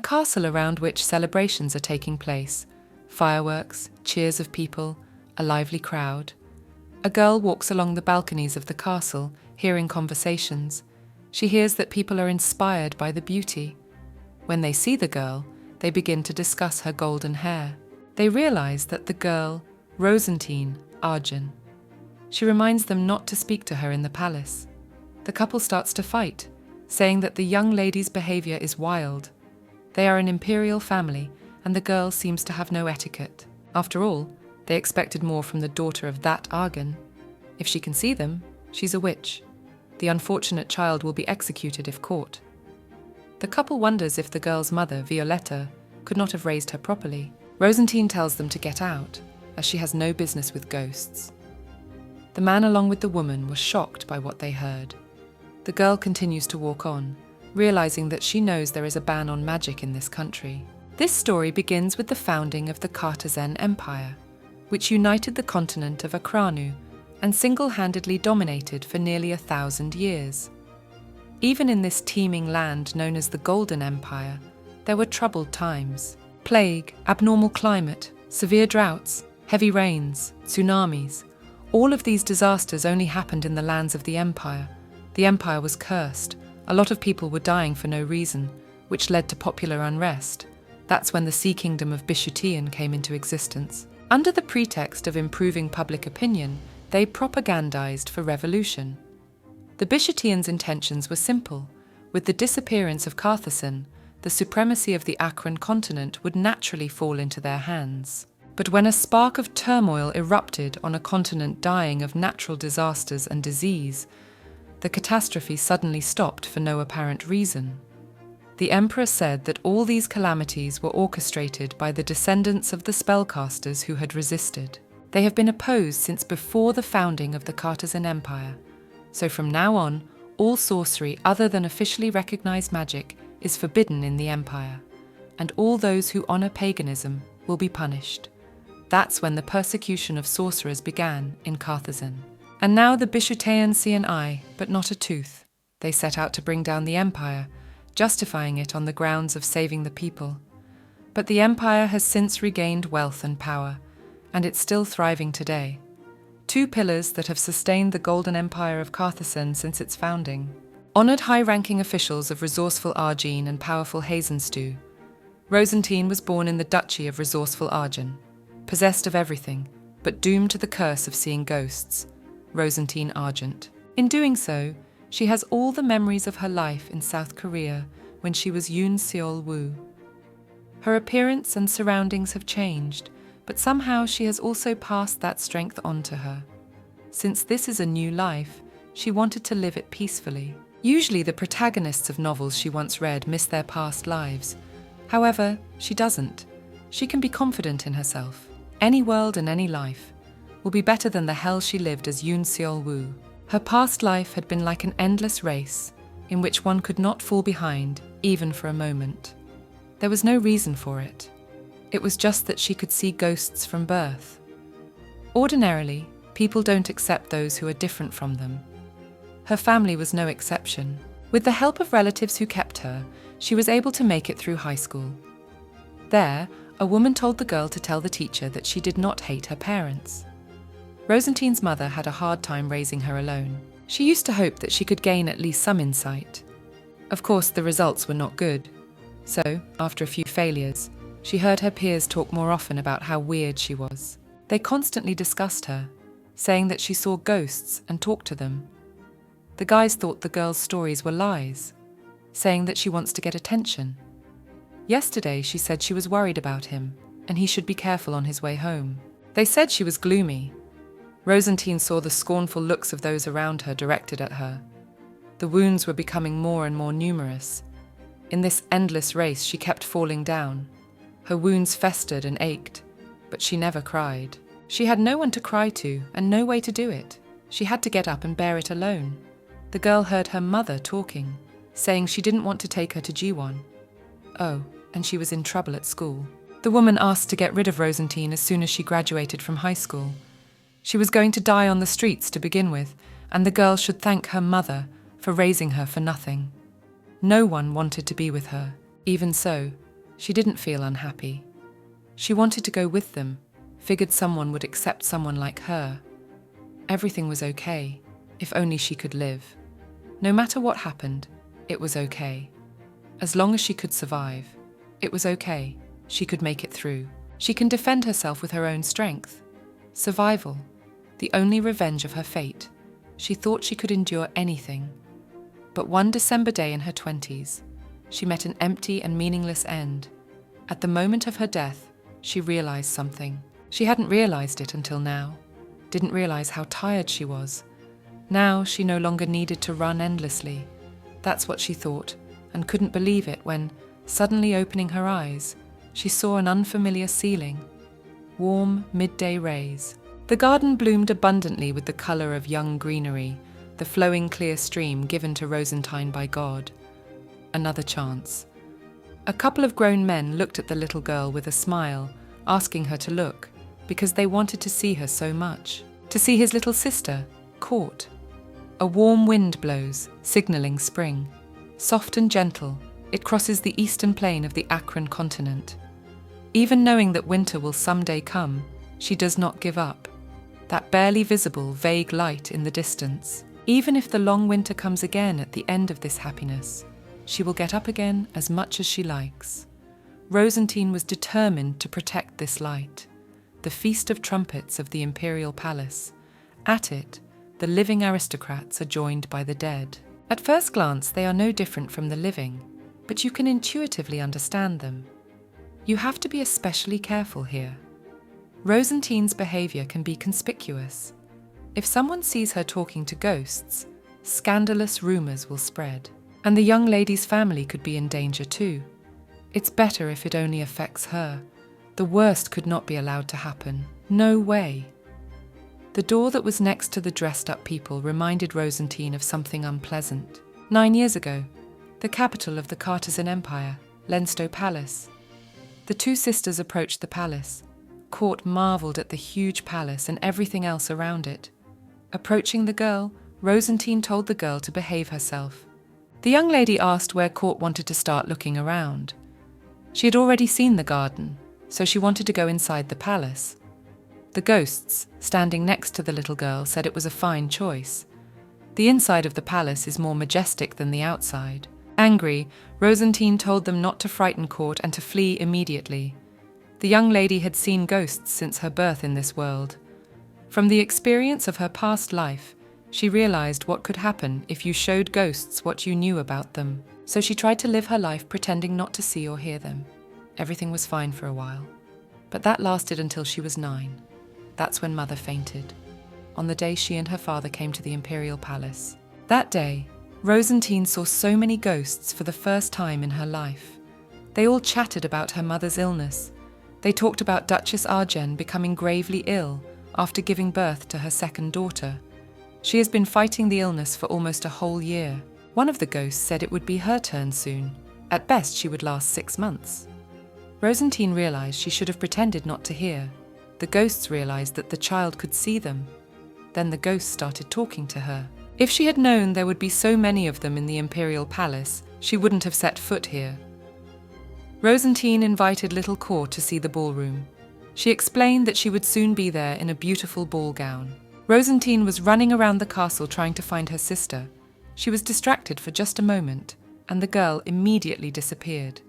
castle around which celebrations are taking place. Fireworks, cheers of people, a lively crowd. A girl walks along the balconies of the castle, hearing conversations. She hears that people are inspired by the beauty. When they see the girl, they begin to discuss her golden hair. They realize that the girl, Rosine, Arjun. She reminds them not to speak to her in the palace. The couple starts to fight, saying that the young lady's behavior is wild. They are an imperial family, and the girl seems to have no etiquette. After all, they expected more from the daughter of that Arjun. If she can see them, she's a witch. The unfortunate child will be executed if caught. The couple wonders if the girl's mother, Violetta, could not have raised her properly. Rosine tells them to get out, as she has no business with ghosts. The man along with the woman was shocked by what they heard. The girl continues to walk on, realizing that she knows there is a ban on magic in this country. This story begins with the founding of the Kazen Empire, which united the continent of Akranu and single-handedly dominated for nearly 1,000 years. Even in this teeming land known as the Golden Empire, there were troubled times. Plague, abnormal climate, severe droughts, heavy rains, tsunamis. All of these disasters only happened in the lands of the empire. The empire was cursed. A lot of people were dying for no reason, which led to popular unrest. That's when the Sea Kingdom of Bishutian came into existence. Under the pretext of improving public opinion, they propagandized for revolution. The Bishutians' intentions were simple. With the disappearance of Carthagena, the supremacy of the Akran continent would naturally fall into their hands. But when a spark of turmoil erupted on a continent dying of natural disasters and disease, the catastrophe suddenly stopped for no apparent reason. The emperor said that all these calamities were orchestrated by the descendants of the spellcasters who had resisted. They have been opposed since before the founding of the Kazen Empire. So from now on, all sorcery other than officially recognized magic is forbidden in the empire, and all those who honor paganism will be punished. That's when the persecution of sorcerers began in Carthagena. And now the Bishutians see an eye, but not a tooth. They set out to bring down the empire, justifying it on the grounds of saving the people. But the empire has since regained wealth and power, and it's still thriving today. Two pillars that have sustained the Golden Empire of Carthagena since its founding. Honored high-ranking officials of resourceful Arjun and powerful Hazenstu. Rosine was born in the Duchy of resourceful Arjun, possessed of everything, but doomed to the curse of seeing ghosts. Rosine Argent. In doing so, she has all the memories of her life in South Korea when she was Yoon Seol-woo. Her appearance and surroundings have changed, but somehow she has also passed that strength on to her. Since this is a new life, she wanted to live it peacefully. Usually the protagonists of novels she once read miss their past lives. However, she doesn't. She can be confident in herself. Any world and any life will be better than the hell she lived as Yoon Seol-woo. Her past life had been like an endless race, in which one could not fall behind, even for a moment. There was no reason for it. It was just that she could see ghosts from birth. Ordinarily, people don't accept those who are different from them. Her family was no exception. With the help of relatives who kept her, she was able to make it through high school. There, a woman told the girl to tell the teacher that she did not hate her parents. Rosine's mother had a hard time raising her alone. She used to hope that she could gain at least some insight. Of course, the results were not good. So, after a few failures, she heard her peers talk more often about how weird she was. They constantly discussed her, saying that she saw ghosts and talked to them. The guys thought the girl's stories were lies, saying that she wants to get attention. Yesterday, she said she was worried about him, and he should be careful on his way home. They said she was gloomy. Rosine saw the scornful looks of those around her directed at her. The wounds were becoming more and more numerous. In this endless race, she kept falling down. Her wounds festered and ached, but she never cried. She had no one to cry to and no way to do it. She had to get up and bear it alone. The girl heard her mother talking, saying she didn't want to take her to Jiwon. Oh, and she was in trouble at school. The woman asked to get rid of Rosine as soon as she graduated from high school. She was going to die on the streets to begin with, and the girl should thank her mother for raising her for nothing. No one wanted to be with her. Even so, She didn't feel unhappy. She wanted to go with them, figured someone would accept someone like her. Everything was okay, if only she could live. No matter what happened, it was okay. As long as she could survive, it was okay. She could make it through. She can defend herself with her own strength. Survival, the only revenge of her fate. She thought she could endure anything. But one December day in her 20s, she met an empty and meaningless end. At the moment of her death, she realized something. She hadn't realized it until now. Didn't realize how tired she was. Now she no longer needed to run endlessly. That's what she thought, and couldn't believe it when, suddenly opening her eyes, she saw an unfamiliar ceiling. Warm, midday rays. The garden bloomed abundantly with the color of young greenery, the flowing clear stream given to Rosine by God. Another chance. A couple of grown men looked at the little girl with a smile, asking her to look, because they wanted to see her so much. To see his little sister, caught. A warm wind blows, signaling spring. Soft and gentle, it crosses the eastern plain of the Akron continent. Even knowing that winter will someday come, she does not give up. That barely visible, vague light in the distance. Even if the long winter comes again at the end of this happiness, she will get up again as much as she likes. Rosine was determined to protect this light. The Feast of Trumpets of the Imperial Palace. At it, the living aristocrats are joined by the dead. At first glance, they are no different from the living, but you can intuitively understand them. You have to be especially careful here. Rosine's behavior can be conspicuous. If someone sees her talking to ghosts, scandalous rumors will spread. And the young lady's family could be in danger too. It's better if it only affects her. The worst could not be allowed to happen. No way. The door that was next to the dressed-up people reminded Rosine of something unpleasant. 9 years ago, the capital of the Kazen Empire, Lenstow Palace. The two sisters approached the palace. Court marveled at the huge palace and everything else around it. Approaching the girl, Rosine told the girl to behave herself. The young lady asked where Court wanted to start looking around. She had already seen the garden, so she wanted to go inside the palace. The ghosts, standing next to the little girl, said it was a fine choice. The inside of the palace is more majestic than the outside. Angry, Rosine told them not to frighten Court and to flee immediately. The young lady had seen ghosts since her birth in this world. From the experience of her past life, she realized what could happen if you showed ghosts what you knew about them. So she tried to live her life pretending not to see or hear them. Everything was fine for a while. But that lasted until she was 9. That's when Mother fainted, on the day she and her father came to the Imperial Palace. That day, Rosine saw so many ghosts for the first time in her life. They all chatted about her mother's illness. They talked about Duchess Arjen becoming gravely ill after giving birth to her second daughter. She has been fighting the illness for almost a whole year. One of the ghosts said it would be her turn soon. At best, she would last 6 months. Rosine realized she should have pretended not to hear. The ghosts realized that the child could see them. Then the ghosts started talking to her. If she had known there would be so many of them in the Imperial Palace, she wouldn't have set foot here. Rosine invited little Court to see the ballroom. She explained that she would soon be there in a beautiful ball gown. Rosine was running around the castle trying to find her sister. She was distracted for just a moment, and the girl immediately disappeared.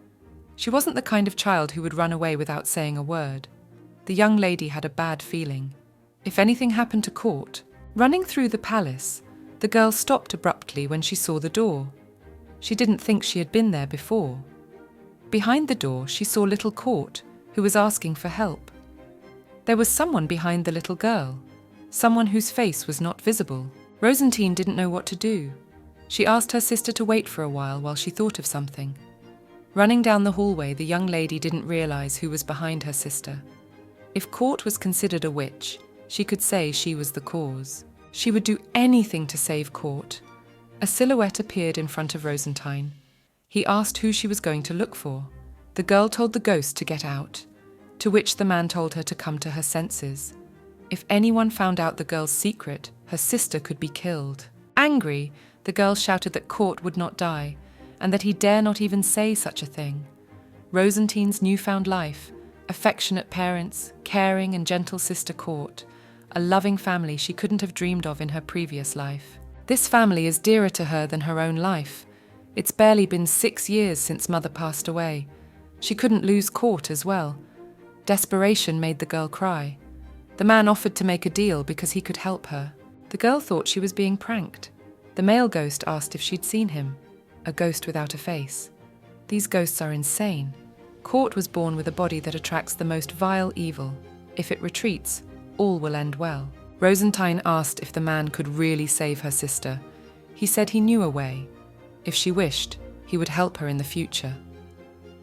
She wasn't the kind of child who would run away without saying a word. The young lady had a bad feeling. If anything happened to Court, running through the palace, the girl stopped abruptly when she saw the door. She didn't think she had been there before. Behind the door, she saw little Court, who was asking for help. There was someone behind the little girl. Someone whose face was not visible. Rosine didn't know what to do. She asked her sister to wait for a while she thought of something. Running down the hallway, the young lady didn't realize who was behind her sister. If Court was considered a witch, she could say she was the cause. She would do anything to save Court. A silhouette appeared in front of Rosine. He asked who she was going to look for. The girl told the ghost to get out, to which the man told her to come to her senses. If anyone found out the girl's secret, her sister could be killed. Angry, the girl shouted that Court would not die, and that he dare not even say such a thing. Rosentine's newfound life, affectionate parents, caring and gentle sister Court, a loving family she couldn't have dreamed of in her previous life. This family is dearer to her than her own life. It's barely been 6 years since Mother passed away. She couldn't lose Court as well. Desperation made the girl cry. The man offered to make a deal because he could help her. The girl thought she was being pranked. The male ghost asked if she'd seen him, a ghost without a face. These ghosts are insane. Court was born with a body that attracts the most vile evil. If it retreats, all will end well. Rosine asked if the man could really save her sister. He said he knew a way. If she wished, he would help her in the future.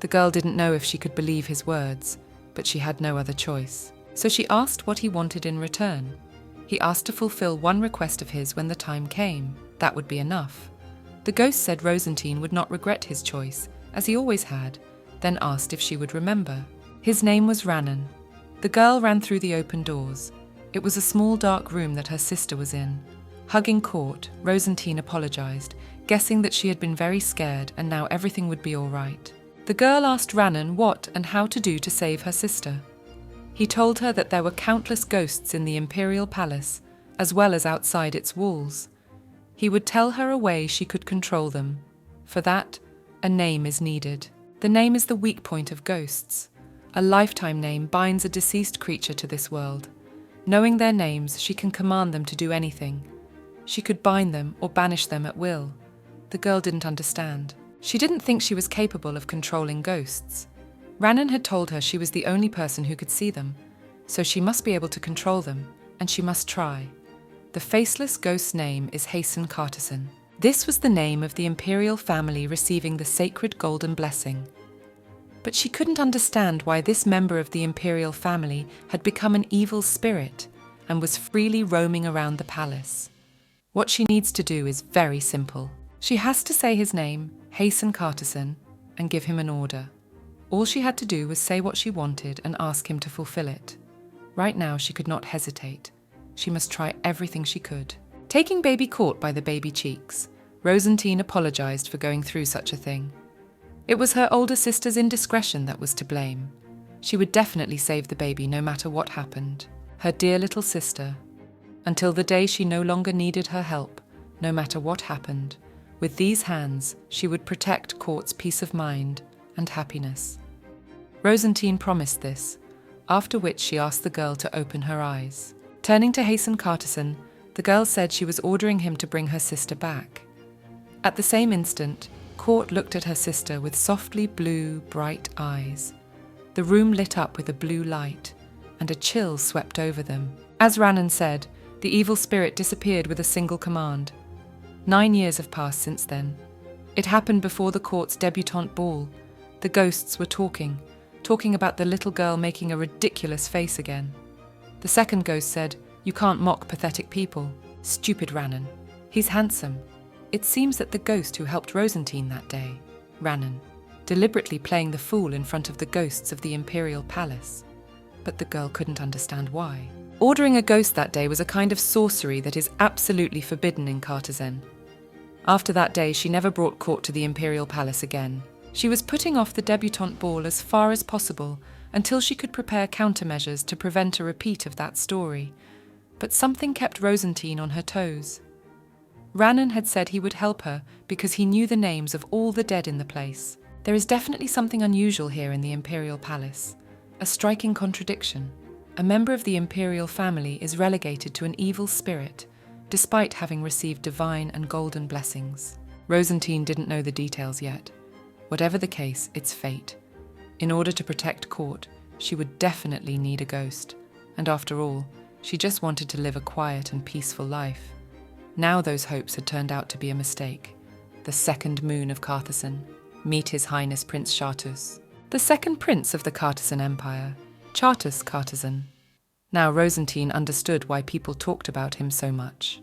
The girl didn't know if she could believe his words, but she had no other choice. So she asked what he wanted in return. He asked to fulfill one request of his when the time came. That would be enough. The ghost said Rosine would not regret his choice, as he always had, then asked if she would remember. His name was Rosine. The girl ran through the open doors. It was a small dark room that her sister was in. Hugging Court, Rosine apologized, guessing that she had been very scared and now everything would be all right. The girl asked Rosine what and how to do to save her sister. He told her that there were countless ghosts in the Imperial Palace, as well as outside its walls. He would tell her a way she could control them. For that, a name is needed. The name is the weak point of ghosts. A lifetime name binds a deceased creature to this world. Knowing their names, she can command them to do anything. She could bind them or banish them at will. The girl didn't understand. She didn't think she was capable of controlling ghosts. Rosine had told her she was the only person who could see them, so she must be able to control them, and she must try. The faceless ghost's name is Kazen. This was the name of the imperial family receiving the sacred golden blessing. But she couldn't understand why this member of the imperial family had become an evil spirit and was freely roaming around the palace. What she needs to do is very simple. She has to say his name, Kazen, and give him an order. All she had to do was say what she wanted and ask him to fulfill it. Right now she could not hesitate. She must try everything she could. Taking baby Court by the baby cheeks, Rosine apologized for going through such a thing. It was her older sister's indiscretion that was to blame. She would definitely save the baby no matter what happened. Her dear little sister. Until the day she no longer needed her help, no matter what happened. With these hands, she would protect Court's peace of mind and happiness. Rosine promised this, after which she asked the girl to open her eyes. Turning to Kazen, the girl said she was ordering him to bring her sister back. At the same instant, Court looked at her sister with softly blue, bright eyes. The room lit up with a blue light, and a chill swept over them. As Rosine said, the evil spirit disappeared with a single command. 9 years have passed since then. It happened before the Court's debutante ball. The ghosts were talking about the little girl making a ridiculous face again. The second ghost said, "You can't mock pathetic people. Stupid Rosine. He's handsome." It seems that the ghost who helped Rosine that day, Rosine, deliberately playing the fool in front of the ghosts of the Imperial Palace. But the girl couldn't understand why. Ordering a ghost that day was a kind of sorcery that is absolutely forbidden in Kazen. After that day, she never brought Court to the Imperial Palace again. She was putting off the debutante ball as far as possible until she could prepare countermeasures to prevent a repeat of that story. But something kept Rosine on her toes. Rosine had said he would help her because he knew the names of all the dead in the place. There is definitely something unusual here in the Imperial Palace. A striking contradiction. A member of the Imperial family is relegated to an evil spirit, despite having received divine and golden blessings. Rosine didn't know the details yet. Whatever the case, it's fate. In order to protect Court, she would definitely need a ghost. And after all, she just wanted to live a quiet and peaceful life. Now those hopes had turned out to be a mistake. The second moon of Kazen. Meet His Highness Prince Chartus. The second prince of the Kazen Empire, Chartus Kazen. Now Rosine understood why people talked about him so much.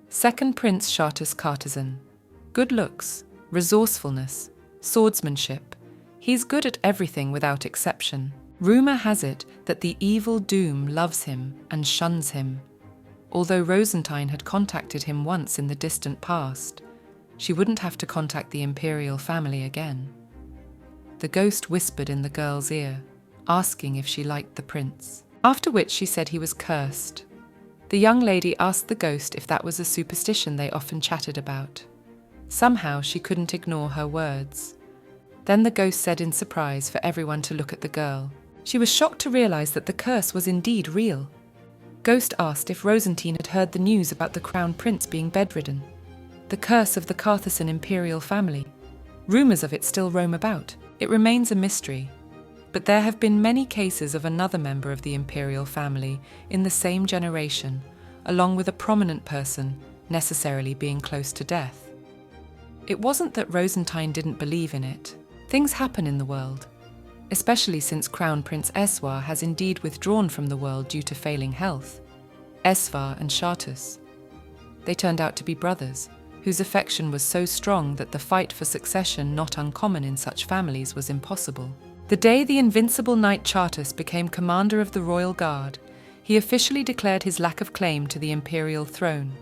Second Prince Chartus Kazen. Good looks, resourcefulness, swordsmanship. He's good at everything without exception. Rumor has it that the evil Doom loves him and shuns him. Although Rosine had contacted him once in the distant past, she wouldn't have to contact the Imperial family again. The ghost whispered in the girl's ear, asking if she liked the prince. After which she said he was cursed. The young lady asked the ghost if that was a superstition they often chatted about. Somehow she couldn't ignore her words. Then the ghost said in surprise for everyone to look at the girl. She was shocked to realize that the curse was indeed real. Ghost asked if Rosine had heard the news about the crown prince being bedridden. The curse of the Carthaginian imperial family. Rumors of it still roam about. It remains a mystery. But there have been many cases of another member of the imperial family in the same generation, along with a prominent person necessarily being close to death. It wasn't that Rosine didn't believe in it. Things happen in the world, especially since Crown Prince Eswar has indeed withdrawn from the world due to failing health. Eswar and Chartus. They turned out to be brothers, whose affection was so strong that the fight for succession, not uncommon in such families, was impossible. The day the invincible knight Chartus became commander of the royal guard, he officially declared his lack of claim to the imperial throne,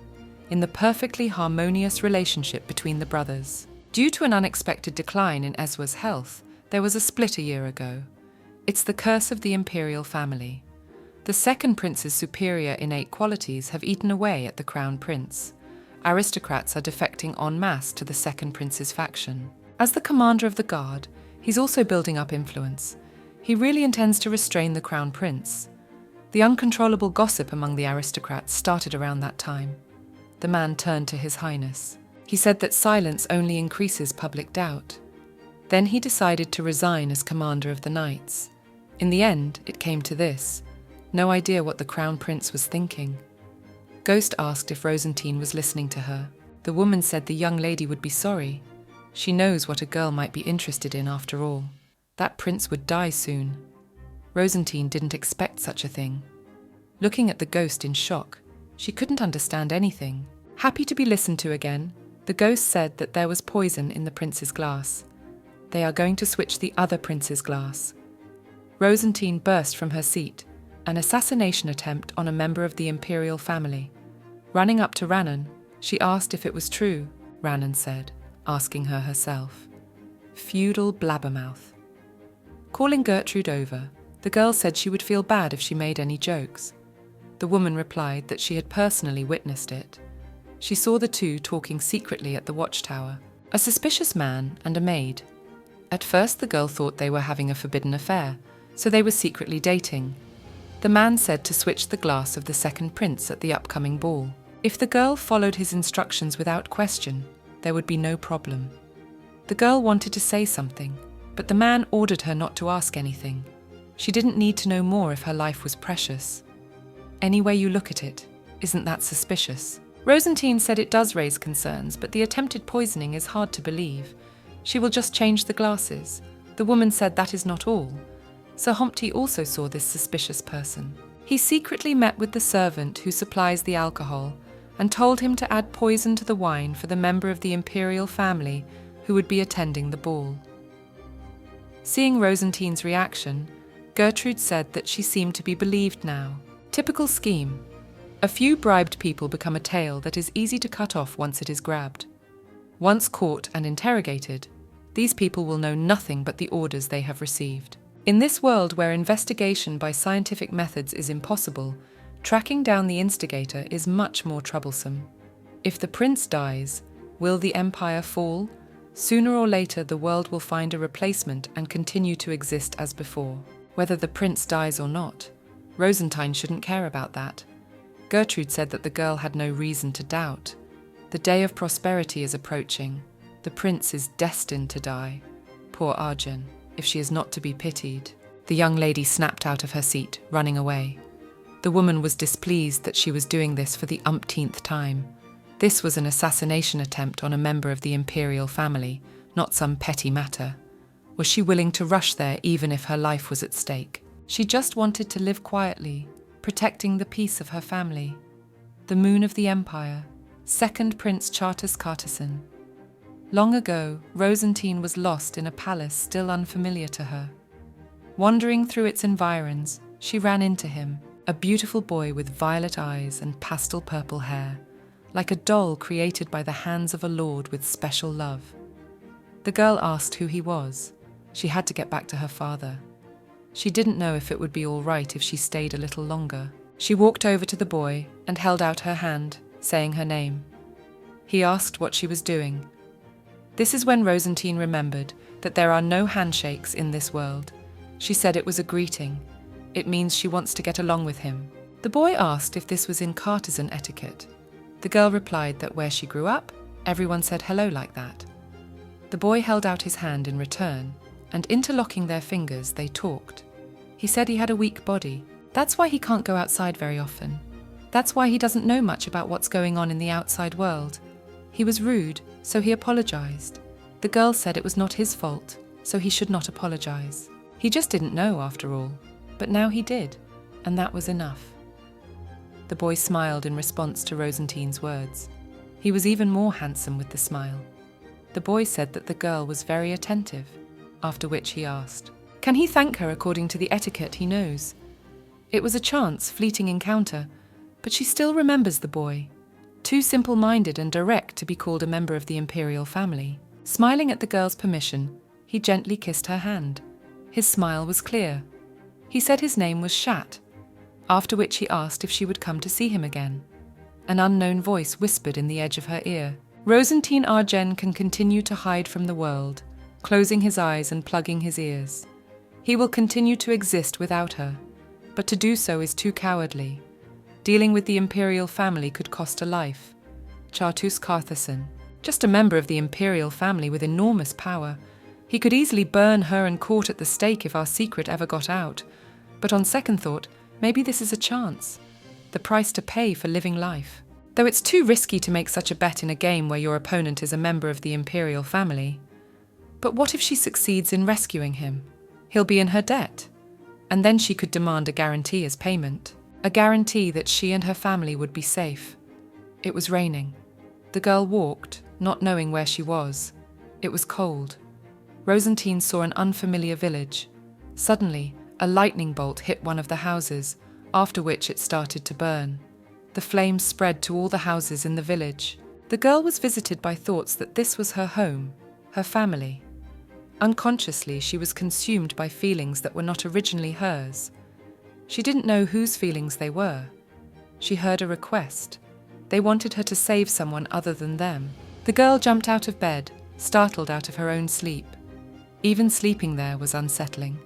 in the perfectly harmonious relationship between the brothers. Due to an unexpected decline in Eswar's health, there was a split a year ago. It's the curse of the imperial family. The second prince's superior innate qualities have eaten away at the crown prince. Aristocrats are defecting en masse to the second prince's faction. As the commander of the guard, he's also building up influence. He really intends to restrain the crown prince. The uncontrollable gossip among the aristocrats started around that time. The man turned to His Highness. He said that silence only increases public doubt. Then he decided to resign as commander of the knights. In the end, it came to this. No idea what the crown prince was thinking. Ghost asked if Rosine was listening to her. The woman said the young lady would be sorry. She knows what a girl might be interested in after all. That prince would die soon. Rosine didn't expect such a thing. Looking at the ghost in shock, she couldn't understand anything. Happy to be listened to again, the ghost said that there was poison in the prince's glass. They are going to switch the other prince's glass. Rosine burst from her seat, an assassination attempt on a member of the imperial family. Running up to Rhiannon, she asked if it was true, Rhiannon said, asking her herself. Feudal blabbermouth. Calling Gertrude over, the girl said she would feel bad if she made any jokes. The woman replied that she had personally witnessed it. She saw the two talking secretly at the watchtower, a suspicious man and a maid. At first the girl thought they were having a forbidden affair, so they were secretly dating. The man said to switch the glass of the second prince at the upcoming ball. If the girl followed his instructions without question, there would be no problem. The girl wanted to say something, but the man ordered her not to ask anything. She didn't need to know more if her life was precious. Any way you look at it, isn't that suspicious? Rosine said it does raise concerns, but the attempted poisoning is hard to believe. She will just change the glasses. The woman said that is not all. Sir Humpty also saw this suspicious person. He secretly met with the servant who supplies the alcohol and told him to add poison to the wine for the member of the imperial family who would be attending the ball. Seeing Rosine's reaction, Gertrude said that she seemed to be believed now. Typical scheme. A few bribed people become a tail that is easy to cut off once it is grabbed. Once caught and interrogated, these people will know nothing but the orders they have received. In this world where investigation by scientific methods is impossible, tracking down the instigator is much more troublesome. If the prince dies, will the empire fall? Sooner or later the world will find a replacement and continue to exist as before. Whether the prince dies or not, Rosine shouldn't care about that. Gertrude said that the girl had no reason to doubt. The day of prosperity is approaching. The prince is destined to die. Poor Arjun, if she is not to be pitied. The young lady snapped out of her seat, running away. The woman was displeased that she was doing this for the umpteenth time. This was an assassination attempt on a member of the imperial family, not some petty matter. Was she willing to rush there even if her life was at stake? She just wanted to live quietly, protecting the peace of her family. The moon of the empire, second Prince Chartus Cartesan. Long ago, Rosine was lost in a palace still unfamiliar to her. Wandering through its environs, she ran into him, a beautiful boy with violet eyes and pastel purple hair, like a doll created by the hands of a lord with special love. The girl asked who he was. She had to get back to her father. She didn't know if it would be all right if she stayed a little longer. She walked over to the boy and held out her hand, saying her name. He asked what she was doing. This is when Rosine remembered that there are no handshakes in this world. She said it was a greeting. It means she wants to get along with him. The boy asked if this was in courtesan etiquette. The girl replied that where she grew up, everyone said hello like that. The boy held out his hand in return, and interlocking their fingers, they talked. He said he had a weak body. That's why he can't go outside very often. That's why he doesn't know much about what's going on in the outside world. He was rude, so he apologized. The girl said it was not his fault, so he should not apologize. He just didn't know after all, but now he did, and that was enough. The boy smiled in response to Rosine's words. He was even more handsome with the smile. The boy said that the girl was very attentive, after which he asked, can he thank her according to the etiquette he knows? It was a chance, fleeting encounter, but she still remembers the boy. Too simple-minded and direct to be called a member of the imperial family. Smiling at the girl's permission, he gently kissed her hand. His smile was clear. He said his name was Shat, after which he asked if she would come to see him again. An unknown voice whispered in the edge of her ear. Rosine Arjen can continue to hide from the world, closing his eyes and plugging his ears. He will continue to exist without her, but to do so is too cowardly. Dealing with the imperial family could cost a life. Chartus Carthason, just a member of the imperial family with enormous power. He could easily burn her and court at the stake if our secret ever got out. But on second thought, maybe this is a chance. The price to pay for living life. Though it's too risky to make such a bet in a game where your opponent is a member of the imperial family. But what if she succeeds in rescuing him? He'll be in her debt. And then she could demand a guarantee as payment. A guarantee that she and her family would be safe. It was raining. The girl walked, not knowing where she was. It was cold. Rosine saw an unfamiliar village. Suddenly, a lightning bolt hit one of the houses, after which it started to burn. The flames spread to all the houses in the village. The girl was visited by thoughts that this was her home, her family. Unconsciously, she was consumed by feelings that were not originally hers. She didn't know whose feelings they were. She heard a request. They wanted her to save someone other than them. The girl jumped out of bed, startled out of her own sleep. Even sleeping there was unsettling.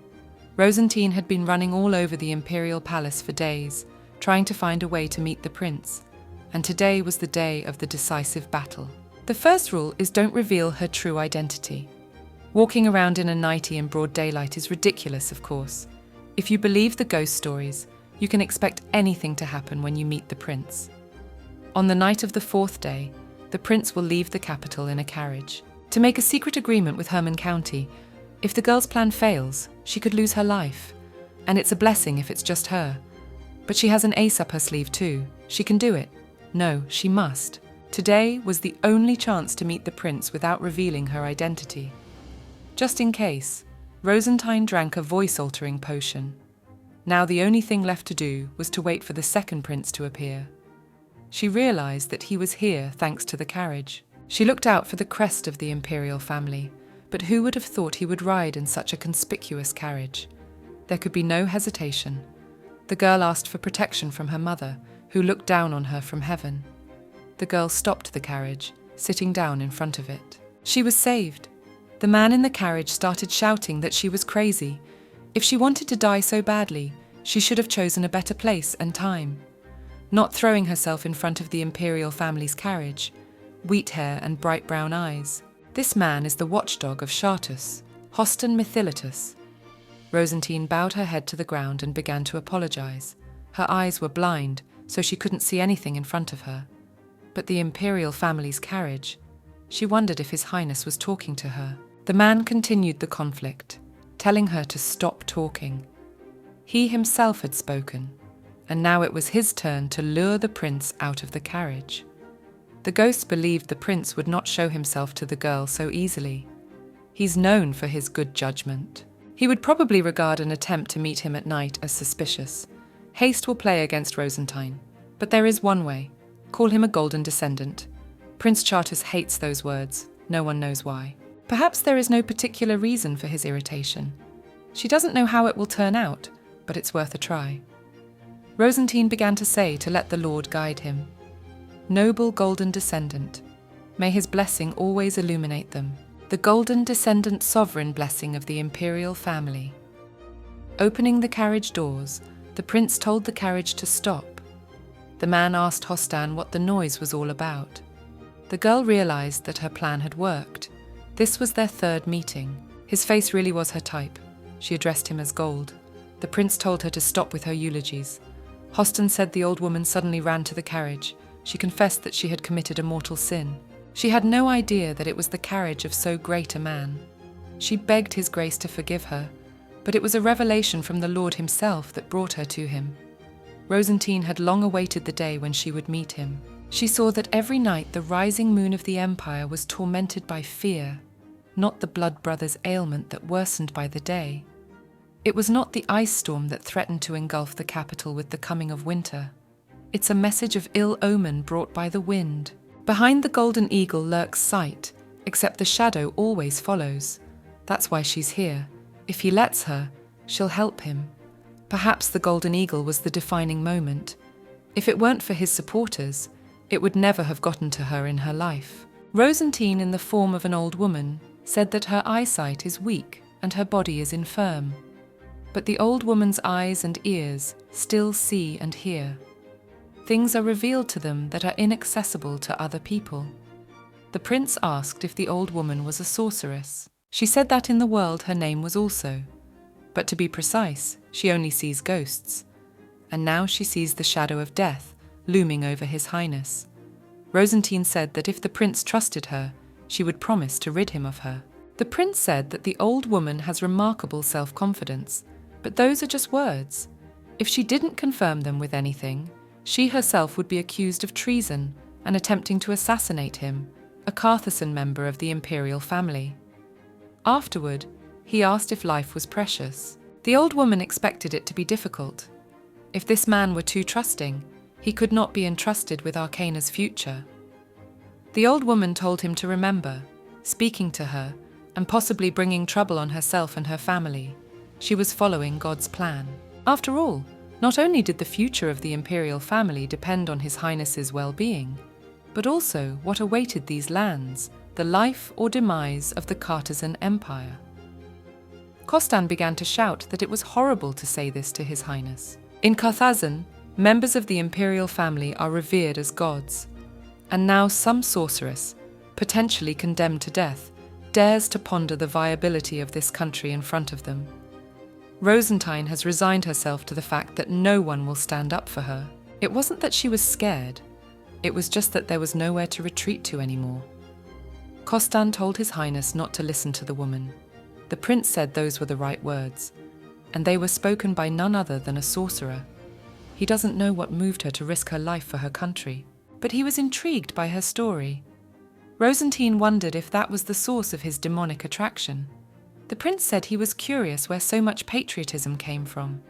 Rosine had been running all over the imperial palace for days, trying to find a way to meet the prince, and today was the day of the decisive battle. The first rule is don't reveal her true identity. Walking around in a nightie in broad daylight is ridiculous, of course. If you believe the ghost stories, you can expect anything to happen when you meet the prince. On the night of the fourth day, the prince will leave the capital in a carriage. To make a secret agreement with Herman County, if the girl's plan fails, she could lose her life. And it's a blessing if it's just her. But she has an ace up her sleeve too. She can do it. No, she must. Today was the only chance to meet the prince without revealing her identity. Just in case, Rosine drank a voice-altering potion. Now the only thing left to do was to wait for the second prince to appear. She realized that he was here thanks to the carriage. She looked out for the crest of the imperial family, but who would have thought he would ride in such a conspicuous carriage? There could be no hesitation. The girl asked for protection from her mother, who looked down on her from heaven. The girl stopped the carriage, sitting down in front of it. She was saved. The man in the carriage started shouting that she was crazy. If she wanted to die so badly, she should have chosen a better place and time. Not throwing herself in front of the imperial family's carriage, wheat hair and bright brown eyes. This man is the watchdog of Chartus, Hoston Mythilitus. Rosine bowed her head to the ground and began to apologize. Her eyes were blind, so she couldn't see anything in front of her. But the imperial family's carriage, she wondered if His Highness was talking to her. The man continued the conflict, telling her to stop talking. He himself had spoken, and now it was his turn to lure the prince out of the carriage. The ghost believed the prince would not show himself to the girl so easily. He's known for his good judgment. He would probably regard an attempt to meet him at night as suspicious. Haste will play against Rosine, but there is one way. Call him a golden descendant. Prince Chartus hates those words, no one knows why. Perhaps there is no particular reason for his irritation. She doesn't know how it will turn out, but it's worth a try. Rosine began to say to let the Lord guide him. Noble golden descendant, may his blessing always illuminate them. The golden descendant sovereign blessing of the imperial family. Opening the carriage doors, the prince told the carriage to stop. The man asked Hostan what the noise was all about. The girl realized that her plan had worked. This was their third meeting. His face really was her type. She addressed him as Gold. The prince told her to stop with her eulogies. Hostan said the old woman suddenly ran to the carriage. She confessed that she had committed a mortal sin. She had no idea that it was the carriage of so great a man. She begged his grace to forgive her, but it was a revelation from the Lord himself that brought her to him. Rosine had long awaited the day when she would meet him. She saw that every night the rising moon of the empire was tormented by fear, not the blood brothers' ailment that worsened by the day. It was not the ice storm that threatened to engulf the capital with the coming of winter. It's a message of ill omen brought by the wind. Behind the golden eagle lurks sight, except the shadow always follows. That's why she's here. If he lets her, she'll help him. Perhaps the golden eagle was the defining moment. If it weren't for his supporters, it would never have gotten to her in her life. Rosine, in the form of an old woman, said that her eyesight is weak and her body is infirm. But the old woman's eyes and ears still see and hear. Things are revealed to them that are inaccessible to other people. The prince asked if the old woman was a sorceress. She said that in the world her name was also. But to be precise, she only sees ghosts. And now she sees the shadow of death looming over His Highness. Rosine said that if the prince trusted her, she would promise to rid him of her. The prince said that the old woman has remarkable self-confidence, but those are just words. If she didn't confirm them with anything, she herself would be accused of treason and attempting to assassinate him, a Carthagen member of the imperial family. Afterward, he asked if life was precious. The old woman expected it to be difficult. If this man were too trusting, he could not be entrusted with Arcana's future. The old woman told him to remember, speaking to her, and possibly bringing trouble on herself and her family. She was following God's plan. After all, not only did the future of the imperial family depend on His Highness's well-being, but also what awaited these lands, the life or demise of the Carthagen Empire. Costan began to shout that it was horrible to say this to His Highness. In Carthagen, members of the imperial family are revered as gods, and now some sorceress, potentially condemned to death, dares to ponder the viability of this country in front of them. Rosine has resigned herself to the fact that no one will stand up for her. It wasn't that she was scared, it was just that there was nowhere to retreat to anymore. Costan told His Highness not to listen to the woman. The prince said those were the right words, and they were spoken by none other than a sorcerer. He doesn't know what moved her to risk her life for her country, but he was intrigued by her story. Rosine wondered if that was the source of his demonic attraction. The prince said he was curious where so much patriotism came from.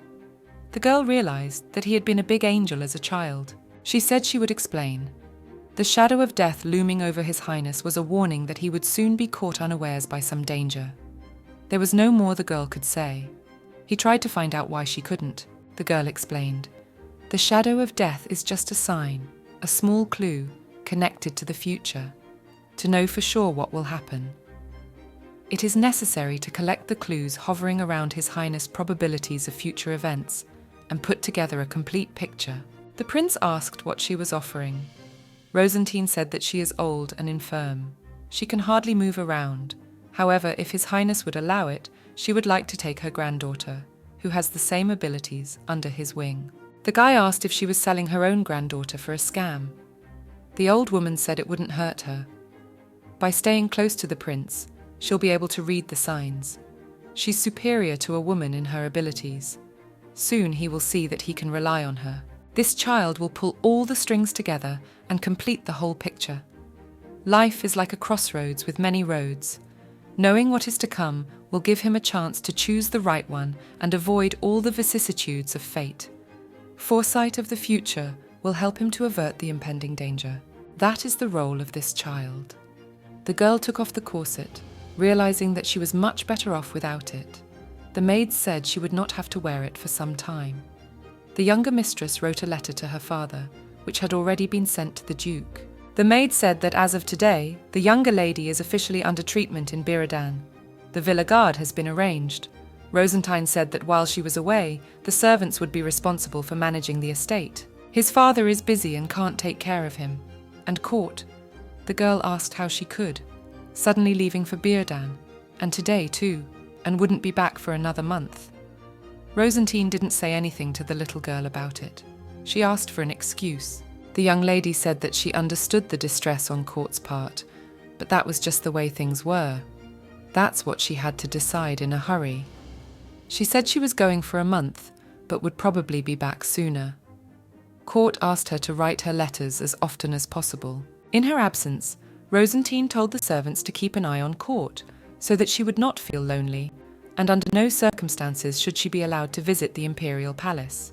The girl realized that he had been a big angel as a child. She said she would explain. The shadow of death looming over His Highness was a warning that he would soon be caught unawares by some danger. There was no more the girl could say. He tried to find out why she couldn't. The girl explained. The shadow of death is just a sign, a small clue, connected to the future, to know for sure what will happen. It is necessary to collect the clues hovering around His Highness' probabilities of future events and put together a complete picture. The prince asked what she was offering. Rosine said that she is old and infirm. She can hardly move around. However, if His Highness would allow it, she would like to take her granddaughter, who has the same abilities, under his wing. The guy asked if she was selling her own granddaughter for a scam. The old woman said it wouldn't hurt her. By staying close to the prince, she'll be able to read the signs. She's superior to a woman in her abilities. Soon he will see that he can rely on her. This child will pull all the strings together and complete the whole picture. Life is like a crossroads with many roads. Knowing what is to come will give him a chance to choose the right one and avoid all the vicissitudes of fate. Foresight of the future will help him to avert the impending danger. That is the role of this child. The girl took off the corset. realizing that she was much better off without it. The maid said she would not have to wear it for some time. The younger mistress wrote a letter to her father, which had already been sent to the Duke. The maid said that as of today, the younger lady is officially under treatment in Biridan. The villa guard has been arranged. Rosine said that while she was away, the servants would be responsible for managing the estate. His father is busy and can't take care of him. And Court. The girl asked how she could, suddenly leaving for Biridan, and today too, and wouldn't be back for another month. Rosine didn't say anything to the little girl about it. She asked for an excuse. The young lady said that she understood the distress on Court's part, but that was just the way things were. That's what she had to decide in a hurry. She said she was going for a month, but would probably be back sooner. Court asked her to write her letters as often as possible. In her absence, Rosine told the servants to keep an eye on Court, so that she would not feel lonely, and under no circumstances should she be allowed to visit the imperial palace.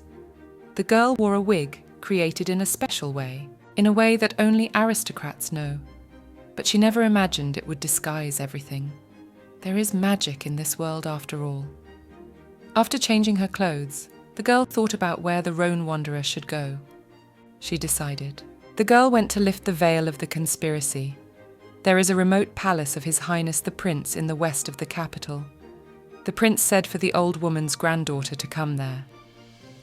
The girl wore a wig created in a special way, in a way that only aristocrats know, but she never imagined it would disguise everything. There is magic in this world after all. After changing her clothes, the girl thought about where the Rhone Wanderer should go. She decided. The girl went to lift the veil of the conspiracy. There is a remote palace of His Highness the Prince in the west of the capital. The prince said for the old woman's granddaughter to come there.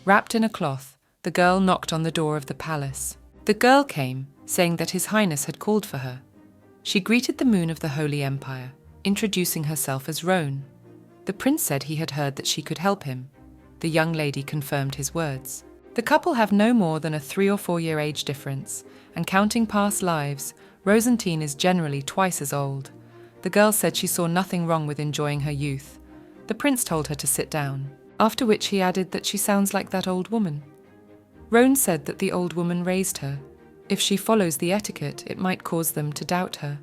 Wrapped in a cloth, the girl knocked on the door of the palace. The girl came, saying that His Highness had called for her. She greeted the moon of the Holy Empire, introducing herself as Rhone. The prince said he had heard that she could help him. The young lady confirmed his words. The couple have no more than a 3 or 4 year age difference, and counting past lives, Rosine is generally twice as old. The girl said she saw nothing wrong with enjoying her youth. The prince told her to sit down, after which he added that she sounds like that old woman. Rhone said that the old woman raised her. If she follows the etiquette, it might cause them to doubt her.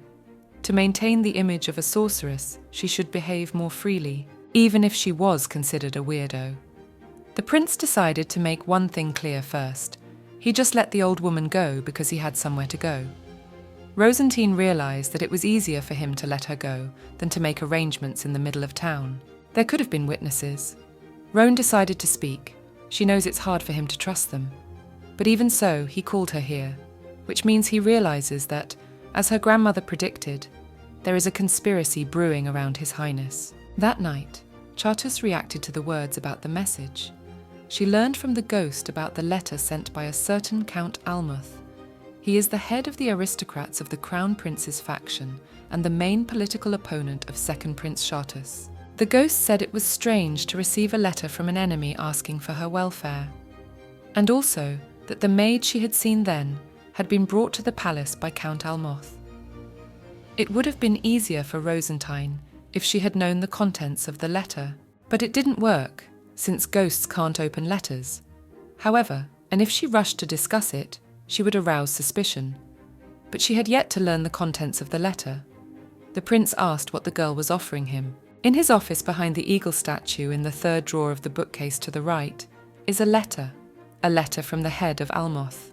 To maintain the image of a sorceress, she should behave more freely, even if she was considered a weirdo. The prince decided to make one thing clear first. He just let the old woman go because he had somewhere to go. Rosine realized that it was easier for him to let her go than to make arrangements in the middle of town. There could have been witnesses. Rhone decided to speak. She knows it's hard for him to trust them. But even so, he called her here, which means he realizes that, as her grandmother predicted, there is a conspiracy brewing around His Highness. That night, Chartus reacted to the words about the message. She learned from the ghost about the letter sent by a certain Count Almuth. He is the head of the aristocrats of the Crown Prince's faction and the main political opponent of Second Prince Chartus. The ghost said it was strange to receive a letter from an enemy asking for her welfare, and also that the maid she had seen then had been brought to the palace by Count Almuth. It would have been easier for Rosine if she had known the contents of the letter, but it didn't work, since ghosts can't open letters. However, and if she rushed to discuss it, she would arouse suspicion. But she had yet to learn the contents of the letter. The prince asked what the girl was offering him. In his office behind the eagle statue in the third drawer of the bookcase to the right is a letter from the head of Almuth.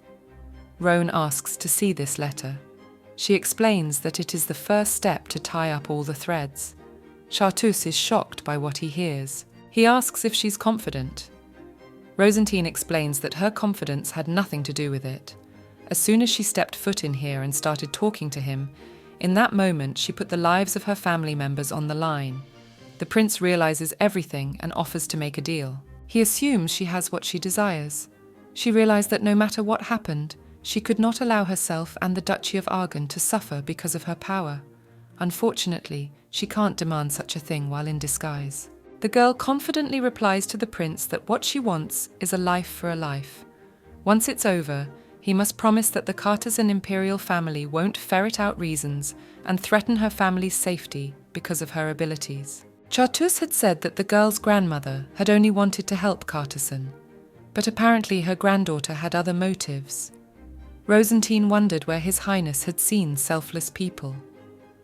Rhone asks to see this letter. She explains that it is the first step to tie up all the threads. Chartus is shocked by what he hears. He asks if she's confident. Rosine explains that her confidence had nothing to do with it. As soon as she stepped foot in here and started talking to him, in that moment she put the lives of her family members on the line. The prince realizes everything and offers to make a deal. He assumes she has what she desires. She realized that no matter what happened, she could not allow herself and the Duchy of Argan to suffer because of her power. Unfortunately, she can't demand such a thing while in disguise. The girl confidently replies to the prince that what she wants is a life for a life. Once it's over, he must promise that the Kazen imperial family won't ferret out reasons and threaten her family's safety because of her abilities. Chartus had said that the girl's grandmother had only wanted to help Kazen, but apparently her granddaughter had other motives. Rosine wondered where His Highness had seen selfless people.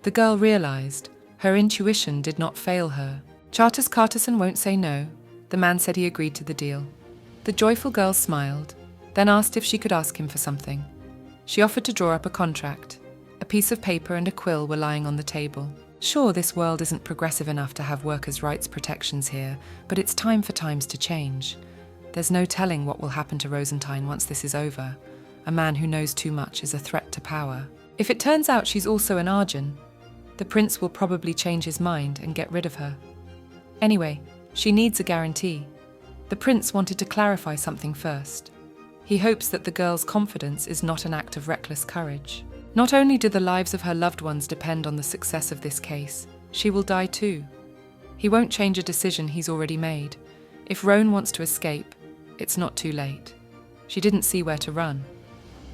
The girl realized her intuition did not fail her. Chartus Kazen won't say no. The man said he agreed to the deal. The joyful girl smiled, then asked if she could ask him for something. She offered to draw up a contract. A piece of paper and a quill were lying on the table. Sure, this world isn't progressive enough to have workers' rights protections here, but it's time for times to change. There's no telling what will happen to Rosine once this is over. A man who knows too much is a threat to power. If it turns out she's also an Arjun, the prince will probably change his mind and get rid of her. Anyway, she needs a guarantee. The prince wanted to clarify something first. He hopes that the girl's confidence is not an act of reckless courage. Not only do the lives of her loved ones depend on the success of this case, she will die too. He won't change a decision he's already made. If Roan wants to escape, it's not too late. She didn't see where to run.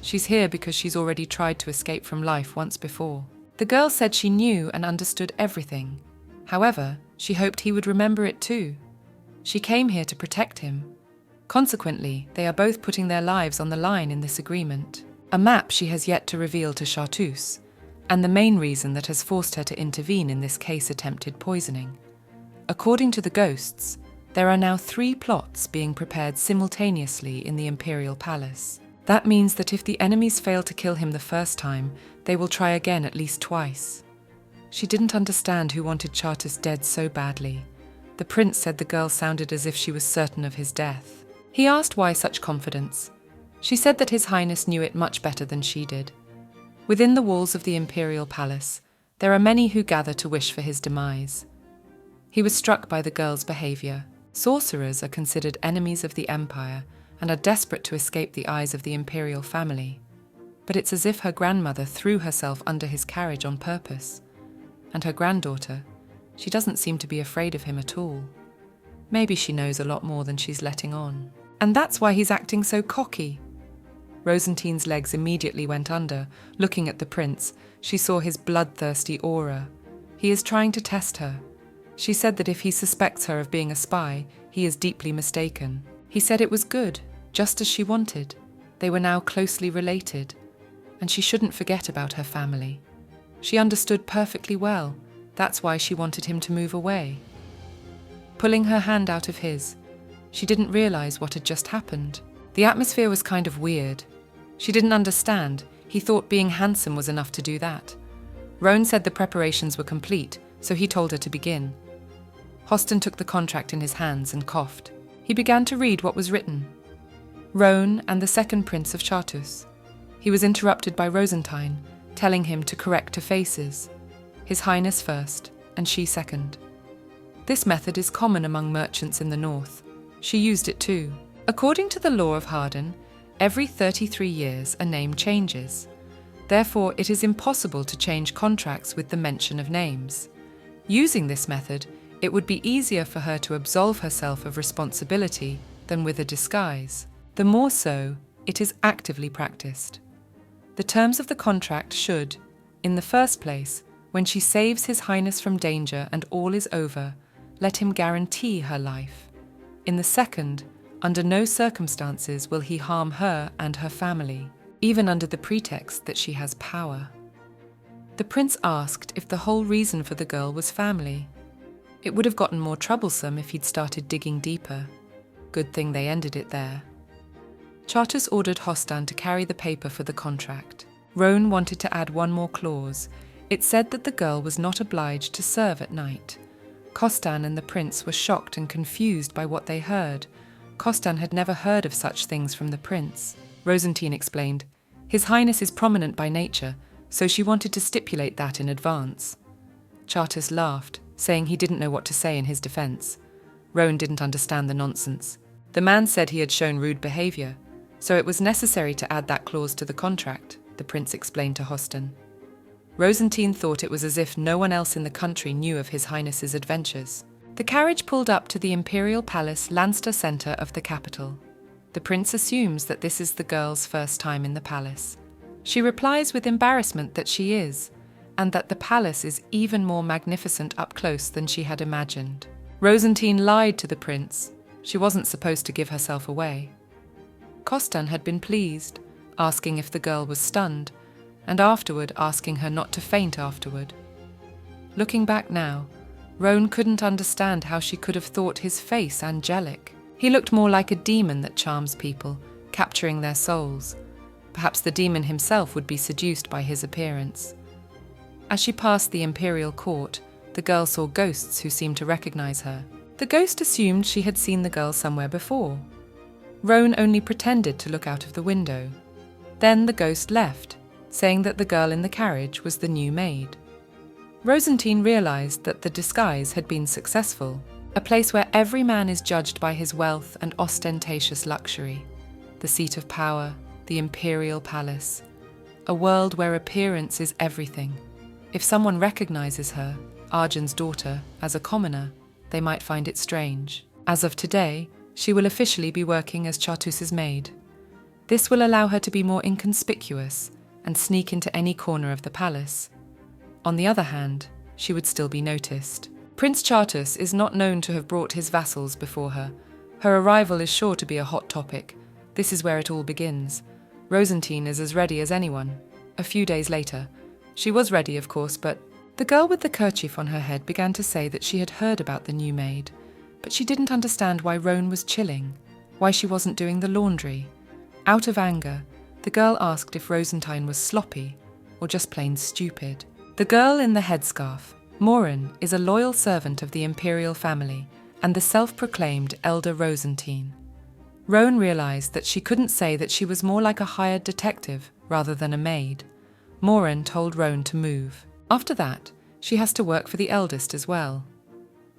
She's here because she's already tried to escape from life once before. The girl said she knew and understood everything. However, she hoped he would remember it too. She came here to protect him. Consequently, they are both putting their lives on the line in this agreement. A map she has yet to reveal to Chartreuse, and the main reason that has forced her to intervene in this case attempted poisoning. According to the ghosts, there are now 3 plots being prepared simultaneously in the Imperial Palace. That means that if the enemies fail to kill him the first time, they will try again at least twice. She didn't understand who wanted Chartreuse dead so badly. The prince said the girl sounded as if she was certain of his death. He asked why such confidence. She said that His Highness knew it much better than she did. Within the walls of the Imperial Palace, there are many who gather to wish for his demise. He was struck by the girl's behavior. Sorcerers are considered enemies of the Empire and are desperate to escape the eyes of the imperial family. But it's as if her grandmother threw herself under his carriage on purpose. And her granddaughter, she doesn't seem to be afraid of him at all. Maybe she knows a lot more than she's letting on. And that's why he's acting so cocky. Rosentine's legs immediately went under. Looking at the prince, she saw his bloodthirsty aura. He is trying to test her. She said that if he suspects her of being a spy, he is deeply mistaken. He said it was good, just as she wanted. They were now closely related, and she shouldn't forget about her family. She understood perfectly well. That's why she wanted him to move away. Pulling her hand out of his, she didn't realize what had just happened. The atmosphere was kind of weird. She didn't understand. He thought being handsome was enough to do that. Roan said the preparations were complete, so he told her to begin. Hoston took the contract in his hands and coughed. He began to read what was written. Roan and the second prince of Chartreuse. He was interrupted by Rosentine, telling him to correct her faces. His Highness first, and she second. This method is common among merchants in the north. She used it too. According to the law of Harden, every 33 years a name changes. Therefore, it is impossible to change contracts with the mention of names. Using this method, it would be easier for her to absolve herself of responsibility than with a disguise. The more so, it is actively practiced. The terms of the contract should, in the first place, when she saves His Highness from danger and all is over, let him guarantee her life. In the second, under no circumstances will he harm her and her family, even under the pretext that she has power. The prince asked if the whole reason for the girl was family. It would have gotten more troublesome if he'd started digging deeper. Good thing they ended it there. Chartreuse ordered Hostan to carry the paper for the contract. Roan wanted to add one more clause. It said that the girl was not obliged to serve at night. Costan and the prince were shocked and confused by what they heard. Costan had never heard of such things from the prince. Rosentine explained, His Highness is prominent by nature, so she wanted to stipulate that in advance. Chartreuse laughed, saying he didn't know what to say in his defense. Roan didn't understand the nonsense. The man said he had shown rude behavior, so it was necessary to add that clause to the contract, the prince explained to Hostan. Rosentine thought it was as if no one else in the country knew of His Highness's adventures. The carriage pulled up to the Imperial Palace Lanster Center of the capital. The prince assumes that this is the girl's first time in the palace. She replies with embarrassment that she is, and that the palace is even more magnificent up close than she had imagined. Rosentine lied to the prince. She wasn't supposed to give herself away. Costan had been pleased, asking if the girl was stunned, and afterward asking her not to faint afterward. Looking back now, Roan couldn't understand how she could have thought his face angelic. He looked more like a demon that charms people, capturing their souls. Perhaps the demon himself would be seduced by his appearance. As she passed the imperial court, the girl saw ghosts who seemed to recognize her. The ghost assumed she had seen the girl somewhere before. Roan only pretended to look out of the window. Then the ghost left, saying that the girl in the carriage was the new maid. Rosine realized that the disguise had been successful, a place where every man is judged by his wealth and ostentatious luxury, the seat of power, the imperial palace, a world where appearance is everything. If someone recognizes her, Arjun's daughter, as a commoner, they might find it strange. As of today, she will officially be working as Chartus's maid. This will allow her to be more inconspicuous and sneak into any corner of the palace. On the other hand, she would still be noticed. Prince Chartus is not known to have brought his vassals before her. Her arrival is sure to be a hot topic. This is where it all begins. Rosine is as ready as anyone. A few days later, she was ready, of course, but the girl with the kerchief on her head began to say that she had heard about the new maid, but she didn't understand why Roan was chilling, why she wasn't doing the laundry. Out of anger, the girl asked if Rosine was sloppy or just plain stupid. The girl in the headscarf, Morin, is a loyal servant of the imperial family and the self-proclaimed elder Rosine. Roan realized that she couldn't say that she was more like a hired detective rather than a maid. Morin told Roan to move. After that, she has to work for the eldest as well.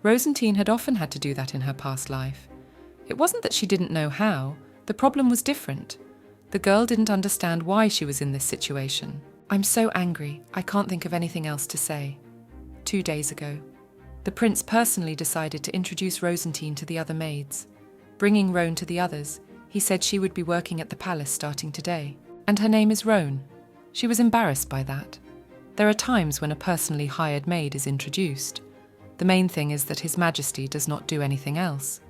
Rosine had often had to do that in her past life. It wasn't that she didn't know how, the problem was different. The girl didn't understand why she was in this situation. "I'm so angry, I can't think of anything else to say." 2 days ago, the prince personally decided to introduce Rosine to the other maids. Bringing Roan to the others, he said she would be working at the palace starting today. And her name is Roan. She was embarrassed by that. There are times when a personally hired maid is introduced. The main thing is that His Majesty does not do anything else.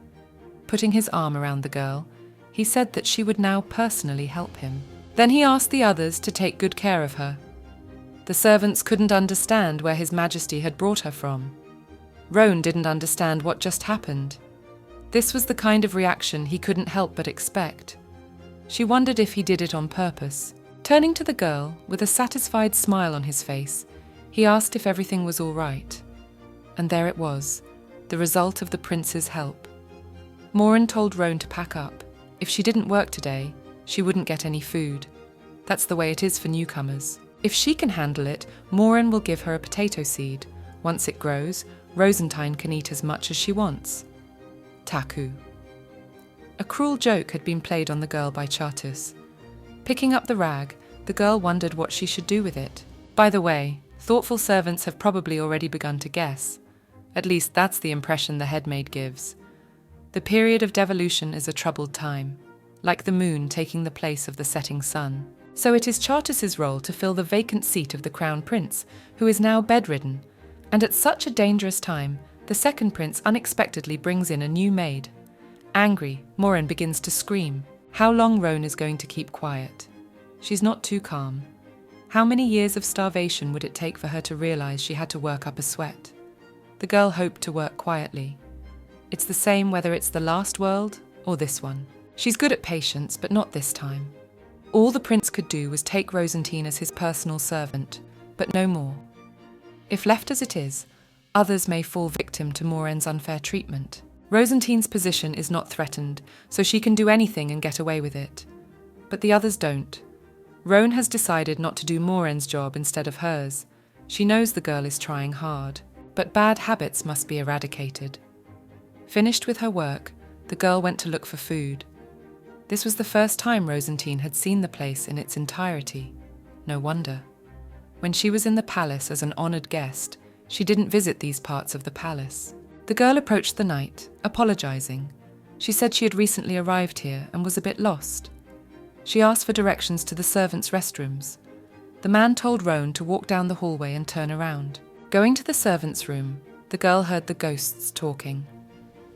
Putting his arm around the girl, he said that she would now personally help him. Then he asked the others to take good care of her. The servants couldn't understand where His Majesty had brought her from. Roan didn't understand what just happened. This was the kind of reaction he couldn't help but expect. She wondered if he did it on purpose. Turning to the girl, with a satisfied smile on his face, he asked if everything was all right. And there it was, the result of the prince's help. Morin told Roan to pack up. If she didn't work today, she wouldn't get any food. That's the way it is for newcomers. If she can handle it, Morin will give her a potato seed. Once it grows, Rosine can eat as much as she wants. Taku. A cruel joke had been played on the girl by Chartus. Picking up the rag, the girl wondered what she should do with it. By the way, thoughtful servants have probably already begun to guess. At least that's the impression the headmaid gives. The period of devolution is a troubled time, like the moon taking the place of the setting sun. So it is Chartus's role to fill the vacant seat of the crown prince, who is now bedridden. And at such a dangerous time, the second prince unexpectedly brings in a new maid. Angry, Morin begins to scream. How long Roan is going to keep quiet? She's not too calm. How many years of starvation would it take for her to realize she had to work up a sweat? The girl hoped to work quietly. It's the same whether it's the last world or this one. She's good at patience, but not this time. All the prince could do was take Rosine as his personal servant, but no more. If left as it is, others may fall victim to Morin's unfair treatment. Rosine's position is not threatened, so she can do anything and get away with it. But the others don't. Roan has decided not to do Morin's job instead of hers. She knows the girl is trying hard, but bad habits must be eradicated. Finished with her work, the girl went to look for food. This was the first time Rosine had seen the place in its entirety. No wonder. When she was in the palace as an honoured guest, she didn't visit these parts of the palace. The girl approached the knight, apologising. She said she had recently arrived here and was a bit lost. She asked for directions to the servants' restrooms. The man told Roan to walk down the hallway and turn around. Going to the servants' room, the girl heard the ghosts talking.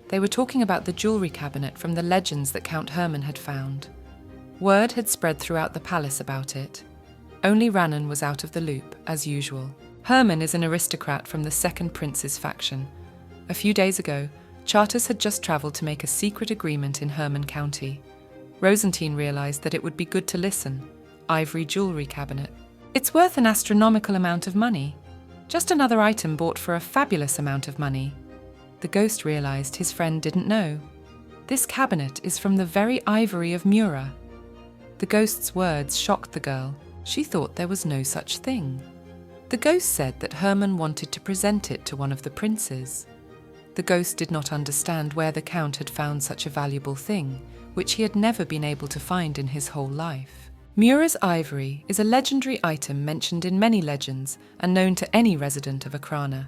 They were talking about the jewellery cabinet from the legends that Count Hermann had found. Word had spread throughout the palace about it. Only Rannan was out of the loop, as usual. Hermann is an aristocrat from the second prince's faction. A few days ago, Chartus had just travelled to make a secret agreement in Hermann County. Rosine realised that it would be good to listen. Ivory jewellery cabinet. It's worth an astronomical amount of money. Just another item bought for a fabulous amount of money. The ghost realized his friend didn't know. This cabinet is from the very ivory of Mura. The ghost's words shocked the girl. She thought there was no such thing. The ghost said that Herman wanted to present it to one of the princes. The ghost did not understand where the Count had found such a valuable thing, which he had never been able to find in his whole life. Mura's ivory is a legendary item mentioned in many legends and known to any resident of Akrana.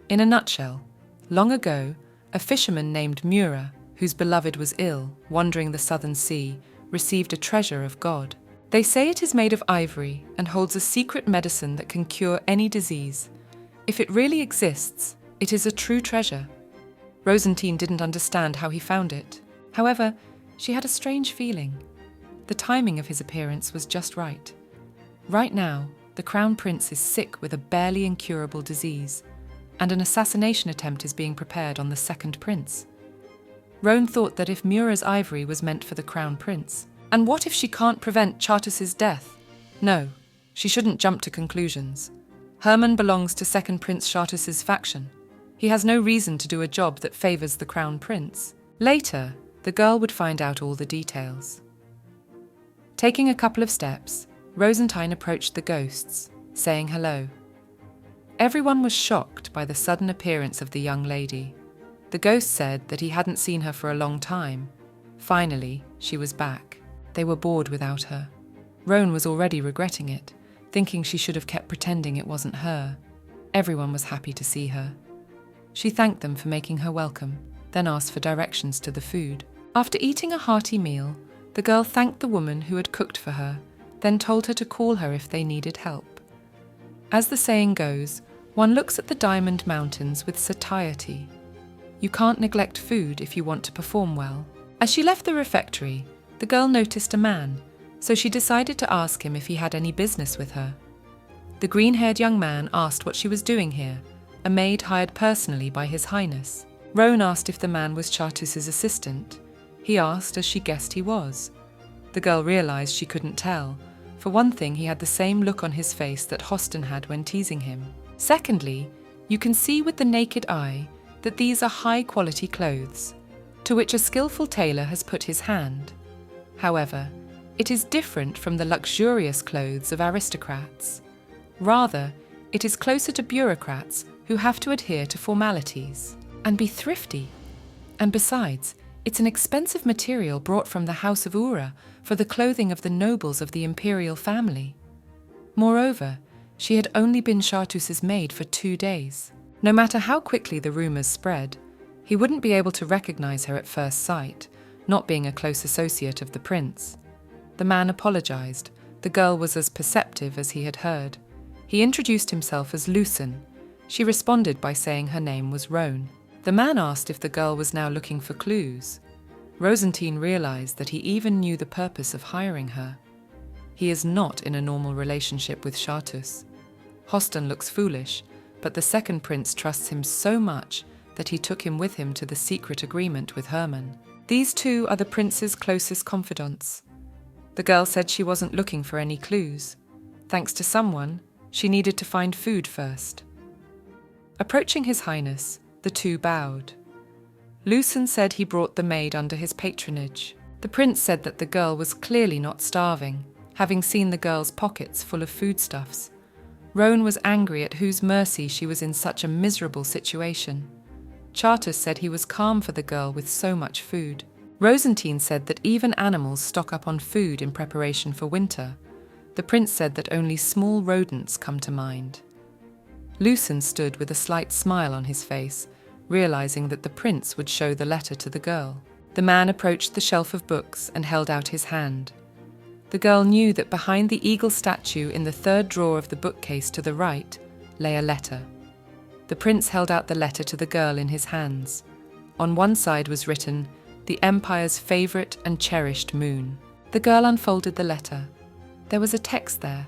In a nutshell, long ago, a fisherman named Mura, whose beloved was ill, wandering the southern sea, received a treasure of God. They say it is made of ivory and holds a secret medicine that can cure any disease. If it really exists, it is a true treasure. Rosine didn't understand how he found it. However, she had a strange feeling. The timing of his appearance was just right. Right now, the Crown Prince is sick with a barely incurable disease, and an assassination attempt is being prepared on the second prince. Roan thought that if Mura's ivory was meant for the Crown Prince, and what if she can't prevent Chartus's death? No, she shouldn't jump to conclusions. Herman belongs to Second Prince Chartus's faction. He has no reason to do a job that favors the Crown Prince. Later, the girl would find out all the details. Taking a couple of steps, Rosine approached the ghosts, saying hello. Everyone was shocked by the sudden appearance of the young lady. The ghost said that he hadn't seen her for a long time. Finally, she was back. They were bored without her. Roan was already regretting it, thinking she should have kept pretending it wasn't her. Everyone was happy to see her. She thanked them for making her welcome, then asked for directions to the food. After eating a hearty meal, the girl thanked the woman who had cooked for her, then told her to call her if they needed help. As the saying goes, one looks at the Diamond Mountains with satiety. You can't neglect food if you want to perform well. As she left the refectory, the girl noticed a man, so she decided to ask him if he had any business with her. The green-haired young man asked what she was doing here, a maid hired personally by His Highness. Roan asked if the man was Chartus's assistant. He asked as she guessed he was. The girl realized she couldn't tell. For one thing, he had the same look on his face that Hoston had when teasing him. Secondly, you can see with the naked eye that these are high-quality clothes, to which a skillful tailor has put his hand. However, it is different from the luxurious clothes of aristocrats. Rather, it is closer to bureaucrats who have to adhere to formalities and be thrifty. And besides, it's an expensive material brought from the House of Ura for the clothing of the nobles of the imperial family. Moreover, she had only been Chartus's maid for 2 days. No matter how quickly the rumors spread, he wouldn't be able to recognize her at first sight, not being a close associate of the prince. The man apologized. The girl was as perceptive as he had heard. He introduced himself as Rosine. She responded by saying her name was Roan. The man asked if the girl was now looking for clues. Rosine realized that he even knew the purpose of hiring her. He is not in a normal relationship with Chartus. Hoston looks foolish, but the second prince trusts him so much that he took him with him to the secret agreement with Herman. These two are the prince's closest confidants. The girl said she wasn't looking for any clues. Thanks to someone, she needed to find food first. Approaching His Highness, the two bowed. Rosine said he brought the maid under his patronage. The prince said that the girl was clearly not starving, having seen the girl's pockets full of foodstuffs. Roan was angry at whose mercy she was in such a miserable situation. Chartus said he was calm for the girl with so much food. Rosine said that even animals stock up on food in preparation for winter. The prince said that only small rodents come to mind. Rosine stood with a slight smile on his face, realizing that the prince would show the letter to the girl. The man approached the shelf of books and held out his hand. The girl knew that behind the eagle statue in the third drawer of the bookcase to the right lay a letter. The prince held out the letter to the girl in his hands. On one side was written, "The Empire's favorite and cherished moon." The girl unfolded the letter. There was a text there,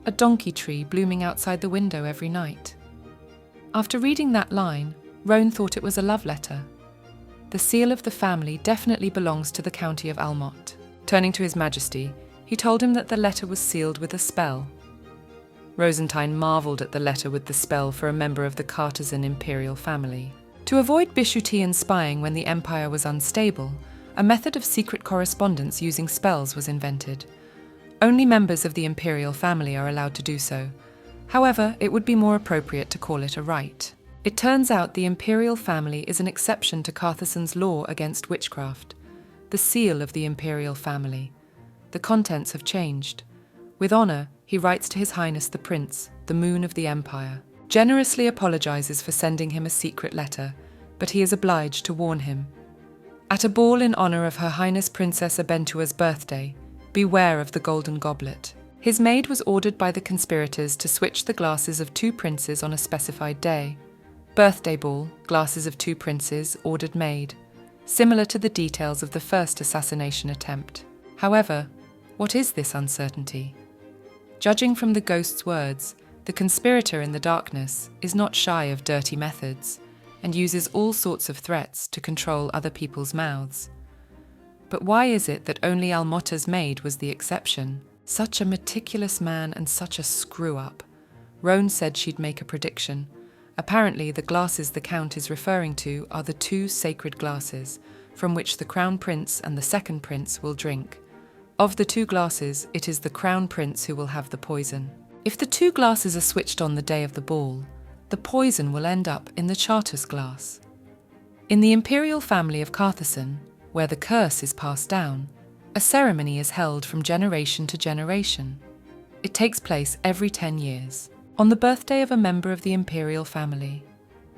a donkey tree blooming outside the window every night. After reading that line, Roan thought it was a love letter. The seal of the family definitely belongs to the county of Almont. Turning to His Majesty, he told him that the letter was sealed with a spell. Rosine marvelled at the letter with the spell for a member of the Kazen imperial family. To avoid Bishoutian spying when the empire was unstable, a method of secret correspondence using spells was invented. Only members of the imperial family are allowed to do so. However, it would be more appropriate to call it a rite. It turns out the imperial family is an exception to Kazen's law against witchcraft. The seal of the imperial family. The contents have changed. With honor, he writes to His Highness the Prince, the Moon of the Empire, generously apologizes for sending him a secret letter, but he is obliged to warn him. At a ball in honor of Her Highness Princess Abentua's birthday, beware of the golden goblet. His maid was ordered by the conspirators to switch the glasses of 2 princes on a specified day. Birthday ball, glasses of 2 princes, ordered maid, similar to the details of the first assassination attempt. However, what is this uncertainty? Judging from the ghost's words, the conspirator in the darkness is not shy of dirty methods and uses all sorts of threats to control other people's mouths. But why is it that only Almota's maid was the exception? Such a meticulous man and such a screw-up. Roan said she'd make a prediction. Apparently, the glasses the Count is referring to are the 2 sacred glasses, from which the Crown Prince and the second Prince will drink. Of the 2 glasses, it is the Crown Prince who will have the poison. If the 2 glasses are switched on the day of the ball, the poison will end up in the Charter's glass. In the imperial family of Kazen, where the curse is passed down, a ceremony is held from generation to generation. It takes place every 10 years. On the birthday of a member of the imperial family,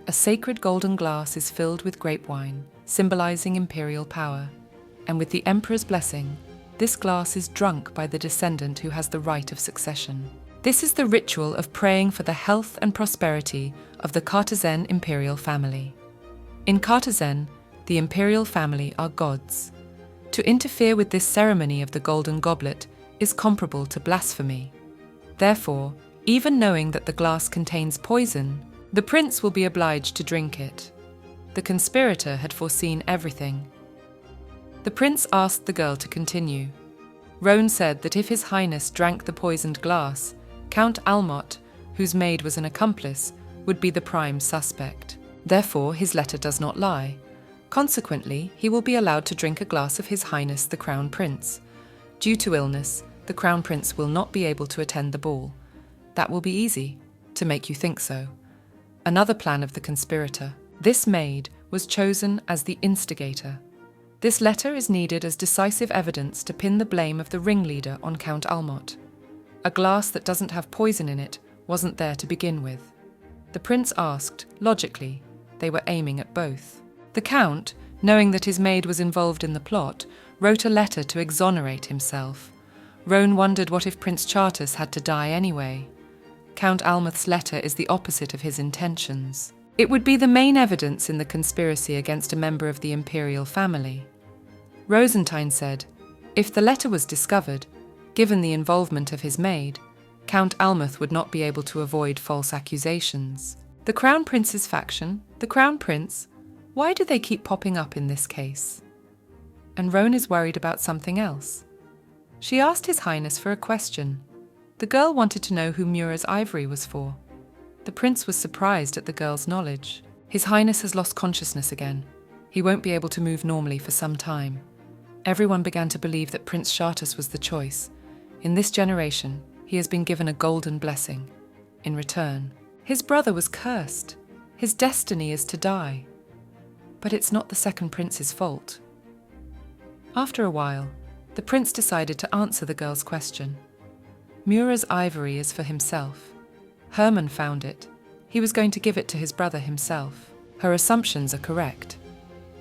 a sacred golden glass is filled with grape wine, symbolizing imperial power, and with the emperor's blessing, this glass is drunk by the descendant who has the right of succession. This is the ritual of praying for the health and prosperity of the Kazen imperial family. In Kazen, the imperial family are gods. To interfere with this ceremony of the golden goblet is comparable to blasphemy. Therefore, even knowing that the glass contains poison, the prince will be obliged to drink it. The conspirator had foreseen everything. The prince asked the girl to continue. Roan said that if His Highness drank the poisoned glass, Count Almot, whose maid was an accomplice, would be the prime suspect. Therefore, his letter does not lie. Consequently, he will be allowed to drink a glass of His Highness the Crown Prince. Due to illness, the Crown Prince will not be able to attend the ball. That will be easy, to make you think so. Another plan of the conspirator. This maid was chosen as the instigator. This letter is needed as decisive evidence to pin the blame of the ringleader on Count Almot. A glass that doesn't have poison in it wasn't there to begin with. The prince asked, logically, they were aiming at both. The Count, knowing that his maid was involved in the plot, wrote a letter to exonerate himself. Roan wondered what if Prince Chartas had to die anyway. Count Almoth's letter is the opposite of his intentions. It would be the main evidence in the conspiracy against a member of the imperial family. Rosine said, if the letter was discovered, given the involvement of his maid, Count Almoth would not be able to avoid false accusations. The Crown Prince's faction, the Crown Prince, why do they keep popping up in this case? And Roan is worried about something else. She asked His Highness for a question. The girl wanted to know who Mura's ivory was for. The prince was surprised at the girl's knowledge. His Highness has lost consciousness again. He won't be able to move normally for some time. Everyone began to believe that Prince Chartas was the choice. In this generation, he has been given a golden blessing. In return, his brother was cursed. His destiny is to die. But it's not the second prince's fault. After a while, the prince decided to answer the girl's question. Mura's ivory is for himself. Hermann found it. He was going to give it to his brother himself. Her assumptions are correct.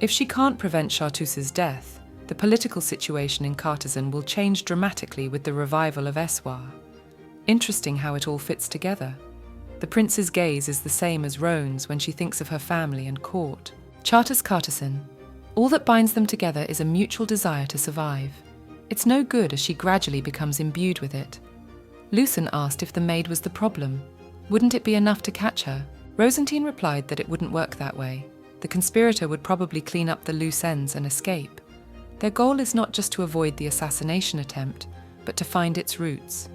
If she can't prevent Chartus's death, the political situation in Kazen will change dramatically with the revival of Eswar. Interesting how it all fits together. The prince's gaze is the same as Roan's when she thinks of her family and court. Chartas Kazen. All that binds them together is a mutual desire to survive. It's no good as she gradually becomes imbued with it. Lucien asked if the maid was the problem. Wouldn't it be enough to catch her? Rosine replied that it wouldn't work that way. The conspirator would probably clean up the loose ends and escape. Their goal is not just to avoid the assassination attempt, but to find its roots.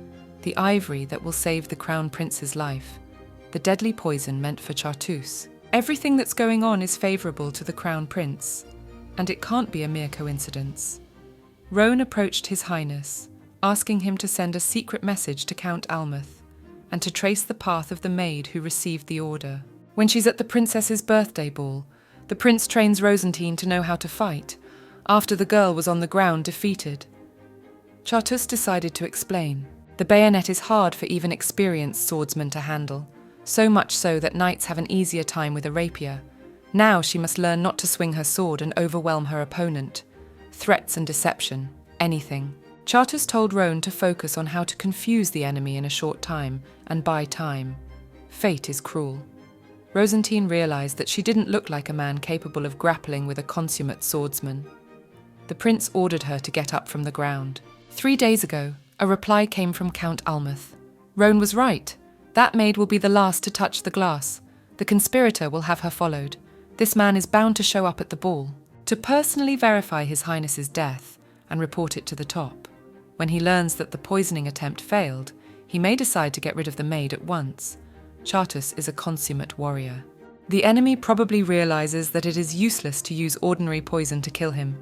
the ivory that will save the crown prince's life, the deadly poison meant for Chartreuse. Everything that's going on is favourable to the crown prince, and it can't be a mere coincidence. Roan approached His Highness, asking him to send a secret message to Count Almuth, and to trace the path of the maid who received the order. When she's at the princess's birthday ball, the prince trains Rosine to know how to fight, after the girl was on the ground defeated. Chartreuse decided to explain. The bayonet is hard for even experienced swordsmen to handle, so much so that knights have an easier time with a rapier. Now she must learn not to swing her sword and overwhelm her opponent. Threats and deception, anything. Chartreuse told Roan to focus on how to confuse the enemy in a short time and buy time. Fate is cruel. Rosine realized that she didn't look like a man capable of grappling with a consummate swordsman. The prince ordered her to get up from the ground. 3 days ago, a reply came from Count Almuth. Roan was right. That maid will be the last to touch the glass. The conspirator will have her followed. This man is bound to show up at the ball, to personally verify His Highness's death and report it to the top. When he learns that the poisoning attempt failed, he may decide to get rid of the maid at once. Chartreuse is a consummate warrior. The enemy probably realizes that it is useless to use ordinary poison to kill him.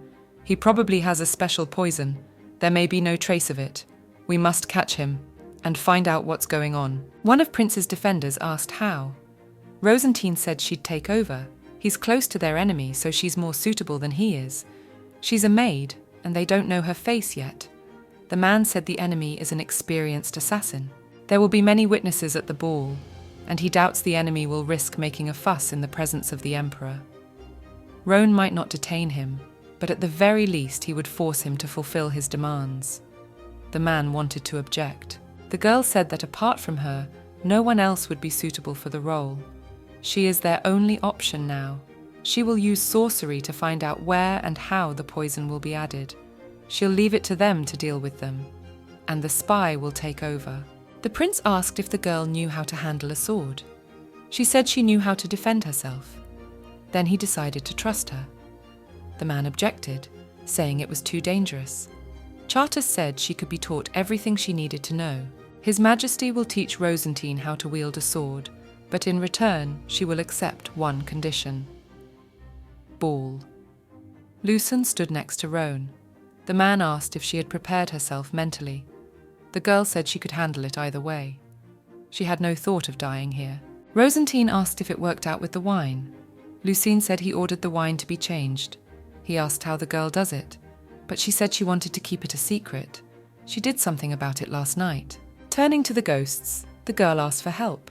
He probably has a special poison. There may be no trace of it. We must catch him and find out what's going on. One of Prince's defenders asked how. Rosine said she'd take over. He's close to their enemy, so she's more suitable than he is. She's a maid, and they don't know her face yet. The man said the enemy is an experienced assassin. There will be many witnesses at the ball, and he doubts the enemy will risk making a fuss in the presence of the emperor. Roan might not detain him, but at the very least he would force him to fulfill his demands. The man wanted to object. The girl said that apart from her, no one else would be suitable for the role. She is their only option now. She will use sorcery to find out where and how the poison will be added. She'll leave it to them to deal with them, and the spy will take over. The prince asked if the girl knew how to handle a sword. She said she knew how to defend herself. Then he decided to trust her. The man objected, saying it was too dangerous. Chartreuse said she could be taught everything she needed to know. His Majesty will teach Rosine how to wield a sword, but in return she will accept one condition. Ball. Lucien stood next to Roan. The man asked if she had prepared herself mentally. The girl said she could handle it either way. She had no thought of dying here. Rosine asked if it worked out with the wine. Lucien said he ordered the wine to be changed. He asked how the girl does it, but she said she wanted to keep it a secret. She did something about it last night. Turning to the ghosts, the girl asked for help.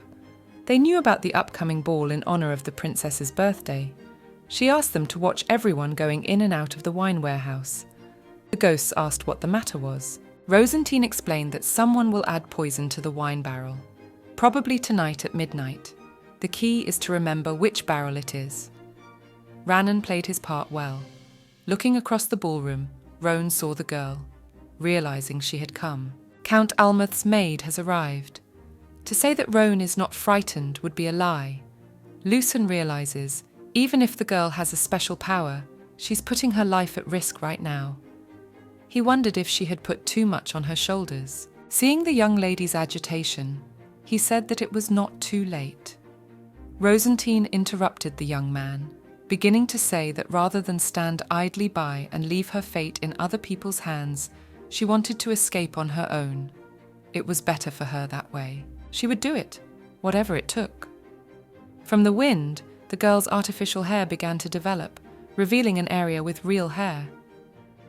They knew about the upcoming ball in honor of the princess's birthday. She asked them to watch everyone going in and out of the wine warehouse. The ghosts asked what the matter was. Rosine explained that someone will add poison to the wine barrel, probably tonight at midnight. The key is to remember which barrel it is. Ranon played his part well. Looking across the ballroom, Roan saw the girl, realizing she had come. Count Almuth's maid has arrived. To say that Roan is not frightened would be a lie. Lucien realizes, even if the girl has a special power, she's putting her life at risk right now. He wondered if she had put too much on her shoulders. Seeing the young lady's agitation, he said that it was not too late. Rosine interrupted the young man, beginning to say that rather than stand idly by and leave her fate in other people's hands, she wanted to escape on her own. It was better for her that way. She would do it, whatever it took. From the wind, the girl's artificial hair began to develop, revealing an area with real hair.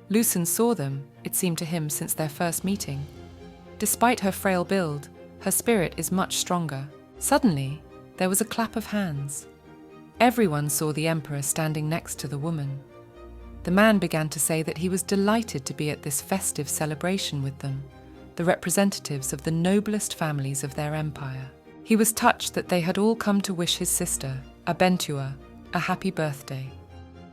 Lucien saw them, it seemed to him, since their first meeting. Despite her frail build, her spirit is much stronger. Suddenly, there was a clap of hands. Everyone saw the emperor standing next to the woman. The man began to say that he was delighted to be at this festive celebration with them, the representatives of the noblest families of their empire. He was touched that they had all come to wish his sister, Abentua, a happy birthday.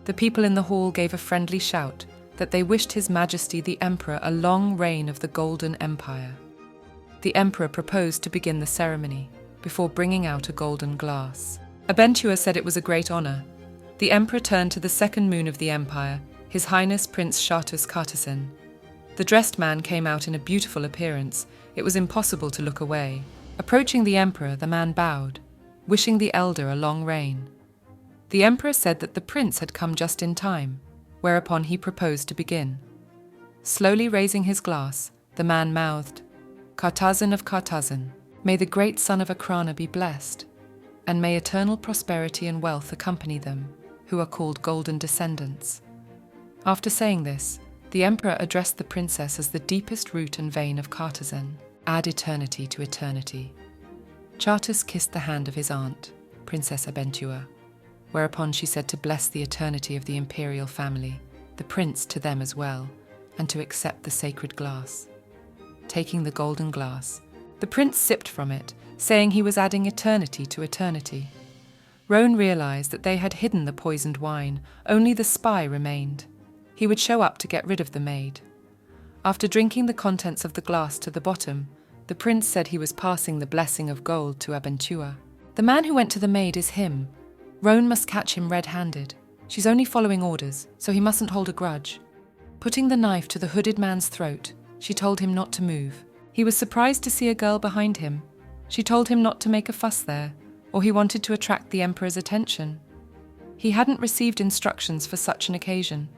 The people in the hall gave a friendly shout that they wished His Majesty the Emperor a long reign of the Golden Empire. The Emperor proposed to begin the ceremony before bringing out a golden glass. Abentua said it was a great honor. The Emperor turned to the second moon of the Empire, His Highness Prince Chartreuse Kazen. The dressed man came out in a beautiful appearance. It was impossible to look away. Approaching the emperor, the man bowed, wishing the elder a long reign. The emperor said that the prince had come just in time, whereupon he proposed to begin. Slowly raising his glass, the man mouthed, "Kazen of Kazen, may the great son of Akrana be blessed, and may eternal prosperity and wealth accompany them, who are called golden descendants." After saying this, the emperor addressed the princess as the deepest root and vein of Kazen. Add eternity to eternity. Chartus kissed the hand of his aunt, Princess Abentua, whereupon she said to bless the eternity of the imperial family, the prince to them as well, and to accept the sacred glass. Taking the golden glass, the prince sipped from it, saying he was adding eternity to eternity. Roan realized that they had hidden the poisoned wine, only the spy remained. He would show up to get rid of the maid. After drinking the contents of the glass to the bottom, the prince said he was passing the blessing of gold to Abentua. The man who went to the maid is him. Roan must catch him red-handed. She's only following orders, so he mustn't hold a grudge. Putting the knife to the hooded man's throat, she told him not to move. He was surprised to see a girl behind him. She told him not to make a fuss there, or he wanted to attract the emperor's attention. He hadn't received instructions for such an occasion.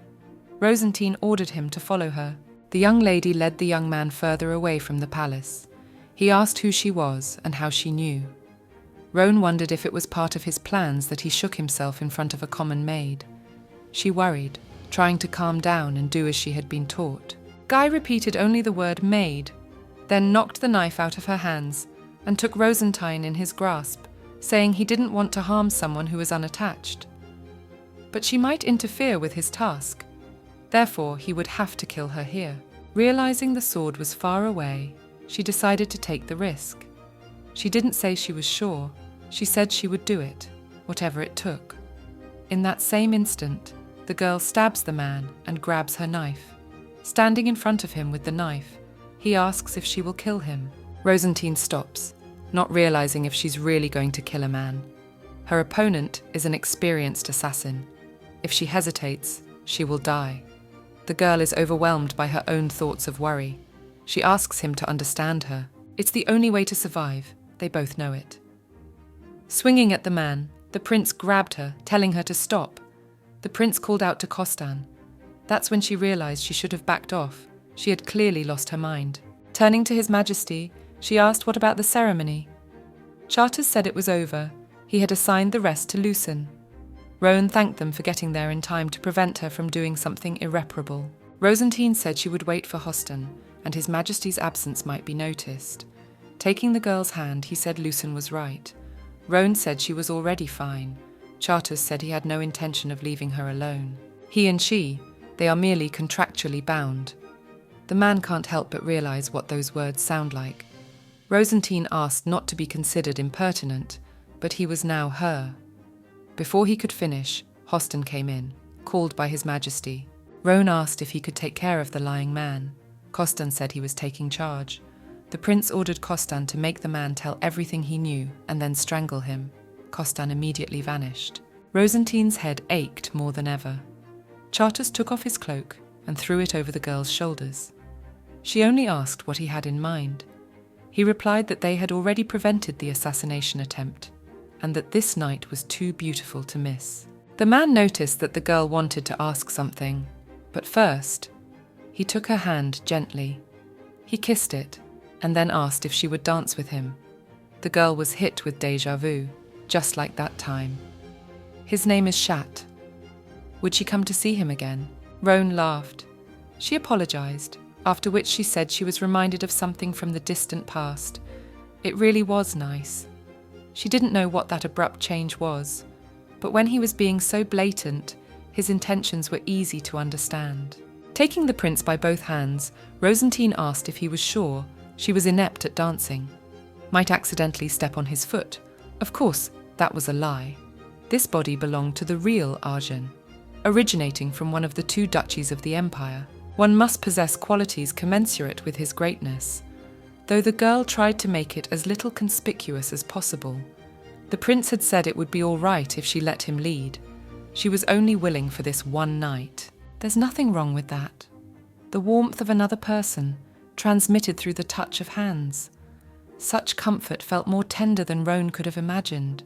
Rosine ordered him to follow her. The young lady led the young man further away from the palace. He asked who she was and how she knew. Roan wondered if it was part of his plans that he shook himself in front of a common maid. She worried, trying to calm down and do as she had been taught. Guy repeated only the word maid, then knocked the knife out of her hands and took Rosine in his grasp, saying he didn't want to harm someone who was unattached. But she might interfere with his task. Therefore, he would have to kill her here. Realizing the sword was far away, she decided to take the risk. She didn't say she was sure. She said she would do it, whatever it took. In that same instant, the girl stabs the man and grabs her knife. Standing in front of him with the knife, he asks if she will kill him. Rosine stops, not realizing if she's really going to kill a man. Her opponent is an experienced assassin. If she hesitates, she will die. The girl is overwhelmed by her own thoughts of worry. She asks him to understand her. It's the only way to survive. They both know it. Swinging at the man, the prince grabbed her, telling her to stop. The prince called out to Kostan. That's when she realized she should have backed off. She had clearly lost her mind. Turning to His Majesty, she asked what about the ceremony. Charters said it was over. He had assigned the rest to Lucen. Roan thanked them for getting there in time to prevent her from doing something irreparable. Rosine said she would wait for Hostan, and His Majesty's absence might be noticed. Taking the girl's hand, he said Lucen was right. Roan said she was already fine. Charters said he had no intention of leaving her alone. He and she, they are merely contractually bound. The man can't help but realize what those words sound like. Rosine asked not to be considered impertinent, but he was now her. Before he could finish, Hostan came in, called by His Majesty. Roan asked if he could take care of the lying man. Kostan said he was taking charge. The prince ordered Kostan to make the man tell everything he knew and then strangle him. Kostan immediately vanished. Rosine's head ached more than ever. Charters took off his cloak and threw it over the girl's shoulders. She only asked what he had in mind. He replied that they had already prevented the assassination attempt, and that this night was too beautiful to miss. The man noticed that the girl wanted to ask something, but first, he took her hand gently. He kissed it, and then asked if she would dance with him. The girl was hit with déjà vu, just like that time. His name is Shat. Would she come to see him again? Roan laughed. She apologized, after which she said she was reminded of something from the distant past. It really was nice. She didn't know what that abrupt change was, but when he was being so blatant, his intentions were easy to understand. Taking the prince by both hands, Rosine asked if he was sure she was inept at dancing. Might accidentally step on his foot. Of course, that was a lie. This body belonged to the real Arjun, originating from one of the two duchies of the empire. One must possess qualities commensurate with his greatness. Though the girl tried to make it as little conspicuous as possible, the prince had said it would be all right if she let him lead. She was only willing for this one night. There's nothing wrong with that. the warmth of another person, transmitted through the touch of hands. Such comfort felt more tender than Roan could have imagined.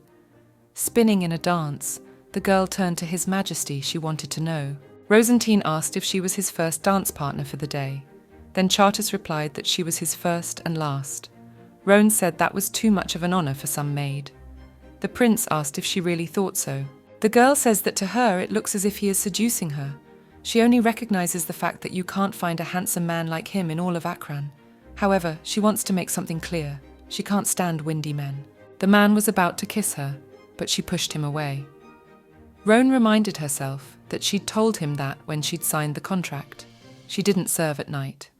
Spinning in a dance, the girl turned to His Majesty. She wanted to know. Rosine asked if she was his first dance partner for the day. Then Chartus replied that she was his first and last. Roan said that was too much of an honor for some maid. The prince asked if she really thought so. The girl says that to her it looks as if he is seducing her. She only recognizes the fact that you can't find a handsome man like him in all of Akran. However, she wants to make something clear. She can't stand windy men. The man was about to kiss her, but she pushed him away. Roan reminded herself that she'd told him that when she'd signed the contract. She didn't serve at night.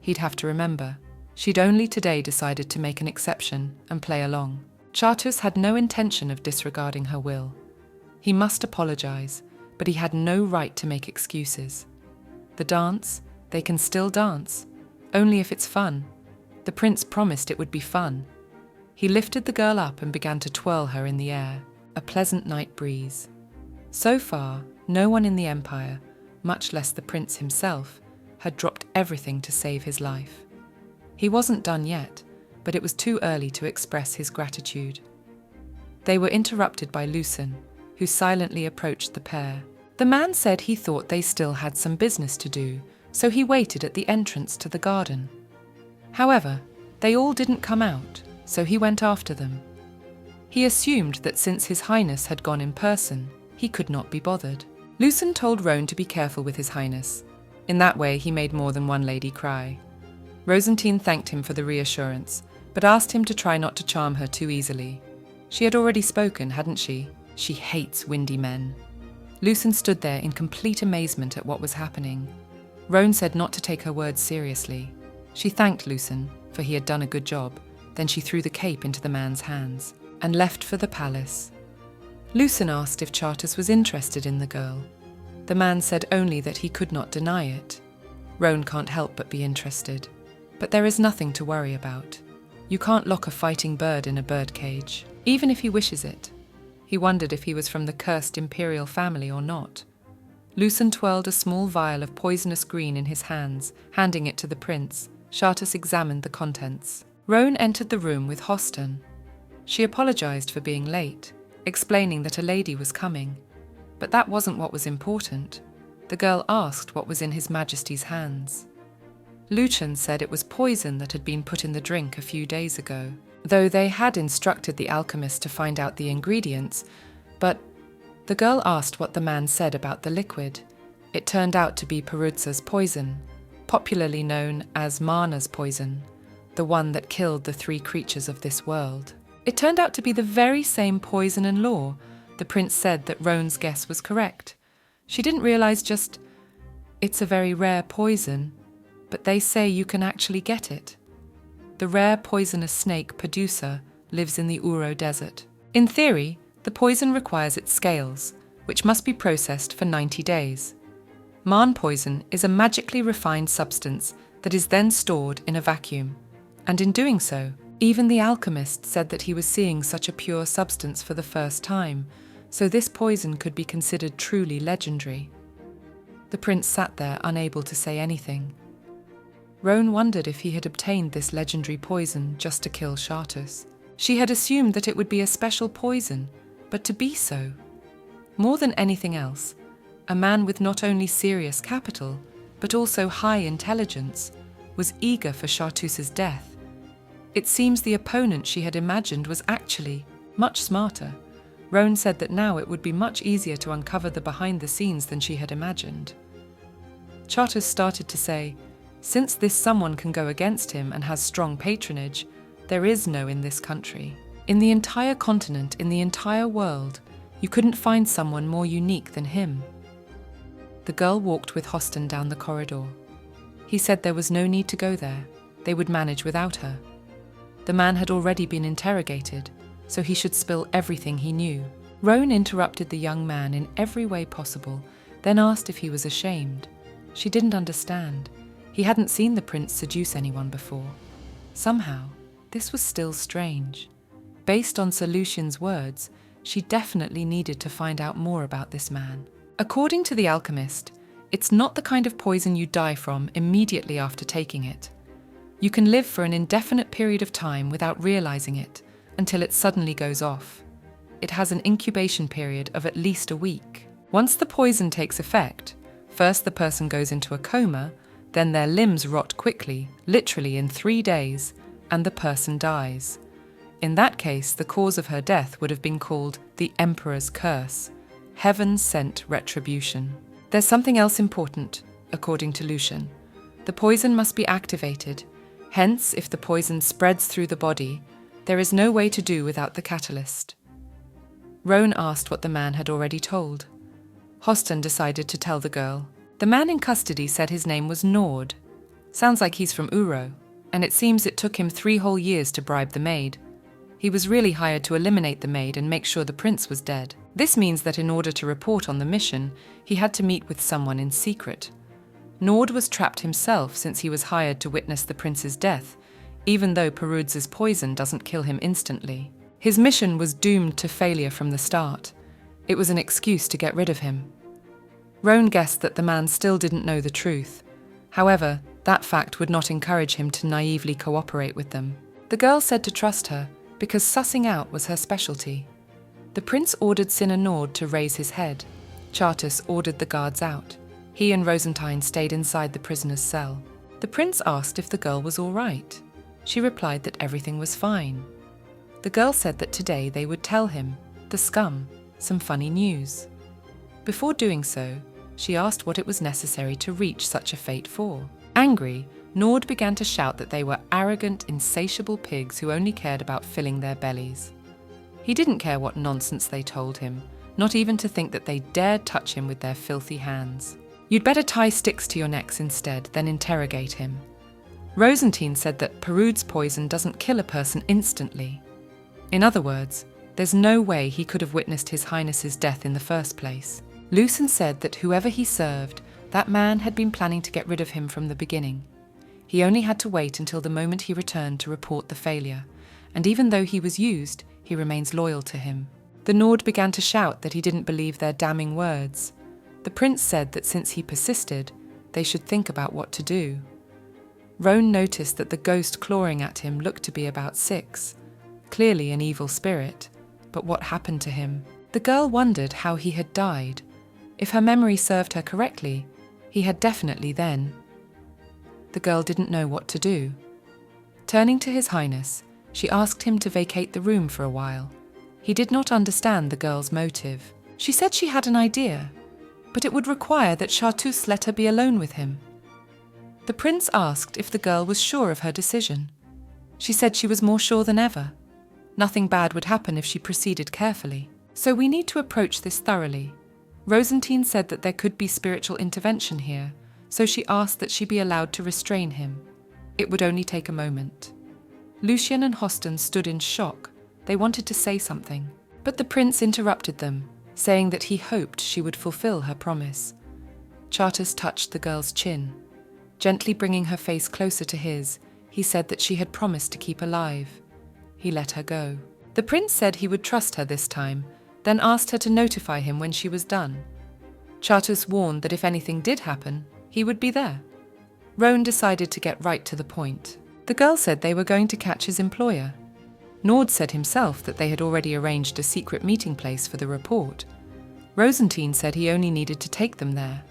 He'd have to remember. She'd only today decided to make an exception and play along. Chartus had no intention of disregarding her will. He must apologize, but he had no right to make excuses. The dance, they can still dance, only if it's fun. The prince promised it would be fun. He lifted the girl up and began to twirl her in the air, a pleasant night breeze. So far, no one in the empire, much less the prince himself, had dropped everything to save his life. He wasn't done yet, but it was too early to express his gratitude. They were interrupted by Rosine, who silently approached the pair. The man said he thought they still had some business to do, so he waited at the entrance to the garden. However, they all didn't come out, so he went after them. He assumed that since His Highness had gone in person, he could not be bothered. Rosine told Roan to be careful with His Highness. In that way, he made more than one lady cry. Rosine thanked him for the reassurance, but asked him to try not to charm her too easily. She had already spoken, hadn't she? She hates windy men. Rosine stood there in complete amazement at what was happening. Roan said not to take her words seriously. She thanked Rosine, for he had done a good job. Then she threw the cape into the man's hands and left for the palace. Rosine asked if Chartus was interested in the girl. The man said only that he could not deny it. Roan can't help but be interested. But there is nothing to worry about. You can't lock a fighting bird in a birdcage, even if he wishes it. He wondered if he was from the cursed imperial family or not. Rosine twirled a small vial of poisonous green in his hands, handing it to the prince. Chartus examined the contents. Roan entered the room with Rosine. She apologized for being late, explaining that a lady was coming. But that wasn't what was important. The girl asked what was in His Majesty's hands. Rosine said it was poison that had been put in the drink a few days ago, though they had instructed the alchemist to find out the ingredients, but the girl asked what the man said about the liquid. It turned out to be Peruzza's poison, popularly known as Marna's poison, the one that killed the 3 creatures of this world. It turned out to be the very same poison and law. The prince said that Roan's guess was correct. She didn't realize just, it's a very rare poison, but they say you can actually get it. The rare poisonous snake Pedusa lives in the Uro Desert. In theory, the poison requires its scales, which must be processed for 90 days. Marn poison is a magically refined substance that is then stored in a vacuum. And in doing so, even the alchemist said that he was seeing such a pure substance for the first time, so this poison could be considered truly legendary. The prince sat there unable to say anything. Roan wondered if he had obtained this legendary poison just to kill Chartus. She had assumed that it would be a special poison, but to be so. More than anything else, a man with not only serious capital, but also high intelligence, was eager for Chartus's death. It seems the opponent she had imagined was actually much smarter. Roan said that now it would be much easier to uncover the behind the scenes than she had imagined. Chartus started to say, since this someone can go against him and has strong patronage, there is no in this country. In the entire continent, in the entire world, you couldn't find someone more unique than him. The girl walked with Rosine down the corridor. He said there was no need to go there. They would manage without her. The man had already been interrogated, so he should spill everything he knew. Roan interrupted the young man in every way possible, then asked if he was ashamed. She didn't understand. He hadn't seen the prince seduce anyone before. Somehow, this was still strange. Based on Sir Lucian's words, she definitely needed to find out more about this man. According to the alchemist, It's not the kind of poison you die from immediately after taking it. You can live for an indefinite period of time without realizing it until it suddenly goes off. It has an incubation period of at least a week. Once the poison takes effect, first the person goes into a coma, then their limbs rot quickly, literally in 3 days, and the person dies. In that case, the cause of her death would have been called the Emperor's Curse, heaven-sent retribution. There's something else important, according to Lucian. The poison must be activated. Hence, if the poison spreads through the body, there is no way to do without the catalyst. Roan asked what the man had already told. Hoston decided to tell the girl. The man in custody said his name was Nord. Sounds like he's from Uro, and it seems it took him 3 whole years to bribe the maid. He was really hired to eliminate the maid and make sure the prince was dead. This means that in order to report on the mission, he had to meet with someone in secret. Nord was trapped himself since he was hired to witness the prince's death, even though Perudz's poison doesn't kill him instantly. His mission was doomed to failure from the start. It was an excuse to get rid of him. Roan guessed that the man still didn't know the truth. However, that fact would not encourage him to naively cooperate with them. The girl said to trust her, because sussing out was her specialty. The prince ordered Sinner Nord to raise his head. Chartus ordered the guards out. He and Rosine stayed inside the prisoner's cell. The prince asked if the girl was all right. She replied that everything was fine. The girl said that today they would tell him, the scum, some funny news. Before doing so, she asked what it was necessary to reach such a fate for. Angry, Nord began to shout that they were arrogant, insatiable pigs who only cared about filling their bellies. He didn't care what nonsense they told him, not even to think that they dared touch him with their filthy hands. You'd better tie sticks to your necks instead, then interrogate him. Rosine said that Perudz's poison doesn't kill a person instantly. In other words, there's no way he could have witnessed His Highness's death in the first place. Lucen said that whoever he served, that man had been planning to get rid of him from the beginning. He only had to wait until the moment he returned to report the failure, and even though he was used, he remains loyal to him. The Nord began to shout that he didn't believe their damning words. The prince said that since he persisted, they should think about what to do. Roan noticed that the ghost clawing at him looked to be about 6, clearly an evil spirit, but what happened to him? The girl wondered how he had died. If her memory served her correctly, he had definitely then. The girl didn't know what to do. Turning to His Highness, she asked him to vacate the room for a while. He did not understand the girl's motive. She said she had an idea, but it would require that Chartus let her be alone with him. The prince asked if the girl was sure of her decision. She said she was more sure than ever. Nothing bad would happen if she proceeded carefully. So we need to approach this thoroughly. Rosine said that there could be spiritual intervention here, so she asked that she be allowed to restrain him. It would only take a moment. Lucien and Hoston stood in shock. They wanted to say something, but the prince interrupted them, saying that he hoped she would fulfill her promise. Chartus touched the girl's chin. Gently bringing her face closer to his, he said that she had promised to keep alive. He let her go. The prince said he would trust her this time, then asked her to notify him when she was done. Chartus warned that if anything did happen, he would be there. Roan decided to get right to the point. The girl said they were going to catch his employer. Nord said himself that they had already arranged a secret meeting place for the report. Rosine said he only needed to take them there.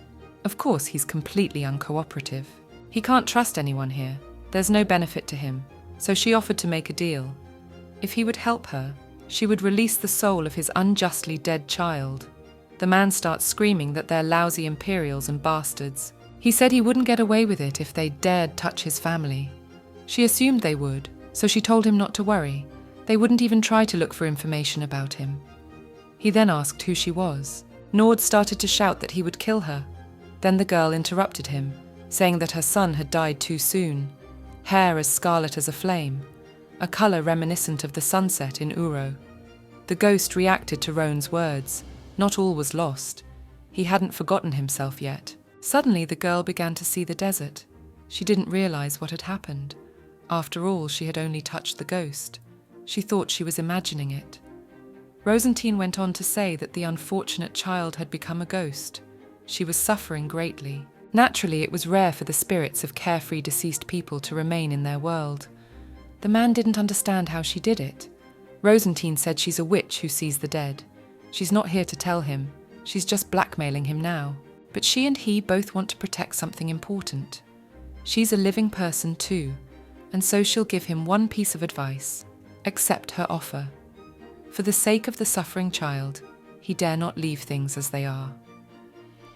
Of course, he's completely uncooperative. He can't trust anyone here. There's no benefit to him, so she offered to make a deal. If he would help her, she would release the soul of his unjustly dead child. The man starts screaming that they're lousy Imperials and bastards. He said he wouldn't get away with it if they dared touch his family. She assumed they would, so she told him not to worry. They wouldn't even try to look for information about him. He then asked who she was. Nord started to shout that he would kill her. Then the girl interrupted him, saying that her son had died too soon. Hair as scarlet as a flame, a colour reminiscent of the sunset in Uro. The ghost reacted to Roan's words. Not all was lost. He hadn't forgotten himself yet. Suddenly the girl began to see the desert. She didn't realise what had happened. After all, she had only touched the ghost. She thought she was imagining it. Rosine went on to say that the unfortunate child had become a ghost. She was suffering greatly. Naturally, it was rare for the spirits of carefree deceased people to remain in their world. The man didn't understand how she did it. Rosine said she's a witch who sees the dead. She's not here to tell him. She's just blackmailing him now. But she and he both want to protect something important. She's a living person too, and so she'll give him one piece of advice. Accept her offer. For the sake of the suffering child, he dare not leave things as they are.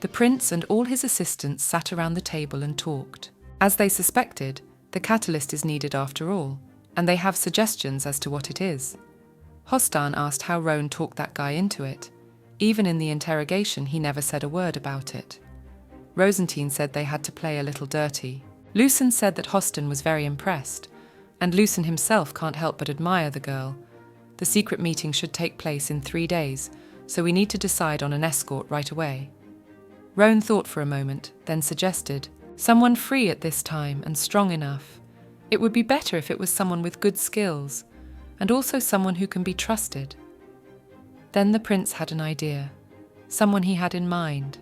The prince and all his assistants sat around the table and talked. As they suspected, the catalyst is needed after all, and they have suggestions as to what it is. Hostan asked how Roan talked that guy into it. Even in the interrogation, he never said a word about it. Rosine said they had to play a little dirty. Lucen said that Hostan was very impressed, and Lucen himself can't help but admire the girl. The secret meeting should take place in 3 days, so we need to decide on an escort right away. Roan thought for a moment, then suggested, someone free at this time and strong enough. It would be better if it was someone with good skills, and also someone who can be trusted. Then the prince had an idea, someone he had in mind.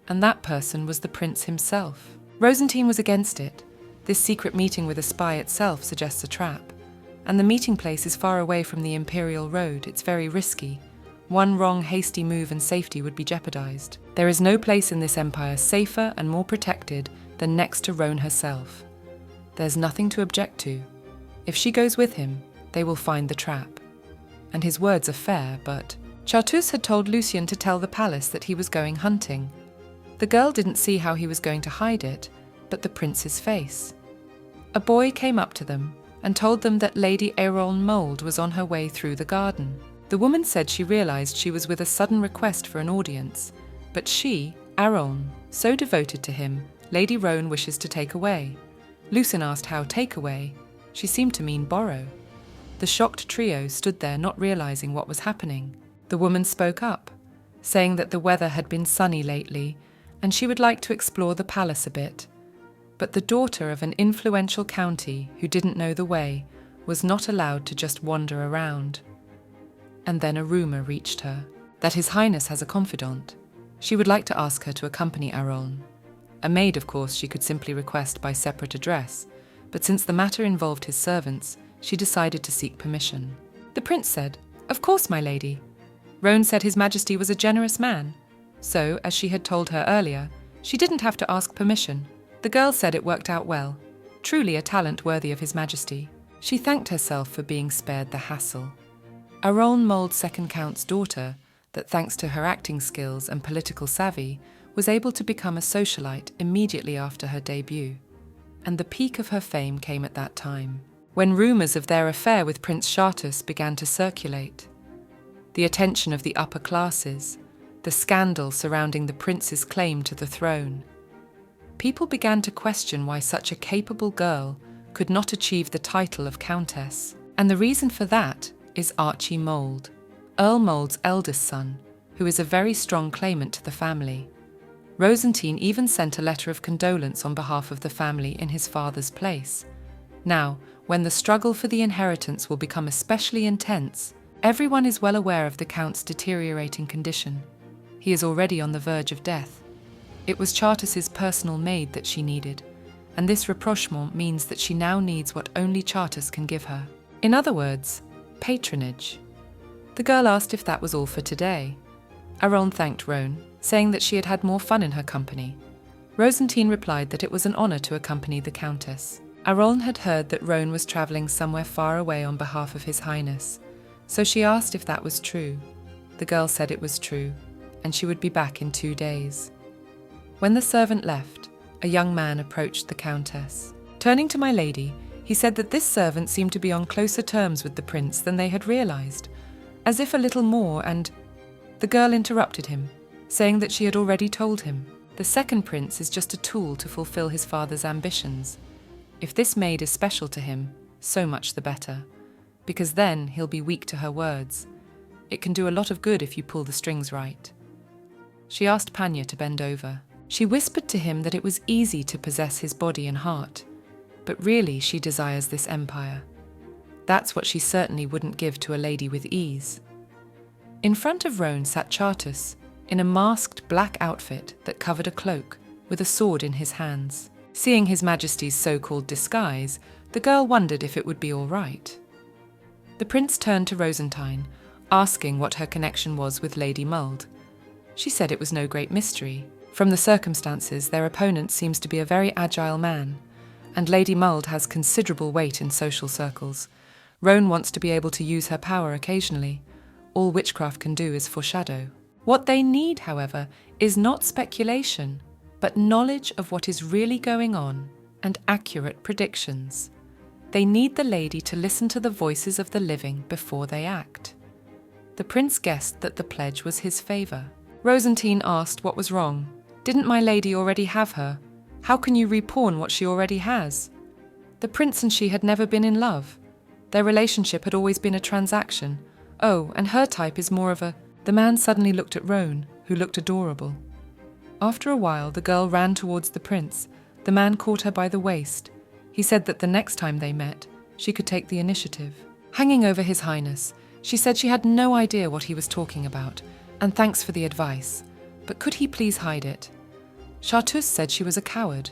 And that person was the prince himself. Rosine was against it. This secret meeting with a spy itself suggests a trap. And the meeting place is far away from the Imperial Road. It's very risky. One wrong, hasty move and safety would be jeopardized. There is no place in this empire safer and more protected than next to Roan herself. There's nothing to object to. If she goes with him, they will find the trap. And his words are fair, but Chartus had told Lucien to tell the palace that he was going hunting. The girl didn't see how he was going to hide it, but the prince's face. A boy came up to them and told them that Lady Aeroln Mold was on her way through the garden. The woman said she realized she was with a sudden request for an audience, but she, Aeroln, so devoted to him, Lady Roan wishes to take away. Lucen asked how take away. She seemed to mean borrow. The shocked trio stood there not realizing what was happening. The woman spoke up, saying that the weather had been sunny lately, and she would like to explore the palace a bit. But the daughter of an influential county who didn't know the way was not allowed to just wander around. And then a rumour reached her, that His Highness has a confidant. She would like to ask her to accompany Aeroln. A maid, of course, she could simply request by separate address, but since the matter involved his servants, she decided to seek permission. The prince said, "Of course, my lady." Roan said His Majesty was a generous man, so, as she had told her earlier, she didn't have to ask permission. The girl said it worked out well, truly a talent worthy of His Majesty. She thanked herself for being spared the hassle. Aeroln Mold's second count's daughter, that thanks to her acting skills and political savvy, was able to become a socialite immediately after her debut. And the peak of her fame came at that time, when rumours of their affair with Prince Chartus began to circulate. The attention of the upper classes, the scandal surrounding the prince's claim to the throne. People began to question why such a capable girl could not achieve the title of countess. And the reason for that is Archie Mold, Earl Mold's eldest son, who is a very strong claimant to the family. Rosine even sent a letter of condolence on behalf of the family in his father's place. Now, when the struggle for the inheritance will become especially intense, everyone is well aware of the Count's deteriorating condition. He is already on the verge of death. It was Chartus's personal maid that she needed, and this rapprochement means that she now needs what only Chartus can give her. In other words, patronage. The girl asked if that was all for today. Aeroln thanked Roan, saying that she had had more fun in her company. Rosine replied that it was an honour to accompany the Countess. Aeroln had heard that Roan was travelling somewhere far away on behalf of His Highness, so she asked if that was true. The girl said it was true, and she would be back in 2 days. When the servant left, a young man approached the Countess. Turning to my lady, he said that this servant seemed to be on closer terms with the prince than they had realised, as if a little more, and the girl interrupted him, saying that she had already told him. The second prince is just a tool to fulfill his father's ambitions. If this maid is special to him, so much the better, because then he'll be weak to her words. It can do a lot of good if you pull the strings right. She asked Panya to bend over. She whispered to him that it was easy to possess his body and heart, but really she desires this empire. That's what she certainly wouldn't give to a lady with ease. In front of Roan sat Chartus, in a masked black outfit that covered a cloak, with a sword in his hands. Seeing His Majesty's so-called disguise, the girl wondered if it would be all right. The prince turned to Rosine, asking what her connection was with Lady Muld. She said it was no great mystery. From the circumstances, their opponent seems to be a very agile man, and Lady Muld has considerable weight in social circles. Roan wants to be able to use her power occasionally. All witchcraft can do is foreshadow. What they need, however, is not speculation, but knowledge of what is really going on and accurate predictions. They need the lady to listen to the voices of the living before they act. The prince guessed that the pledge was his favour. Rosine asked what was wrong. Didn't my lady already have her? How can you repawn what she already has? The prince and she had never been in love. Their relationship had always been a transaction. Oh, and her type is more of a... The man suddenly looked at Roan, who looked adorable. After a while, the girl ran towards the prince. The man caught her by the waist. He said that the next time they met, she could take the initiative. Hanging over His Highness, she said she had no idea what he was talking about, and thanks for the advice, but could he please hide it? Chartreuse said she was a coward.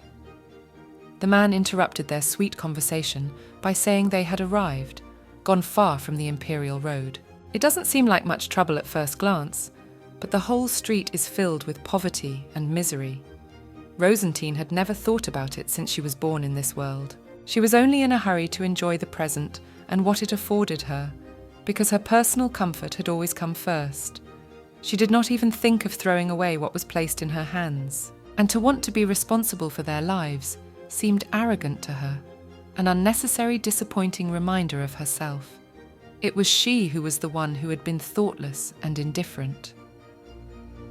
The man interrupted their sweet conversation by saying they had arrived, gone far from the imperial road. It doesn't seem like much trouble at first glance, but the whole street is filled with poverty and misery. Rosine had never thought about it since she was born in this world. She was only in a hurry to enjoy the present and what it afforded her, because her personal comfort had always come first. She did not even think of throwing away what was placed in her hands, and to want to be responsible for their lives seemed arrogant to her, an unnecessary disappointing reminder of herself. It was she who was the one who had been thoughtless and indifferent.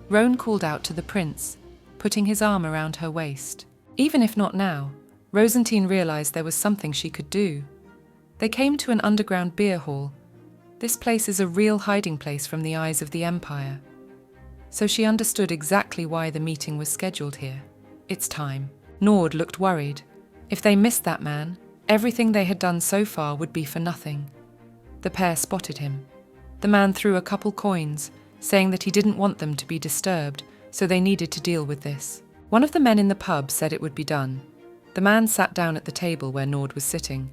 Roan called out to the prince, putting his arm around her waist. Even if not now, Rosine realized there was something she could do. They came to an underground beer hall. This place is a real hiding place from the eyes of the Empire. So she understood exactly why the meeting was scheduled here. It's time. Nord looked worried. If they missed that man, everything they had done so far would be for nothing. The pair spotted him. The man threw a couple coins, saying that he didn't want them to be disturbed, so they needed to deal with this. One of the men in the pub said it would be done. The man sat down at the table where Nord was sitting.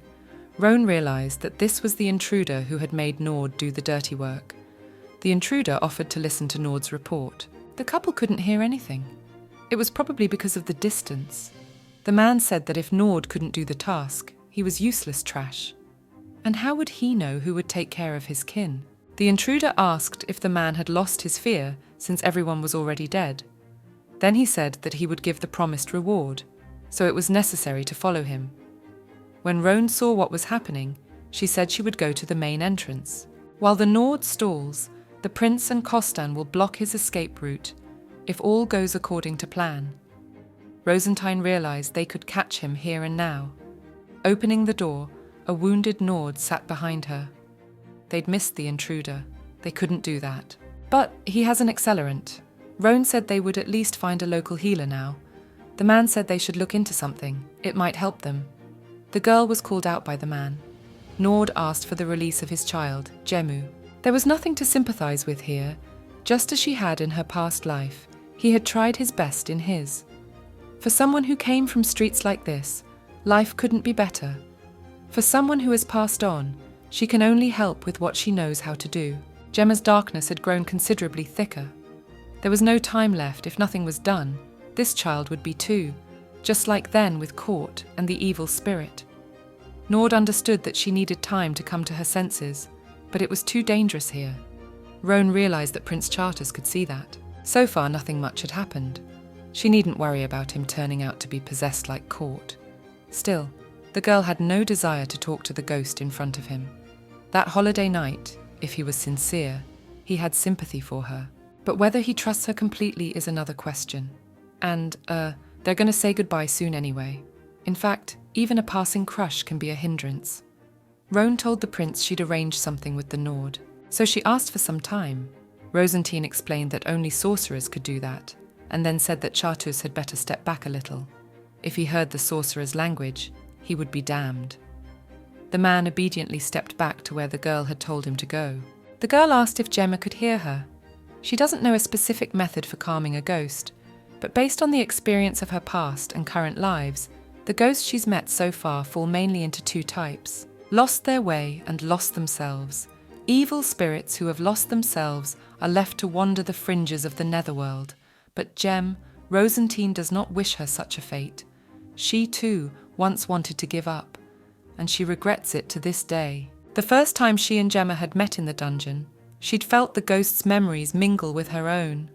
Roan realized that this was the intruder who had made Nord do the dirty work. The intruder offered to listen to Nord's report. The couple couldn't hear anything. It was probably because of the distance. The man said that if Nord couldn't do the task, he was useless trash. And how would he know who would take care of his kin? The intruder asked if the man had lost his fear since everyone was already dead. Then he said that he would give the promised reward, so it was necessary to follow him. When Roan saw what was happening, she said she would go to the main entrance. While the Nord stalls, the prince and Costan will block his escape route, if all goes according to plan. Rosine realized they could catch him here and now. Opening the door, a wounded Nord sat behind her. They'd missed the intruder. They couldn't do that. But he has an accelerant. Roan said they would at least find a local healer now. The man said they should look into something. It might help them. The girl was called out by the man. Nord asked for the release of his child, Jemu. There was nothing to sympathize with here. Just as she had in her past life, he had tried his best in his. For someone who came from streets like this, life couldn't be better. For someone who has passed on, she can only help with what she knows how to do. Gemma's darkness had grown considerably thicker. There was no time left. If nothing was done, this child would be too, just like then with Court and the evil spirit. Nord understood that she needed time to come to her senses, but it was too dangerous here. Roan realized that Prince Charters could see that. So far, nothing much had happened. She needn't worry about him turning out to be possessed like Court. Still, the girl had no desire to talk to the ghost in front of him. That holiday night, if he was sincere, he had sympathy for her. But whether he trusts her completely is another question. And, they're going to say goodbye soon anyway. In fact, even a passing crush can be a hindrance. Roan told the prince she'd arranged something with the Nord, so she asked for some time. Rosine explained that only sorcerers could do that, and then said that Chartreuse had better step back a little. If he heard the sorcerer's language, he would be damned. The man obediently stepped back to where the girl had told him to go. The girl asked if Gemma could hear her. She doesn't know a specific method for calming a ghost, but based on the experience of her past and current lives, the ghosts she's met so far fall mainly into two types: lost their way and lost themselves. Evil spirits who have lost themselves are left to wander the fringes of the netherworld, but Rosine does not wish her such a fate. She too once wanted to give up, and she regrets it to this day. The first time she and Gemma had met in the dungeon, she'd felt the ghost's memories mingle with her own.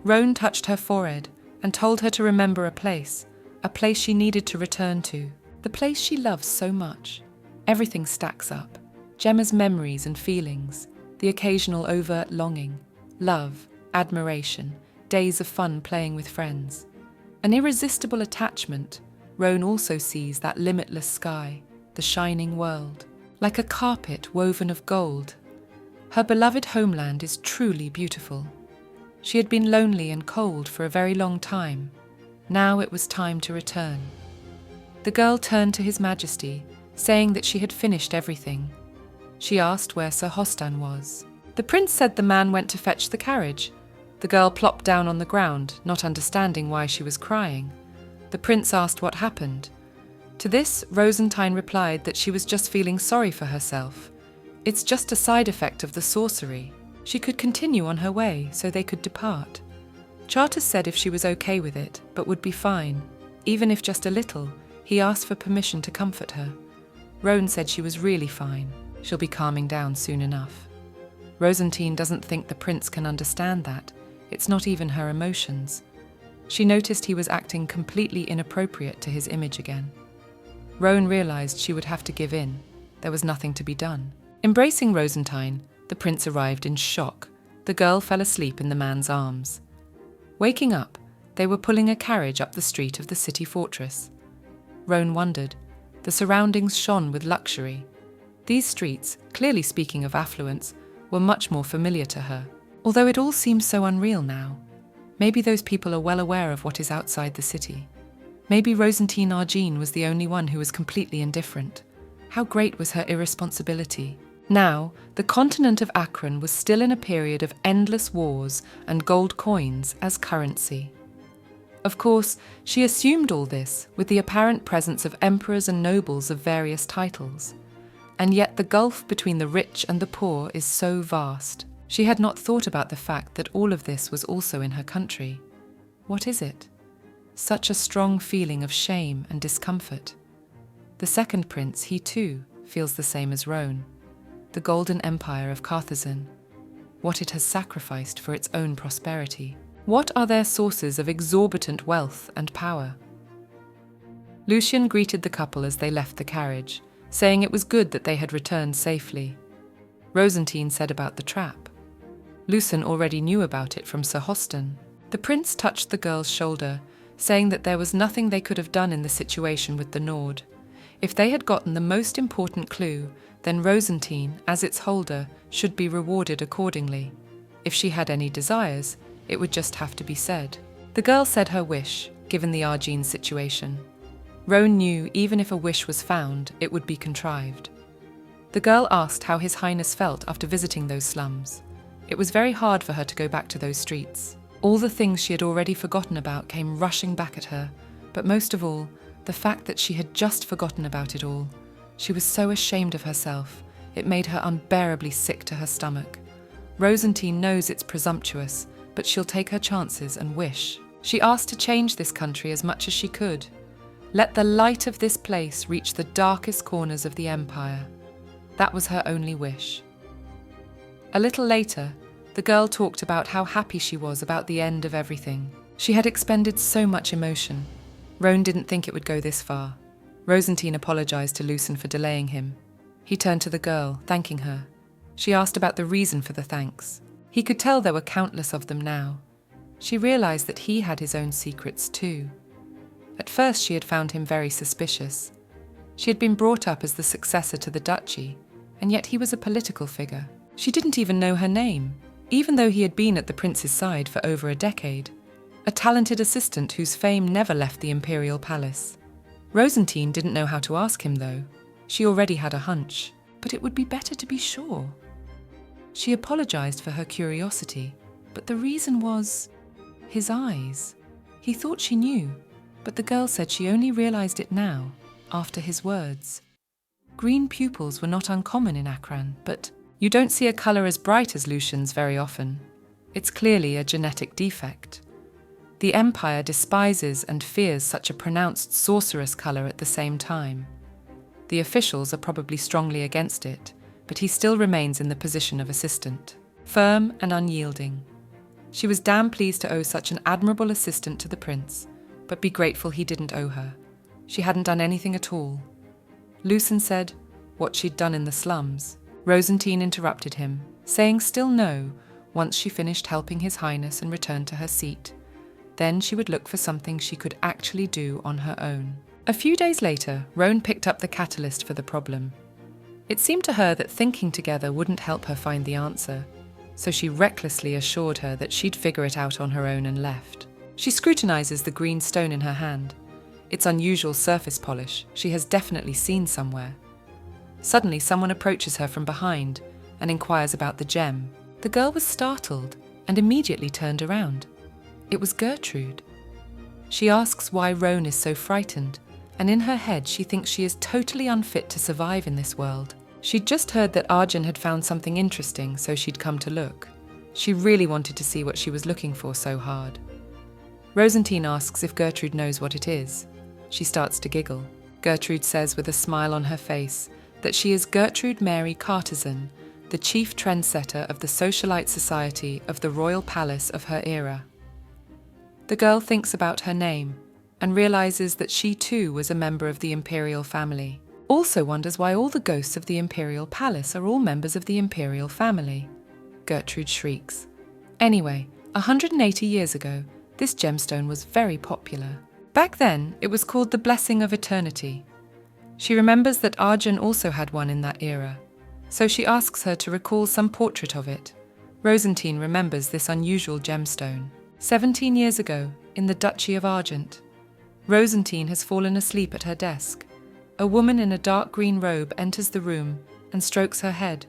Roan touched her forehead and told her to remember a place she needed to return to, the place she loves so much. Everything stacks up: Gemma's memories and feelings, the occasional overt longing, love, admiration, days of fun playing with friends. An irresistible attachment. Roan also sees that limitless sky, the shining world, like a carpet woven of gold. Her beloved homeland is truly beautiful. She had been lonely and cold for a very long time. Now it was time to return. The girl turned to His Majesty, saying that she had finished everything. She asked where Sir Hostan was. The prince said the man went to fetch the carriage. The girl plopped down on the ground, not understanding why she was crying. The prince asked what happened. To this, Rosine replied that she was just feeling sorry for herself. It's just a side effect of the sorcery. She could continue on her way, so they could depart. Charter said if she was okay with it, but would be fine. Even if just a little, he asked for permission to comfort her. Roan said she was really fine. She'll be calming down soon enough. Rosine doesn't think the prince can understand that. It's not even her emotions. She noticed he was acting completely inappropriate to his image again. Roan realized she would have to give in. There was nothing to be done. Embracing Rosine, the prince arrived in shock. The girl fell asleep in the man's arms. Waking up, they were pulling a carriage up the street of the city fortress. Roan wondered. The surroundings shone with luxury. These streets, clearly speaking of affluence, were much more familiar to her. Although it all seems so unreal now. Maybe those people are well aware of what is outside the city. Maybe Rosine Argene was the only one who was completely indifferent. How great was her irresponsibility. Now, the continent of Akron was still in a period of endless wars and gold coins as currency. Of course, she assumed all this with the apparent presence of emperors and nobles of various titles. And yet the gulf between the rich and the poor is so vast. She had not thought about the fact that all of this was also in her country. What is it? Such a strong feeling of shame and discomfort. The second prince, he too, feels the same as Roan. The golden empire of Kazen. What it has sacrificed for its own prosperity. What are their sources of exorbitant wealth and power? Lucien greeted the couple as they left the carriage, saying it was good that they had returned safely. Rosine said about the trap. Lucien already knew about it from Sir Hostan. The prince touched the girl's shoulder, saying that there was nothing they could have done in the situation with the Nord. If they had gotten the most important clue, then Rosine, as its holder, should be rewarded accordingly. If she had any desires, it would just have to be said. The girl said her wish, given the Argene situation. Roan knew even if a wish was found, it would be contrived. The girl asked how His Highness felt after visiting those slums. It was very hard for her to go back to those streets. All the things she had already forgotten about came rushing back at her, but most of all, the fact that she had just forgotten about it all. She was so ashamed of herself, it made her unbearably sick to her stomach. Rosine knows it's presumptuous, but she'll take her chances and wish. She asked to change this country as much as she could. Let the light of this place reach the darkest corners of the empire. That was her only wish. A little later, the girl talked about how happy she was about the end of everything. She had expended so much emotion. Roan didn't think it would go this far. Rosine apologized to Lucien for delaying him. He turned to the girl, thanking her. She asked about the reason for the thanks. He could tell there were countless of them now. She realized that he had his own secrets too. At first she had found him very suspicious. She had been brought up as the successor to the duchy, and yet he was a political figure. She didn't even know her name, even though he had been at the prince's side for over a decade. A talented assistant whose fame never left the imperial palace. Rosine didn't know how to ask him though. She already had a hunch, but it would be better to be sure. She apologized for her curiosity. but the reason was his eyes. He thought she knew, but the girl said she only realized it now, after his words. Green pupils were not uncommon in Akran, but you don't see a color as bright as Lucian's very often. It's clearly a genetic defect. The Empire despises and fears such a pronounced sorcerous color at the same time. The officials are probably strongly against it, but he still remains in the position of assistant, firm and unyielding. She was damn pleased to owe such an admirable assistant to the prince, but be grateful he didn't owe her. She hadn't done anything at all. Lucien said what she'd done in the slums. Rosine interrupted him, saying still no, once she finished helping His Highness and returned to her seat. Then she would look for something she could actually do on her own. A few days later, Roan picked up the catalyst for the problem. It seemed to her that thinking together wouldn't help her find the answer, so she recklessly assured her that she'd figure it out on her own and left. She scrutinizes the green stone in her hand. Its unusual surface polish she has definitely seen somewhere. Suddenly, someone approaches her from behind and inquires about the gem. The girl was startled and immediately turned around. It was Gertrude. She asks why Roan is so frightened, and in her head she thinks she is totally unfit to survive in this world. She'd just heard that Arjun had found something interesting, so she'd come to look. She really wanted to see what she was looking for so hard. Rosine asks if Gertrude knows what it is. She starts to giggle. Gertrude says with a smile on her face that she is Gertrude Mary Kazen, the chief trendsetter of the socialite society of the royal palace of her era. The girl thinks about her name and realizes that she too was a member of the imperial family. Also wonders why all the ghosts of the imperial palace are all members of the imperial family. Gertrude shrieks. Anyway, 180 years ago, this gemstone was very popular. Back then, it was called the Blessing of Eternity. She remembers that Arjun also had one in that era, so she asks her to recall some portrait of it. Rosine remembers this unusual gemstone. 17 years ago, in the Duchy of Argent, Rosine has fallen asleep at her desk. A woman in a dark green robe enters the room and strokes her head,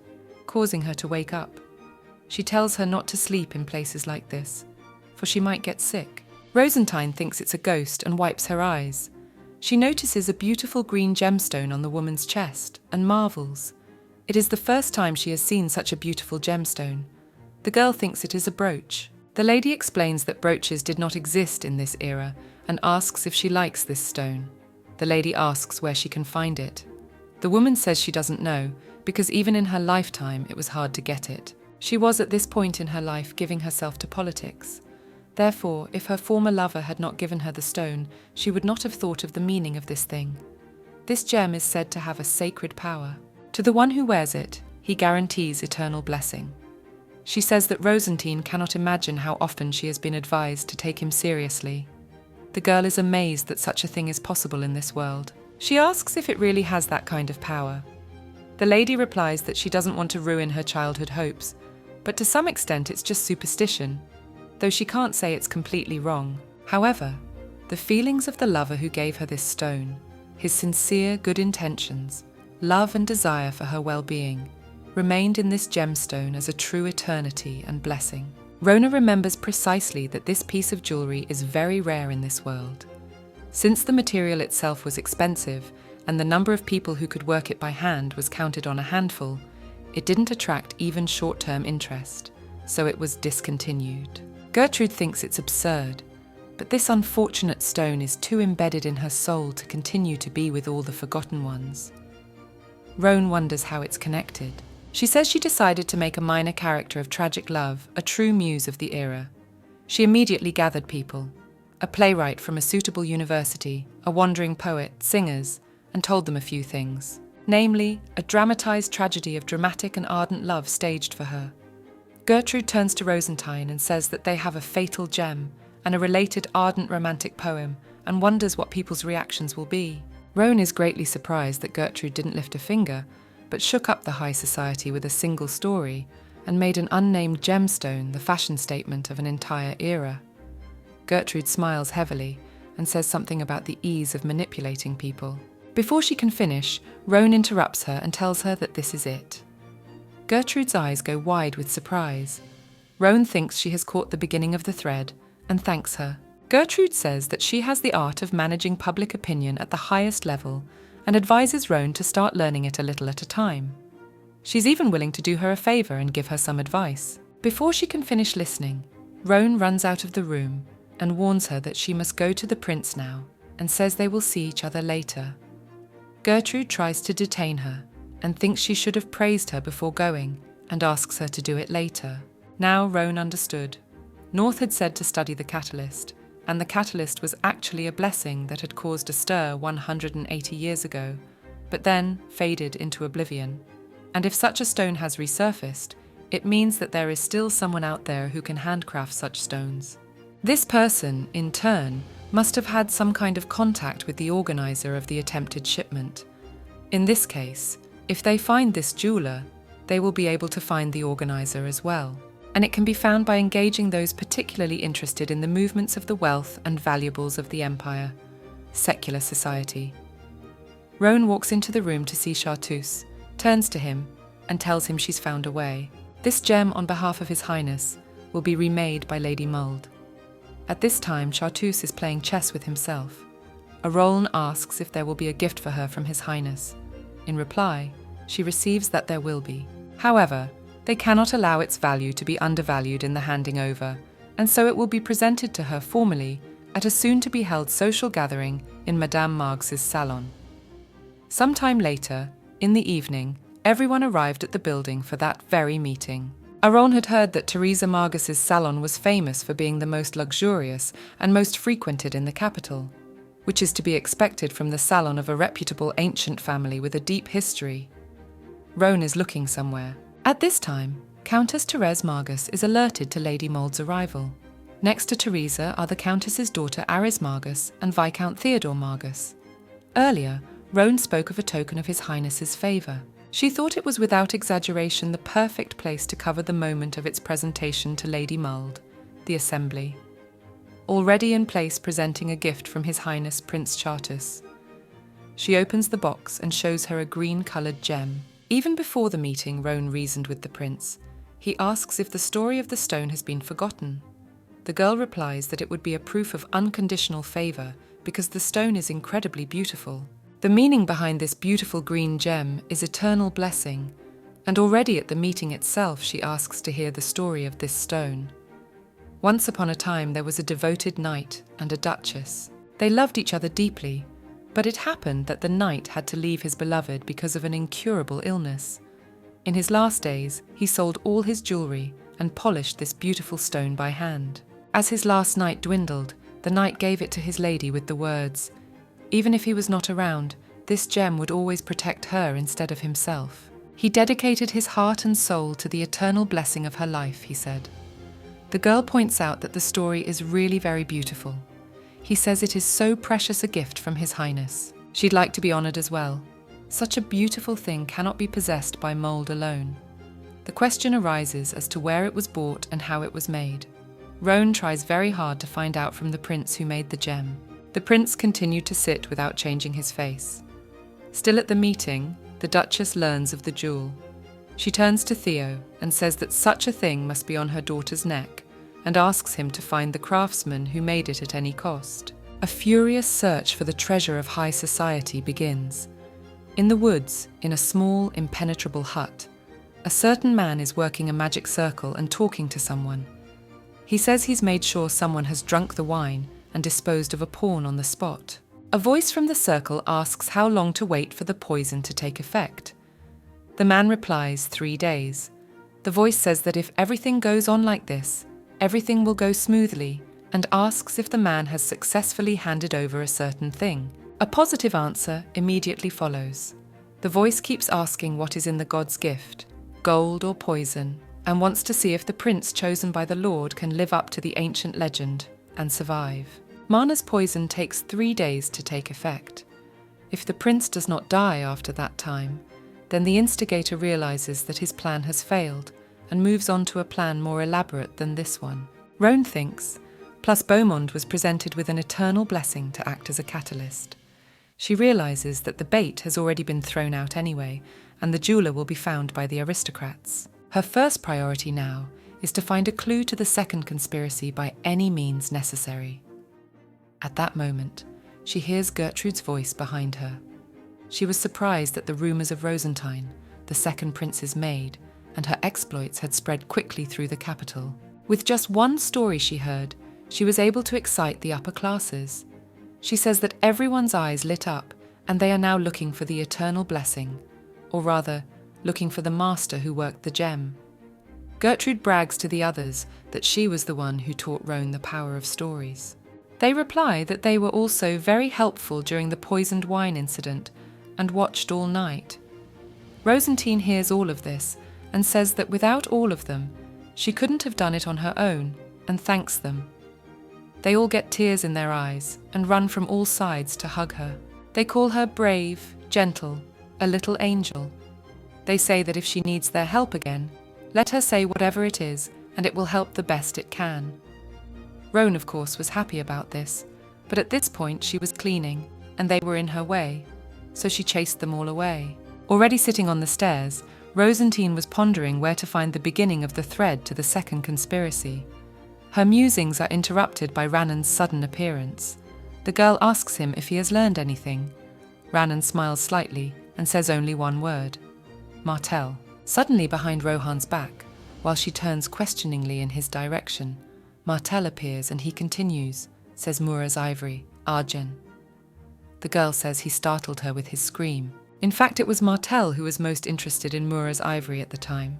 causing her to wake up. She tells her not to sleep in places like this, for she might get sick. Rosine thinks it's a ghost and wipes her eyes. She notices a beautiful green gemstone on the woman's chest and marvels. It is the first time she has seen such a beautiful gemstone. The girl thinks it is a brooch. The lady explains that brooches did not exist in this era and asks if she likes this stone. The lady asks where she can find it. The woman says she doesn't know, because even in her lifetime it was hard to get it. She was at this point in her life giving herself to politics. Therefore, if her former lover had not given her the stone, she would not have thought of the meaning of this thing. This gem is said to have a sacred power. To the one who wears it, he guarantees eternal blessing. She says that Rosine cannot imagine how often she has been advised to take him seriously. The girl is amazed that such a thing is possible in this world. She asks if it really has that kind of power. The lady replies that she doesn't want to ruin her childhood hopes, but to some extent it's just superstition, though she can't say it's completely wrong. However, the feelings of the lover who gave her this stone, his sincere good intentions, love and desire for her well-being, remained in this gemstone as a true eternity and blessing. Rona remembers precisely that this piece of jewelry is very rare in this world. Since the material itself was expensive and the number of people who could work it by hand was counted on a handful, it didn't attract even short-term interest, so it was discontinued. Gertrude thinks it's absurd, but this unfortunate stone is too embedded in her soul to continue to be with all the forgotten ones. Roan wonders how it's connected. She says she decided to make a minor character of tragic love a true muse of the era. She immediately gathered people, a playwright from a suitable university, a wandering poet, singers, and told them a few things. Namely, a dramatized tragedy of dramatic and ardent love staged for her. Gertrude turns to Rosine and says that they have a fatal gem and a related ardent romantic poem and wonders what people's reactions will be. Roan is greatly surprised that Gertrude didn't lift a finger, but shook up the high society with a single story and made an unnamed gemstone the fashion statement of an entire era. Gertrude smiles heavily and says something about the ease of manipulating people. Before she can finish, Roan interrupts her and tells her that this is it. Gertrude's eyes go wide with surprise. Roan thinks she has caught the beginning of the thread and thanks her. Gertrude says that she has the art of managing public opinion at the highest level and advises Roan to start learning it a little at a time. She's even willing to do her a favor and give her some advice. Before she can finish listening, Roan runs out of the room and warns her that she must go to the prince now and says they will see each other later. Gertrude tries to detain her and thinks she should have praised her before going and asks her to do it later. Now Roan understood. North had said to study the catalyst, and the catalyst was actually a blessing that had caused a stir 180 years ago, but then faded into oblivion. And if such a stone has resurfaced, it means that there is still someone out there who can handcraft such stones. This person, in turn, must have had some kind of contact with the organizer of the attempted shipment. In this case, if they find this jeweler, they will be able to find the organizer as well. And it can be found by engaging those particularly interested in the movements of the wealth and valuables of the empire, secular society. Roan walks into the room to see Chartreuse, turns to him, and tells him she's found a way. This gem, on behalf of His Highness, will be remade by Lady Mold. At this time, Chartreuse is playing chess with himself. Roan asks if there will be a gift for her from His Highness. In reply, she receives that there will be. However, they cannot allow its value to be undervalued in the handing over, and so it will be presented to her formally at a soon-to-be-held social gathering in Madame Marx's salon. Sometime later, in the evening, everyone arrived at the building for that very meeting. Roan had heard that Theresa Margas's salon was famous for being the most luxurious and most frequented in the capital, which is to be expected from the salon of a reputable ancient family with a deep history. Roan is looking somewhere. At this time, Countess Therese Margas is alerted to Lady Mold's arrival. Next to Theresa are the Countess's daughter Aris Margas and Viscount Theodore Margas. Earlier, Roan spoke of a token of His Highness's favour. She thought it was without exaggeration the perfect place to cover the moment of its presentation to Lady Mold, the assembly. Already in place presenting a gift from His Highness Prince Charteris. She opens the box and shows her a green-coloured gem. Even before the meeting, Roan reasoned with the prince. He asks if the story of the stone has been forgotten. The girl replies that it would be a proof of unconditional favour because the stone is incredibly beautiful. The meaning behind this beautiful green gem is eternal blessing, and already at the meeting itself she asks to hear the story of this stone. Once upon a time there was a devoted knight and a duchess. They loved each other deeply, but it happened that the knight had to leave his beloved because of an incurable illness. In his last days, he sold all his jewellery and polished this beautiful stone by hand. As his last night dwindled, the knight gave it to his lady with the words, "Even if he was not around, this gem would always protect her instead of himself." He dedicated his heart and soul to the eternal blessing of her life, he said. The girl points out that the story is really very beautiful. He says it is so precious a gift from His Highness. She'd like to be honoured as well. Such a beautiful thing cannot be possessed by Mold alone. The question arises as to where it was bought and how it was made. Roan tries very hard to find out from the prince who made the gem. The prince continued to sit without changing his face. Still at the meeting, the Duchess learns of the jewel. She turns to Theo and says that such a thing must be on her daughter's neck, and asks him to find the craftsman who made it at any cost. A furious search for the treasure of high society begins. In the woods, in a small, impenetrable hut, a certain man is working a magic circle and talking to someone. He says he's made sure someone has drunk the wine and disposed of a pawn on the spot. A voice from the circle asks how long to wait for the poison to take effect. The man replies 3 days. The voice says that if everything goes on like this, everything will go smoothly, and asks if the man has successfully handed over a certain thing. A positive answer immediately follows. The voice keeps asking what is in the god's gift, gold or poison, and wants to see if the prince chosen by the Lord can live up to the ancient legend and survive. Mana's poison takes 3 days to take effect. If the prince does not die after that time, then the instigator realizes that his plan has failed and moves on to a plan more elaborate than this one. Roan thinks, plus Beaumont was presented with an eternal blessing to act as a catalyst. She realizes that the bait has already been thrown out anyway, and the jeweler will be found by the aristocrats. Her first priority now is to find a clue to the second conspiracy by any means necessary. At that moment, she hears Gertrude's voice behind her. She was surprised that the rumours of Rosine, the second prince's maid, and her exploits had spread quickly through the capital. With just one story she heard, she was able to excite the upper classes. She says that everyone's eyes lit up and they are now looking for the eternal blessing, or rather, looking for the master who worked the gem. Gertrude brags to the others that she was the one who taught Roan the power of stories. They reply that they were also very helpful during the poisoned wine incident and watched all night. Rosine hears all of this and says that without all of them, she couldn't have done it on her own, and thanks them. They all get tears in their eyes and run from all sides to hug her. They call her brave, gentle, a little angel. They say that if she needs their help again, let her say whatever it is, and it will help the best it can. Roan, of course, was happy about this, but at this point she was cleaning, and they were in her way, so she chased them all away. Already sitting on the stairs, Rosine was pondering where to find the beginning of the thread to the second conspiracy. Her musings are interrupted by Rannon's sudden appearance. The girl asks him if he has learned anything. Rannon smiles slightly and says only one word: Martel. Suddenly behind Rohan's back, while she turns questioningly in his direction, Martel appears and he continues, says Mura's ivory, Arjen. The girl says he startled her with his scream. In fact, it was Martel who was most interested in Mura's ivory at the time.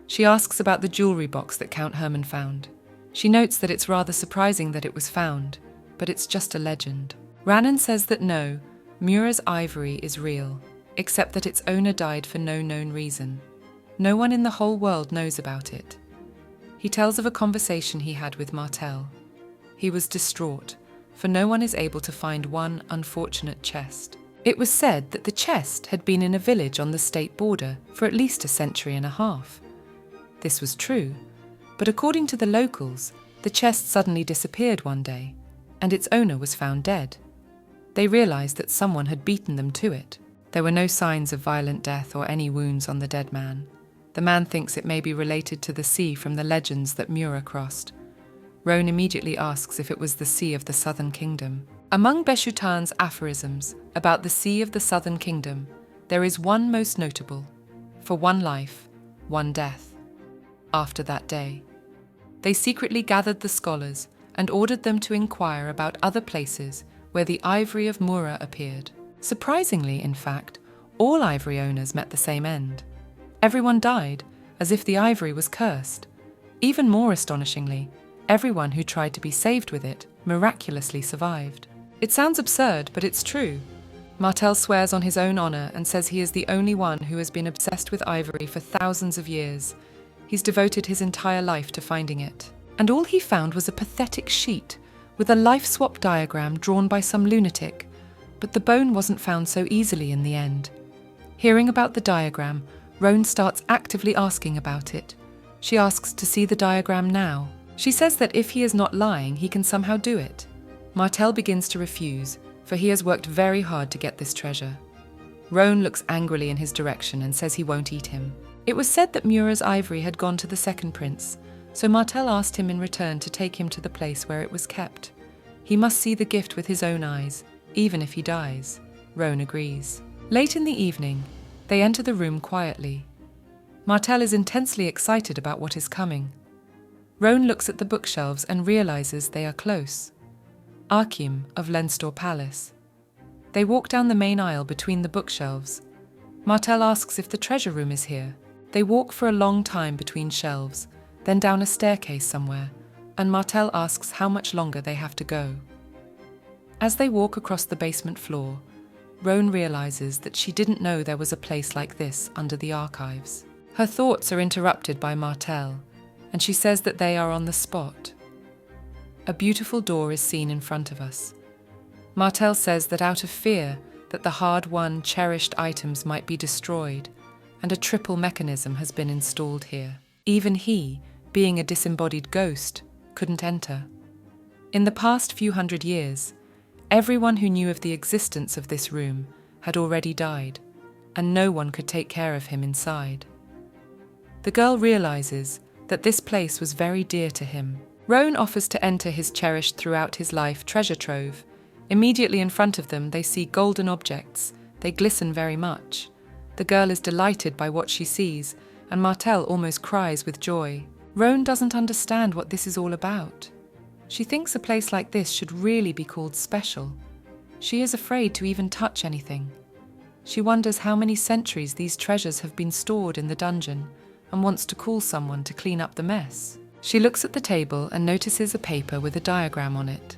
She asks about the jewellery box that Count Hermann found. She notes that it's rather surprising that it was found, but it's just a legend. Rannon says that no, Mura's ivory is real, except that its owner died for no known reason. No one in the whole world knows about it. He tells of a conversation he had with Martel. He was distraught, for no one is able to find one unfortunate chest. It was said that the chest had been in a village on the state border for at least a century and a half. This was true, but according to the locals, the chest suddenly disappeared one day, and its owner was found dead. They realized that someone had beaten them to it. There were no signs of violent death or any wounds on the dead man. The man thinks it may be related to the sea from the legends that Mura crossed. Roan immediately asks if it was the Sea of the Southern Kingdom. Among Beshutan's aphorisms about the Sea of the Southern Kingdom, there is one most notable: for one life, one death. After that day, they secretly gathered the scholars and ordered them to inquire about other places where the ivory of Mura appeared. Surprisingly, in fact, all ivory owners met the same end. Everyone died, as if the ivory was cursed. Even more astonishingly, everyone who tried to be saved with it miraculously survived. It sounds absurd, but it's true. Martel swears on his own honor and says he is the only one who has been obsessed with ivory for thousands of years. He's devoted his entire life to finding it. And all he found was a pathetic sheet with a life swap diagram drawn by some lunatic, but the bone wasn't found so easily in the end. Hearing about the diagram, Roan starts actively asking about it. She asks to see the diagram now. She says that if he is not lying, he can somehow do it. Martel begins to refuse, for he has worked very hard to get this treasure. Roan looks angrily in his direction and says he won't eat him. It was said that Mura's ivory had gone to the second prince, so Martel asked him in return to take him to the place where it was kept. He must see the gift with his own eyes, even if he dies. Roan agrees. Late in the evening, they enter the room quietly. Martel is intensely excited about what is coming. Roan looks at the bookshelves and realizes they are close. Akim of Leinster Palace. They walk down the main aisle between the bookshelves. Martel asks if the treasure room is here. They walk for a long time between shelves, then down a staircase somewhere, and Martel asks how much longer they have to go. As they walk across the basement floor, Roan realizes that she didn't know there was a place like this under the archives. Her thoughts are interrupted by Martel, and she says that they are on the spot. A beautiful door is seen in front of us. Martel says that out of fear that the hard-won, cherished items might be destroyed, and a triple mechanism has been installed here. Even he, being a disembodied ghost, couldn't enter. In the past few hundred years, everyone who knew of the existence of this room had already died, and no one could take care of him inside. The girl realizes that this place was very dear to him. Roan offers to enter his cherished throughout his life treasure trove. Immediately in front of them, they see golden objects. They glisten very much. The girl is delighted by what she sees, and Martel almost cries with joy. Roan doesn't understand what this is all about. She thinks a place like this should really be called special. She is afraid to even touch anything. She wonders how many centuries these treasures have been stored in the dungeon and wants to call someone to clean up the mess. She looks at the table and notices a paper with a diagram on it.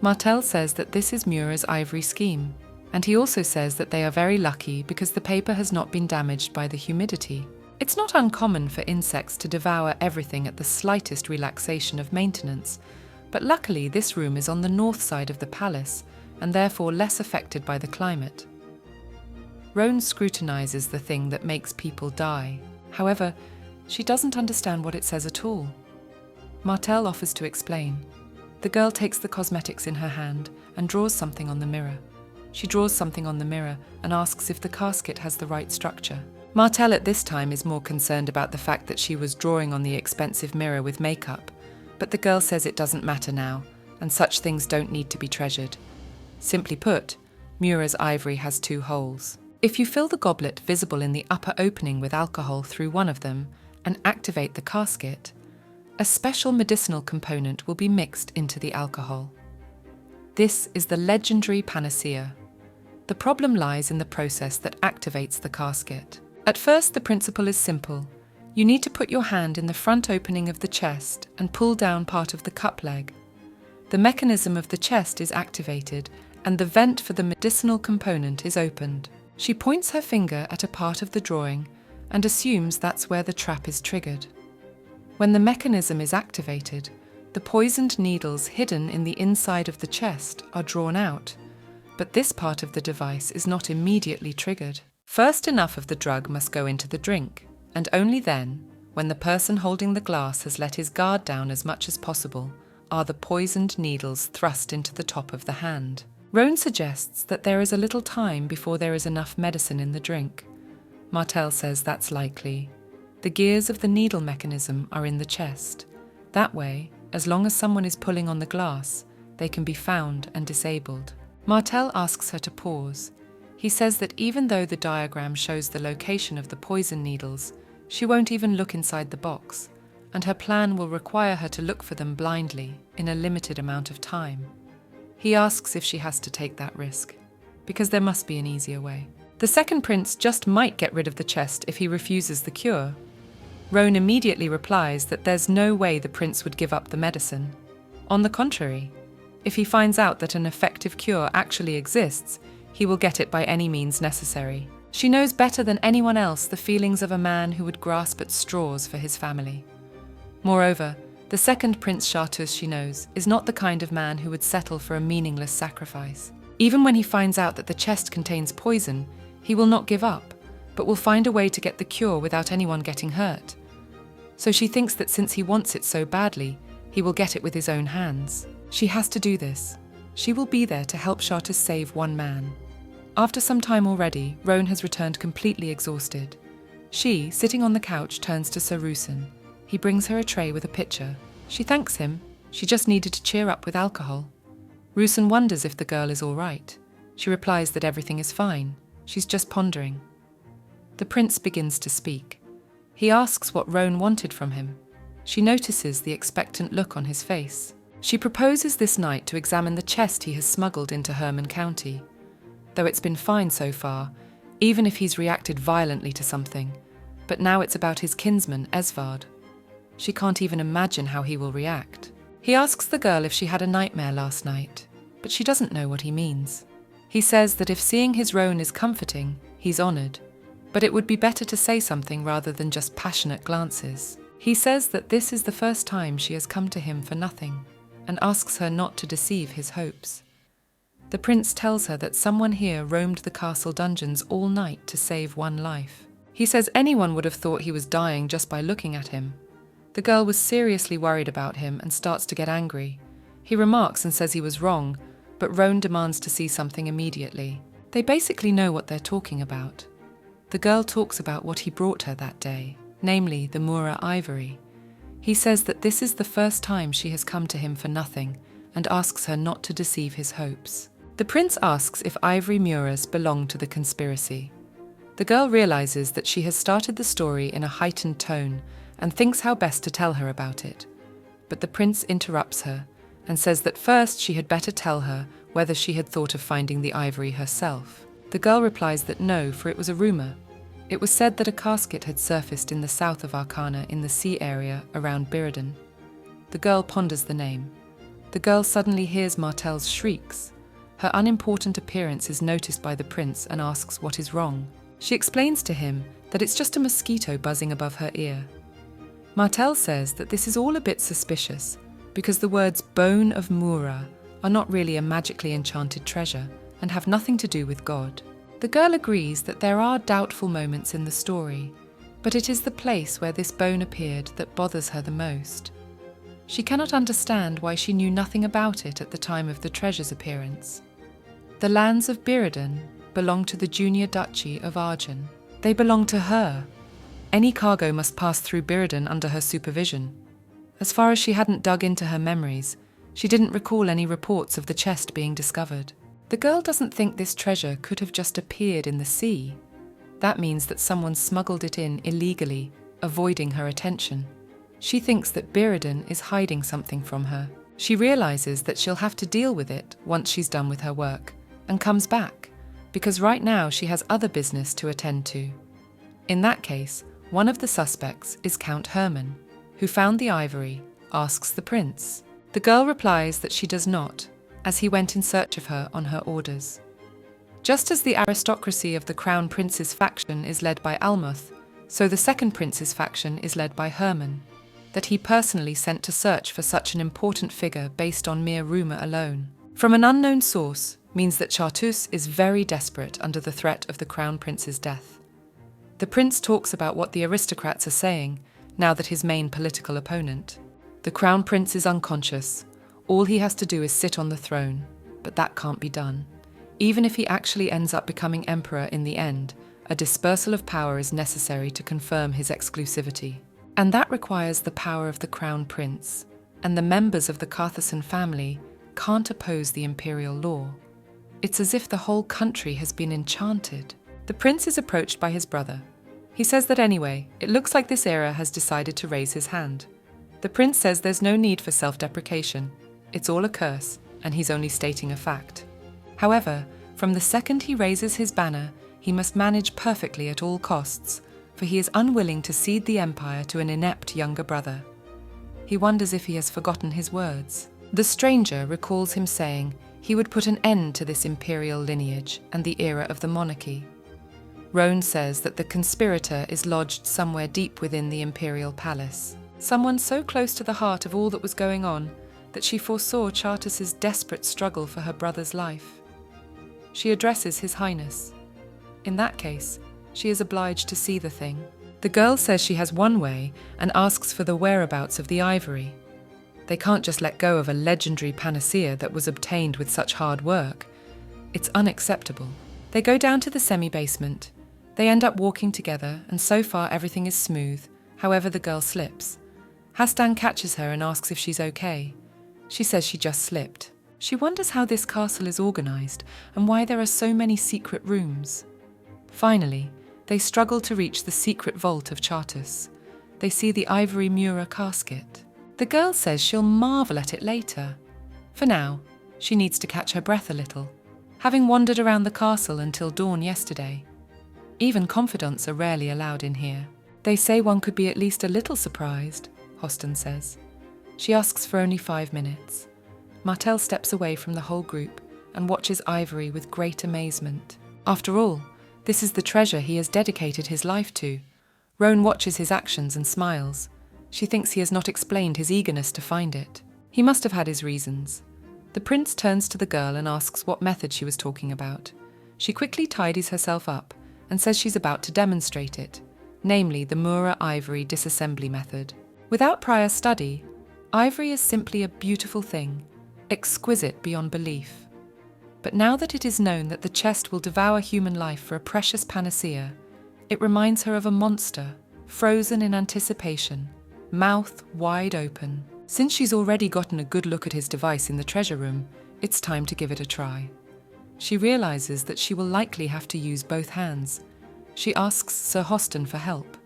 Martel says that this is Mura's ivory scheme, and he also says that they are very lucky because the paper has not been damaged by the humidity. It's not uncommon for insects to devour everything at the slightest relaxation of maintenance, but luckily this room is on the north side of the palace and therefore less affected by the climate. Roan scrutinizes the thing that makes people die. However, she doesn't understand what it says at all. Martel offers to explain. The girl takes the cosmetics in her hand and draws something on the mirror. She draws something on the mirror and asks if the casket has the right structure. Martel at this time is more concerned about the fact that she was drawing on the expensive mirror with makeup, but the girl says it doesn't matter now, and such things don't need to be treasured. Simply put, Mura's ivory has 2 holes. If you fill the goblet visible in the upper opening with alcohol through one of them and activate the casket, a special medicinal component will be mixed into the alcohol. This is the legendary panacea. The problem lies in the process that activates the casket. At first, the principle is simple. You need to put your hand in the front opening of the chest and pull down part of the cup leg. The mechanism of the chest is activated and the vent for the medicinal component is opened. She points her finger at a part of the drawing and assumes that's where the trap is triggered. When the mechanism is activated, the poisoned needles hidden in the inside of the chest are drawn out, but this part of the device is not immediately triggered. First, enough of the drug must go into the drink, and only then, when the person holding the glass has let his guard down as much as possible, are the poisoned needles thrust into the top of the hand. Roan suggests that there is a little time before there is enough medicine in the drink. Martel says that's likely. The gears of the needle mechanism are in the chest. That way, as long as someone is pulling on the glass, they can be found and disabled. Martel asks her to pause. He says that even though the diagram shows the location of the poison needles, she won't even look inside the box, and her plan will require her to look for them blindly in a limited amount of time. He asks if she has to take that risk, because there must be an easier way. The second prince just might get rid of the chest if he refuses the cure. Roan immediately replies that there's no way the prince would give up the medicine. On the contrary, if he finds out that an effective cure actually exists, he will get it by any means necessary. She knows better than anyone else the feelings of a man who would grasp at straws for his family. Moreover, the second Prince Charteus, she knows, is not the kind of man who would settle for a meaningless sacrifice. Even when he finds out that the chest contains poison, he will not give up, but will find a way to get the cure without anyone getting hurt. So she thinks that since he wants it so badly, he will get it with his own hands. She has to do this. She will be there to help Charteus save one man. After some time already, Roan has returned completely exhausted. She, sitting on the couch, turns to Sir Rosine. He brings her a tray with a pitcher. She thanks him. She just needed to cheer up with alcohol. Rosine wonders if the girl is all right. She replies that everything is fine. She's just pondering. The prince begins to speak. He asks what Roan wanted from him. She notices the expectant look on his face. She proposes this night to examine the chest he has smuggled into Herman County. Though it's been fine so far, even if he's reacted violently to something. But now it's about his kinsman, Esvard. She can't even imagine how he will react. He asks the girl if she had a nightmare last night, but she doesn't know what he means. He says that if seeing his Roan is comforting, he's honoured, but it would be better to say something rather than just passionate glances. He says that this is the first time she has come to him for nothing, and asks her not to deceive his hopes. The prince tells her that someone here roamed the castle dungeons all night to save one life. He says anyone would have thought he was dying just by looking at him. The girl was seriously worried about him and starts to get angry. He remarks and says he was wrong, but Roan demands to see something immediately. They basically know what they're talking about. The girl talks about what he brought her that day, namely the Mura ivory. He says that this is the first time she has come to him for nothing and asks her not to deceive his hopes. The prince asks if ivory muras belong to the conspiracy. The girl realizes that she has started the story in a heightened tone and thinks how best to tell her about it. But the prince interrupts her and says that first she had better tell her whether she had thought of finding the ivory herself. The girl replies that no, for it was a rumor. It was said that a casket had surfaced in the south of Arcana in the sea area around Biridan. The girl ponders the name. The girl suddenly hears Martel's shrieks. Her unimportant appearance is noticed by the prince and asks what is wrong. She explains to him that it's just a mosquito buzzing above her ear. Martel says that this is all a bit suspicious because the words bone of Mura are not really a magically enchanted treasure and have nothing to do with God. The girl agrees that there are doubtful moments in the story, but it is the place where this bone appeared that bothers her the most. She cannot understand why she knew nothing about it at the time of the treasure's appearance. The lands of Biridan belong to the junior duchy of Arjun. They belong to her. Any cargo must pass through Biridan under her supervision. As far as she hadn't dug into her memories, she didn't recall any reports of the chest being discovered. The girl doesn't think this treasure could have just appeared in the sea. That means that someone smuggled it in illegally, avoiding her attention. She thinks that Biridan is hiding something from her. She realizes that she'll have to deal with it once she's done with her work, and comes back, because right now she has other business to attend to. In that case, one of the suspects is Count Hermann, who found the ivory, asks the prince. The girl replies that she does not, as he went in search of her on her orders. Just as the aristocracy of the Crown Prince's faction is led by Almuth, so the second prince's faction is led by Hermann, that he personally sent to search for such an important figure based on mere rumour alone. From an unknown source means that Charteuse is very desperate under the threat of the Crown Prince's death. The prince talks about what the aristocrats are saying now that his main political opponent. The Crown Prince is unconscious. All he has to do is sit on the throne, but that can't be done. Even if he actually ends up becoming emperor in the end, a dispersal of power is necessary to confirm his exclusivity. And that requires the power of the Crown Prince, and the members of the Carthason family can't oppose the imperial law. It's as if the whole country has been enchanted. The prince is approached by his brother. He says that anyway, it looks like this era has decided to raise his hand. The prince says there's no need for self-deprecation. It's all a curse, and he's only stating a fact. However, from the second he raises his banner, he must manage perfectly at all costs, for he is unwilling to cede the empire to an inept younger brother. He wonders if he has forgotten his words. The stranger recalls him saying he would put an end to this imperial lineage and the era of the monarchy. Roan says that the conspirator is lodged somewhere deep within the imperial palace, someone so close to the heart of all that was going on that she foresaw Charteus's desperate struggle for her brother's life. She addresses His Highness. In that case, she is obliged to see the thing. The girl says she has one way and asks for the whereabouts of the ivory. They can't just let go of a legendary panacea that was obtained with such hard work. It's unacceptable. They go down to the semi-basement. They end up walking together, and so far everything is smooth. However, the girl slips. Hastan catches her and asks if she's okay. She says she just slipped. She wonders how this castle is organised and why there are so many secret rooms. Finally, they struggle to reach the secret vault of Charteus. They see the ivory Mura casket. The girl says she'll marvel at it later. For now, she needs to catch her breath a little, having wandered around the castle until dawn yesterday. Even confidants are rarely allowed in here. They say one could be at least a little surprised, Hoston says. She asks for only 5 minutes. Martel steps away from the whole group and watches Ivory with great amazement. After all, this is the treasure he has dedicated his life to. Roan watches his actions and smiles. She thinks he has not explained his eagerness to find it. He must have had his reasons. The prince turns to the girl and asks what method she was talking about. She quickly tidies herself up and says she's about to demonstrate it, namely the Mura ivory disassembly method. Without prior study, ivory is simply a beautiful thing, exquisite beyond belief. But now that it is known that the chest will devour human life for a precious panacea, it reminds her of a monster, frozen in anticipation, mouth wide open. Since she's already gotten a good look at his device in the treasure room, it's time to give it a try. She realizes that she will likely have to use both hands. She asks Sir Hoston for help.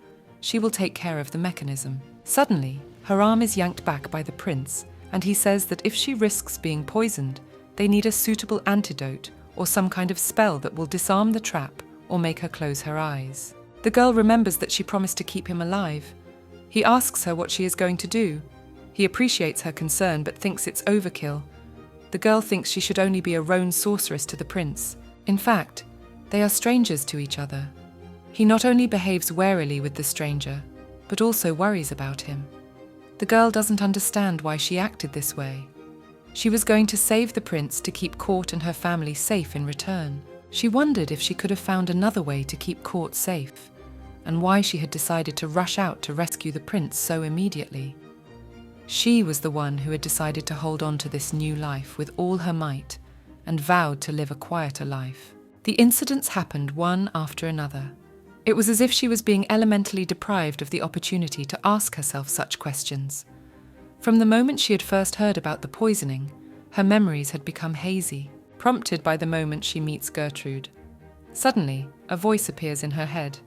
She will take care of the mechanism. Suddenly, her arm is yanked back by the prince, and he says that if she risks being poisoned, they need a suitable antidote or some kind of spell that will disarm the trap or make her close her eyes. The girl remembers that she promised to keep him alive. He asks her what she is going to do. He appreciates her concern but thinks it's overkill. The girl thinks she should only be a roan sorceress to the prince. In fact, they are strangers to each other. He not only behaves warily with the stranger, but also worries about him. The girl doesn't understand why she acted this way. She was going to save the prince to keep court and her family safe in return. She wondered if she could have found another way to keep court safe, and why she had decided to rush out to rescue the prince so immediately. She was the one who had decided to hold on to this new life with all her might and vowed to live a quieter life. The incidents happened one after another. It was as if she was being elementally deprived of the opportunity to ask herself such questions. From the moment she had first heard about the poisoning, her memories had become hazy, prompted by the moment she meets Gertrude. Suddenly, a voice appears in her head.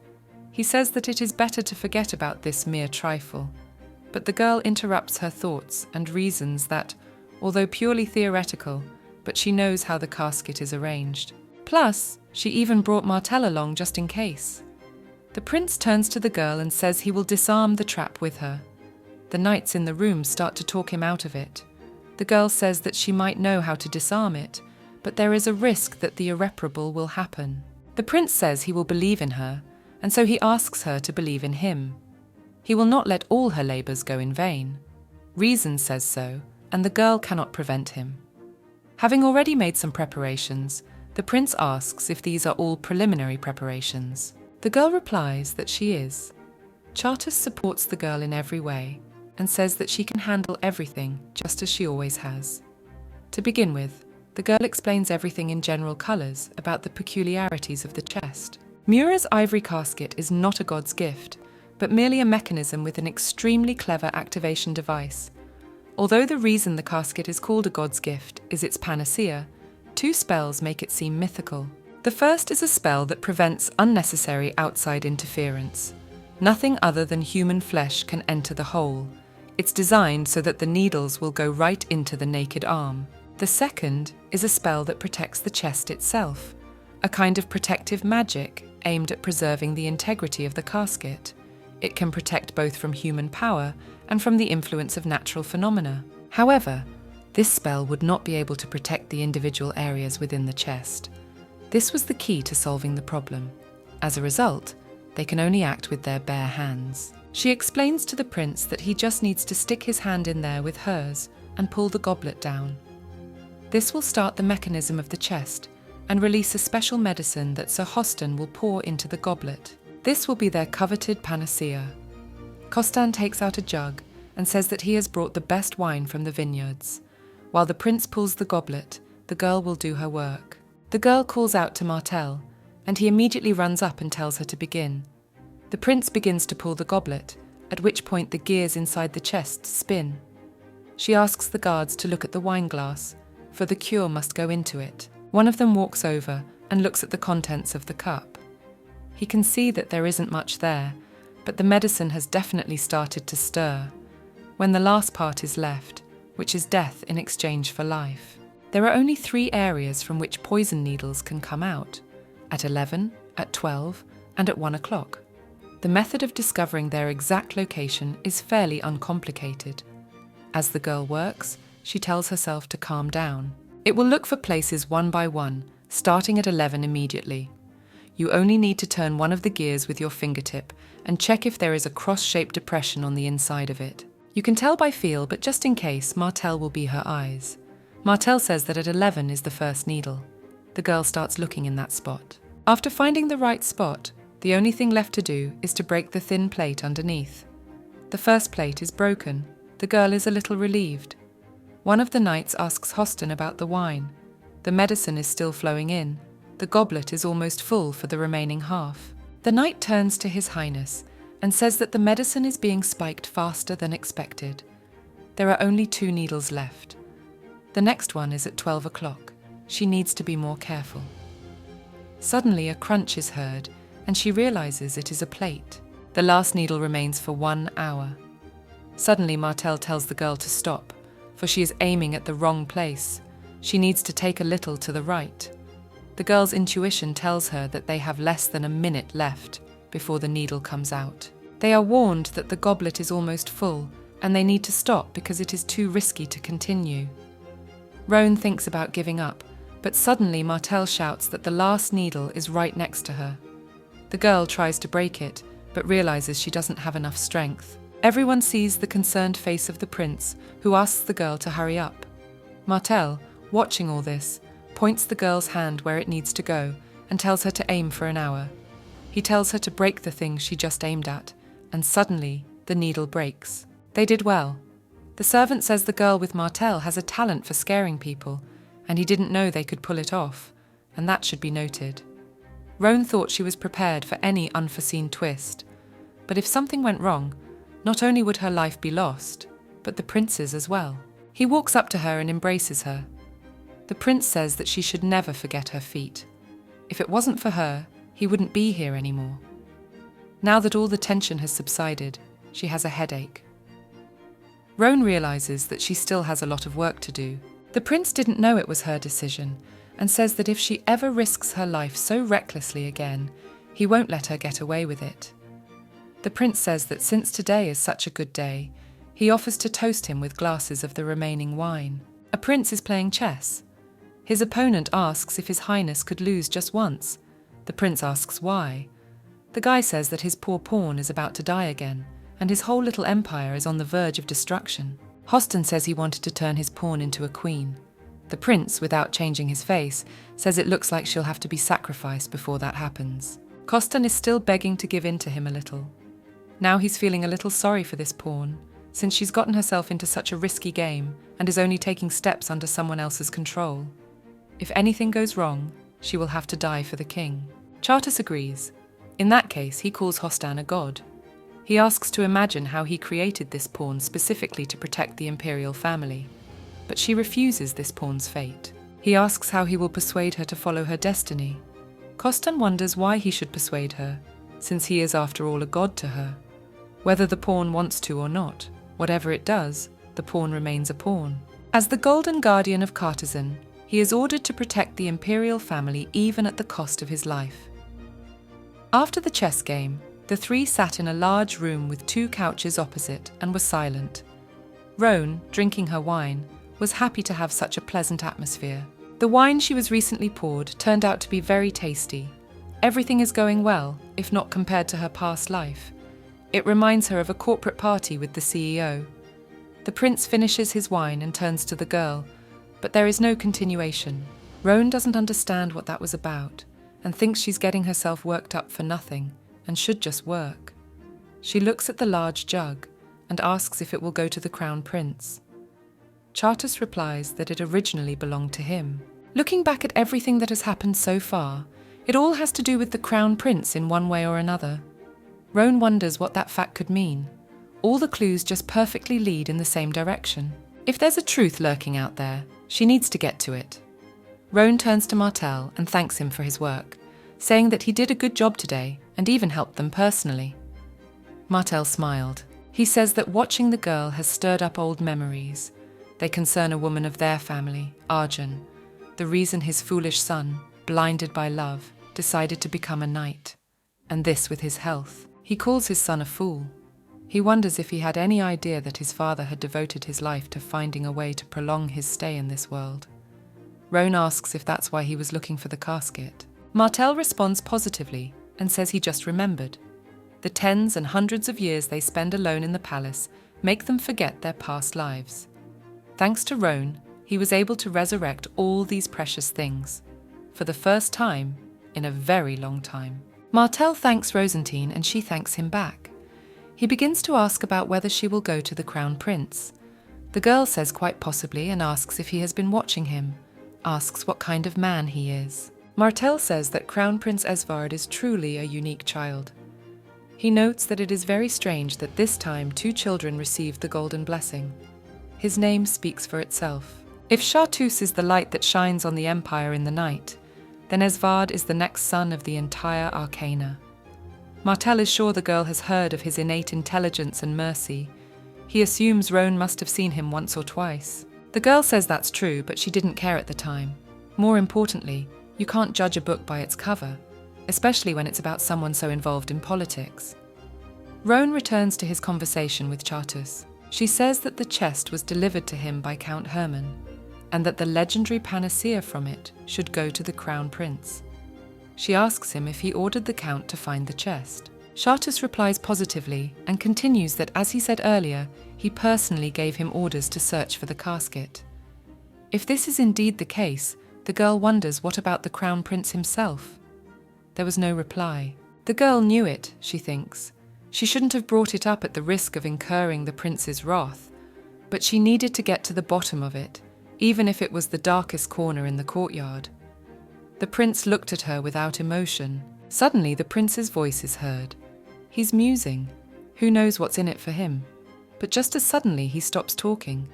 He says that it is better to forget about this mere trifle. But the girl interrupts her thoughts and reasons that, although purely theoretical, but she knows how the casket is arranged. Plus, she even brought Martel along just in case. The prince turns to the girl and says he will disarm the trap with her. The knights in the room start to talk him out of it. The girl says that she might know how to disarm it, but there is a risk that the irreparable will happen. The prince says he will believe in her, and so he asks her to believe in him. He will not let all her labours go in vain. Reason says so, and the girl cannot prevent him. Having already made some preparations, the prince asks if these are all preliminary preparations. The girl replies that she is. Charters supports the girl in every way and says that she can handle everything just as she always has. To begin with, the girl explains everything in general colours about the peculiarities of the chest. Mura's ivory casket is not a god's gift, but merely a mechanism with an extremely clever activation device. Although the reason the casket is called a god's gift is its panacea, two spells make it seem mythical. The first is a spell that prevents unnecessary outside interference. Nothing other than human flesh can enter the hole. It's designed so that the needles will go right into the naked arm. The second is a spell that protects the chest itself, a kind of protective magic aimed at preserving the integrity of the casket. It can protect both from human power and from the influence of natural phenomena. However, this spell would not be able to protect the individual areas within the chest. This was the key to solving the problem. As a result, they can only act with their bare hands. She explains to the prince that he just needs to stick his hand in there with hers and pull the goblet down. This will start the mechanism of the chest and release a special medicine that Sir Hoston will pour into the goblet. This will be their coveted panacea. Costan takes out a jug and says that he has brought the best wine from the vineyards. While the prince pulls the goblet, the girl will do her work. The girl calls out to Martel, and he immediately runs up and tells her to begin. The prince begins to pull the goblet, at which point the gears inside the chest spin. She asks the guards to look at the wine glass, for the cure must go into it. One of them walks over and looks at the contents of the cup. He can see that there isn't much there, but the medicine has definitely started to stir, when the last part is left, which is death in exchange for life. There are only 3 areas from which poison needles can come out, at 11, at 12, and at 1 o'clock. The method of discovering their exact location is fairly uncomplicated. As the girl works, she tells herself to calm down. It will look for places one by one, starting at 11 immediately. You only need to turn one of the gears with your fingertip and check if there is a cross-shaped depression on the inside of it. You can tell by feel, but just in case, Martel will be her eyes. Martel says that at 11 is the first needle. The girl starts looking in that spot. After finding the right spot, the only thing left to do is to break the thin plate underneath. The first plate is broken. The girl is a little relieved. One of the knights asks Hoston about the wine. The medicine is still flowing in. The goblet is almost full for the remaining half. The knight turns to His Highness and says that the medicine is being spiked faster than expected. There are only 2 needles left. The next one is at 12 o'clock. She needs to be more careful. Suddenly a crunch is heard, and she realizes it is a plate. The last needle remains for 1 hour. Suddenly Martel tells the girl to stop, for she is aiming at the wrong place. She needs to take a little to the right. The girl's intuition tells her that they have less than a minute left before the needle comes out. They are warned that the goblet is almost full, and they need to stop because it is too risky to continue. Rosine thinks about giving up, but suddenly Martel shouts that the last needle is right next to her. The girl tries to break it, but realizes she doesn't have enough strength. Everyone sees the concerned face of the prince, who asks the girl to hurry up. Martel, watching all this, points the girl's hand where it needs to go and tells her to aim for an hour. He tells her to break the thing she just aimed at, and suddenly the needle breaks. They did well. The servant says the girl with Martel has a talent for scaring people, and he didn't know they could pull it off, and that should be noted. Rosine thought she was prepared for any unforeseen twist, but if something went wrong, not only would her life be lost, but the prince's as well. He walks up to her and embraces her. The prince says that she should never forget her feat. If it wasn't for her, he wouldn't be here anymore. Now that all the tension has subsided, she has a headache. Rosine realizes that she still has a lot of work to do. The prince didn't know it was her decision, and says that if she ever risks her life so recklessly again, he won't let her get away with it. The prince says that since today is such a good day, he offers to toast him with glasses of the remaining wine. A prince is playing chess. His opponent asks if His Highness could lose just once. The prince asks why. The guy says that his poor pawn is about to die again, and his whole little empire is on the verge of destruction. Hoston says he wanted to turn his pawn into a queen. The prince, without changing his face, says it looks like she'll have to be sacrificed before that happens. Coston is still begging to give in to him a little. Now he's feeling a little sorry for this pawn, since she's gotten herself into such a risky game and is only taking steps under someone else's control. If anything goes wrong, she will have to die for the king. Chartas agrees. In that case, he calls Hostan a god. He asks to imagine how he created this pawn specifically to protect the imperial family. But she refuses this pawn's fate. He asks how he will persuade her to follow her destiny. Costan wonders why he should persuade her, since he is after all a god to her. Whether the pawn wants to or not, whatever it does, the pawn remains a pawn. As the Golden Guardian of Kazen, he is ordered to protect the imperial family even at the cost of his life. After the chess game, the 3 sat in a large room with 2 couches opposite and were silent. Rosine, drinking her wine, was happy to have such a pleasant atmosphere. The wine she was recently poured turned out to be very tasty. Everything is going well, if not compared to her past life. It reminds her of a corporate party with the CEO. The prince finishes his wine and turns to the girl, but there is no continuation. Rosine doesn't understand what that was about, and thinks she's getting herself worked up for nothing, and should just work. She looks at the large jug, and asks if it will go to the crown prince. Chartas replies that it originally belonged to him. Looking back at everything that has happened so far, it all has to do with the crown prince in one way or another. Rosine wonders what that fact could mean. All the clues just perfectly lead in the same direction. If there's a truth lurking out there, she needs to get to it. Rosine turns to Martel and thanks him for his work, saying that he did a good job today and even helped them personally. Martel smiled. He says that watching the girl has stirred up old memories. They concern a woman of their family, Arjun, the reason his foolish son, blinded by love, decided to become a knight. And this with his health. He calls his son a fool. He wonders if he had any idea that his father had devoted his life to finding a way to prolong his stay in this world. Rosine asks if that's why he was looking for the casket. Martel responds positively and says he just remembered. The tens and hundreds of years they spend alone in the palace make them forget their past lives. Thanks to Rosine, he was able to resurrect all these precious things, for the first time in a very long time. Martel thanks Rosine and she thanks him back. He begins to ask about whether she will go to the crown prince. The girl says quite possibly and asks if he has been watching him, asks what kind of man he is. Martel says that Crown Prince Esvard is truly a unique child. He notes that it is very strange that this time 2 children received the golden blessing. His name speaks for itself. If Chartreuse is the light that shines on the Empire in the night, then Esvard is the next son of the entire Arcana. Martel is sure the girl has heard of his innate intelligence and mercy. He assumes Roan must have seen him once or twice. The girl says that's true, but she didn't care at the time. More importantly, you can't judge a book by its cover, especially when it's about someone so involved in politics. Roan returns to his conversation with Chartreuse. She says that the chest was delivered to him by Count Hermann, and that the legendary panacea from it should go to the Crown Prince. She asks him if he ordered the Count to find the chest. Chartreuse replies positively and continues that, as he said earlier, he personally gave him orders to search for the casket. If this is indeed the case, the girl wonders what about the Crown Prince himself. There was no reply. The girl knew it, she thinks. She shouldn't have brought it up at the risk of incurring the prince's wrath, but she needed to get to the bottom of it, even if it was the darkest corner in the courtyard. The prince looked at her without emotion. Suddenly, the prince's voice is heard. He's musing. Who knows what's in it for him? But just as suddenly, he stops talking.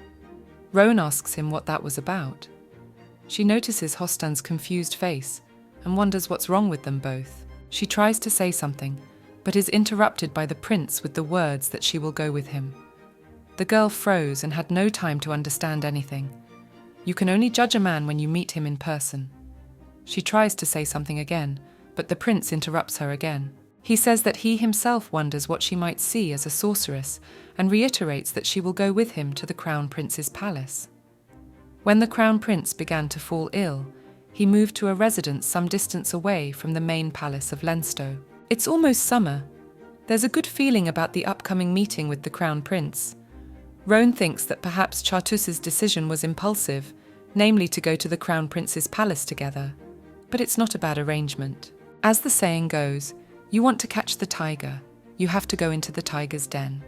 Roan asks him what that was about. She notices Hostan's confused face and wonders what's wrong with them both. She tries to say something, but is interrupted by the prince with the words that she will go with him. The girl froze and had no time to understand anything. You can only judge a man when you meet him in person. She tries to say something again, but the prince interrupts her again. He says that he himself wonders what she might see as a sorceress and reiterates that she will go with him to the Crown Prince's palace. When the Crown Prince began to fall ill, he moved to a residence some distance away from the main palace of Lenstow. It's almost summer. There's a good feeling about the upcoming meeting with the Crown Prince. Roan thinks that perhaps Chartreuse's decision was impulsive, namely to go to the Crown Prince's palace together. But it's not a bad arrangement. As the saying goes, you want to catch the tiger, you have to go into the tiger's den.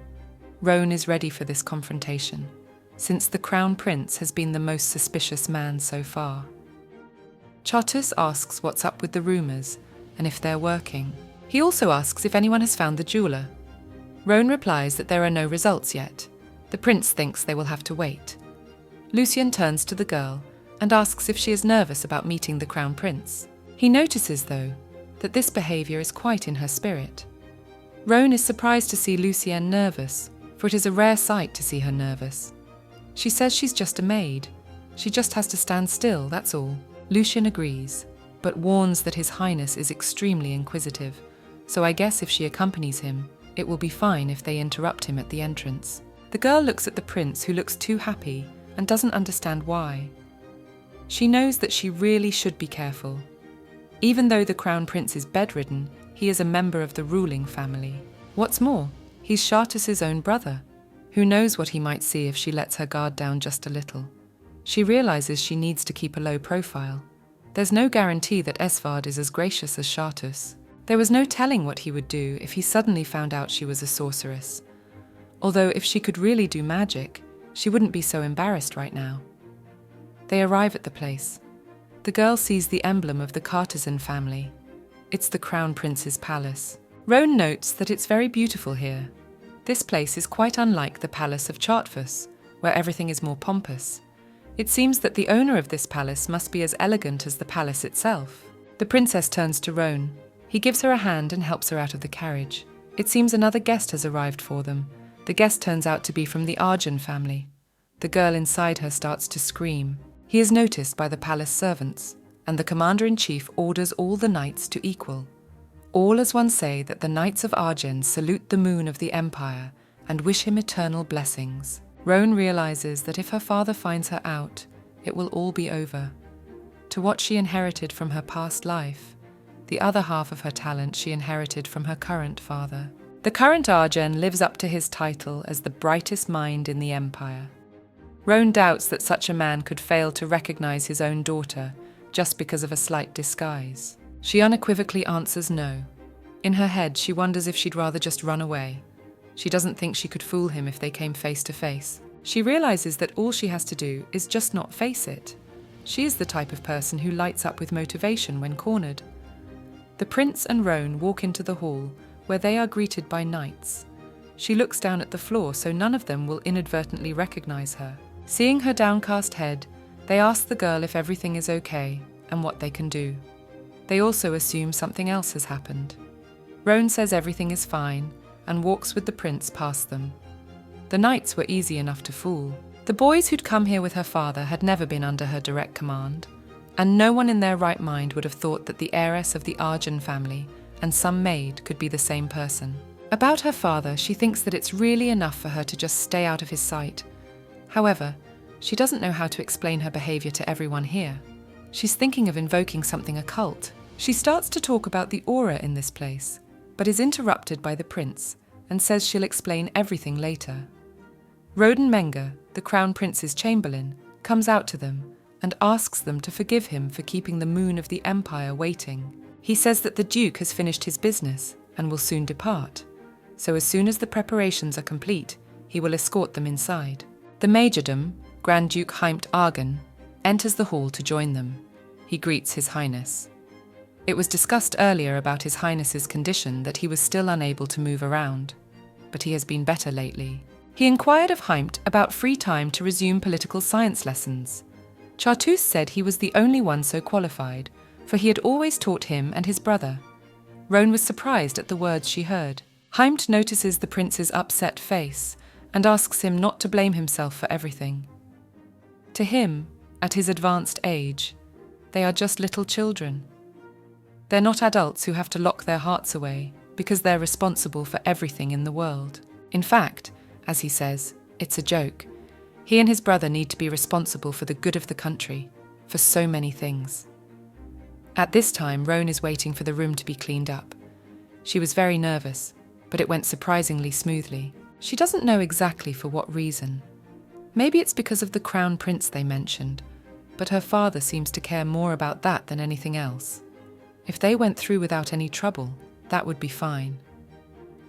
Roan is ready for this confrontation, since the Crown Prince has been the most suspicious man so far. Chartreuse asks what's up with the rumours, and if they're working. He also asks if anyone has found the jeweller. Roan replies that there are no results yet. The prince thinks they will have to wait. Lucien turns to the girl and asks if she is nervous about meeting the Crown Prince. He notices, though, that this behaviour is quite in her spirit. Roan is surprised to see Lucienne nervous, for it is a rare sight to see her nervous. She says she's just a maid. She just has to stand still, that's all. Lucien agrees, but warns that His Highness is extremely inquisitive, so I guess if she accompanies him, it will be fine if they interrupt him at the entrance. The girl looks at the prince, who looks too happy and doesn't understand why. She knows that she really should be careful. Even though the Crown Prince is bedridden, he is a member of the ruling family. What's more, he's Chartreuse's own brother. Who knows what he might see if she lets her guard down just a little. She realizes she needs to keep a low profile. There's no guarantee that Esvard is as gracious as Chartreuse. There was no telling what he would do if he suddenly found out she was a sorceress. Although if she could really do magic, she wouldn't be so embarrassed right now. They arrive at the place. The girl sees the emblem of the Kazen family. It's the Crown Prince's palace. Roan notes that it's very beautiful here. This place is quite unlike the palace of Chartreuse, where everything is more pompous. It seems that the owner of this palace must be as elegant as the palace itself. The princess turns to Roan. He gives her a hand and helps her out of the carriage. It seems another guest has arrived for them. The guest turns out to be from the Argent family. The girl inside her starts to scream. He is noticed by the palace servants, and the commander-in-chief orders all the knights to equal. All as one say that the knights of Argent salute the moon of the empire and wish him eternal blessings. Roan realizes that if her father finds her out, it will all be over. To what she inherited from her past life, the other half of her talent she inherited from her current father. The current Argent lives up to his title as the brightest mind in the empire. Roan doubts that such a man could fail to recognize his own daughter just because of a slight disguise. She unequivocally answers no. In her head, she wonders if she'd rather just run away. She doesn't think she could fool him if they came face to face. She realizes that all she has to do is just not face it. She is the type of person who lights up with motivation when cornered. The prince and Roan walk into the hall, where they are greeted by knights. She looks down at the floor so none of them will inadvertently recognize her. Seeing her downcast head, they ask the girl if everything is okay and what they can do. They also assume something else has happened. Roan says everything is fine and walks with the prince past them. The knights were easy enough to fool. The boys who'd come here with her father had never been under her direct command, and no one in their right mind would have thought that the heiress of the Arjun family and some maid could be the same person. About her father, she thinks that it's really enough for her to just stay out of his sight. However, she doesn't know how to explain her behavior to everyone here. She's thinking of invoking something occult. She starts to talk about the aura in this place, but is interrupted by the prince and says she'll explain everything later. Roden Menger, the crown prince's chamberlain, comes out to them and asks them to forgive him for keeping the moon of the empire waiting. He says that the duke has finished his business and will soon depart, so as soon as the preparations are complete, he will escort them inside. The majordom, Grand Duke Heimt Argen, enters the hall to join them. He greets His Highness. It was discussed earlier about His Highness's condition that he was still unable to move around, but he has been better lately. He inquired of Heimt about free time to resume political science lessons. Chartreuse said he was the only one so qualified, for he had always taught him and his brother. Roan was surprised at the words she heard. Heimt notices the prince's upset face and asks him not to blame himself for everything. To him, at his advanced age, they are just little children. They're not adults who have to lock their hearts away because they're responsible for everything in the world. In fact, as he says, it's a joke. He and his brother need to be responsible for the good of the country, for so many things. At this time, Roan is waiting for the room to be cleaned up. She was very nervous, but it went surprisingly smoothly. She doesn't know exactly for what reason. Maybe it's because of the crown prince they mentioned, but her father seems to care more about that than anything else. If they went through without any trouble, that would be fine.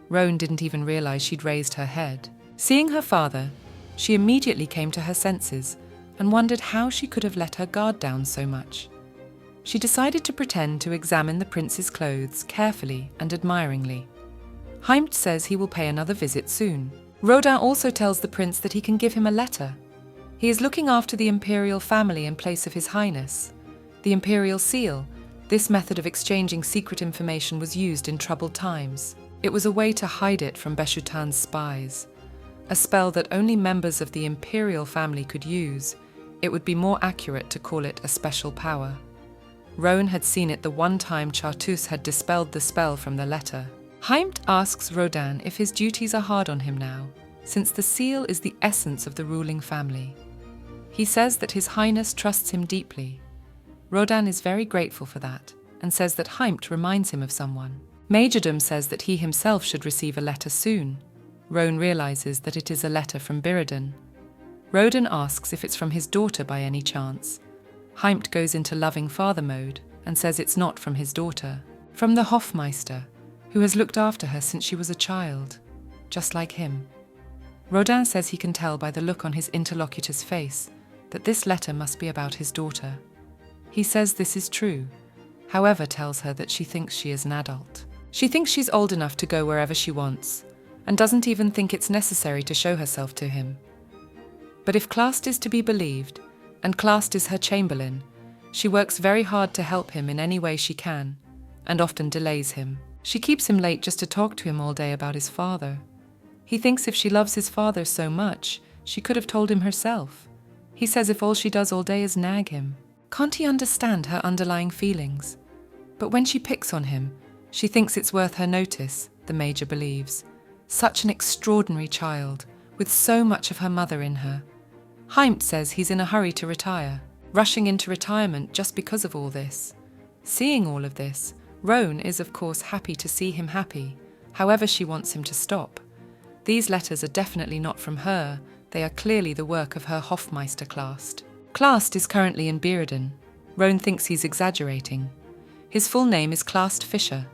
Roan didn't even realize she'd raised her head. Seeing her father, she immediately came to her senses and wondered how she could have let her guard down so much. She decided to pretend to examine the prince's clothes carefully and admiringly. Heimt says he will pay another visit soon. Rodin also tells the prince that he can give him a letter. He is looking after the imperial family in place of His Highness. The imperial seal, this method of exchanging secret information, was used in troubled times. It was a way to hide it from Beshutan's spies. A spell that only members of the imperial family could use. It would be more accurate to call it a special power. Roan had seen it the one time Chartreuse had dispelled the spell from the letter. Heimt asks Rodin if his duties are hard on him now, since the seal is the essence of the ruling family. He says that His Highness trusts him deeply. Rodin is very grateful for that, and says that Heimt reminds him of someone. Majordom says that he himself should receive a letter soon. Roan realizes that it is a letter from Biridan. Rodin asks if it's from his daughter by any chance. Heimt goes into loving father mode and says it's not from his daughter. From the Hofmeister, who has looked after her since she was a child, just like him. Rodin says he can tell by the look on his interlocutor's face that this letter must be about his daughter. He says this is true, however tells her that she thinks she is an adult. She thinks she's old enough to go wherever she wants, and doesn't even think it's necessary to show herself to him. But if Clast is to be believed, and Clast is her chamberlain, she works very hard to help him in any way she can, and often delays him. She keeps him late just to talk to him all day about his father. He thinks if she loves his father so much, she could have told him herself. He says if all she does all day is nag him. Can't he understand her underlying feelings? But when she picks on him, she thinks it's worth her notice, the Major believes. Such an extraordinary child, with so much of her mother in her. Heimt says he's in a hurry to retire, rushing into retirement just because of all this. Seeing all of this, Roan is of course happy to see him happy, however she wants him to stop. These letters are definitely not from her, they are clearly the work of her Hofmeister Clast. Clast is currently in Biridan. Roan thinks he's exaggerating. His full name is Clast Fisher.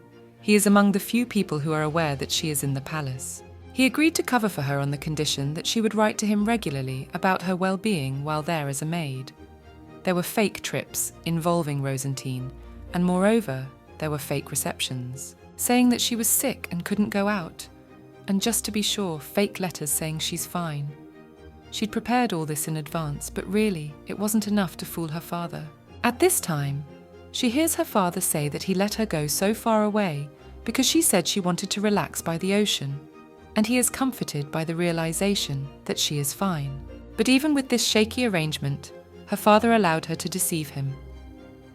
He is among the few people who are aware that she is in the palace. He agreed to cover for her on the condition that she would write to him regularly about her well-being while there as a maid. There were fake trips involving Rosine, and moreover, there were fake receptions. saying that she was sick and couldn't go out, and just to be sure, fake letters saying she's fine. She'd prepared all this in advance, but really, it wasn't enough to fool her father. At this time, she hears her father say that he let her go so far away because she said she wanted to relax by the ocean, and he is comforted by the realization that she is fine. But even with this shaky arrangement, her father allowed her to deceive him.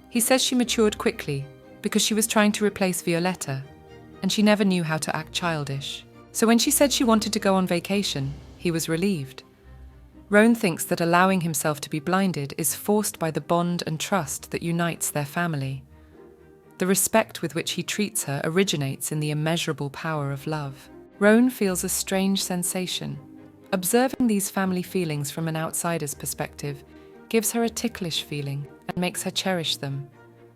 He says she matured quickly because she was trying to replace Violetta, and she never knew how to act childish. So when she said she wanted to go on vacation, he was relieved. Roan thinks that allowing himself to be blinded is forced by the bond and trust that unites their family. The respect with which he treats her originates in the immeasurable power of love. Roan feels a strange sensation. Observing these family feelings from an outsider's perspective gives her a ticklish feeling and makes her cherish them.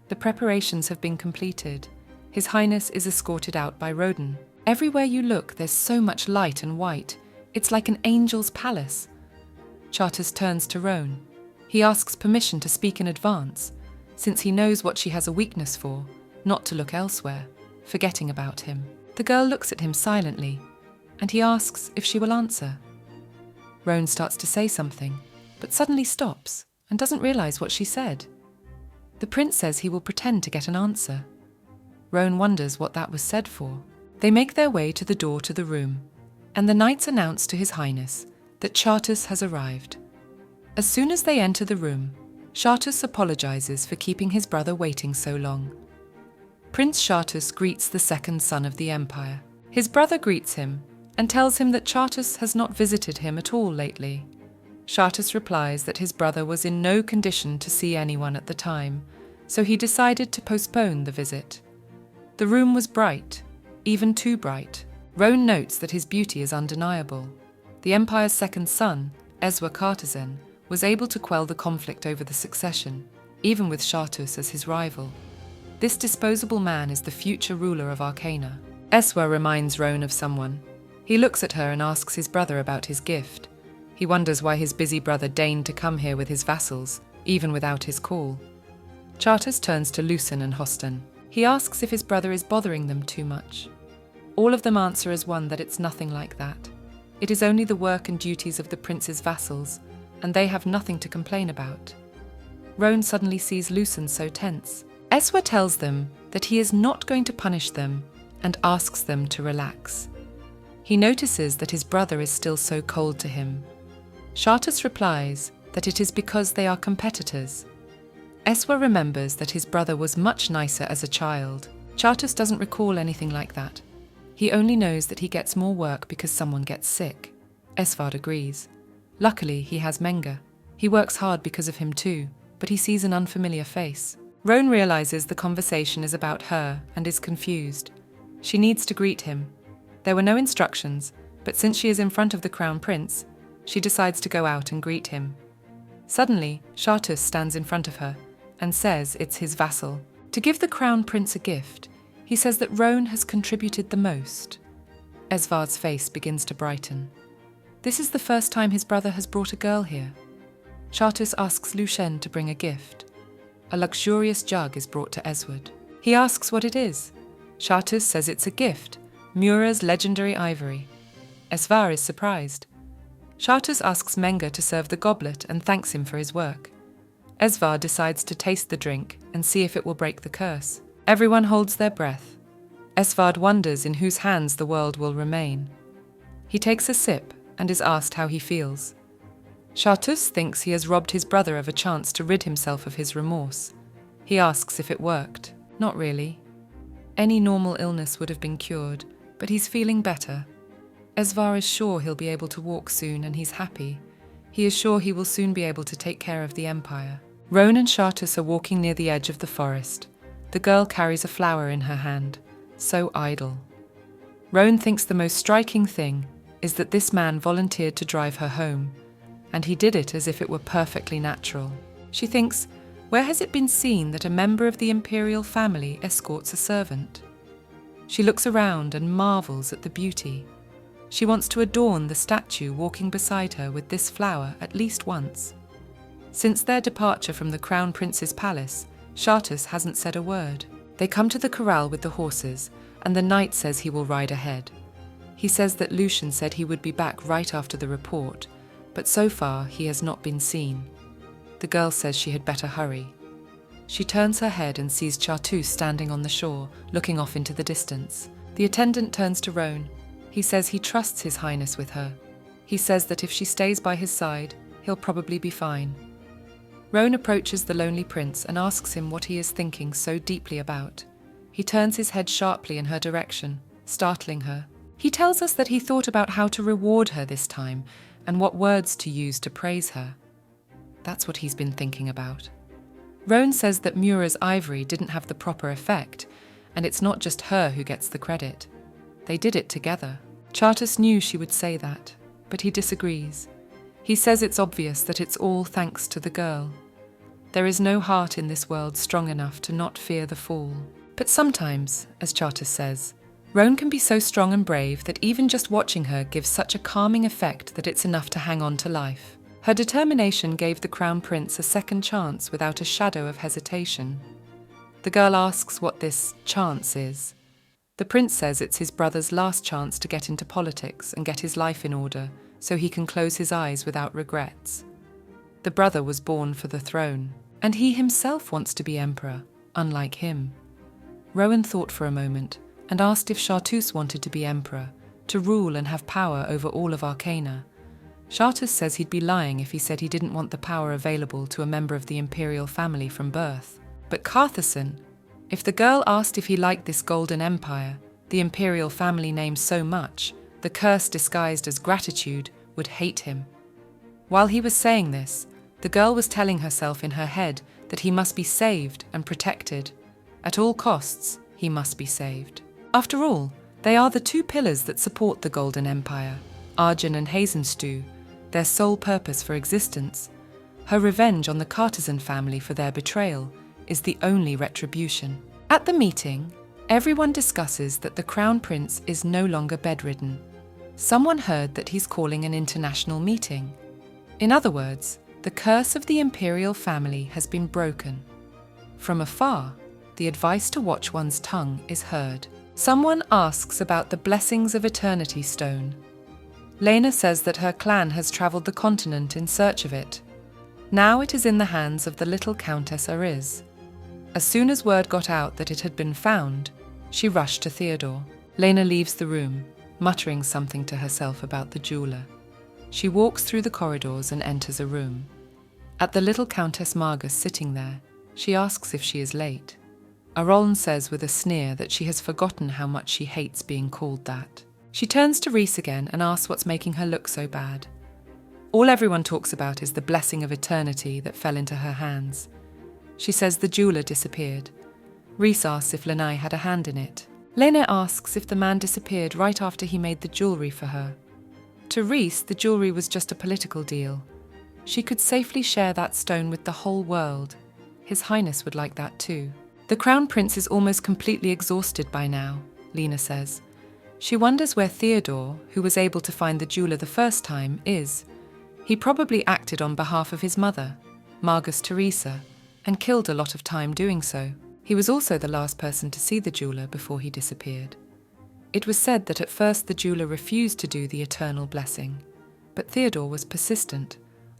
The preparations have been completed. His Highness is escorted out by Rosine. Everywhere you look, there's so much light and white. It's like an angel's palace. Chartus turns to Roan. He asks permission to speak in advance, since he knows what she has a weakness for, not to look elsewhere, forgetting about him. The girl looks at him silently, and he asks if she will answer. Roan starts to say something, but suddenly stops and doesn't realize what she said. The prince says he will pretend to get an answer. Roan wonders what that was said for. They make their way to the door to the room, and the knights announce to His Highness that Chartus has arrived. As soon as they enter the room, Chartus apologizes for keeping his brother waiting so long. Prince Chartus greets the second son of the Empire. His brother greets him and tells him that Chartus has not visited him at all lately. Chartus replies that his brother was in no condition to see anyone at the time, so he decided to postpone the visit. The room was bright, even too bright. Roan notes that his beauty is undeniable. The Empire's second son, Kazen, was able to quell the conflict over the succession, even with Chartus as his rival. This disposable man is the future ruler of Arcana. Eswa reminds Roan of someone. He looks at her and asks his brother about his gift. He wonders why his busy brother deigned to come here with his vassals, even without his call. Chartus turns to Lucen and Hoston. He asks if his brother is bothering them too much. All of them answer as one that it's nothing like that. It is only the work and duties of the prince's vassals, and they have nothing to complain about. Roan suddenly sees Lucen so tense. Eswa tells them that he is not going to punish them and asks them to relax. He notices that his brother is still so cold to him. Chartus replies that it is because they are competitors. Eswa remembers that his brother was much nicer as a child. Chartus doesn't recall anything like that. He only knows that he gets more work because someone gets sick. Esvard agrees. Luckily, he has Menga. He works hard because of him too, but he sees an unfamiliar face. Roan realizes the conversation is about her and is confused. She needs to greet him. There were no instructions, but since she is in front of the Crown Prince, she decides to go out and greet him. Suddenly, Chartus stands in front of her and says it's his vassal. To give the Crown Prince a gift, he says that Roan has contributed the most. Esvard's face begins to brighten. This is the first time his brother has brought a girl here. Chartus asks Lucen to bring a gift. A luxurious jug is brought to Esward. He asks what it is. Chartus says it's a gift, Mura's legendary ivory. Esvar is surprised. Chartus asks Menga to serve the goblet and thanks him for his work. Esvar decides to taste the drink and see if it will break the curse. Everyone holds their breath. Esvard wonders in whose hands the world will remain. He takes a sip and is asked how he feels. Chartus thinks he has robbed his brother of a chance to rid himself of his remorse. He asks if it worked. Not really. Any normal illness would have been cured, but he's feeling better. Esvar is sure he'll be able to walk soon and he's happy. He is sure he will soon be able to take care of the Empire. Roan and Chartus are walking near the edge of the forest. The girl carries a flower in her hand, so idle. Roan thinks the most striking thing is that this man volunteered to drive her home, and he did it as if it were perfectly natural. She thinks, where has it been seen that a member of the imperial family escorts a servant? She looks around and marvels at the beauty. She wants to adorn the statue walking beside her with this flower at least once. Since their departure from the Crown Prince's palace, Chartus hasn't said a word. They come to the corral with the horses, and the knight says he will ride ahead. He says that Lucian said he would be back right after the report, but so far he has not been seen. The girl says she had better hurry. She turns her head and sees Chartreuse standing on the shore, looking off into the distance. The attendant turns to Roan. He says he trusts His Highness with her. He says that if she stays by his side, he'll probably be fine. Roan approaches the lonely prince and asks him what he is thinking so deeply about. He turns his head sharply in her direction, startling her. He tells us that he thought about how to reward her this time and what words to use to praise her. That's what he's been thinking about. Roan says that Mura's ivory didn't have the proper effect, and it's not just her who gets the credit. They did it together. Chartreuse knew she would say that, but he disagrees. He says it's obvious that it's all thanks to the girl. There is no heart in this world strong enough to not fear the fall. But sometimes, as Chartreuse says, Roan can be so strong and brave that even just watching her gives such a calming effect that it's enough to hang on to life. Her determination gave the Crown Prince a second chance without a shadow of hesitation. The girl asks what this chance is. The prince says it's his brother's last chance to get into politics and get his life in order so he can close his eyes without regrets. The brother was born for the throne, and he himself wants to be emperor, unlike him. Rowan thought for a moment and asked if Chartreuse wanted to be emperor, to rule and have power over all of Arcana. Chartreuse says he'd be lying if he said he didn't want the power available to a member of the imperial family from birth. But Carthason, if the girl asked if he liked this golden empire, the imperial family name so much, the curse disguised as gratitude, would hate him. While he was saying this, the girl was telling herself in her head that he must be saved and protected. At all costs, he must be saved. After all, they are the two pillars that support the Golden Empire, Arjun and Hazenstew, their sole purpose for existence. Her revenge on the Carthason family for their betrayal is the only retribution. At the meeting, everyone discusses that the Crown Prince is no longer bedridden. Someone heard that he's calling an international meeting. In other words, the curse of the imperial family has been broken. From afar, the advice to watch one's tongue is heard. Someone asks about the blessings of Eternity Stone. Lena says that her clan has travelled the continent in search of it. Now it is in the hands of the little Countess Ariz. As soon as word got out that it had been found, she rushed to Theodore. Lena leaves the room, muttering something to herself about the jeweller. She walks through the corridors and enters a room. At the little Countess Margus sitting there, she asks if she is late. Aroln says with a sneer that she has forgotten how much she hates being called that. She turns to Rhys again and asks what's making her look so bad. All everyone talks about is the blessing of eternity that fell into her hands. She says the jeweller disappeared. Rhys asks if Lanai had a hand in it. Lena asks if the man disappeared right after he made the jewellery for her. To Rhys, the jewellery was just a political deal. She could safely share that stone with the whole world. His Highness would like that too. The Crown Prince is almost completely exhausted by now, Lena says. She wonders where Theodore, who was able to find the jeweller the first time, is. He probably acted on behalf of his mother, Margus Teresa, and killed a lot of time doing so. He was also the last person to see the jeweller before he disappeared. It was said that at first the jeweller refused to do the eternal blessing, but Theodore was persistent,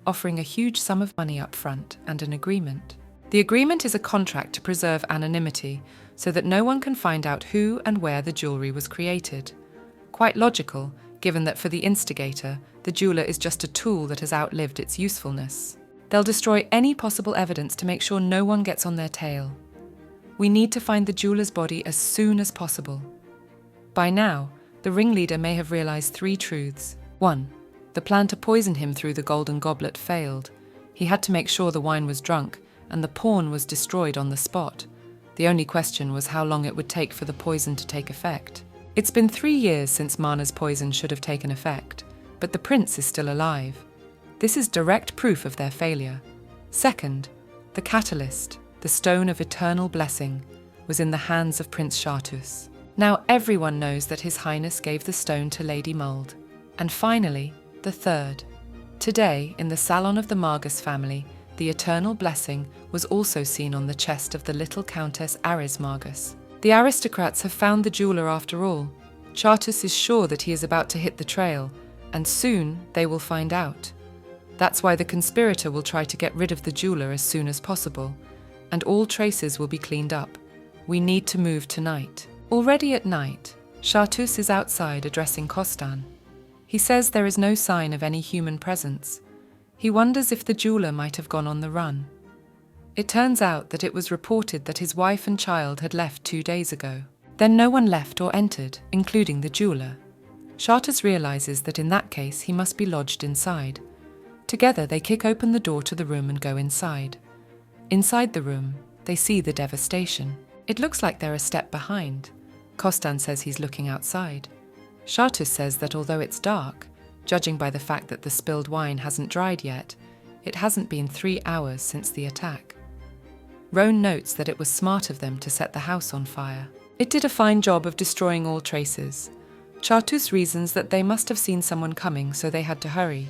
offering a huge sum of money up front and an agreement. The agreement is a contract to preserve anonymity so that no one can find out who and where the jewellery was created. Quite logical, given that for the instigator, the jeweller is just a tool that has outlived its usefulness. They'll destroy any possible evidence to make sure no one gets on their tail. We need to find the jeweller's body as soon as possible. By now, the ringleader may have realised 3 truths. 1. The plan to poison him through the golden goblet failed. He had to make sure the wine was drunk, and the pawn was destroyed on the spot. The only question was how long it would take for the poison to take effect. It's been 3 years since Mana's poison should have taken effect, but the prince is still alive. This is direct proof of their failure. Second, the catalyst, the stone of eternal blessing, was in the hands of Prince Chartreuse. Now everyone knows that His Highness gave the stone to Lady Mould. And finally, the third. Today, in the salon of the Margus family, the eternal blessing was also seen on the chest of the little Countess Ariz Margus. The aristocrats have found the jeweler after all. Chartus is sure that he is about to hit the trail, and soon they will find out. That's why the conspirator will try to get rid of the jeweler as soon as possible, and all traces will be cleaned up. We need to move tonight. Already at night, Chartus is outside addressing Costan. He says there is no sign of any human presence. He wonders if the jeweler might have gone on the run. It turns out that it was reported that his wife and child had left 2 days ago. Then no one left or entered, including the jeweler. Chartus realizes that in that case he must be lodged inside. Together they kick open the door to the room and go inside. Inside the room, they see the devastation. It looks like they're a step behind. Costan says he's looking outside. Chartus says that although it's dark, judging by the fact that the spilled wine hasn't dried yet, it hasn't been 3 hours since the attack. Roan notes that it was smart of them to set the house on fire. It did a fine job of destroying all traces. Chartus reasons that they must have seen someone coming, so they had to hurry.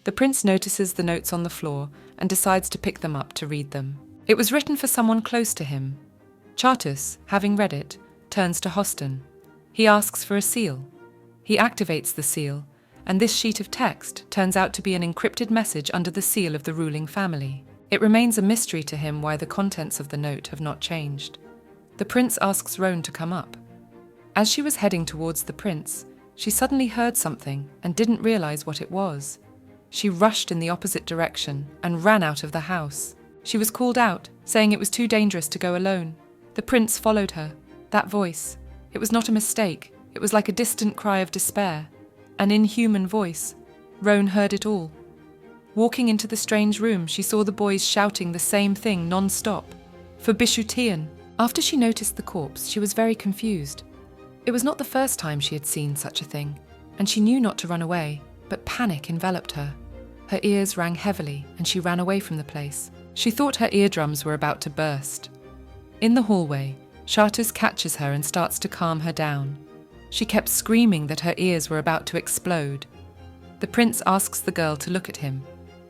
The prince notices the notes on the floor and decides to pick them up to read them. It was written for someone close to him. Chartus, having read it, turns to Hostan. He asks for a seal. He activates the seal, and this sheet of text turns out to be an encrypted message under the seal of the ruling family. It remains a mystery to him why the contents of the note have not changed. The prince asks Roan to come up. As she was heading towards the prince, she suddenly heard something and didn't realize what it was. She rushed in the opposite direction and ran out of the house. She was called out, saying it was too dangerous to go alone. The prince followed her. That voice, it was not a mistake. It was like a distant cry of despair. An inhuman voice. Roan heard it all. Walking into the strange room, she saw the boys shouting the same thing non-stop. For Bishutian. After she noticed the corpse, she was very confused. It was not the first time she had seen such a thing, and she knew not to run away, but panic enveloped her. Her ears rang heavily, and she ran away from the place. She thought her eardrums were about to burst. In the hallway, Chartus catches her and starts to calm her down. She kept screaming that her ears were about to explode. The prince asks the girl to look at him.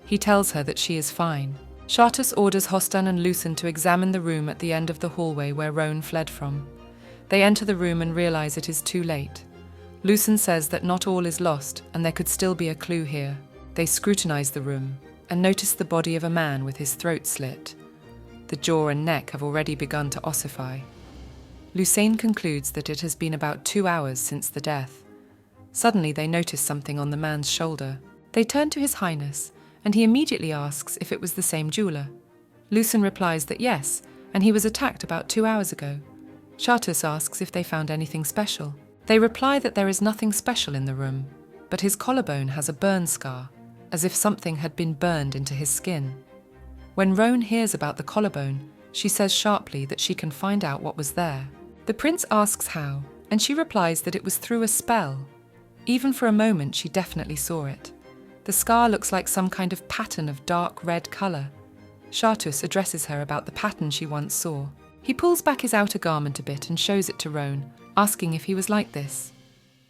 He tells her that she is fine. Chartus orders Hostan and Lucen to examine the room at the end of the hallway where Roan fled from. They enter the room and realize it is too late. Lucen says that not all is lost and there could still be a clue here. They scrutinize the room and notice the body of a man with his throat slit. The jaw and neck have already begun to ossify. Lucene concludes that it has been about 2 hours since the death. Suddenly they notice something on the man's shoulder. They turn to His Highness, and he immediately asks if it was the same jeweler. Lucen replies that yes, and he was attacked about 2 hours ago. Chartus asks if they found anything special. They reply that there is nothing special in the room, but his collarbone has a burn scar, as if something had been burned into his skin. When Roan hears about the collarbone, she says sharply that she can find out what was there. The prince asks how, and she replies that it was through a spell. Even for a moment she definitely saw it. The scar looks like some kind of pattern of dark red colour. Chartus addresses her about the pattern she once saw. He pulls back his outer garment a bit and shows it to Roan, asking if he was like this.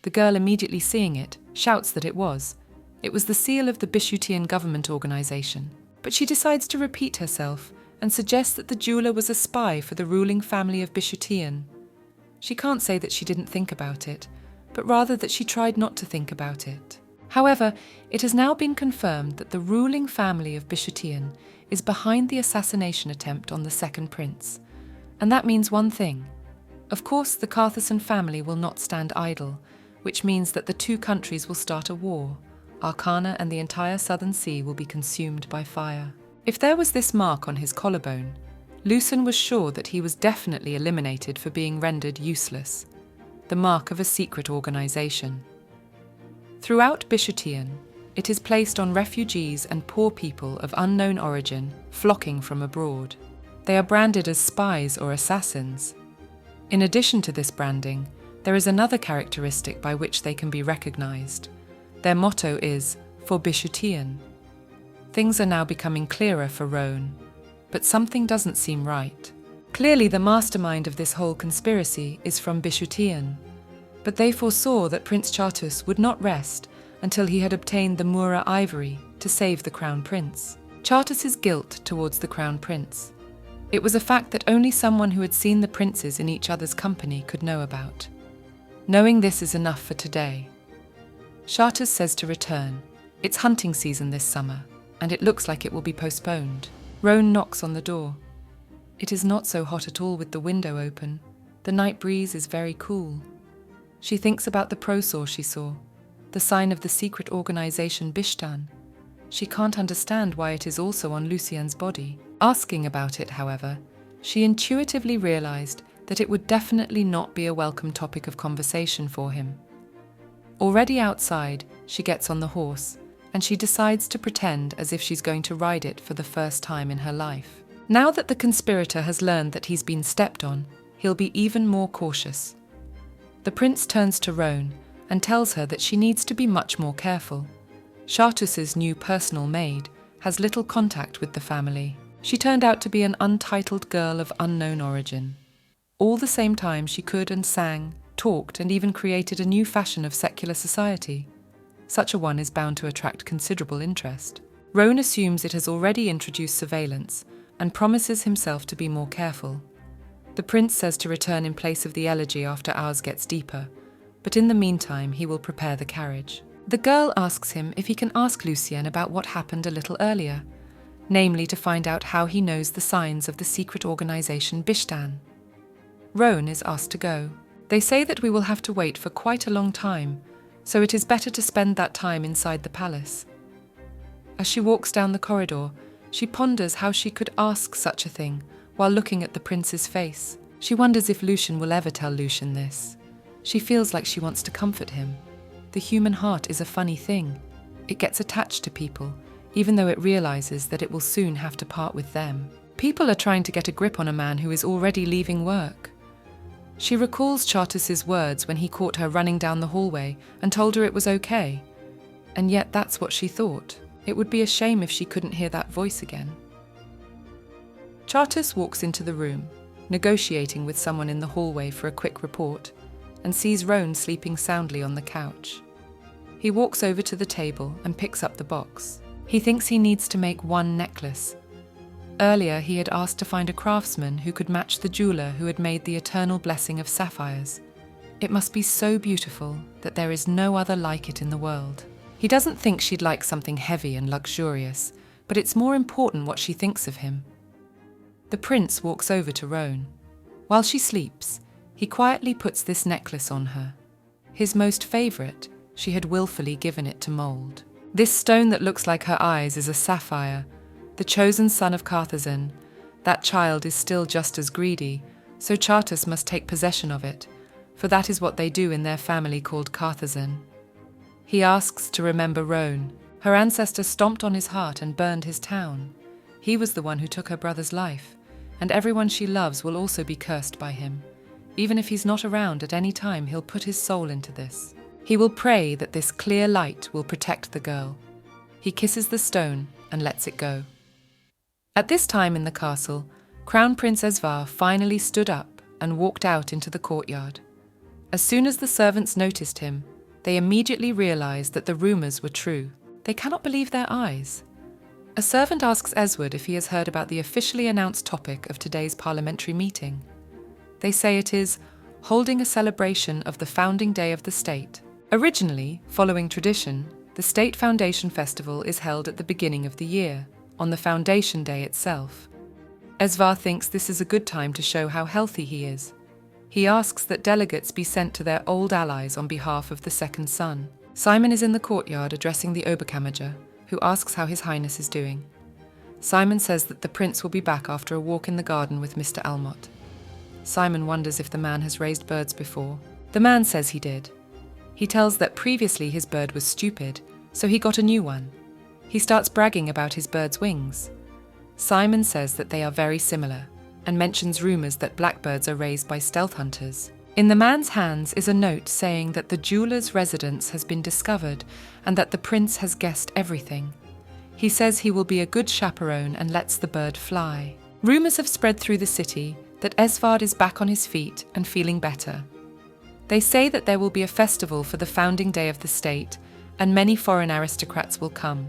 The girl, immediately seeing it, shouts that it was. It was the seal of the Bishutian government organisation. But she decides to repeat herself and suggests that the jeweller was a spy for the ruling family of Bishutian. She can't say that she didn't think about it, but rather that she tried not to think about it. However, it has now been confirmed that the ruling family of Bishutian is behind the assassination attempt on the second prince. And that means one thing. Of course, the Carthusan family will not stand idle, which means that the two countries will start a war. Arcana and the entire southern sea will be consumed by fire. If there was this mark on his collarbone, Lucen was sure that he was definitely eliminated for being rendered useless, the mark of a secret organisation. Throughout Bishutian, it is placed on refugees and poor people of unknown origin flocking from abroad. They are branded as spies or assassins. In addition to this branding, there is another characteristic by which they can be recognised. Their motto is, "For Bishutian." Things are now becoming clearer for Roan, but something doesn't seem right. Clearly the mastermind of this whole conspiracy is from Bishutian, but they foresaw that Prince Chartus would not rest until he had obtained the Mura ivory to save the Crown Prince. Chartus's guilt towards the Crown Prince. It was a fact that only someone who had seen the princes in each other's company could know about. Knowing this is enough for today. Chartres says to return. It's hunting season this summer, and it looks like it will be postponed. Roan knocks on the door. It is not so hot at all with the window open. The night breeze is very cool. She thinks about the prosaw she saw, the sign of the secret organization Bishtan. She can't understand why it is also on Lucien's body. Asking about it, however, she intuitively realized that it would definitely not be a welcome topic of conversation for him. Already outside, she gets on the horse, and she decides to pretend as if she's going to ride it for the first time in her life. Now that the conspirator has learned that he's been stepped on, he'll be even more cautious. The prince turns to Roan and tells her that she needs to be much more careful. Chartreus's new personal maid has little contact with the family. She turned out to be an untitled girl of unknown origin. All the same time she could and sang, talked and even created a new fashion of secular society. Such a one is bound to attract considerable interest. Roan assumes it has already introduced surveillance and promises himself to be more careful. The prince says to return in place of the elegy after ours gets deeper, but in the meantime he will prepare the carriage. The girl asks him if he can ask Lucien about what happened a little earlier, namely to find out how he knows the signs of the secret organization Bishtan. Roan is asked to go. They say that we will have to wait for quite a long time, so it is better to spend that time inside the palace. As she walks down the corridor, she ponders how she could ask such a thing while looking at the prince's face. She wonders if Lucien will ever tell Lucien this. She feels like she wants to comfort him. The human heart is a funny thing. It gets attached to people, even though it realizes that it will soon have to part with them. People are trying to get a grip on a man who is already leaving work. She recalls Chartreus's words when he caught her running down the hallway and told her it was okay. And yet that's what she thought. It would be a shame if she couldn't hear that voice again. Chartres walks into the room, negotiating with someone in the hallway for a quick report, and sees Roan sleeping soundly on the couch. He walks over to the table and picks up the box. He thinks he needs to make one necklace. Earlier he had asked to find a craftsman who could match the jeweler who had made the eternal blessing of sapphires. It must be so beautiful that there is no other like it in the world. He doesn't think she'd like something heavy and luxurious, but it's more important what she thinks of him. The prince walks over to Roan. While she sleeps, he quietly puts this necklace on her. His most favourite, she had willfully given it to mould. This stone that looks like her eyes is a sapphire, the chosen son of Kazen. That child is still just as greedy, so Chartres must take possession of it, for that is what they do in their family called Kazen. He asks to remember Roan. Her ancestor stomped on his heart and burned his town. He was the one who took her brother's life, and everyone she loves will also be cursed by him. Even if he's not around at any time, he'll put his soul into this. He will pray that this clear light will protect the girl. He kisses the stone and lets it go. At this time in the castle, Crown Prince Esvar finally stood up and walked out into the courtyard. As soon as the servants noticed him, they immediately realized that the rumors were true. They cannot believe their eyes. A servant asks Esward if he has heard about the officially announced topic of today's parliamentary meeting. They say it is holding a celebration of the founding day of the state. Originally, following tradition, the State Foundation Festival is held at the beginning of the year, on the foundation day itself. Esvar thinks this is a good time to show how healthy he is. He asks that delegates be sent to their old allies on behalf of the second son. Simon is in the courtyard addressing the Oberkammerger, who asks how His Highness is doing. Simon says that the prince will be back after a walk in the garden with Mr. Almott. Simon wonders if the man has raised birds before. The man says he did. He tells that previously his bird was stupid, so he got a new one. He starts bragging about his bird's wings. Simon says that they are very similar, and mentions rumours that blackbirds are raised by stealth hunters. In the man's hands is a note saying that the jeweller's residence has been discovered and that the prince has guessed everything. He says he will be a good chaperone and lets the bird fly. Rumours have spread through the city that Esvard is back on his feet and feeling better. They say that there will be a festival for the founding day of the state, and many foreign aristocrats will come.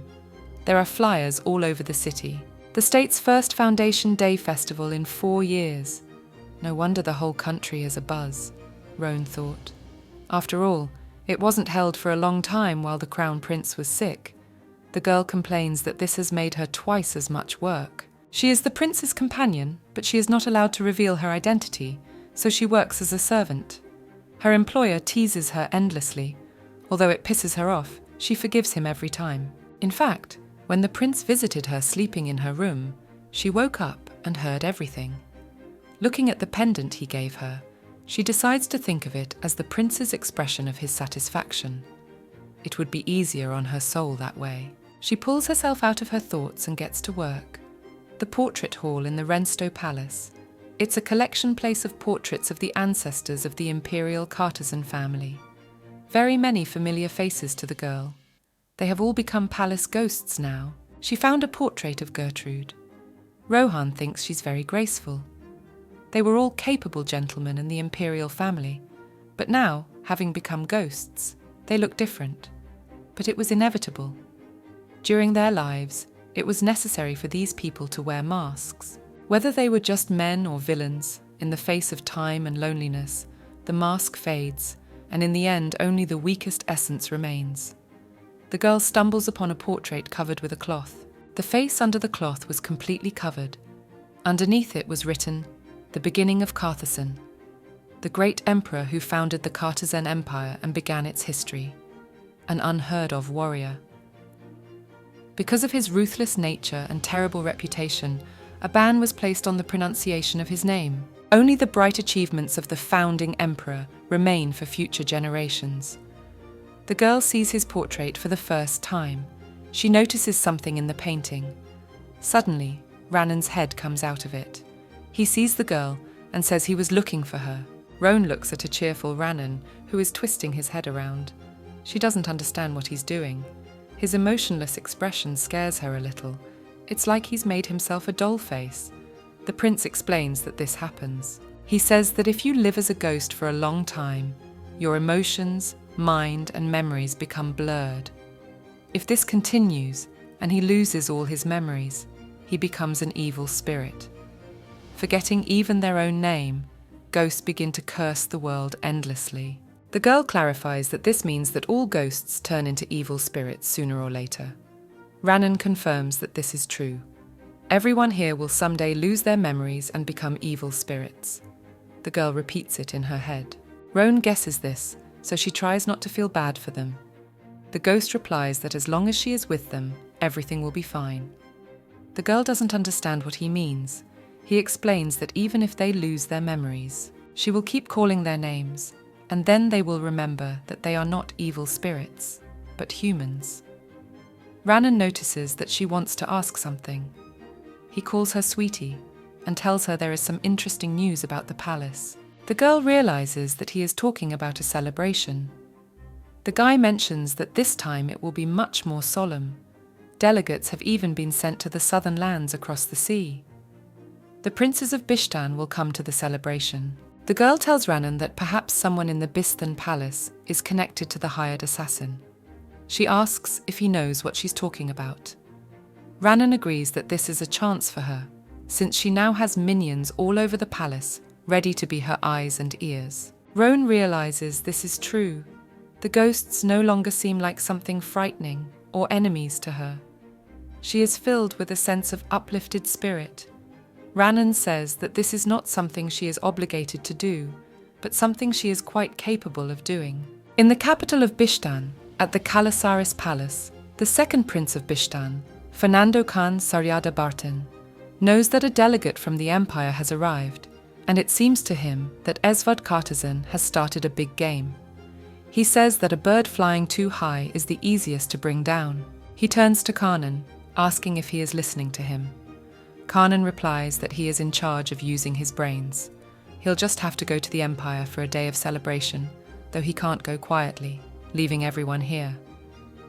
There are flyers all over the city. The state's first Foundation Day festival in 4 years. No wonder the whole country is abuzz, Roan thought. After all, it wasn't held for a long time while the Crown Prince was sick. The girl complains that this has made her twice as much work. She is the prince's companion, but she is not allowed to reveal her identity, so she works as a servant. Her employer teases her endlessly. Although it pisses her off, she forgives him every time. In fact, when the prince visited her sleeping in her room, she woke up and heard everything. Looking at the pendant he gave her, she decides to think of it as the prince's expression of his satisfaction. It would be easier on her soul that way. She pulls herself out of her thoughts and gets to work. The portrait hall in the Renstow Palace. It's a collection place of portraits of the ancestors of the imperial Kazen family. Very many familiar faces to the girl. They have all become palace ghosts now. She found a portrait of Gertrude. Rohan thinks she's very graceful. They were all capable gentlemen in the imperial family, but now, having become ghosts, they look different. But it was inevitable. During their lives, it was necessary for these people to wear masks. Whether they were just men or villains, in the face of time and loneliness, the mask fades, and in the end only the weakest essence remains. The girl stumbles upon a portrait covered with a cloth. The face under the cloth was completely covered. Underneath it was written, "The beginning of Kazen," the great emperor who founded the Kazen Empire and began its history. An unheard-of warrior. Because of his ruthless nature and terrible reputation, a ban was placed on the pronunciation of his name. Only the bright achievements of the founding emperor remain for future generations. The girl sees his portrait for the first time. She notices something in the painting. Suddenly, Rannon's head comes out of it. He sees the girl and says he was looking for her. Roan looks at a cheerful Rannon, who is twisting his head around. She doesn't understand what he's doing. His emotionless expression scares her a little. It's like he's made himself a doll face. The prince explains that this happens. He says that if you live as a ghost for a long time, your emotions, mind, and memories become blurred. If this continues, and he loses all his memories, he becomes an evil spirit. Forgetting even their own name, ghosts begin to curse the world endlessly. The girl clarifies that this means that all ghosts turn into evil spirits sooner or later. Rannon confirms that this is true. Everyone here will someday lose their memories and become evil spirits. The girl repeats it in her head. Roan guesses this, so she tries not to feel bad for them. The ghost replies that as long as she is with them, everything will be fine. The girl doesn't understand what he means. He explains that even if they lose their memories, she will keep calling their names, and then they will remember that they are not evil spirits, but humans. Rannon notices that she wants to ask something. He calls her sweetie and tells her there is some interesting news about the palace. The girl realizes that he is talking about a celebration. The guy mentions that this time it will be much more solemn. Delegates have even been sent to the southern lands across the sea. The princes of Bishtan will come to the celebration. The girl tells Rannon that perhaps someone in the Bisthan palace is connected to the hired assassin. She asks if he knows what she's talking about. Rannon agrees that this is a chance for her, since she now has minions all over the palace, ready to be her eyes and ears. Roan realizes this is true. The ghosts no longer seem like something frightening or enemies to her. She is filled with a sense of uplifted spirit. Rannon says that this is not something she is obligated to do, but something she is quite capable of doing. In the capital of Bishtan, at the Kalasaris Palace, the second prince of Bishtan, Fernando Khan Saryada Barton, knows that a delegate from the empire has arrived, and it seems to him that Esvard Kazen has started a big game. He says that a bird flying too high is the easiest to bring down. He turns to Kanen, asking if he is listening to him. Kanen replies that he is in charge of using his brains. He'll just have to go to the Empire for a day of celebration, though he can't go quietly, leaving everyone here.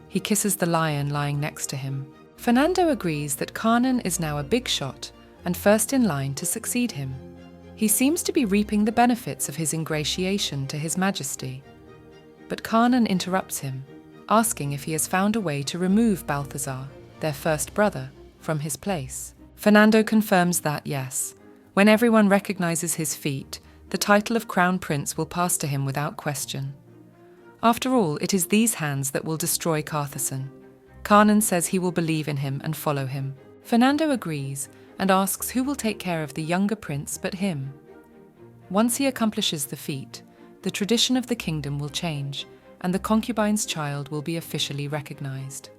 He kisses the lion lying next to him. Fernando agrees that Kanen is now a big shot and first in line to succeed him. He seems to be reaping the benefits of his ingratiation to His Majesty. But Kanen interrupts him, asking if he has found a way to remove Balthazar, their first brother, from his place. Fernando confirms that, yes, when everyone recognizes his feat, the title of Crown Prince will pass to him without question. After all, it is these hands that will destroy Carthason. Kanen says he will believe in him and follow him. Fernando agrees and asks who will take care of the younger prince but him. Once he accomplishes the feat, the tradition of the kingdom will change, and the concubine's child will be officially recognized.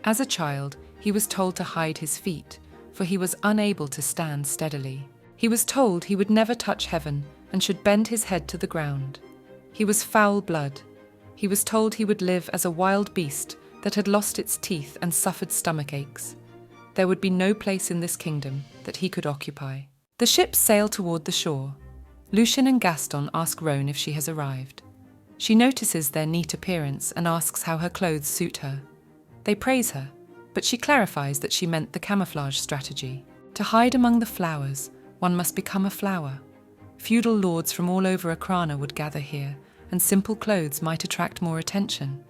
As a child, he was told to hide his feet, for he was unable to stand steadily. He was told he would never touch heaven and should bend his head to the ground. He was foul blood. He was told he would live as a wild beast that had lost its teeth and suffered stomach aches. There would be no place in this kingdom that he could occupy. The ships sail toward the shore. Lucien and Gaston ask Rosine if she has arrived. She notices their neat appearance and asks how her clothes suit her. They praise her, but she clarifies that she meant the camouflage strategy. To hide among the flowers, one must become a flower. Feudal lords from all over Akrana would gather here, and simple clothes might attract more attention.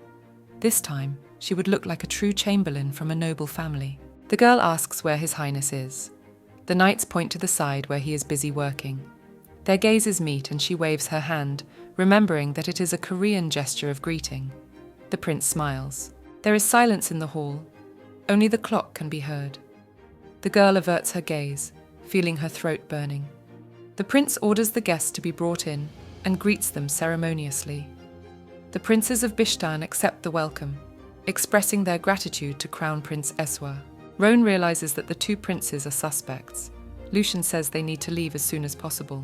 This time, she would look like a true chamberlain from a noble family. The girl asks where His Highness is. The knights point to the side where he is busy working. Their gazes meet and she waves her hand, remembering that it is a Korean gesture of greeting. The prince smiles. There is silence in the hall. Only the clock can be heard. The girl averts her gaze, feeling her throat burning. The prince orders the guests to be brought in and greets them ceremoniously. The princes of Bishtan accept the welcome, expressing their gratitude to Crown Prince Eswa. Rosine realizes that the two princes are suspects. Lucien says they need to leave as soon as possible.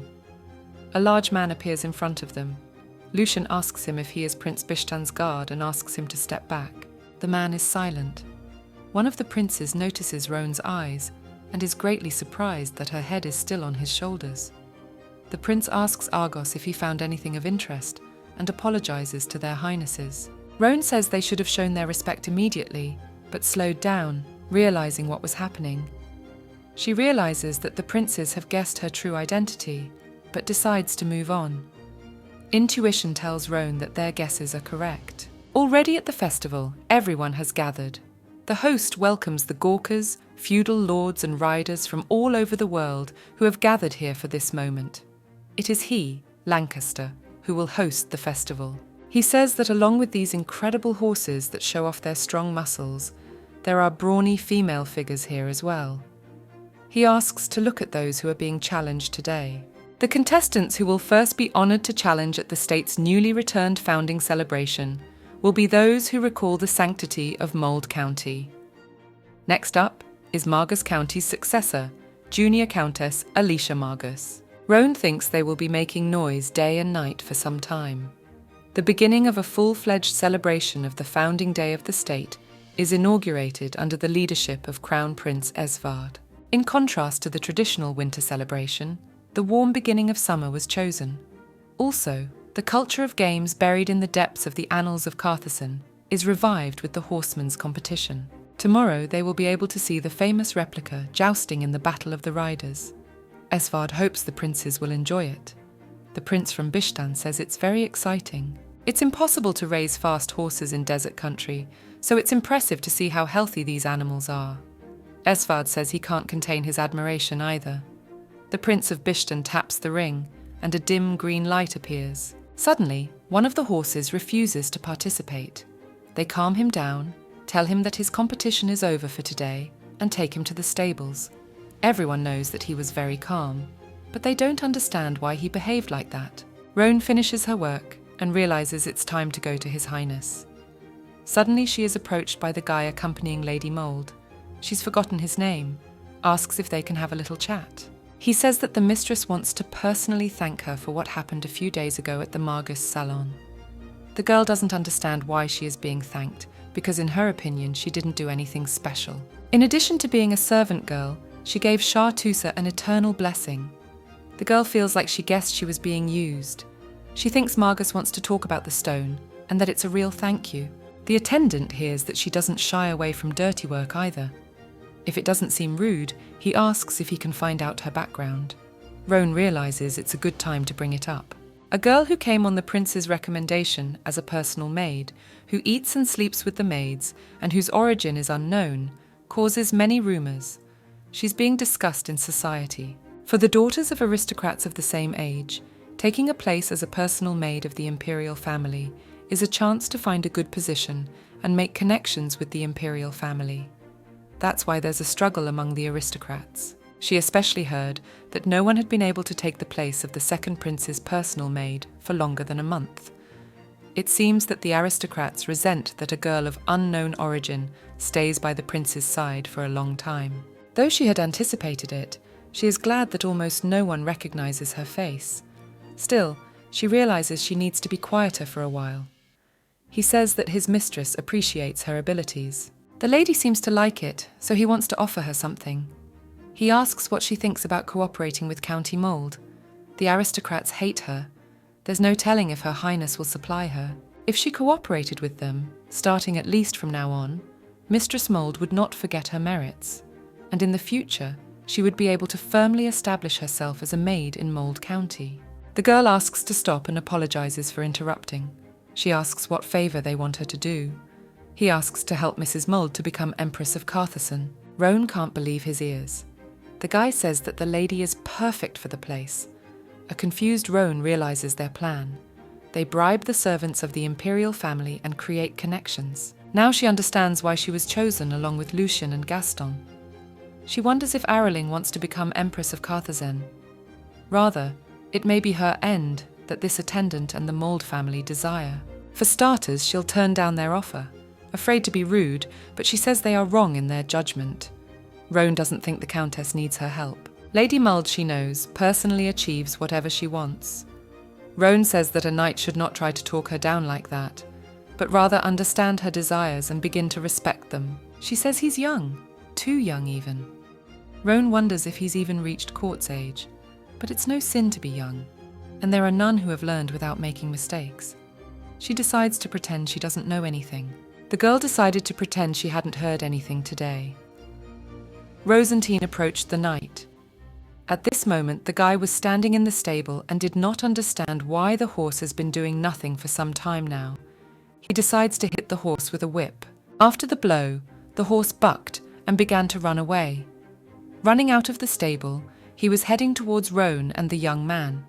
A large man appears in front of them. Lucien asks him if he is Prince Bishtan's guard and asks him to step back. The man is silent. One of the princes notices Rosine's eyes and is greatly surprised that her head is still on his shoulders. The prince asks Argos if he found anything of interest and apologizes to their highnesses. Rosine says they should have shown their respect immediately, but slowed down, realizing what was happening. She realizes that the princes have guessed her true identity, but decides to move on. Intuition tells Rosine that their guesses are correct. Already at the festival, everyone has gathered. The host welcomes the Gawkers, feudal lords and riders from all over the world who have gathered here for this moment. It is he, Lancaster, who will host the festival. He says that along with these incredible horses that show off their strong muscles, there are brawny female figures here as well. He asks to look at those who are being challenged today. The contestants who will first be honoured to challenge at the state's newly returned founding celebration will be those who recall the sanctity of Mold County. Next up is Margus County's successor, Junior Countess Alicia Margus. Rosine thinks they will be making noise day and night for some time. The beginning of a full-fledged celebration of the founding day of the state is inaugurated under the leadership of Crown Prince Esvard. In contrast to the traditional winter celebration, the warm beginning of summer was chosen. Also, the culture of games buried in the depths of the annals of Carthason is revived with the horsemen's competition. Tomorrow they will be able to see the famous replica jousting in the Battle of the Riders. Esvard hopes the princes will enjoy it. The prince from Bishtan says it's very exciting. It's impossible to raise fast horses in desert country, so it's impressive to see how healthy these animals are. Esvard says he can't contain his admiration either. The prince of Bishtan taps the ring, and a dim green light appears. Suddenly, one of the horses refuses to participate. They calm him down, tell him that his competition is over for today, and take him to the stables. Everyone knows that he was very calm, but they don't understand why he behaved like that. Rosine finishes her work and realizes it's time to go to His Highness. Suddenly she is approached by the guy accompanying Lady Mold. She's forgotten his name, asks if they can have a little chat. He says that the mistress wants to personally thank her for what happened a few days ago at the Margus salon. The girl doesn't understand why she is being thanked, because in her opinion she didn't do anything special. In addition to being a servant girl, she gave Shah Tusa an eternal blessing. The girl feels like she guessed she was being used. She thinks Margus wants to talk about the stone, and that it's a real thank you. The attendant hears that she doesn't shy away from dirty work either. If it doesn't seem rude, he asks if he can find out her background. Rosine realizes it's a good time to bring it up. A girl who came on the prince's recommendation as a personal maid, who eats and sleeps with the maids, and whose origin is unknown, causes many rumors. She's being discussed in society. For the daughters of aristocrats of the same age, taking a place as a personal maid of the imperial family is a chance to find a good position and make connections with the imperial family. That's why there's a struggle among the aristocrats. She especially heard that no one had been able to take the place of the second prince's personal maid for longer than a month. It seems that the aristocrats resent that a girl of unknown origin stays by the prince's side for a long time. Though she had anticipated it, she is glad that almost no one recognizes her face. Still, she realizes she needs to be quieter for a while. He says that his mistress appreciates her abilities. The lady seems to like it, so he wants to offer her something. He asks what she thinks about cooperating with County Mould. The aristocrats hate her. There's no telling if Her Highness will supply her. If she cooperated with them, starting at least from now on, Mistress Mould would not forget her merits, and in the future, she would be able to firmly establish herself as a maid in Mould County. The girl asks to stop and apologizes for interrupting. She asks what favor they want her to do. He asks to help Mrs. Mould to become Empress of Carthason. Roan can't believe his ears. The guy says that the lady is perfect for the place. A confused Roan realizes their plan. They bribe the servants of the imperial family and create connections. Now she understands why she was chosen along with Lucien and Gaston. She wonders if Araling wants to become Empress of Carthazen. Rather, it may be her end that this attendant and the Mould family desire. For starters, she'll turn down their offer, afraid to be rude, but she says they are wrong in their judgment. Roan doesn't think the Countess needs her help. Lady Mould, she knows, personally achieves whatever she wants. Roan says that a knight should not try to talk her down like that, but rather understand her desires and begin to respect them. She says he's young, too young even. Roan wonders if he's even reached court's age, but it's no sin to be young, and there are none who have learned without making mistakes. She decides to pretend she doesn't know anything. The girl decided to pretend she hadn't heard anything today. Rosine approached the knight. At this moment, the guy was standing in the stable and did not understand why the horse has been doing nothing for some time now. He decides to hit the horse with a whip. After the blow, the horse bucked and began to run away. Running out of the stable, he was heading towards Roan and the young man.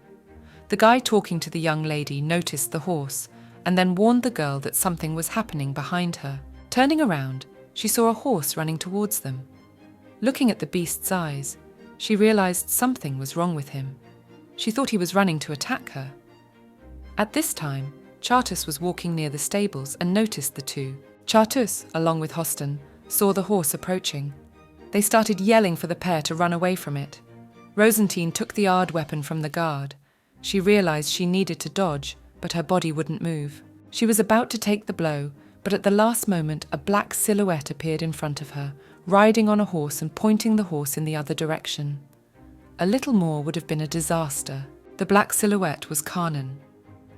The guy talking to the young lady noticed the horse and then warned the girl that something was happening behind her. Turning around, she saw a horse running towards them. Looking at the beast's eyes, she realized something was wrong with him. She thought he was running to attack her. At this time, Chartus was walking near the stables and noticed the two. Chartus, along with Hoston, saw the horse approaching. They started yelling for the pair to run away from it. Rosine took the Ard weapon from the guard. She realized she needed to dodge, but her body wouldn't move. She was about to take the blow, but at the last moment a black silhouette appeared in front of her, riding on a horse and pointing the horse in the other direction. A little more would have been a disaster. The black silhouette was Caren.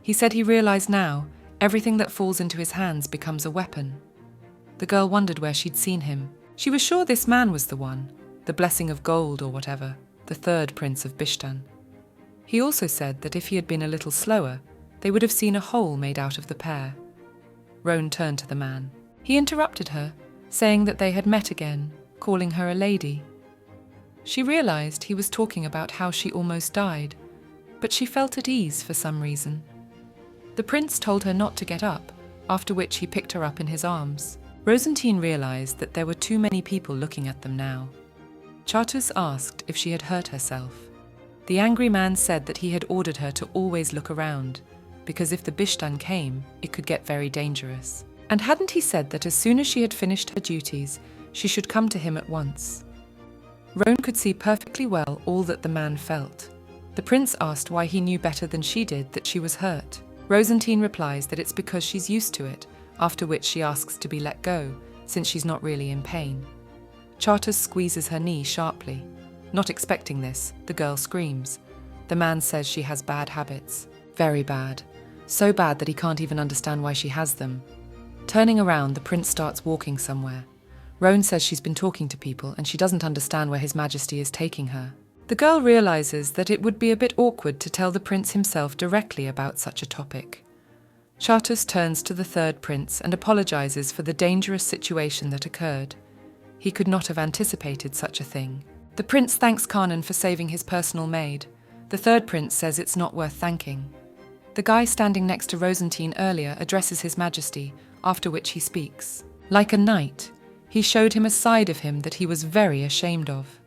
He said he realized now, everything that falls into his hands becomes a weapon. The girl wondered where she'd seen him. She was sure this man was the one, the blessing of gold or whatever, the third prince of Bishtan. He also said that if he had been a little slower, they would have seen a hole made out of the pair. Roan turned to the man. He interrupted her, saying that they had met again, calling her a lady. She realized he was talking about how she almost died, but she felt at ease for some reason. The prince told her not to get up, after which he picked her up in his arms. Rosine realized that there were too many people looking at them now. Chartus asked if she had hurt herself. The angry man said that he had ordered her to always look around, because if the Bishtan came, it could get very dangerous. And hadn't he said that as soon as she had finished her duties, she should come to him at once? Roan could see perfectly well all that the man felt. The prince asked why he knew better than she did that she was hurt. Rosine replies that it's because she's used to it, after which she asks to be let go, since she's not really in pain. Chartus squeezes her knee sharply. Not expecting this, the girl screams. The man says she has bad habits. Very bad. So bad that he can't even understand why she has them. Turning around, the prince starts walking somewhere. Roan says she's been talking to people and she doesn't understand where His Majesty is taking her. The girl realizes that it would be a bit awkward to tell the prince himself directly about such a topic. Chartus turns to the third prince and apologizes for the dangerous situation that occurred. He could not have anticipated such a thing. The prince thanks Kanen for saving his personal maid. The third prince says it's not worth thanking. The guy standing next to Rosine earlier addresses His Majesty, after which he speaks. Like a knight, he showed him a side of him that he was very ashamed of.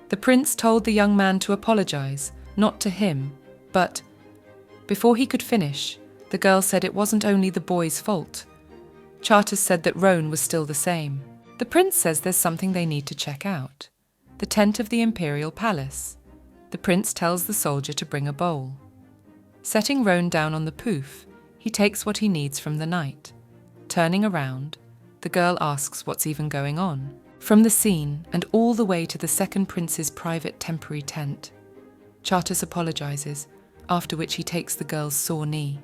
The prince told the young man to apologize, not to him, but before he could finish, the girl said it wasn't only the boy's fault. Charters said that Roan was still the same. The prince says there's something they need to check out. The tent of the imperial palace. The prince tells the soldier to bring a bowl. Setting Roan down on the poof, he takes what he needs from the knight. Turning around, the girl asks what's even going on. From the scene and all the way to the second prince's private temporary tent. Charters apologizes, after which he takes the girl's sore knee.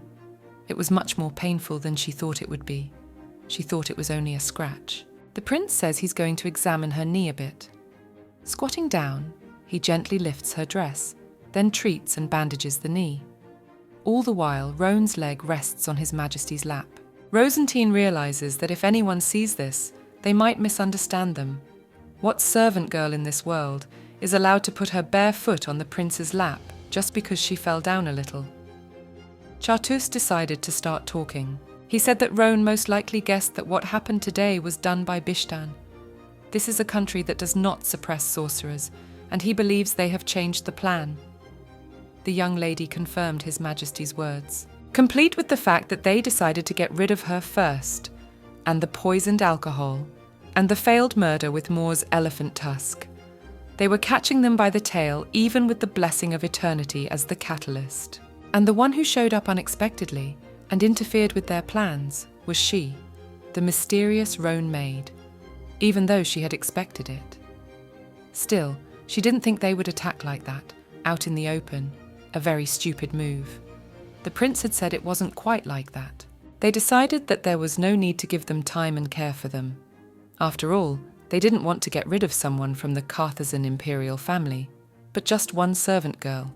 It was much more painful than she thought it would be. She thought it was only a scratch. The prince says he's going to examine her knee a bit. Squatting down, he gently lifts her dress, then treats and bandages the knee. All the while, Roan's leg rests on His Majesty's lap. Rosine realizes that if anyone sees this, they might misunderstand them. What servant girl in this world is allowed to put her bare foot on the prince's lap just because she fell down a little? Charters decided to start talking. He said that Roan most likely guessed that what happened today was done by Bishtan. This is a country that does not suppress sorcerers, and he believes they have changed the plan. The young lady confirmed His Majesty's words, complete with the fact that they decided to get rid of her first, and the poisoned alcohol, and the failed murder with Moore's elephant tusk. They were catching them by the tail, even with the blessing of eternity as the catalyst. And the one who showed up unexpectedly and interfered with their plans was she, the mysterious Roan maid, even though she had expected it. Still, she didn't think they would attack like that, out in the open, a very stupid move. The prince had said it wasn't quite like that. They decided that there was no need to give them time and care for them. After all, they didn't want to get rid of someone from the Carthagin imperial family, but just one servant girl.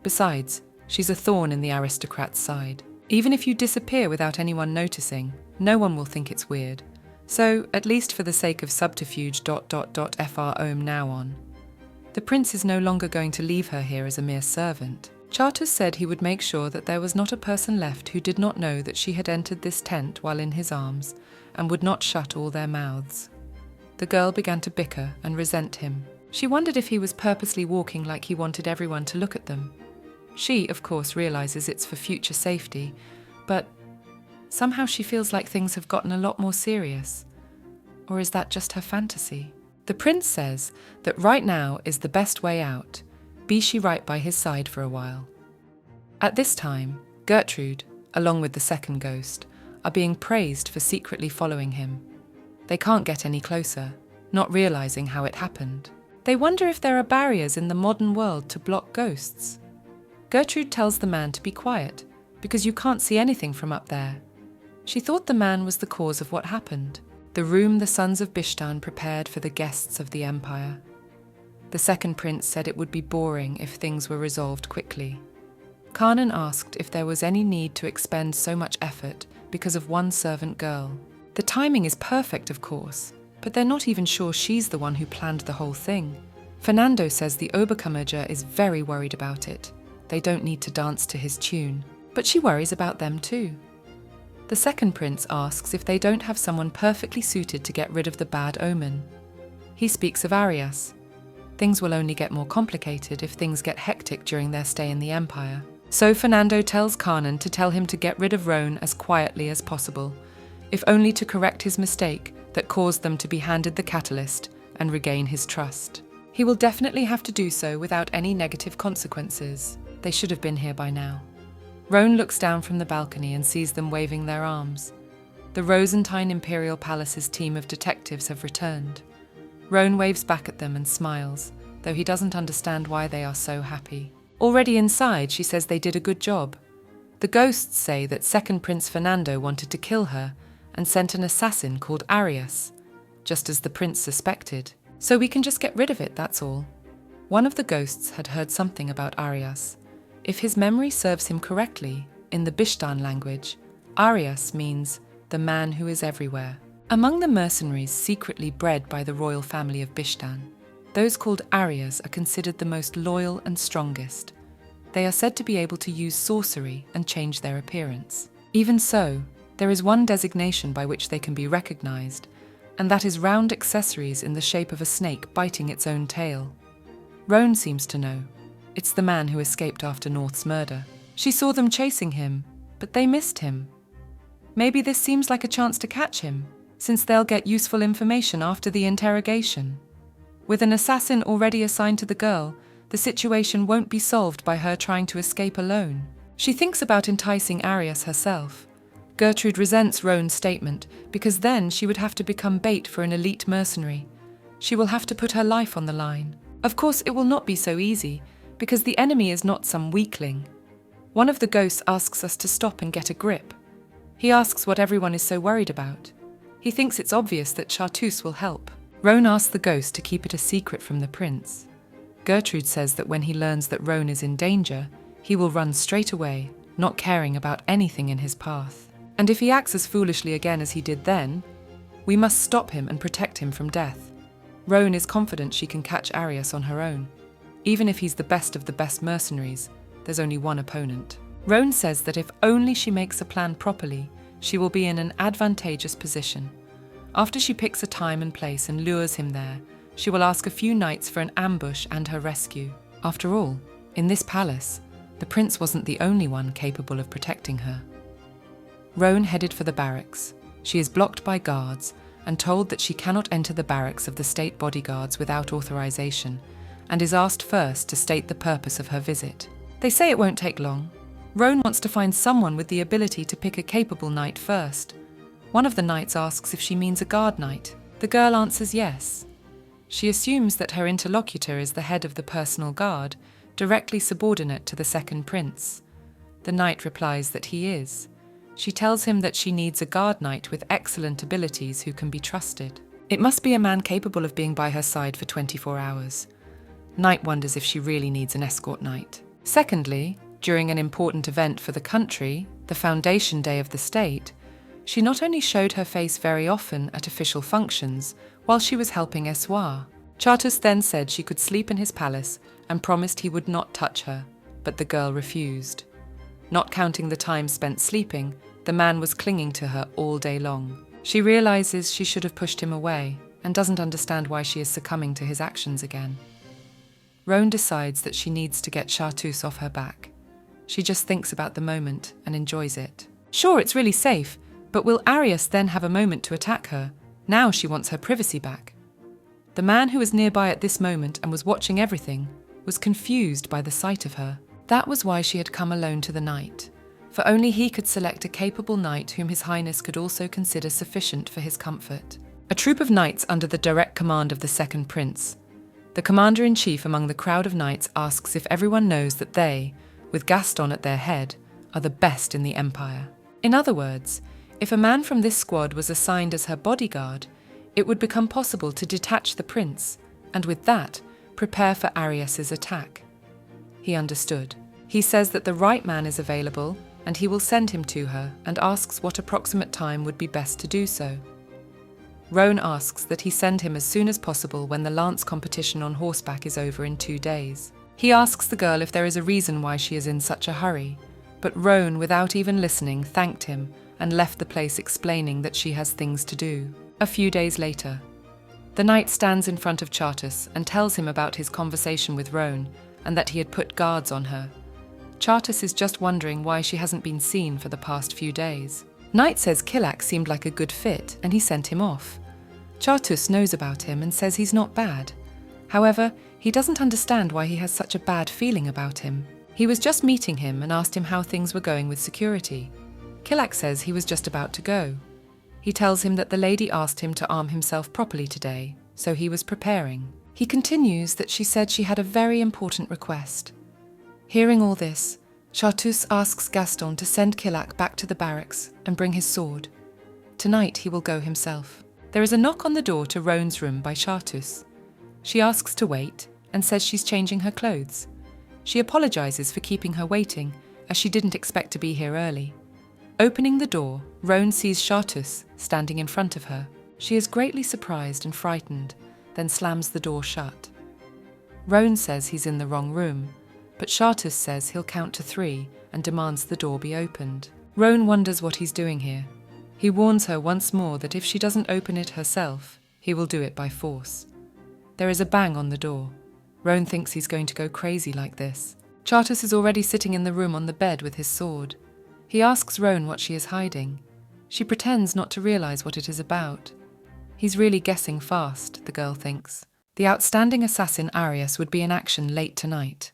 Besides, she's a thorn in the aristocrat's side. Even if you disappear without anyone noticing, no one will think it's weird. So, at least for the sake of subterfuge FR Ohm now on. The prince is no longer going to leave her here as a mere servant. Charters said he would make sure that there was not a person left who did not know that she had entered this tent while in his arms, and would not shut all their mouths. The girl began to bicker and resent him. She wondered if he was purposely walking like he wanted everyone to look at them. She, of course, realizes it's for future safety, but somehow she feels like things have gotten a lot more serious. Or is that just her fantasy? The prince says that right now is the best way out. Be she right by his side for a while. At this time, Gertrude, along with the second ghost, are being praised for secretly following him. They can't get any closer, not realizing how it happened. They wonder if there are barriers in the modern world to block ghosts. Gertrude tells the man to be quiet, because you can't see anything from up there. She thought the man was the cause of what happened, the room the sons of Bishtan prepared for the guests of the empire. The second prince said it would be boring if things were resolved quickly. Kanen asked if there was any need to expend so much effort because of one servant girl. The timing is perfect, of course, but they're not even sure she's the one who planned the whole thing. Fernando says the Oberkammerger is very worried about it. They don't need to dance to his tune, but she worries about them too. The second prince asks if they don't have someone perfectly suited to get rid of the bad omen. He speaks of Arias. Things will only get more complicated if things get hectic during their stay in the Empire. So Fernando tells Kanen to tell him to get rid of Roan as quietly as possible, if only to correct his mistake that caused them to be handed the catalyst and regain his trust. He will definitely have to do so without any negative consequences. They should have been here by now. Roan looks down from the balcony and sees them waving their arms. The Rosine Imperial Palace's team of detectives have returned. Roan waves back at them and smiles, though he doesn't understand why they are so happy. Already inside, she says they did a good job. The ghosts say that second Prince Fernando wanted to kill her and sent an assassin called Arias, just as the prince suspected. So we can just get rid of it, that's all. One of the ghosts had heard something about Arias. If his memory serves him correctly, in the Bishtan language, Arias means the man who is everywhere. Among the mercenaries secretly bred by the royal family of Bishtan, Those called Aryas are considered the most loyal and strongest. They are said to be able to use sorcery and change their appearance. Even so, there is one designation by which they can be recognized, and that is round accessories in the shape of a snake biting its own tail. Roan seems to know. It's the man who escaped after North's murder. She saw them chasing him, but they missed him. Maybe this seems like a chance to catch him, since they'll get useful information after the interrogation. With an assassin already assigned to the girl, the situation won't be solved by her trying to escape alone. She thinks about enticing Arias herself. Gertrude resents Roan's statement because then she would have to become bait for an elite mercenary. She will have to put her life on the line. Of course, it will not be so easy because the enemy is not some weakling. One of the ghosts asks us to stop and get a grip. He asks what everyone is so worried about. He thinks it's obvious that Chartreuse will help. Roan asks the ghost to keep it a secret from the prince. Gertrude says that when he learns that Roan is in danger, he will run straight away, not caring about anything in his path. And if he acts as foolishly again as he did then, we must stop him and protect him from death. Roan is confident she can catch Arias on her own. Even if he's the best of the best mercenaries, there's only one opponent. Roan says that if only she makes a plan properly, she will be in an advantageous position. After she picks a time and place and lures him there, she will ask a few knights for an ambush and her rescue. After all, in this palace, the prince wasn't the only one capable of protecting her. Roan headed for the barracks. She is blocked by guards and told that she cannot enter the barracks of the state bodyguards without authorization, and is asked first to state the purpose of her visit. They say it won't take long. Roan wants to find someone with the ability to pick a capable knight first. One of the knights asks if she means a guard knight. The girl answers yes. She assumes that her interlocutor is the head of the personal guard, directly subordinate to the second prince. The knight replies that he is. She tells him that she needs a guard knight with excellent abilities who can be trusted. It must be a man capable of being by her side for 24 hours. Knight wonders if she really needs an escort knight. Secondly, during an important event for the country, the foundation day of the state, she not only showed her face very often at official functions while she was helping Eswar. Chartreuse then said she could sleep in his palace and promised he would not touch her, but the girl refused. Not counting the time spent sleeping, the man was clinging to her all day long. She realizes she should have pushed him away and doesn't understand why she is succumbing to his actions again. Roan decides that she needs to get Chartreuse off her back. She just thinks about the moment and enjoys it. Sure, it's really safe, but will Arias then have a moment to attack her? Now she wants her privacy back. The man who was nearby at this moment and was watching everything was confused by the sight of her. That was why she had come alone to the knight, for only he could select a capable knight whom His Highness could also consider sufficient for his comfort. A troop of knights under the direct command of the second prince. The commander-in-chief among the crowd of knights asks if everyone knows that they, with Gaston at their head, are the best in the empire. In other words, if a man from this squad was assigned as her bodyguard, it would become possible to detach the prince, and with that, prepare for Arias's attack. He understood. He says that the right man is available, and he will send him to her, and asks what approximate time would be best to do so. Roan asks that he send him as soon as possible when the lance competition on horseback is over in 2 days. He asks the girl if there is a reason why she is in such a hurry, but Roan, without even listening, thanked him and left the place explaining that she has things to do. A few days later, the knight stands in front of Chartreuse and tells him about his conversation with Roan and that he had put guards on her. Chartreuse is just wondering why she hasn't been seen for the past few days. Knight says Killac seemed like a good fit and he sent him off. Chartreuse knows about him and says he's not bad. However, he doesn't understand why he has such a bad feeling about him. He was just meeting him and asked him how things were going with security. Killac says he was just about to go. He tells him that the lady asked him to arm himself properly today, so he was preparing. He continues that she said she had a very important request. Hearing all this, Chartreuse asks Gaston to send Killac back to the barracks and bring his sword. Tonight he will go himself. There is a knock on the door to Roan's room by Chartreuse. She asks to wait and says she's changing her clothes. She apologizes for keeping her waiting, as she didn't expect to be here early. Opening the door, Roan sees Chartreuse standing in front of her. She is greatly surprised and frightened, then slams the door shut. Roan says he's in the wrong room, but Chartus says he'll count to 3 and demands the door be opened. Roan wonders what he's doing here. He warns her once more that if she doesn't open it herself, he will do it by force. There is a bang on the door. Roan thinks he's going to go crazy like this. Chartus is already sitting in the room on the bed with his sword. He asks Roan what she is hiding. She pretends not to realize what it is about. He's really guessing fast, the girl thinks. The outstanding assassin Arius would be in action late tonight.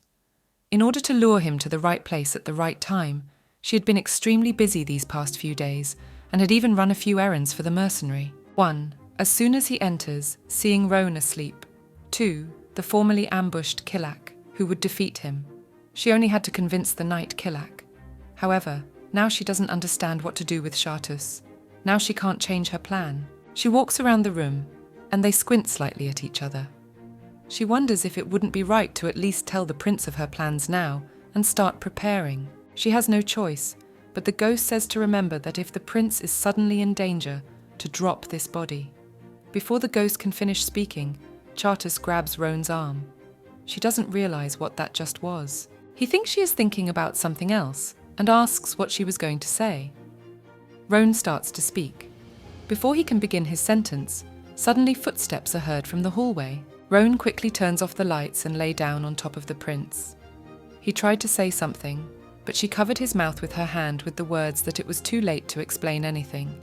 In order to lure him to the right place at the right time, she had been extremely busy these past few days and had even run a few errands for the mercenary. 1. As soon as he enters, seeing Roan asleep. 2. The formerly ambushed Kilak, who would defeat him. She only had to convince the knight Kilak. However, now she doesn't understand what to do with Chartus. Now she can't change her plan. She walks around the room, and they squint slightly at each other. She wonders if it wouldn't be right to at least tell the prince of her plans now and start preparing. She has no choice, but the ghost says to remember that if the prince is suddenly in danger, to drop this body. Before the ghost can finish speaking, Chartus grabs Roan's arm. She doesn't realize what that just was. He thinks she is thinking about something else and asks what she was going to say. Roan starts to speak. Before he can begin his sentence, suddenly footsteps are heard from the hallway. Roan quickly turns off the lights and lay down on top of the prince. He tried to say something, but she covered his mouth with her hand with the words that it was too late to explain anything.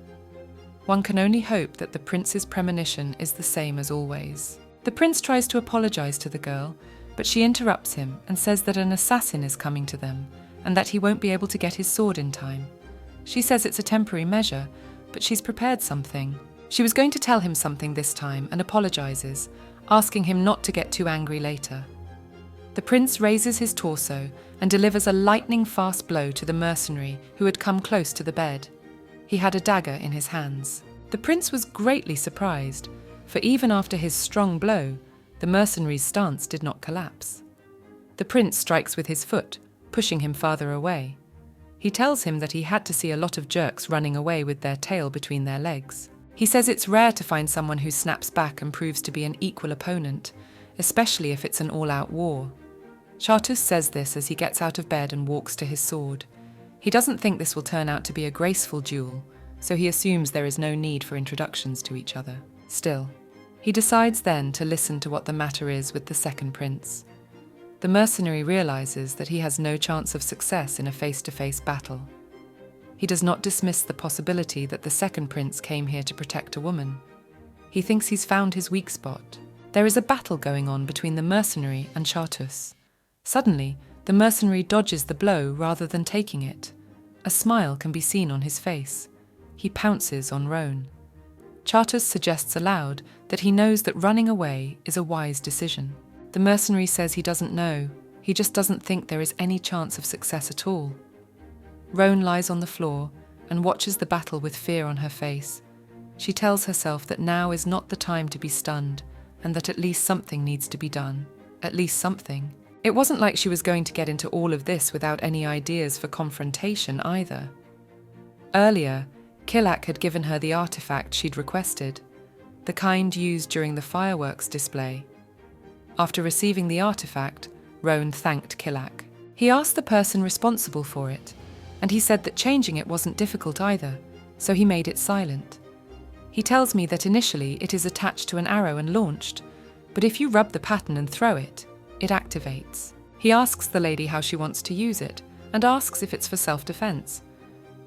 One can only hope that the prince's premonition is the same as always. The prince tries to apologize to the girl, but she interrupts him and says that an assassin is coming to them and that he won't be able to get his sword in time. She says it's a temporary measure, but she's prepared something. She was going to tell him something this time and apologizes, asking him not to get too angry later. The prince raises his torso and delivers a lightning-fast blow to the mercenary who had come close to the bed. He had a dagger in his hands. The prince was greatly surprised, for even after his strong blow, the mercenary's stance did not collapse. The prince strikes with his foot, pushing him farther away. He tells him that he had to see a lot of jerks running away with their tail between their legs. He says it's rare to find someone who snaps back and proves to be an equal opponent, especially if it's an all-out war. Chartus says this as he gets out of bed and walks to his sword. He doesn't think this will turn out to be a graceful duel, so he assumes there is no need for introductions to each other. Still, he decides then to listen to what the matter is with the second prince. The mercenary realizes that he has no chance of success in a face-to-face battle. He does not dismiss the possibility that the second prince came here to protect a woman. He thinks he's found his weak spot. There is a battle going on between the mercenary and Chartus. Suddenly, the mercenary dodges the blow rather than taking it. A smile can be seen on his face. He pounces on Roan. Chartus suggests aloud that he knows that running away is a wise decision. The mercenary says he doesn't know. He just doesn't think there is any chance of success at all. Roan lies on the floor and watches the battle with fear on her face. She tells herself that now is not the time to be stunned and that at least something needs to be done. At least something. It wasn't like she was going to get into all of this without any ideas for confrontation either. Earlier, Kilak had given her the artifact she'd requested, the kind used during the fireworks display. After receiving the artifact, Roan thanked Kilak. He asked the person responsible for it, and he said that changing it wasn't difficult either, so he made it silent. He tells me that initially it is attached to an arrow and launched, but if you rub the pattern and throw it, it activates. He asks the lady how she wants to use it, and asks if it's for self-defense.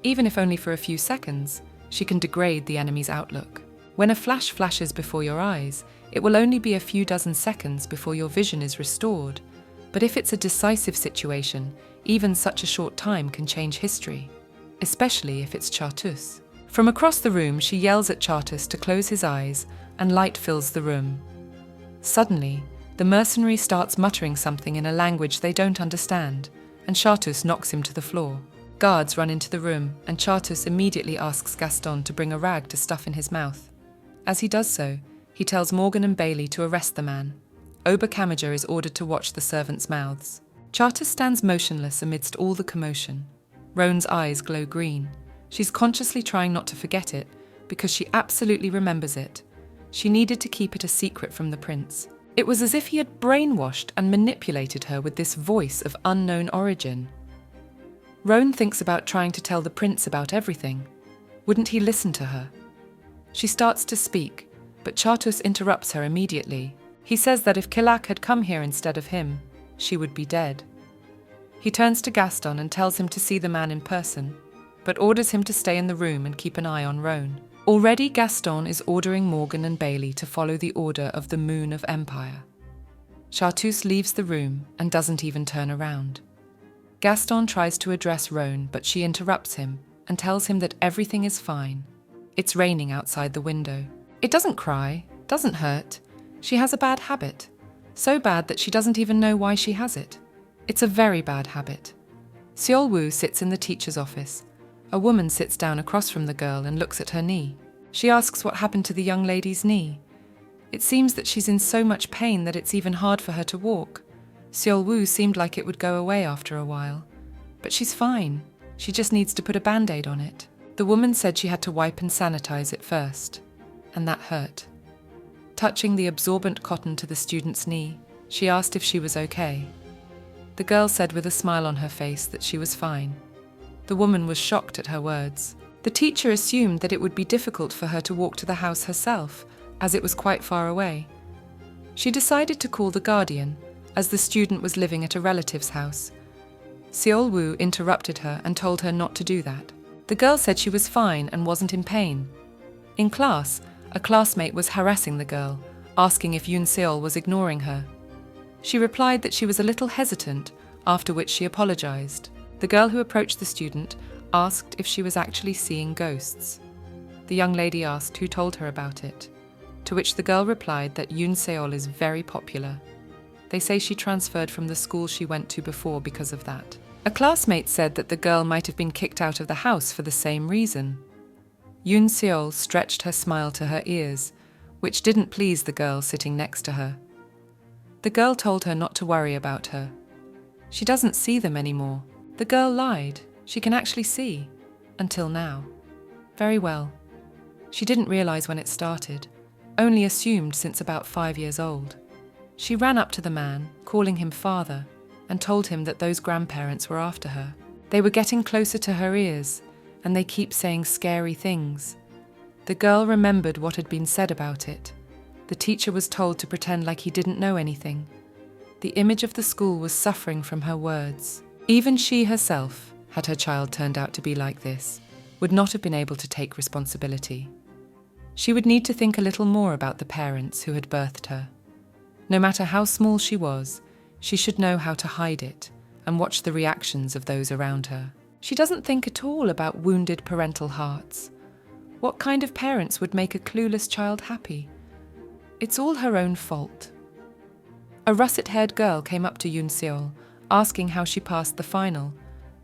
Even if only for a few seconds, she can degrade the enemy's outlook. When a flash flashes before your eyes, it will only be a few dozen seconds before your vision is restored. But if it's a decisive situation, even such a short time can change history, especially if it's Chartus. From across the room, she yells at Chartus to close his eyes, and light fills the room. Suddenly, the mercenary starts muttering something in a language they don't understand, and Chartus knocks him to the floor. Guards run into the room, and Chartus immediately asks Gaston to bring a rag to stuff in his mouth. As he does so, he tells Morgan and Bailey to arrest the man. Oberkamager is ordered to watch the servants' mouths. Chartus stands motionless amidst all the commotion. Roan's eyes glow green. She's consciously trying not to forget it, because she absolutely remembers it. She needed to keep it a secret from the prince. It was as if he had brainwashed and manipulated her with this voice of unknown origin. Roan thinks about trying to tell the prince about everything. Wouldn't he listen to her? She starts to speak, but Chartus interrupts her immediately. He says that if Kilak had come here instead of him, she would be dead. He turns to Gaston and tells him to see the man in person, but orders him to stay in the room and keep an eye on Roan. Already Gaston is ordering Morgan and Bailey to follow the order of the Moon of Empire. Chartus leaves the room and doesn't even turn around. Gaston tries to address Roan, but she interrupts him and tells him that everything is fine. It's raining outside the window. It doesn't cry, doesn't hurt. She has a bad habit. So bad that she doesn't even know why she has it. It's a very bad habit. Seol Woo sits in the teacher's office. A woman sits down across from the girl and looks at her knee. She asks what happened to the young lady's knee. It seems that she's in so much pain that it's even hard for her to walk. Seol Woo seemed like it would go away after a while. But she's fine. She just needs to put a band-aid on it. The woman said she had to wipe and sanitize it first, and that hurt. Touching the absorbent cotton to the student's knee, she asked if she was okay. The girl said with a smile on her face that she was fine. The woman was shocked at her words. The teacher assumed that it would be difficult for her to walk to the house herself, as it was quite far away. She decided to call the guardian, as the student was living at a relative's house. Seol Woo interrupted her and told her not to do that. The girl said she was fine and wasn't in pain. In class, a classmate was harassing the girl, asking if Yoon Seol was ignoring her. She replied that she was a little hesitant, after which she apologized. The girl who approached the student asked if she was actually seeing ghosts. The young lady asked who told her about it, to which the girl replied that Yoon Seol is very popular. They say she transferred from the school she went to before because of that. A classmate said that the girl might have been kicked out of the house for the same reason. Yoon Seol stretched her smile to her ears, which didn't please the girl sitting next to her. The girl told her not to worry about her. She doesn't see them anymore. The girl lied. She can actually see. Until now. Very well. She didn't realize when it started, only assumed since about 5 years old. She ran up to the man, calling him father, and told him that those grandparents were after her. They were getting closer to her ears, and they keep saying scary things. The girl remembered what had been said about it. The teacher was told to pretend like he didn't know anything. The image of the school was suffering from her words. Even she herself, had her child turned out to be like this, would not have been able to take responsibility. She would need to think a little more about the parents who had birthed her. No matter how small she was, she should know how to hide it and watch the reactions of those around her. She doesn't think at all about wounded parental hearts. What kind of parents would make a clueless child happy? It's all her own fault. A russet-haired girl came up to Yoon Seol, asking how she passed the final.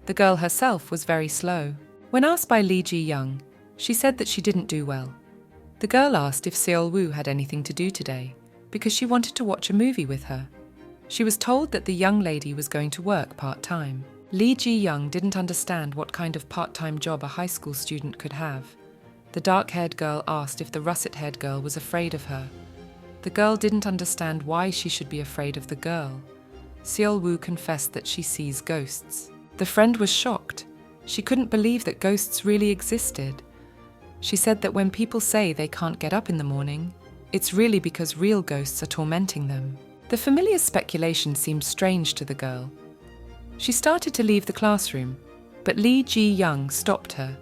The girl herself was very slow. When asked by Lee Ji-young, she said that she didn't do well. The girl asked if Seol Woo had anything to do today, because she wanted to watch a movie with her. She was told that the young lady was going to work part-time. Lee Ji-young didn't understand what kind of part-time job a high school student could have. The dark-haired girl asked if the russet-haired girl was afraid of her. The girl didn't understand why she should be afraid of the girl. Seol Woo confessed that she sees ghosts. The friend was shocked. She couldn't believe that ghosts really existed. She said that when people say they can't get up in the morning, it's really because real ghosts are tormenting them. The familiar speculation seemed strange to the girl. She started to leave the classroom, but Lee Ji-young stopped her.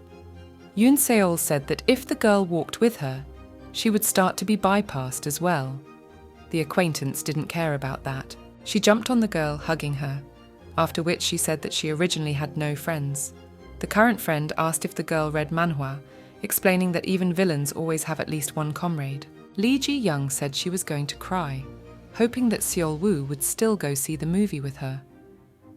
Yoon Seol said that if the girl walked with her, she would start to be bypassed as well. The acquaintance didn't care about that. She jumped on the girl, hugging her, after which she said that she originally had no friends. The current friend asked if the girl read Manhwa, explaining that even villains always have at least one comrade. Lee Ji-young said she was going to cry, hoping that Seol Woo would still go see the movie with her.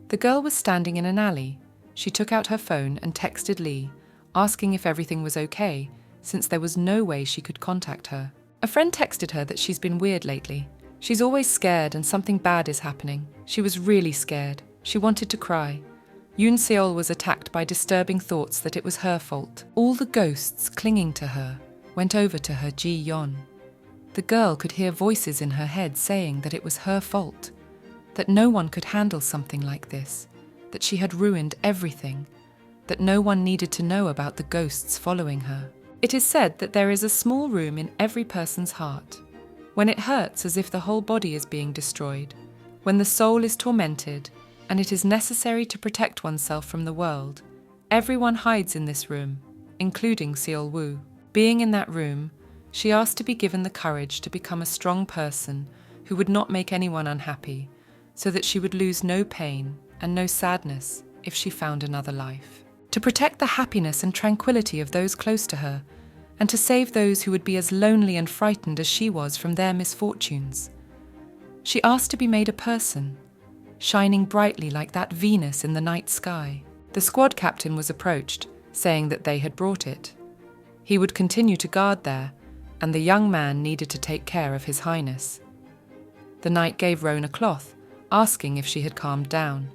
The girl was standing in an alley. She took out her phone and texted Lee, asking if everything was okay, since there was no way she could contact her. A friend texted her that she's been weird lately. She's always scared and something bad is happening. She was really scared. She wanted to cry. Yoon Seol was attacked by disturbing thoughts that it was her fault. All the ghosts clinging to her went over to her Ji-yeon. The girl could hear voices in her head saying that it was her fault, that no one could handle something like this, that she had ruined everything, that no one needed to know about the ghosts following her. It is said that there is a small room in every person's heart. When it hurts as if the whole body is being destroyed, when the soul is tormented, and it is necessary to protect oneself from the world, everyone hides in this room, including Seol Woo. Being in that room, she asked to be given the courage to become a strong person who would not make anyone unhappy, so that she would lose no pain and no sadness if she found another life. To protect the happiness and tranquility of those close to her, and to save those who would be as lonely and frightened as she was from their misfortunes. She asked to be made a person, shining brightly like that Venus in the night sky. The squad captain was approached, saying that they had brought it. He would continue to guard there, and the young man needed to take care of His Highness. The knight gave Roan a cloth, asking if she had calmed down.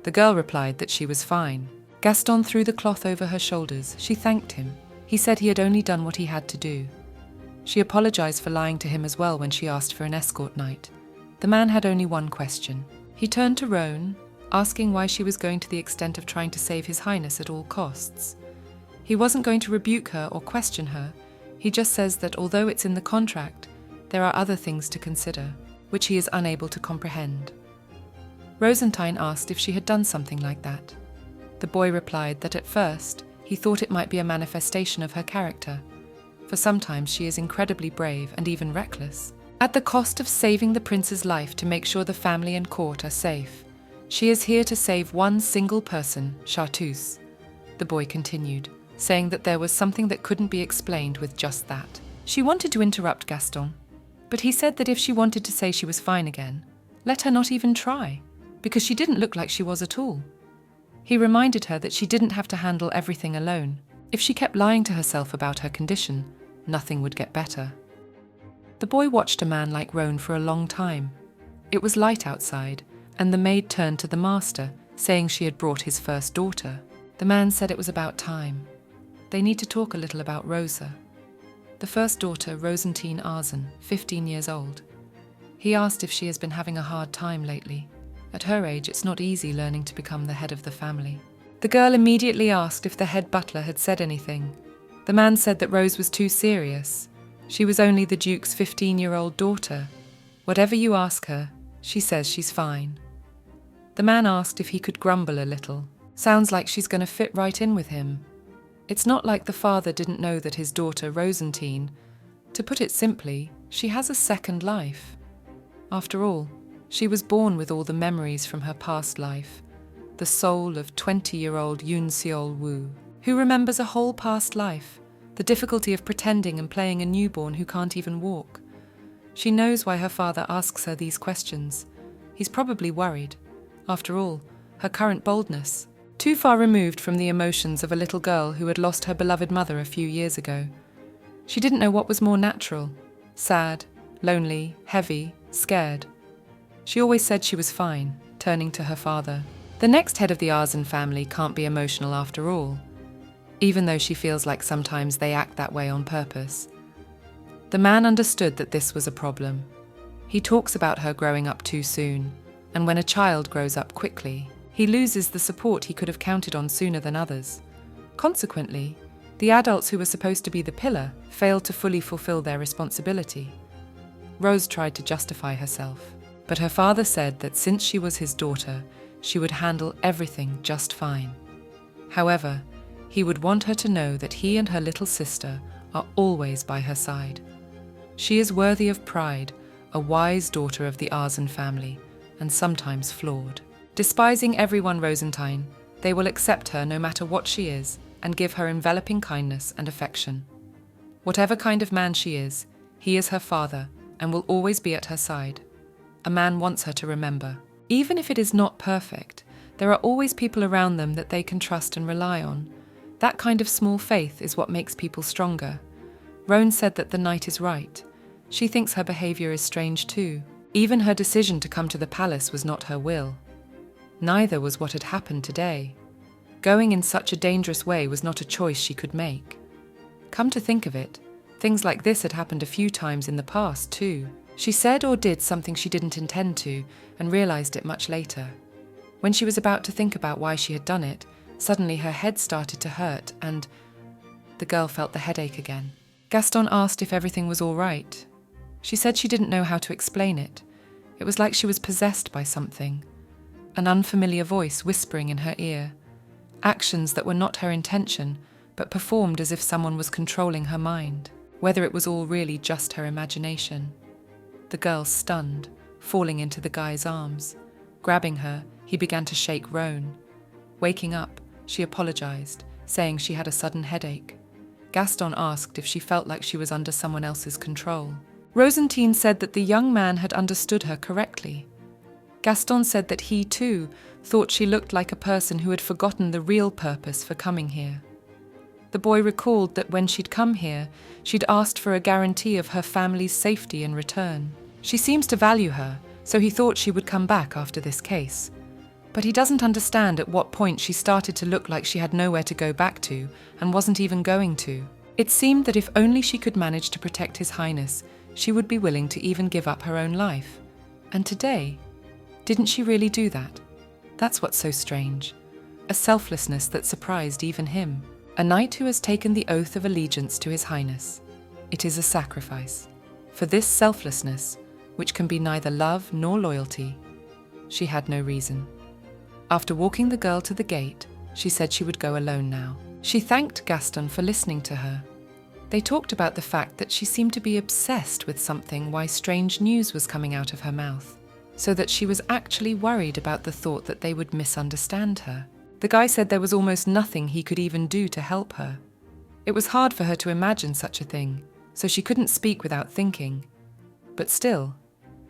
The girl replied that she was fine. Gaston threw the cloth over her shoulders. She thanked him. He said he had only done what he had to do. She apologized for lying to him as well when she asked for an escort knight. The man had only one question. He turned to Roan, asking why she was going to the extent of trying to save His Highness at all costs. He wasn't going to rebuke her or question her. He just says that although it's in the contract, there are other things to consider, which he is unable to comprehend. Rosine asked if she had done something like that. The boy replied that at first, he thought it might be a manifestation of her character, for sometimes she is incredibly brave and even reckless. At the cost of saving the prince's life to make sure the family and court are safe, she is here to save one single person, Chartreuse. The boy continued, saying that there was something that couldn't be explained with just that. She wanted to interrupt Gaston, but he said that if she wanted to say she was fine again, let her not even try, because she didn't look like she was at all. He reminded her that she didn't have to handle everything alone. If she kept lying to herself about her condition, nothing would get better. The boy watched a man like Roan for a long time. It was light outside, and the maid turned to the master, saying she had brought his first daughter. The man said it was about time. They need to talk a little about Rosa. The first daughter, Rosine Arzen, 15 years old. He asked if she has been having a hard time lately. At her age, it's not easy learning to become the head of the family. The girl immediately asked if the head butler had said anything. The man said that Rose was too serious. She was only the Duke's 15-year-old daughter. Whatever you ask her, she says she's fine. The man asked if he could grumble a little. Sounds like she's going to fit right in with him. It's not like the father didn't know that his daughter, Rosine, to put it simply, she has a second life. After all, she was born with all the memories from her past life, the soul of 20-year-old Yoon Seol Woo, who remembers a whole past life, the difficulty of pretending and playing a newborn who can't even walk. She knows why her father asks her these questions. He's probably worried. After all, her current boldness, too far removed from the emotions of a little girl who had lost her beloved mother a few years ago. She didn't know what was more natural, sad, lonely, heavy, scared. She always said she was fine, turning to her father. The next head of the Arzen family can't be emotional after all, even though she feels like sometimes they act that way on purpose. The man understood that this was a problem. He talks about her growing up too soon, and when a child grows up quickly, he loses the support he could have counted on sooner than others. Consequently, the adults who were supposed to be the pillar failed to fully fulfill their responsibility. Rose tried to justify herself, but her father said that since she was his daughter, she would handle everything just fine. However, he would want her to know that he and her little sister are always by her side. She is worthy of pride, a wise daughter of the Arzen family, and sometimes flawed. Despising everyone Rosine, they will accept her no matter what she is and give her enveloping kindness and affection. Whatever kind of man she is, he is her father and will always be at her side. A man wants her to remember. Even if it is not perfect, there are always people around them that they can trust and rely on. That kind of small faith is what makes people stronger. Roan said that the knight is right. She thinks her behavior is strange too. Even her decision to come to the palace was not her will. Neither was what had happened today. Going in such a dangerous way was not a choice she could make. Come to think of it, Things like this had happened a few times in the past, too. She said or did something she didn't intend to and realized it much later. When she was about to think about why she had done it, suddenly her head started to hurt and the girl felt the headache again. Gaston asked if everything was all right. She said she didn't know how to explain it. It was like she was possessed by something. An unfamiliar voice whispering in her ear. Actions that were not her intention, but performed as if someone was controlling her mind. Whether it was all really just her imagination. The girl stunned, falling into the guy's arms. Grabbing her, he began to shake Rosine. Waking up, she apologized, saying she had a sudden headache. Gaston asked if she felt like she was under someone else's control. Rosine said that the young man had understood her correctly. Gaston said that he, too, thought she looked like a person who had forgotten the real purpose for coming here. The boy recalled that when she'd come here, she'd asked for a guarantee of her family's safety in return. She seems to value her, so he thought she would come back after this case. But he doesn't understand at what point she started to look like she had nowhere to go back to and wasn't even going to. It seemed that if only she could manage to protect His Highness, she would be willing to even give up her own life. And today, didn't she really do that? That's what's so strange. A selflessness that surprised even him. A knight who has taken the oath of allegiance to His Highness. It is a sacrifice. For this selflessness, which can be neither love nor loyalty, she had no reason. After walking the girl to the gate, she said she would go alone now. She thanked Gaston for listening to her. They talked about the fact that she seemed to be obsessed with something, why strange news was coming out of her mouth, so that she was actually worried about the thought that they would misunderstand her. The guy said there was almost nothing he could even do to help her. It was hard for her to imagine such a thing, so she couldn't speak without thinking. But still,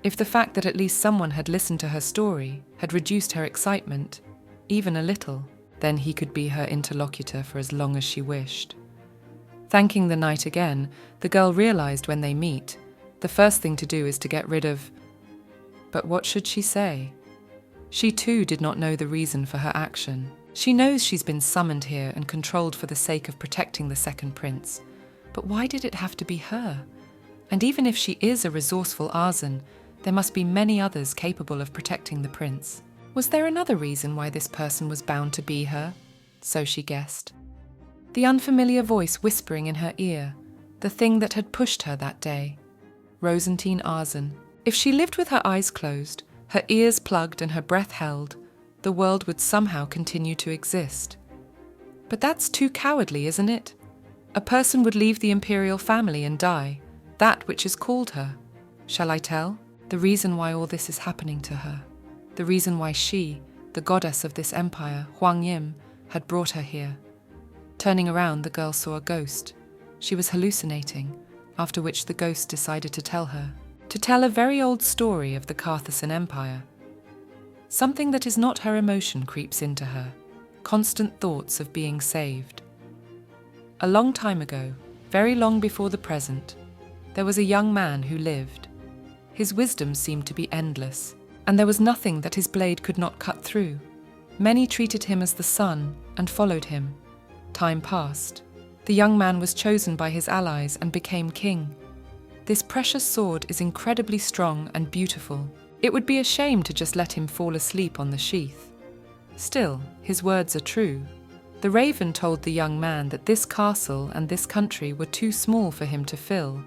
if the fact that at least someone had listened to her story had reduced her excitement, even a little, then he could be her interlocutor for as long as she wished. Thanking the knight again, the girl realized when they meet, the first thing to do is to get rid of... But what should she say? She too did not know the reason for her action. She knows she's been summoned here and controlled for the sake of protecting the second prince. But why did it have to be her? And even if she is a resourceful Arzen, there must be many others capable of protecting the prince. Was there another reason why this person was bound to be her? So she guessed. The unfamiliar voice whispering in her ear, the thing that had pushed her that day. Rosine Arzen. If she lived with her eyes closed, her ears plugged and her breath held, the world would somehow continue to exist. But that's too cowardly, isn't it? A person would leave the imperial family and die, that which is called her. Shall I tell? The reason why all this is happening to her. The reason why she, the goddess of this empire, Huang Yim, had brought her here. Turning around, the girl saw a ghost. She was hallucinating, after which the ghost decided to tell her. To tell a very old story of the Carthaginian Empire. Something that is not her emotion creeps into her, constant thoughts of being saved. A long time ago, very long before the present, there was a young man who lived. His wisdom seemed to be endless, and there was nothing that his blade could not cut through. Many treated him as the sun and followed him. Time passed. The young man was chosen by his allies and became king. This precious sword is incredibly strong and beautiful. It would be a shame to just let him fall asleep on the sheath. Still, his words are true. The raven told the young man that this castle and this country were too small for him to fill.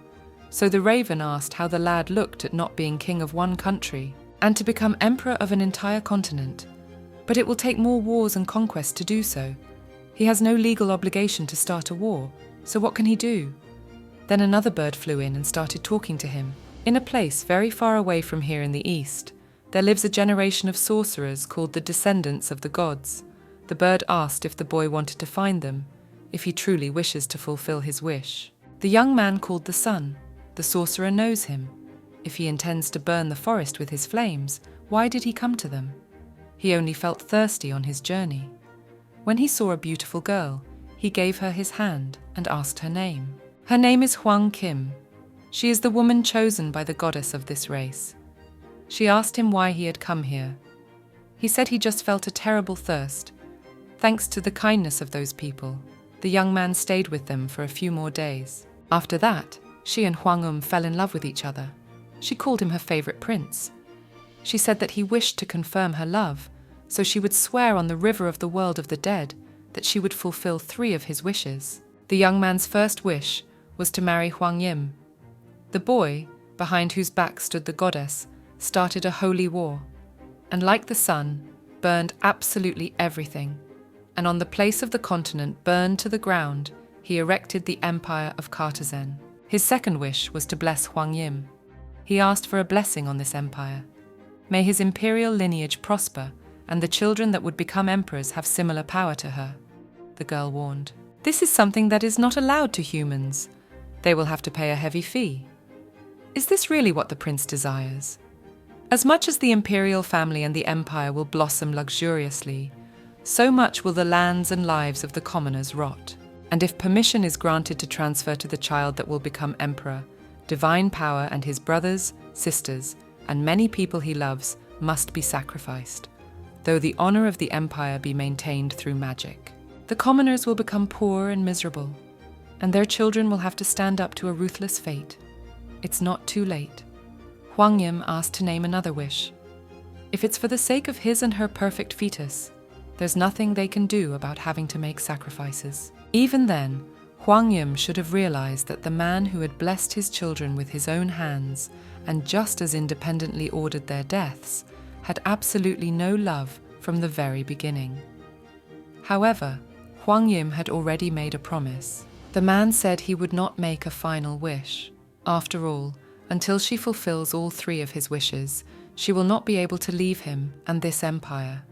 So the raven asked how the lad looked at not being king of one country and to become emperor of an entire continent. But it will take more wars and conquests to do so. He has no legal obligation to start a war, so what can he do? Then another bird flew in and started talking to him. In a place very far away from here in the east, there lives a generation of sorcerers called the descendants of the gods. The bird asked if the boy wanted to find them, if he truly wishes to fulfill his wish. The young man called the sun. The sorcerer knows him. If he intends to burn the forest with his flames, why did he come to them? He only felt thirsty on his journey. When he saw a beautiful girl, he gave her his hand and asked her name. Her name is Huang Kim. She is the woman chosen by the goddess of this race. She asked him why he had come here. He said he just felt a terrible thirst. Thanks to the kindness of those people, the young man stayed with them for a few more days. After that, she and Hwang fell in love with each other. She called him her favorite prince. She said that he wished to confirm her love, so she would swear on the river of the world of the dead that she would fulfill 3 of his wishes. The young man's first wish was to marry Hwang Yim. The boy, behind whose back stood the goddess, started a holy war, and like the sun, burned absolutely everything, and on the place of the continent burned to the ground, he erected the empire of Kazen. His second wish was to bless Hwang Yim. He asked for a blessing on this empire. May his imperial lineage prosper, and the children that would become emperors have similar power to her, the girl warned. This is something that is not allowed to humans. They will have to pay a heavy fee. Is this really what the prince desires? As much as the imperial family and the empire will blossom luxuriously, so much will the lands and lives of the commoners rot. And if permission is granted to transfer to the child that will become emperor, divine power and his brothers, sisters, and many people he loves must be sacrificed, though the honor of the empire be maintained through magic. The commoners will become poor and miserable, and their children will have to stand up to a ruthless fate. It's not too late. Hwang Yim asked to name another wish. If it's for the sake of his and her perfect fetus, there's nothing they can do about having to make sacrifices. Even then, Hwang Yim should have realized that the man who had blessed his children with his own hands and just as independently ordered their deaths had absolutely no love from the very beginning. However, Hwang Yim had already made a promise. The man said he would not make a final wish. After all, until she fulfills all 3 of his wishes, she will not be able to leave him and this empire.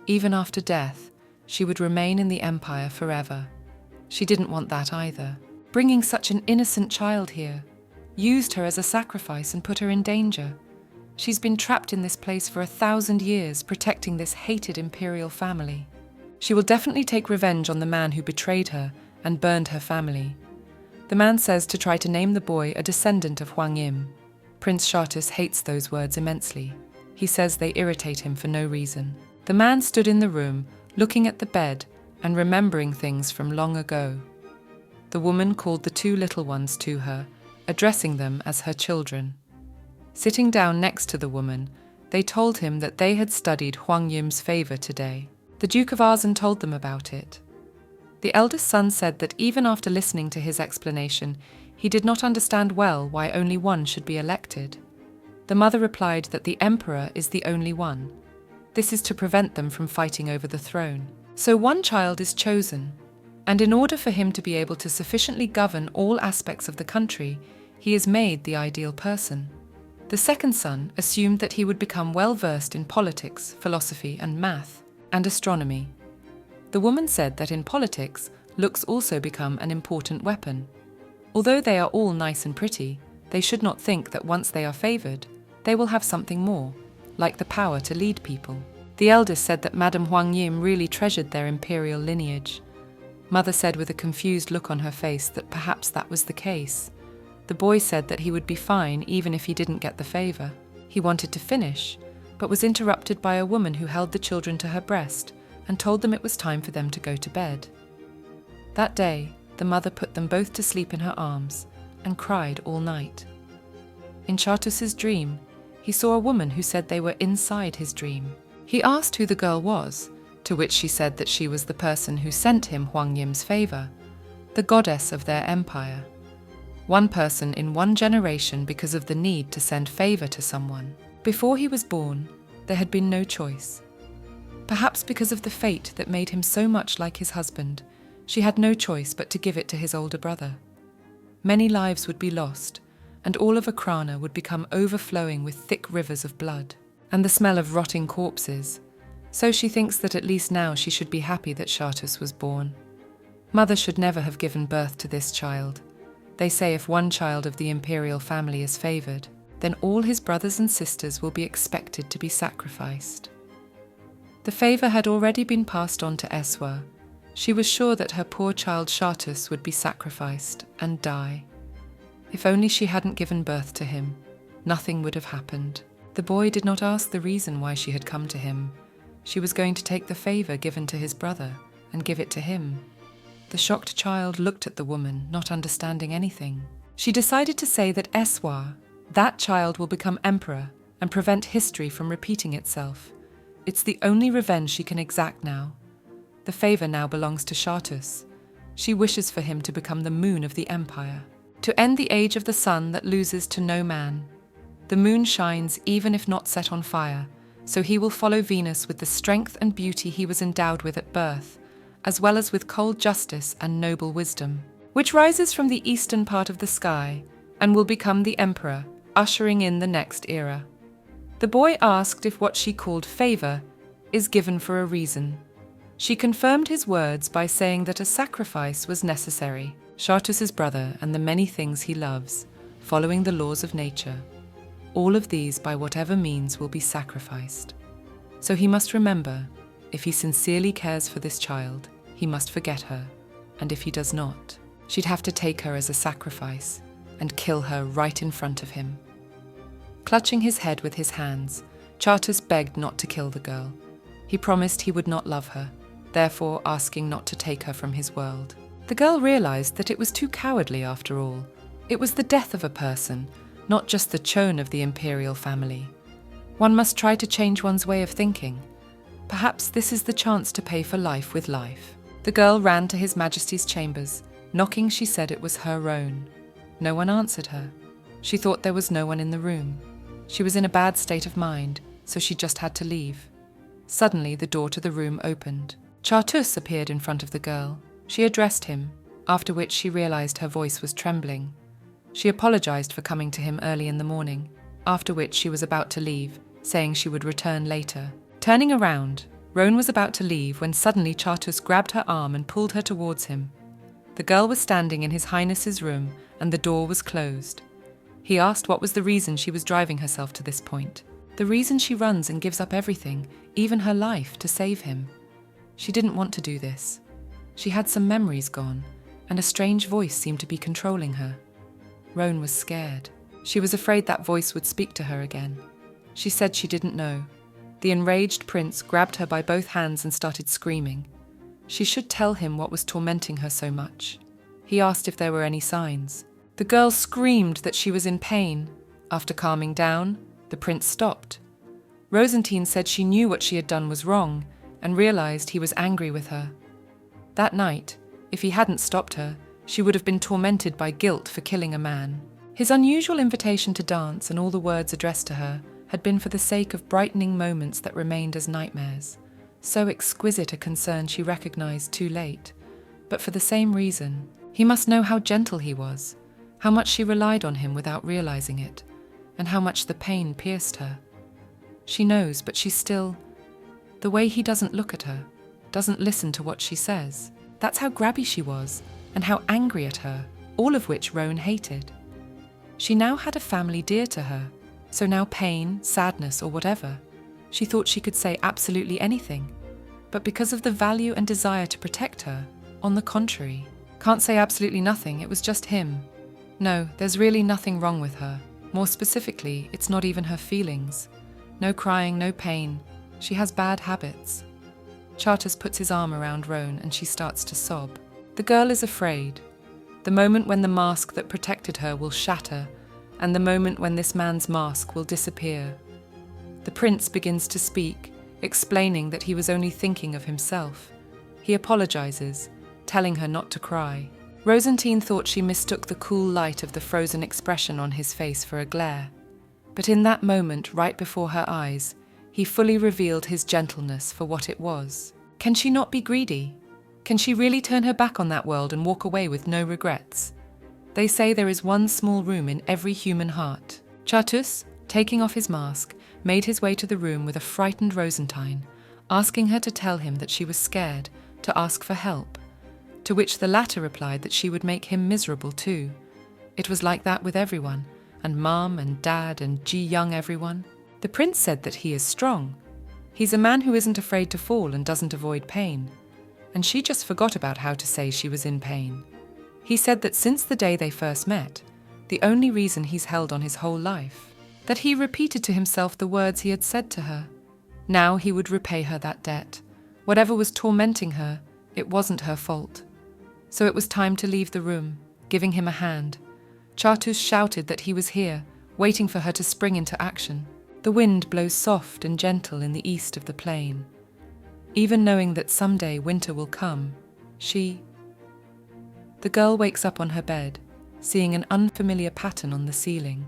Even after death, she would remain in the empire forever. She didn't want that either. Bringing such an innocent child here, used her as a sacrifice and put her in danger. She's been trapped in this place for 1,000 years, protecting this hated imperial family. She will definitely take revenge on the man who betrayed her and burned her family. The man says to try to name the boy a descendant of Hwang Yim. Prince Shartus hates those words immensely. He says they irritate him for no reason. The man stood in the room, looking at the bed and remembering things from long ago. The woman called the 2 little ones to her, addressing them as her children. Sitting down next to the woman, they told him that they had studied Hwang Yim's favor today. The Duke of Arzen told them about it. The eldest son said that even after listening to his explanation, he did not understand well why only one should be elected. The mother replied that the emperor is the only one. This is to prevent them from fighting over the throne. So one child is chosen, and in order for him to be able to sufficiently govern all aspects of the country, he is made the ideal person. The second son assumed that he would become well versed in politics, philosophy, and math, and astronomy. The woman said that in politics, looks also become an important weapon. Although they are all nice and pretty, they should not think that once they are favored, they will have something more, like the power to lead people. The eldest said that Madame Hwang Yim really treasured their imperial lineage. Mother said with a confused look on her face that perhaps that was the case. The boy said that he would be fine even if he didn't get the favor. He wanted to finish, but was interrupted by a woman who held the children to her breast and told them it was time for them to go to bed. That day, the mother put them both to sleep in her arms and cried all night. In Shartus's dream, he saw a woman who said they were inside his dream. He asked who the girl was, to which she said that she was the person who sent him Hwang Yim's favor, the goddess of their empire. One person in one generation because of the need to send favor to someone. Before he was born, there had been no choice. Perhaps because of the fate that made him so much like his husband, she had no choice but to give it to his older brother. Many lives would be lost, and all of Akrana would become overflowing with thick rivers of blood, and the smell of rotting corpses. So she thinks that at least now she should be happy that Shartus was born. Mother should never have given birth to this child. They say if one child of the imperial family is favored, then all his brothers and sisters will be expected to be sacrificed. The favor had already been passed on to Eswa. She was sure that her poor child Shartus would be sacrificed and die. If only she hadn't given birth to him, nothing would have happened. The boy did not ask the reason why she had come to him. She was going to take the favor given to his brother and give it to him. The shocked child looked at the woman, not understanding anything. She decided to say that Eswa, that child, will become emperor and prevent history from repeating itself. It's the only revenge she can exact now. The favor now belongs to Chartus. She wishes for him to become the moon of the empire, to end the age of the sun that loses to no man. The moon shines even if not set on fire, so he will follow Venus with the strength and beauty he was endowed with at birth, as well as with cold justice and noble wisdom, which rises from the eastern part of the sky and will become the emperor, ushering in the next era. The boy asked if what she called favor is given for a reason. She confirmed his words by saying that a sacrifice was necessary. Chartus's brother and the many things he loves, following the laws of nature. All of these, by whatever means, will be sacrificed. So he must remember, if he sincerely cares for this child, he must forget her, and if he does not, she'd have to take her as a sacrifice and kill her right in front of him. Clutching his head with his hands, Chartus begged not to kill the girl. He promised he would not love her, therefore asking not to take her from his world. The girl realized that it was too cowardly after all. It was the death of a person, not just the chone of the imperial family. One must try to change one's way of thinking. Perhaps this is the chance to pay for life with life. The girl ran to His Majesty's chambers. Knocking, she said it was her own. No one answered her. She thought there was no one in the room. She was in a bad state of mind, so she just had to leave. Suddenly, the door to the room opened. Chartus appeared in front of the girl. She addressed him, after which she realized her voice was trembling. She apologized for coming to him early in the morning, after which she was about to leave, saying she would return later. Turning around, Roan was about to leave when suddenly Chartus grabbed her arm and pulled her towards him. The girl was standing in His Highness's room and the door was closed. He asked what was the reason she was driving herself to this point. The reason she runs and gives up everything, even her life, to save him. She didn't want to do this. She had some memories gone, and a strange voice seemed to be controlling her. Roan was scared. She was afraid that voice would speak to her again. She said she didn't know. The enraged prince grabbed her by both hands and started screaming. She should tell him what was tormenting her so much. He asked if there were any signs. The girl screamed that she was in pain. After calming down, the prince stopped. Rosine said she knew what she had done was wrong and realized he was angry with her. That night, if he hadn't stopped her, she would have been tormented by guilt for killing a man. His unusual invitation to dance and all the words addressed to her had been for the sake of brightening moments that remained as nightmares. So exquisite a concern she recognized too late. But for the same reason, he must know how gentle he was, how much she relied on him without realizing it, and how much the pain pierced her. She knows, but she's still... The way he doesn't look at her, doesn't listen to what she says. That's how grabby she was, and how angry at her, all of which Roan hated. She now had a family dear to her, so now pain, sadness, or whatever, she thought she could say absolutely anything. But because of the value and desire to protect her, on the contrary, can't say absolutely nothing, it was just him. No, there's really nothing wrong with her. More specifically, it's not even her feelings. No crying, no pain. She has bad habits. Chartus puts his arm around Roan and she starts to sob. The girl is afraid. The moment when the mask that protected her will shatter, and the moment when this man's mask will disappear. The prince begins to speak, explaining that he was only thinking of himself. He apologizes, telling her not to cry. Rosine thought she mistook the cool light of the frozen expression on his face for a glare. But in that moment, right before her eyes, he fully revealed his gentleness for what it was. Can she not be greedy? Can she really turn her back on that world and walk away with no regrets? They say there is one small room in every human heart. Chartus, taking off his mask, made his way to the room with a frightened Rosine, asking her to tell him that she was scared, to ask for help, to which the latter replied that she would make him miserable too. It was like that with everyone, and Mom and Dad and Ji Young everyone. The prince said that he is strong. He's a man who isn't afraid to fall and doesn't avoid pain. And she just forgot about how to say she was in pain. He said that since the day they first met, the only reason he's held on his whole life, that he repeated to himself the words he had said to her. Now he would repay her that debt. Whatever was tormenting her, it wasn't her fault. So it was time to leave the room, giving him a hand. Chartus shouted that he was here, waiting for her to spring into action. The wind blows soft and gentle in the east of the plain. Even knowing that someday winter will come, The girl wakes up on her bed, seeing an unfamiliar pattern on the ceiling.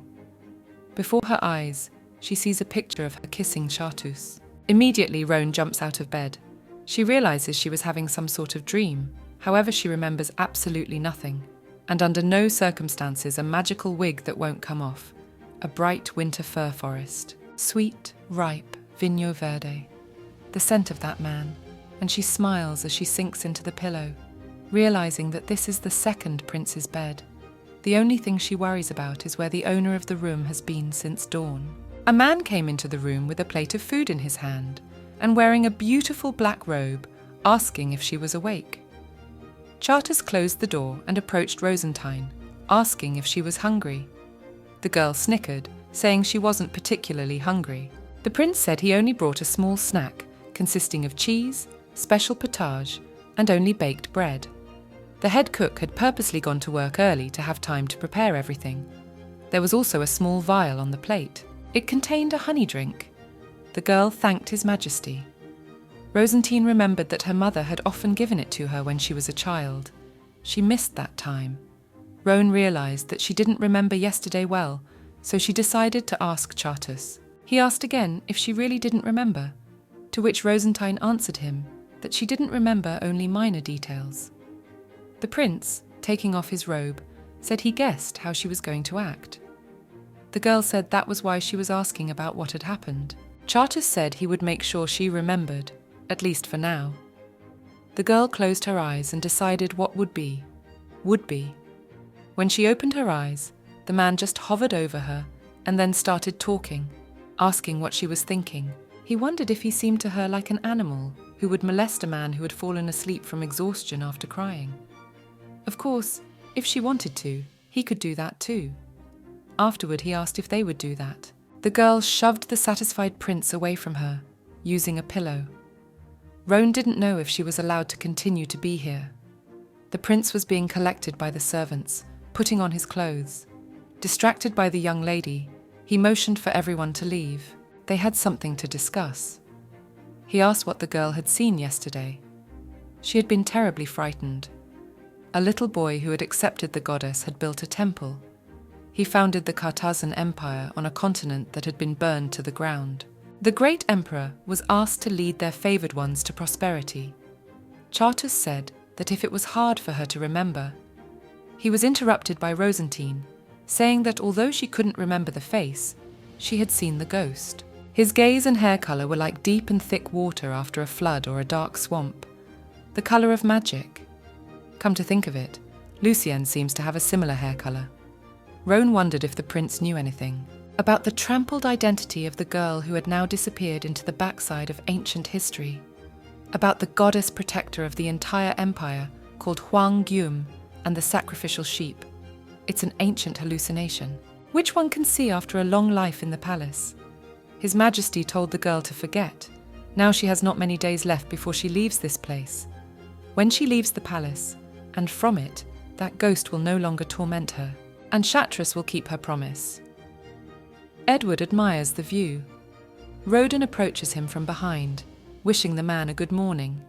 Before her eyes, she sees a picture of her kissing Chartus. Immediately, Rosine jumps out of bed. She realizes she was having some sort of dream. However, she remembers absolutely nothing. And under no circumstances a magical wig that won't come off. A bright winter fir forest. Sweet, ripe, Vigno Verde. The scent of that man. And she smiles as she sinks into the pillow, realizing that this is the second prince's bed. The only thing she worries about is where the owner of the room has been since dawn. A man came into the room with a plate of food in his hand and wearing a beautiful black robe, asking if she was awake. Chartus closed the door and approached Rosine, asking if she was hungry. The girl snickered, saying she wasn't particularly hungry. The prince said he only brought a small snack consisting of cheese, special potage, and only baked bread. The head cook had purposely gone to work early to have time to prepare everything. There was also a small vial on the plate. It contained a honey drink. The girl thanked His Majesty. Rosine remembered that her mother had often given it to her when she was a child. She missed that time. Rosine realized that she didn't remember yesterday well, so she decided to ask Chartus. He asked again if she really didn't remember, to which Rosine answered him that she didn't remember only minor details. The prince, taking off his robe, said he guessed how she was going to act. The girl said that was why she was asking about what had happened. Chartus said he would make sure she remembered, at least for now. The girl closed her eyes and decided what would be. When she opened her eyes, the man just hovered over her and then started talking, asking what she was thinking. He wondered if he seemed to her like an animal who would molest a man who had fallen asleep from exhaustion after crying. Of course, if she wanted to, he could do that too. Afterward, he asked if they would do that. The girl shoved the satisfied prince away from her, using a pillow. Rosine didn't know if she was allowed to continue to be here. The prince was being collected by the servants, putting on his clothes. Distracted by the young lady, he motioned for everyone to leave. They had something to discuss. He asked what the girl had seen yesterday. She had been terribly frightened. A little boy who had accepted the goddess had built a temple. He founded the Kazen Empire on a continent that had been burned to the ground. The great emperor was asked to lead their favored ones to prosperity. Chartus said that if it was hard for her to remember, he was interrupted by Rosine, saying that although she couldn't remember the face, she had seen the ghost. His gaze and hair color were like deep and thick water after a flood or a dark swamp, the color of magic. Come to think of it, Lucien seems to have a similar hair color. Rosine wondered if the prince knew anything about the trampled identity of the girl who had now disappeared into the backside of ancient history, about the goddess protector of the entire empire called Huang Gyum and the sacrificial sheep. It's an ancient hallucination, which one can see after a long life in the palace. His Majesty told the girl to forget. Now she has not many days left before she leaves this place. When she leaves the palace, and from it, that ghost will no longer torment her, and Chartus will keep her promise. Edward admires the view. Rosine approaches him from behind, wishing the man a good morning.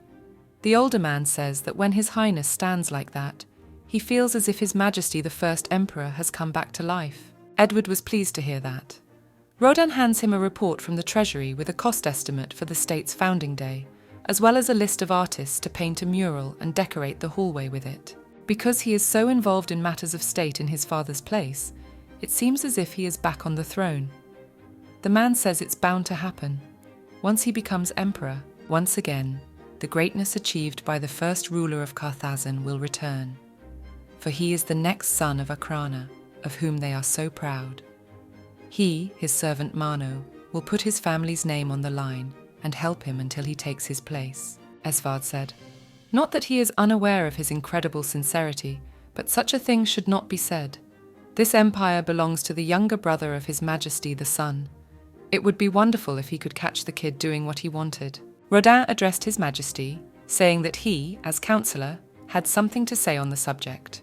The older man says that when His Highness stands like that, he feels as if His Majesty the First Emperor has come back to life. Edward was pleased to hear that. Rosine hands him a report from the Treasury with a cost estimate for the state's founding day, as well as a list of artists to paint a mural and decorate the hallway with it. Because he is so involved in matters of state in his father's place, it seems as if he is back on the throne. The man says it's bound to happen. Once he becomes emperor, once again, the greatness achieved by the first ruler of Carthagena will return. For he is the next son of Akrana, of whom they are so proud. He, his servant Mano, will put his family's name on the line and help him until he takes his place, Esvard said. Not that he is unaware of his incredible sincerity, but such a thing should not be said. This empire belongs to the younger brother of His Majesty the Sun. It would be wonderful if he could catch the kid doing what he wanted. Rodin addressed His Majesty, saying that he, as councillor, had something to say on the subject.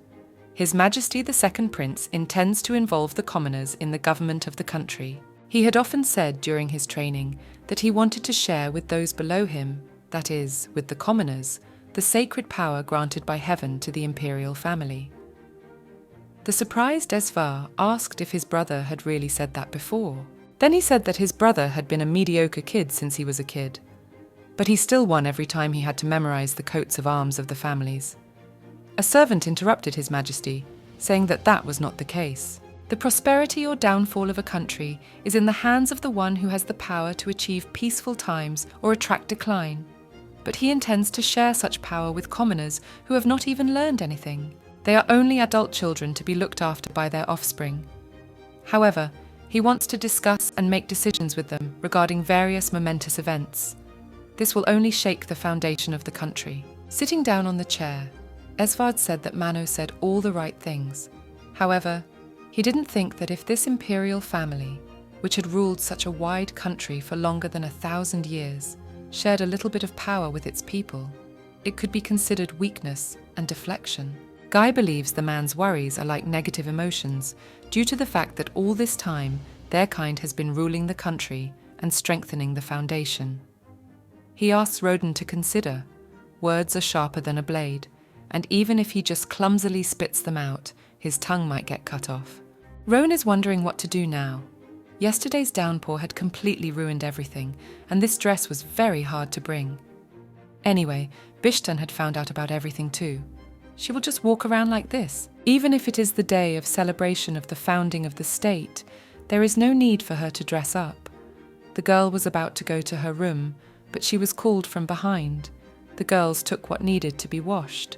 His Majesty the Second Prince intends to involve the commoners in the government of the country. He had often said during his training that he wanted to share with those below him, that is, with the commoners, the sacred power granted by heaven to the imperial family. The surprised Esvar asked if his brother had really said that before. Then he said that his brother had been a mediocre kid since he was a kid, but he still won every time he had to memorize the coats of arms of the families. A servant interrupted His Majesty, saying that that was not the case. The prosperity or downfall of a country is in the hands of the one who has the power to achieve peaceful times or attract decline. But he intends to share such power with commoners who have not even learned anything. They are only adult children to be looked after by their offspring. However, he wants to discuss and make decisions with them regarding various momentous events. This will only shake the foundation of the country. Sitting down on the chair, Esvard said that Mano said all the right things. However, he didn't think that if this imperial family, which had ruled such a wide country for longer than 1,000 years, shared a little bit of power with its people, it could be considered weakness and deflection. Guy believes the man's worries are like negative emotions due to the fact that all this time their kind has been ruling the country and strengthening the foundation. He asks Roden to consider, words are sharper than a blade, and even if he just clumsily spits them out, his tongue might get cut off. Roan is wondering what to do now. Yesterday's downpour had completely ruined everything, and this dress was very hard to bring. Anyway, Bishtan had found out about everything too. She will just walk around like this. Even if it is the day of celebration of the founding of the state, there is no need for her to dress up. The girl was about to go to her room, but she was called from behind. The girls took what needed to be washed.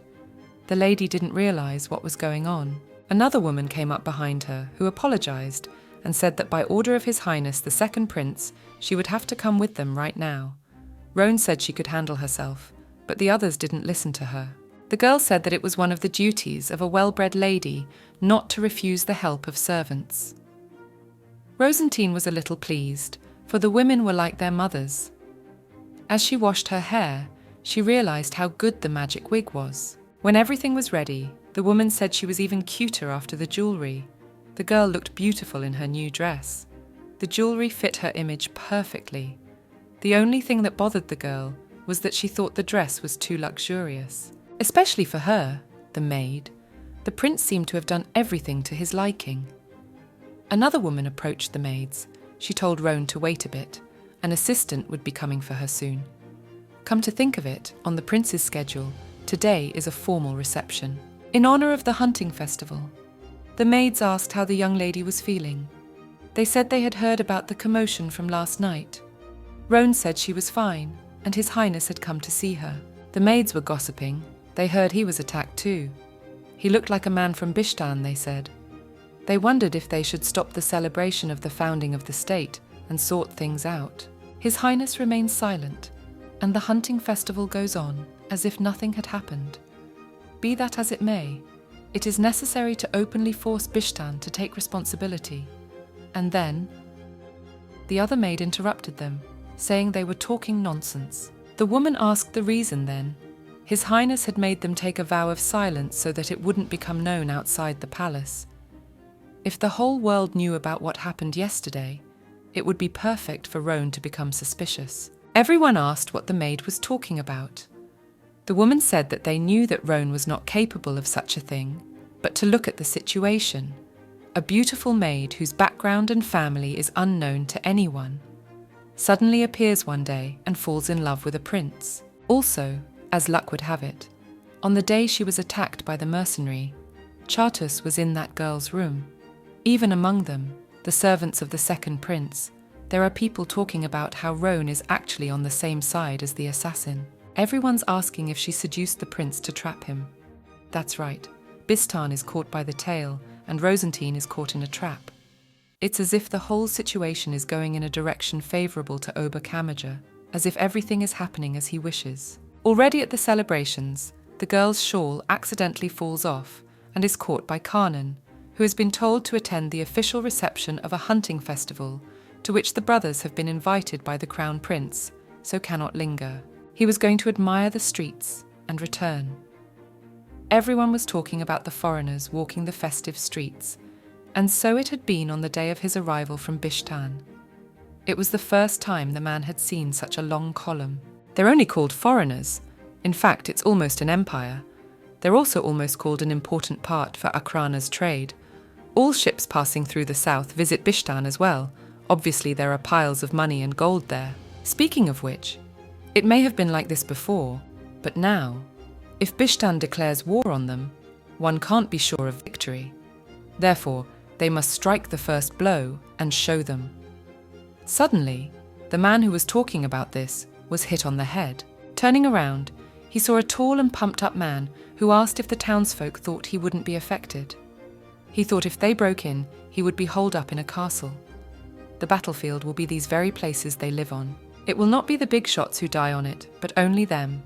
The lady didn't realize what was going on. Another woman came up behind her, who apologized and said that by order of His Highness the Second Prince, she would have to come with them right now. Roan said she could handle herself, but the others didn't listen to her. The girl said that it was one of the duties of a well-bred lady not to refuse the help of servants. Rosine was a little pleased, for the women were like their mothers. As she washed her hair, she realized how good the magic wig was. When everything was ready, the woman said she was even cuter after the jewelry. The girl looked beautiful in her new dress. The jewelry fit her image perfectly. The only thing that bothered the girl was that she thought the dress was too luxurious. Especially for her, the maid. The prince seemed to have done everything to his liking. Another woman approached the maids. She told Roan to wait a bit. An assistant would be coming for her soon. Come to think of it, on the prince's schedule, today is a formal reception. In honor of the hunting festival, the maids asked how the young lady was feeling. They said they had heard about the commotion from last night. Roan said she was fine, and His Highness had come to see her. The maids were gossiping. They heard he was attacked too. He looked like a man from Bishtan, they said. They wondered if they should stop the celebration of the founding of the state and sort things out. His Highness remains silent, and the hunting festival goes on as if nothing had happened. Be that as it may, it is necessary to openly force Bishtan to take responsibility. And then, the other maid interrupted them, saying they were talking nonsense. The woman asked the reason then. His Highness had made them take a vow of silence so that it wouldn't become known outside the palace. If the whole world knew about what happened yesterday, it would be perfect for Roan to become suspicious. Everyone asked what the maid was talking about. The woman said that they knew that Roan was not capable of such a thing, but to look at the situation. A beautiful maid whose background and family is unknown to anyone suddenly appears one day and falls in love with a prince. Also, as luck would have it, on the day she was attacked by the mercenary, Chartus was in that girl's room. Even among them, the servants of the Second Prince, there are people talking about how Roan is actually on the same side as the assassin. Everyone's asking if she seduced the prince to trap him. That's right, Bistan is caught by the tail and Rosine is caught in a trap. It's as if the whole situation is going in a direction favourable to Ober Kamaja, as if everything is happening as he wishes. Already at the celebrations, the girl's shawl accidentally falls off and is caught by Caren, who has been told to attend the official reception of a hunting festival to which the brothers have been invited by the Crown Prince, so cannot linger. He was going to admire the streets and return. everyone was talking about the foreigners walking the festive streets, and so it had been on the day of his arrival from Bishtan. It was the first time the man had seen such a long column. They're only called foreigners. In fact, it's almost an empire. They're also almost called an important part for Akrana's trade. All ships passing through the south visit Bishtan as well. Obviously, there are piles of money and gold there. Speaking of which, it may have been like this before, but now, if Bishtan declares war on them, one can't be sure of victory. Therefore, they must strike the first blow and show them. Suddenly, the man who was talking about this was hit on the head. Turning around, he saw a tall and pumped-up man who asked if the townsfolk thought he wouldn't be affected. He thought if they broke in, he would be holed up in a castle. The battlefield will be these very places they live on. It will not be the big shots who die on it, but only them.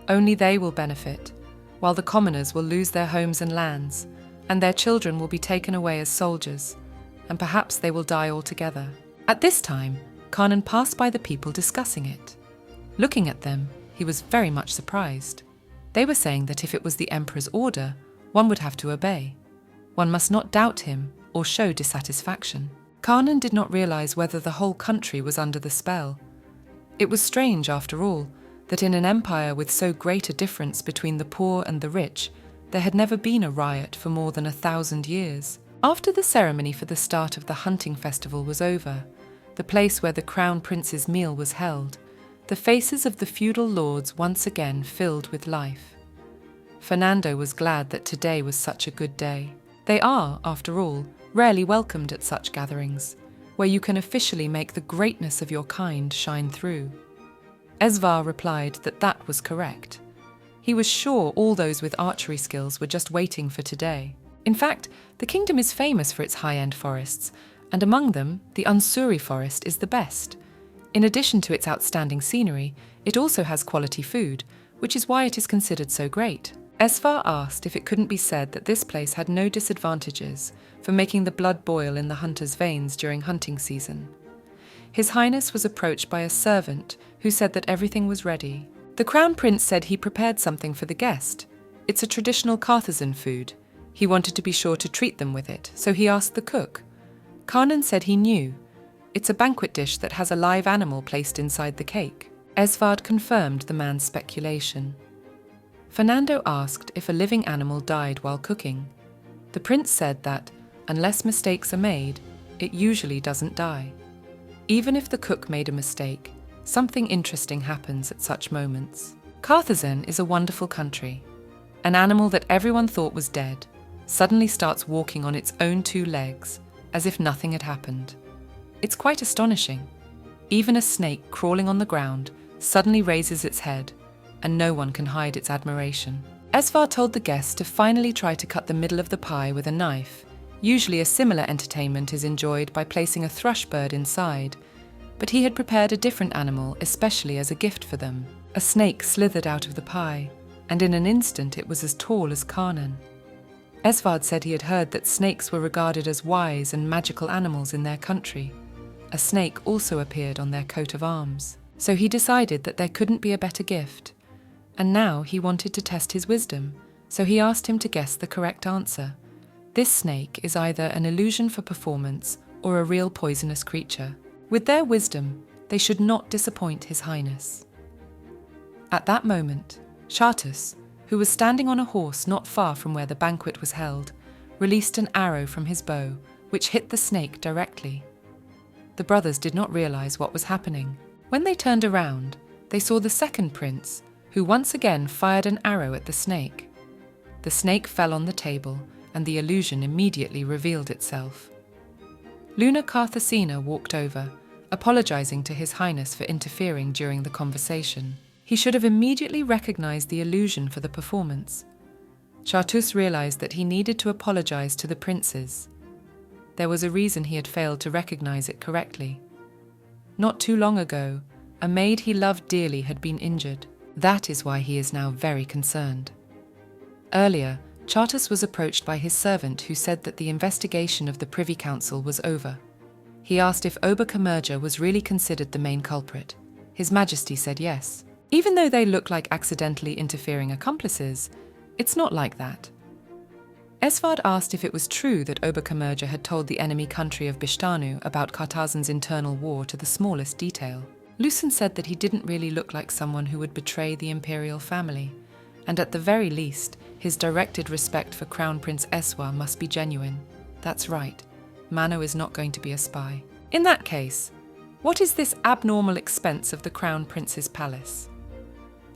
Only they will benefit, while the commoners will lose their homes and lands, and their children will be taken away as soldiers, and perhaps they will die altogether. At this time, Kazen passed by the people discussing it. Looking at them, he was very much surprised. They were saying that if it was the emperor's order, one would have to obey. One must not doubt him or show dissatisfaction. Kazen did not realize whether the whole country was under the spell. It was strange, after all, that in an empire with so great a difference between the poor and the rich, there had never been a riot for more than 1,000 years. After the ceremony for the start of the hunting festival was over, the place where the crown prince's meal was held, the faces of the feudal lords once again filled with life. Fernando was glad that today was such a good day. They are, after all, rarely welcomed at such gatherings, where you can officially make the greatness of your kind shine through. Esvar replied that that was correct. He was sure all those with archery skills were just waiting for today. In fact, the kingdom is famous for its high-end forests, and among them, the Unsuri forest is the best. In addition to its outstanding scenery, it also has quality food, which is why it is considered so great. Esvar asked if it couldn't be said that this place had no disadvantages for making the blood boil in the hunter's veins during hunting season. His Highness was approached by a servant who said that everything was ready. The Crown Prince said he prepared something for the guest. It's a traditional Kazen food. He wanted to be sure to treat them with it, so he asked the cook. Kazen said he knew. It's a banquet dish that has a live animal placed inside the cake. Esvard confirmed the man's speculation. Fernando asked if a living animal died while cooking. The prince said that, unless mistakes are made, it usually doesn't die. Even if the cook made a mistake, something interesting happens at such moments. Kazen is a wonderful country. An animal that everyone thought was dead suddenly starts walking on its own 2 legs, as if nothing had happened. It's quite astonishing. Even a snake crawling on the ground suddenly raises its head, and no one can hide its admiration. Esvar told the guests to finally try to cut the middle of the pie with a knife. Usually a similar entertainment is enjoyed by placing a thrush bird inside, but he had prepared a different animal especially as a gift for them. A snake slithered out of the pie, and in an instant it was as tall as Kazen. Esvard said he had heard that snakes were regarded as wise and magical animals in their country. A snake also appeared on their coat of arms, so he decided that there couldn't be a better gift. And now he wanted to test his wisdom, so he asked him to guess the correct answer. This snake is either an illusion for performance or a real poisonous creature. With their wisdom, they should not disappoint His Highness. At that moment, Chartus, who was standing on a horse not far from where the banquet was held, released an arrow from his bow, which hit the snake directly. The brothers did not realize what was happening. When they turned around, they saw the second prince, who once again fired an arrow at the snake. The snake fell on the table, and the illusion immediately revealed itself. Luna Carthagena walked over, apologizing to His Highness for interfering during the conversation. He should have immediately recognized the illusion for the performance. Chartus realized that he needed to apologize to the princes. There was a reason he had failed to recognize it correctly. Not too long ago, a maid he loved dearly had been injured. That is why he is now very concerned. Earlier, Chartus was approached by his servant who said that the investigation of the Privy Council was over. He asked if Ober Kamerja was really considered the main culprit. His Majesty said yes. Even though they look like accidentally interfering accomplices, It's not like that. Esvard asked if it was true that Oberkommmerger had told the enemy country of Bishtanu about Kartazen's internal war to the smallest detail. Lucen said that he didn't really look like someone who would betray the imperial family, and at the very least, his directed respect for Crown Prince Eswa must be genuine. That's right, Mano is not going to be a spy. In that case, what is this abnormal expense of the Crown Prince's palace?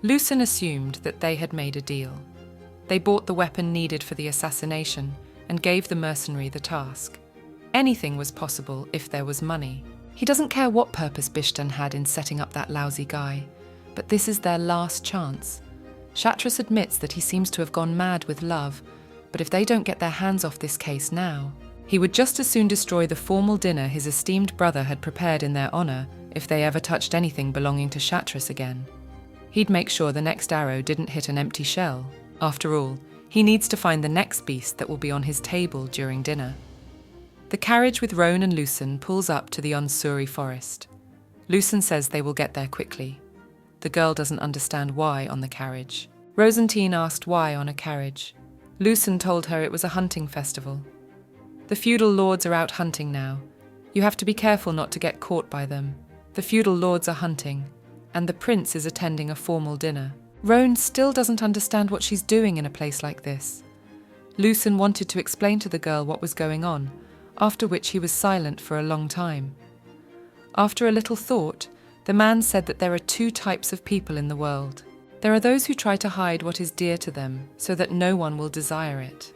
Lucen assumed that they had made a deal. They bought the weapon needed for the assassination and gave the mercenary the task. Anything was possible if there was money. He doesn't care what purpose Bishtan had in setting up that lousy guy, but this is their last chance. Shatras admits that he seems to have gone mad with love, but if they don't get their hands off this case now, he would just as soon destroy the formal dinner his esteemed brother had prepared in their honor if they ever touched anything belonging to Shatras again. He'd make sure the next arrow didn't hit an empty shell. After all, he needs to find the next beast that will be on his table during dinner. The carriage with Roan and Lucen pulls up to the Unsuri forest. Lucen says they will get there quickly. The girl doesn't understand why on the carriage. Rosine asked why on a carriage. Lucen told her it was a hunting festival. The feudal lords are out hunting now. You have to be careful not to get caught by them. The feudal lords are hunting, and the prince is attending a formal dinner. Roan still doesn't understand what she's doing in a place like this. Lucen wanted to explain to the girl what was going on, after which he was silent for a long time. After a little thought, the man said that there are two types of people in the world. There are those who try to hide what is dear to them so that no one will desire it.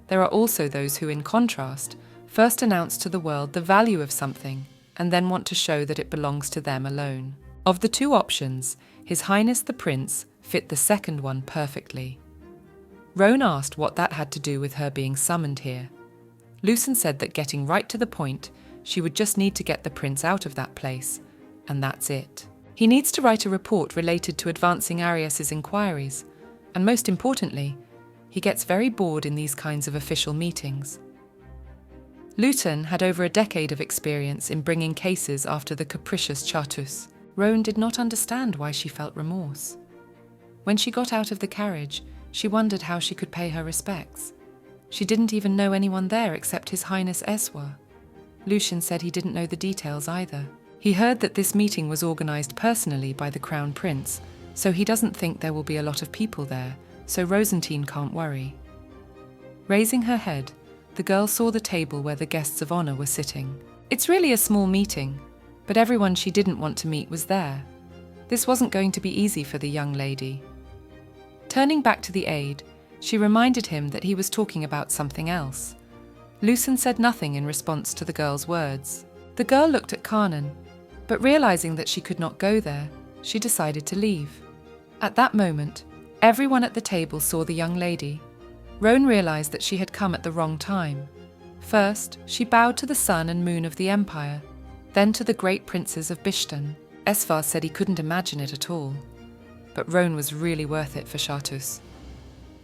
There are also those who, in contrast, first announce to the world the value of something and then want to show that it belongs to them alone. Of the two options, His Highness the Prince fit the second one perfectly. Roan asked what that had to do with her being summoned here. Lucen said that getting right to the point, she would just need to get the prince out of that place, and that's it. He needs to write a report related to advancing Arias's inquiries, and most importantly, he gets very bored in these kinds of official meetings. Lucen had over a decade of experience in bringing cases after the capricious Chartus. Roan did not understand why she felt remorse. When she got out of the carriage, she wondered how she could pay her respects. She didn't even know anyone there except His Highness Eswa. Lucen said he didn't know the details either. He heard that this meeting was organised personally by the Crown Prince, so he doesn't think there will be a lot of people there, so Rosine can't worry. Raising her head, the girl saw the table where the guests of honour were sitting. It's really a small meeting, but everyone she didn't want to meet was there. This wasn't going to be easy for the young lady. Turning back to the aide, she reminded him that he was talking about something else. Lucen said nothing in response to the girl's words. The girl looked at Caren, but realising that she could not go there, she decided to leave. At that moment, everyone at the table saw the young lady. Roan realised that she had come at the wrong time. First, she bowed to the sun and moon of the Empire, then to the great princes of Bishtan. Esvar said he couldn't imagine it at all. But Roan was really worth it for Chartus.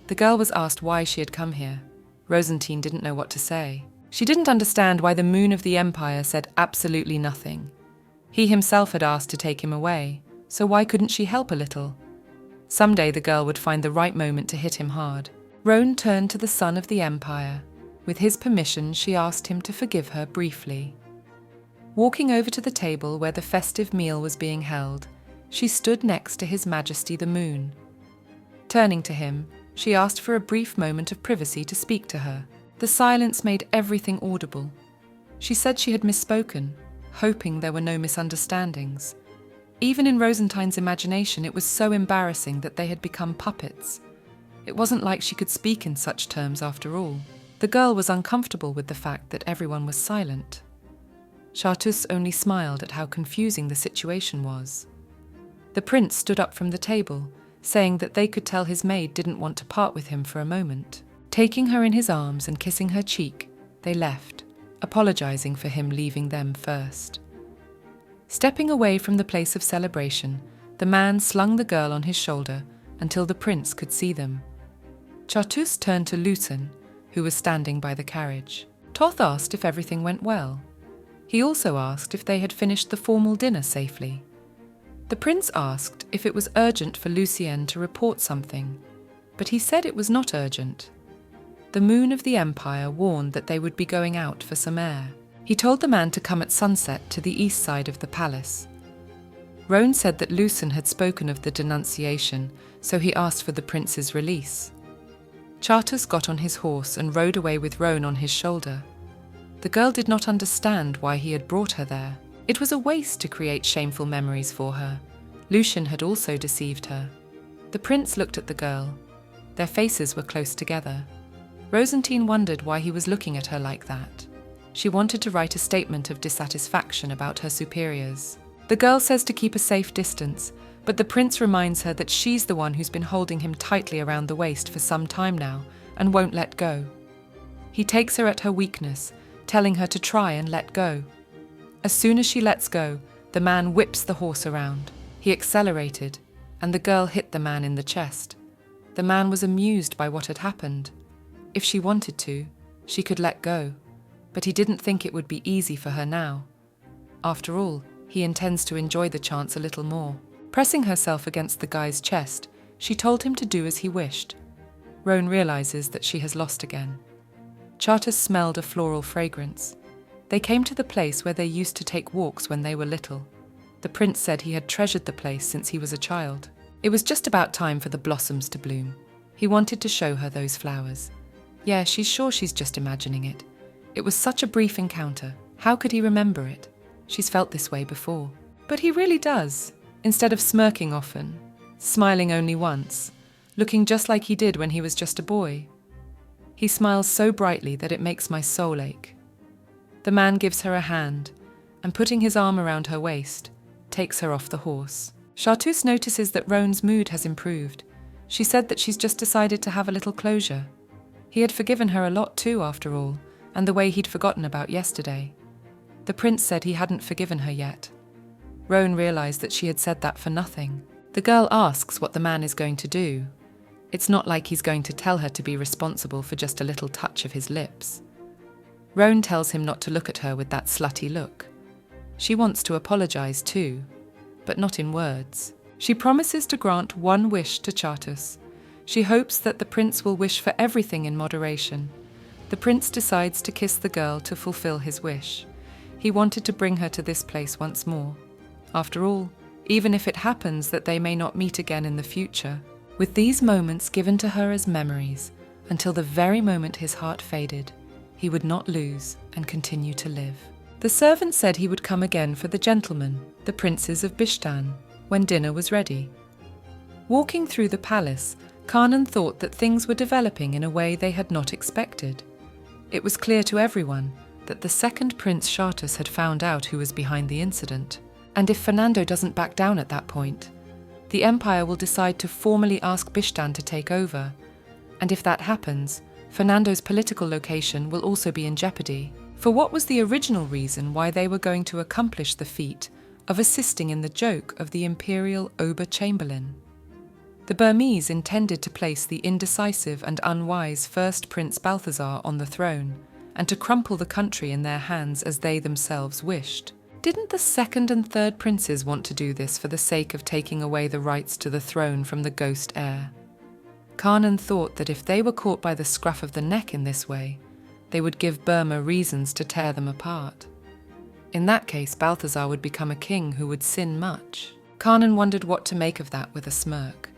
The girl was asked why she had come here. Rosine didn't know what to say. She didn't understand why the moon of the Empire said absolutely nothing. He himself had asked to take him away, so why couldn't she help a little? Someday the girl would find the right moment to hit him hard. Roan turned to the son of the Empire. With his permission, she asked him to forgive her briefly. Walking over to the table where the festive meal was being held, she stood next to His Majesty the Moon. Turning to him, she asked for a brief moment of privacy to speak to her. The silence made everything audible. She said she had misspoken, hoping there were no misunderstandings. Even in Rosentine's imagination, it was so embarrassing that they had become puppets. It wasn't like she could speak in such terms after all. The girl was uncomfortable with the fact that everyone was silent. Chartus only smiled at how confusing the situation was. The prince stood up from the table, saying that they could tell his maid didn't want to part with him for a moment. Taking her in his arms and kissing her cheek, they left, apologising for him leaving them first. Stepping away from the place of celebration, the man slung the girl on his shoulder until the prince could see them. Chartus turned to Lucen, who was standing by the carriage. Toth asked if everything went well. He also asked if they had finished the formal dinner safely. The prince asked if it was urgent for Lucienne to report something, but he said it was not urgent. The moon of the Empire warned that they would be going out for some air. He told the man to come at sunset to the east side of the palace. Roan said that Lucen had spoken of the denunciation, so he asked for the prince's release. Chartus got on his horse and rode away with Roan on his shoulder. The girl did not understand why he had brought her there. It was a waste to create shameful memories for her. Lucien had also deceived her. The prince looked at the girl. Their faces were close together. Rosine wondered why he was looking at her like that. She wanted to write a statement of dissatisfaction about her superiors. The girl says to keep a safe distance, but the prince reminds her that she's the one who's been holding him tightly around the waist for some time now and won't let go. He takes her at her weakness, telling her to try and let go. As soon as she lets go, the man whips the horse around. He accelerated, and the girl hit the man in the chest. The man was amused by what had happened. If she wanted to, she could let go, but he didn't think it would be easy for her now. After all, he intends to enjoy the chance a little more. Pressing herself against the guy's chest, she told him to do as he wished. Roan realizes that she has lost again. Chartus smelled a floral fragrance. They came to the place where they used to take walks when they were little. The prince said he had treasured the place since he was a child. It was just about time for the blossoms to bloom. He wanted to show her those flowers. Yeah, she's sure she's just imagining it. It was such a brief encounter. How could he remember it? She's felt this way before. But he really does. Instead of smirking often, smiling only once, looking just like he did when he was just a boy. He smiles so brightly that it makes my soul ache. The man gives her a hand, and putting his arm around her waist, takes her off the horse. Chartus notices that Roan's mood has improved. She said that she's just decided to have a little closure. He had forgiven her a lot too, after all, and the way he'd forgotten about yesterday. The prince said he hadn't forgiven her yet. Roan realized that she had said that for nothing. The girl asks what the man is going to do. It's not like he's going to tell her to be responsible for just a little touch of his lips. Roan tells him not to look at her with that slutty look. She wants to apologize too, but not in words. She promises to grant one wish to Chartus. She hopes that the prince will wish for everything in moderation. The prince decides to kiss the girl to fulfill his wish. He wanted to bring her to this place once more. After all, even if it happens that they may not meet again in the future, with these moments given to her as memories, until the very moment his heart faded, he would not lose and continue to live. The servant said he would come again for the gentlemen, the princes of Bishtan, when dinner was ready. Walking through the palace, Kazen thought that things were developing in a way they had not expected. It was clear to everyone that the second Prince Chartus had found out who was behind the incident. And if Fernando doesn't back down at that point, the Empire will decide to formally ask Bishtan to take over. And if that happens, Fernando's political location will also be in jeopardy. For what was the original reason why they were going to accomplish the feat of assisting in the joke of the imperial Ober-Chamberlain? The Burmese intended to place the indecisive and unwise first Prince Balthazar on the throne, and to crumple the country in their hands as they themselves wished. Didn't the second and third princes want to do this for the sake of taking away the rights to the throne from the ghost heir? Kazen thought that if they were caught by the scruff of the neck in this way, they would give Burma reasons to tear them apart. In that case, Balthazar would become a king who would sin much. Kazen wondered what to make of that with a smirk.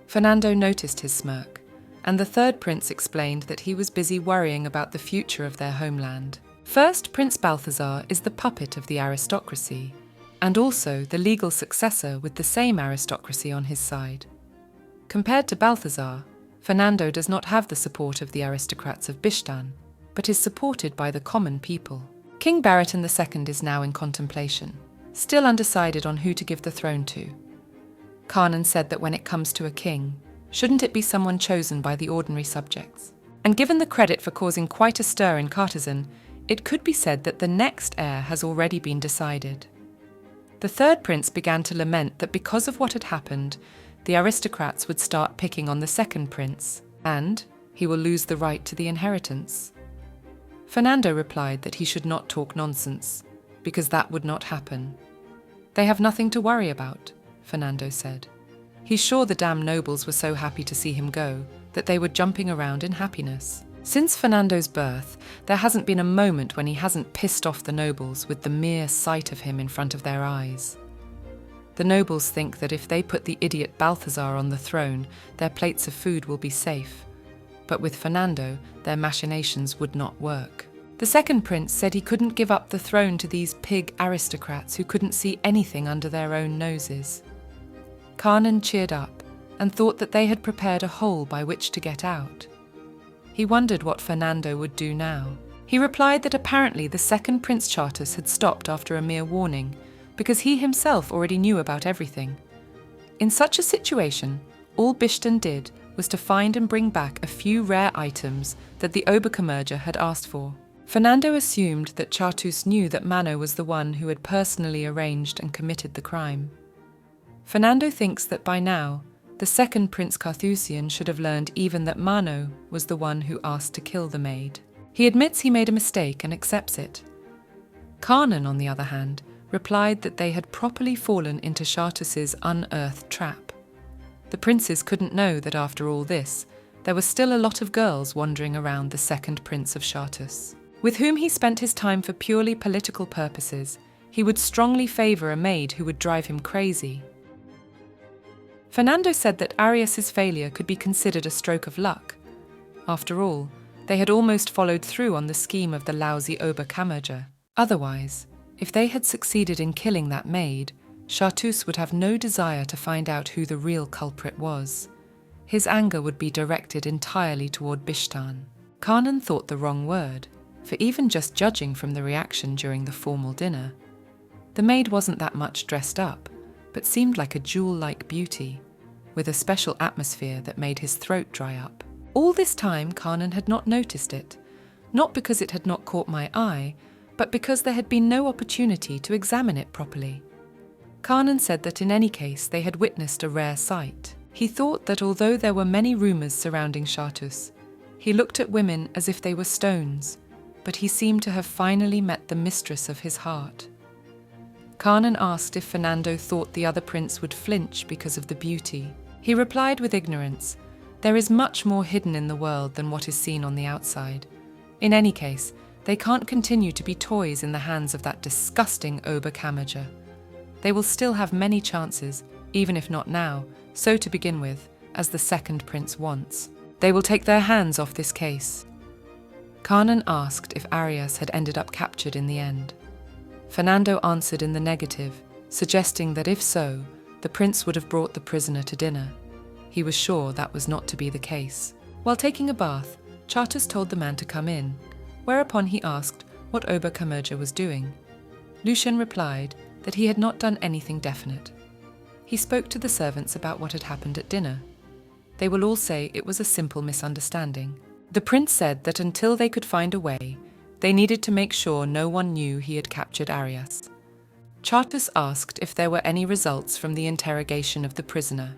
Fernando noticed his smirk, and the third prince explained that he was busy worrying about the future of their homeland. First Prince Balthazar is the puppet of the aristocracy, and also the legal successor with the same aristocracy on his side. Compared to Balthazar, Fernando does not have the support of the aristocrats of Bishtan, but is supported by the common people. King Baraton II is now in contemplation, still undecided on who to give the throne to. Kazen said that when it comes to a king, shouldn't it be someone chosen by the ordinary subjects? And given the credit for causing quite a stir in Kazen, it could be said that the next heir has already been decided. The third prince began to lament that because of what had happened, the aristocrats would start picking on the second prince, and he will lose the right to the inheritance. Fernando replied that he should not talk nonsense, because that would not happen. They have nothing to worry about, Fernando said. He's sure the damn nobles were so happy to see him go, that they were jumping around in happiness. Since Fernando's birth, there hasn't been a moment when he hasn't pissed off the nobles with the mere sight of him in front of their eyes. The nobles think that if they put the idiot Balthazar on the throne, their plates of food will be safe. But with Fernando, their machinations would not work. The second prince said he couldn't give up the throne to these pig aristocrats who couldn't see anything under their own noses. Caren cheered up and thought that they had prepared a hole by which to get out. He wondered what Fernando would do now. He replied that apparently the second Prince Chartus had stopped after a mere warning, because he himself already knew about everything. In such a situation, all Bishtan did was to find and bring back a few rare items that the Oberkommandeur had asked for. Fernando assumed that Chartus knew that Mano was the one who had personally arranged and committed the crime. Fernando thinks that by now, the second Prince Carthusian should have learned even that Mano was the one who asked to kill the maid. He admits he made a mistake and accepts it. Caren, on the other hand, replied that they had properly fallen into Chartus's unearthed trap. The princes couldn't know that after all this, there were still a lot of girls wandering around the second Prince of Chartus, with whom he spent his time for purely political purposes. He would strongly favour a maid who would drive him crazy. Fernando said that Arias's failure could be considered a stroke of luck. After all, they had almost followed through on the scheme of the lousy Oberkommandeur. Otherwise, if they had succeeded in killing that maid, Chartus would have no desire to find out who the real culprit was. His anger would be directed entirely toward Bishtan. Caren thought the wrong word, for even just judging from the reaction during the formal dinner, the maid wasn't that much dressed up, but seemed like a jewel-like beauty, with a special atmosphere that made his throat dry up. All this time, Caren had not noticed it, not because it had not caught my eye, but because there had been no opportunity to examine it properly. Caren said that in any case they had witnessed a rare sight. He thought that although there were many rumours surrounding Chartus, he looked at women as if they were stones, but he seemed to have finally met the mistress of his heart. Caren asked if Fernando thought the other prince would flinch because of the beauty. He replied with ignorance, "There is much more hidden in the world than what is seen on the outside. In any case, they can't continue to be toys in the hands of that disgusting Oberkommandeur. They will still have many chances, even if not now, so to begin with, as the second prince wants. They will take their hands off this case." Caren asked if Arias had ended up captured in the end. Fernando answered in the negative, suggesting that if so, the prince would have brought the prisoner to dinner. He was sure that was not to be the case. While taking a bath, Chartus told the man to come in, whereupon he asked what Oberkommandeur was doing. Lucien replied that he had not done anything definite. He spoke to the servants about what had happened at dinner. They will all say it was a simple misunderstanding. The prince said that until they could find a way, they needed to make sure no one knew he had captured Arias. Chartus asked if there were any results from the interrogation of the prisoner.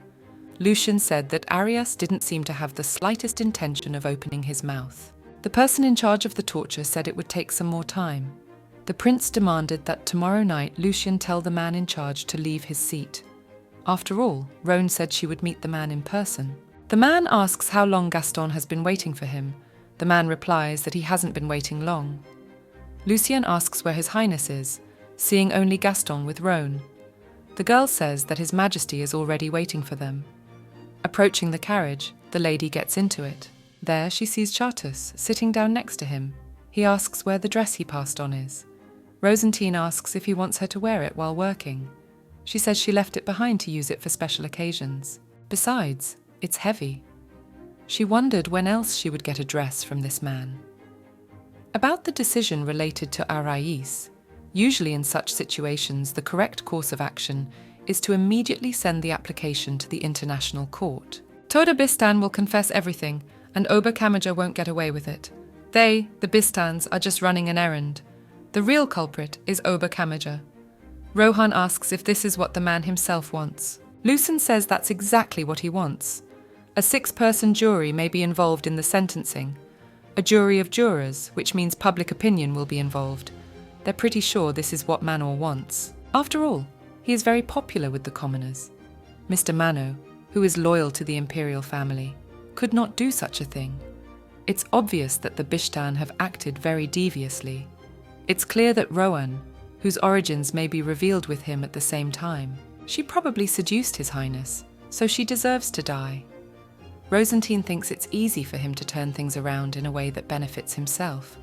Lucien said that Arias didn't seem to have the slightest intention of opening his mouth. The person in charge of the torture said it would take some more time. The prince demanded that tomorrow night Lucien tell the man in charge to leave his seat. After all, Rosine said she would meet the man in person. The man asks how long Gaston has been waiting for him. The man replies that he hasn't been waiting long. Lucien asks where His Highness is, seeing only Gaston with Rosine. The girl says that His Majesty is already waiting for them. Approaching the carriage, the lady gets into it. There she sees Chartus, sitting down next to him. He asks where the dress he passed on is. Rosine asks if he wants her to wear it while working. She says she left it behind to use it for special occasions. Besides, it's heavy. She wondered when else she would get a dress from this man. About the decision related to Arias, usually in such situations the correct course of action is to immediately send the application to the International Court. Toda Bistan will confess everything, and Oberkommandeur won't get away with it. They, the Bistans, are just running an errand. The real culprit is Oberkommandeur. Rohan asks if this is what the man himself wants. Lucien says that's exactly what he wants. A 6-person jury may be involved in the sentencing. A jury of jurors, which means public opinion will be involved. They're pretty sure this is what Manhwa wants. After all, he is very popular with the commoners. Mr. Mano, who is loyal to the imperial family, could not do such a thing. It's obvious that the Bishtan have acted very deviously. It's clear that Rowan, whose origins may be revealed with him at the same time, she probably seduced His Highness, so she deserves to die. Rosine thinks it's easy for him to turn things around in a way that benefits himself.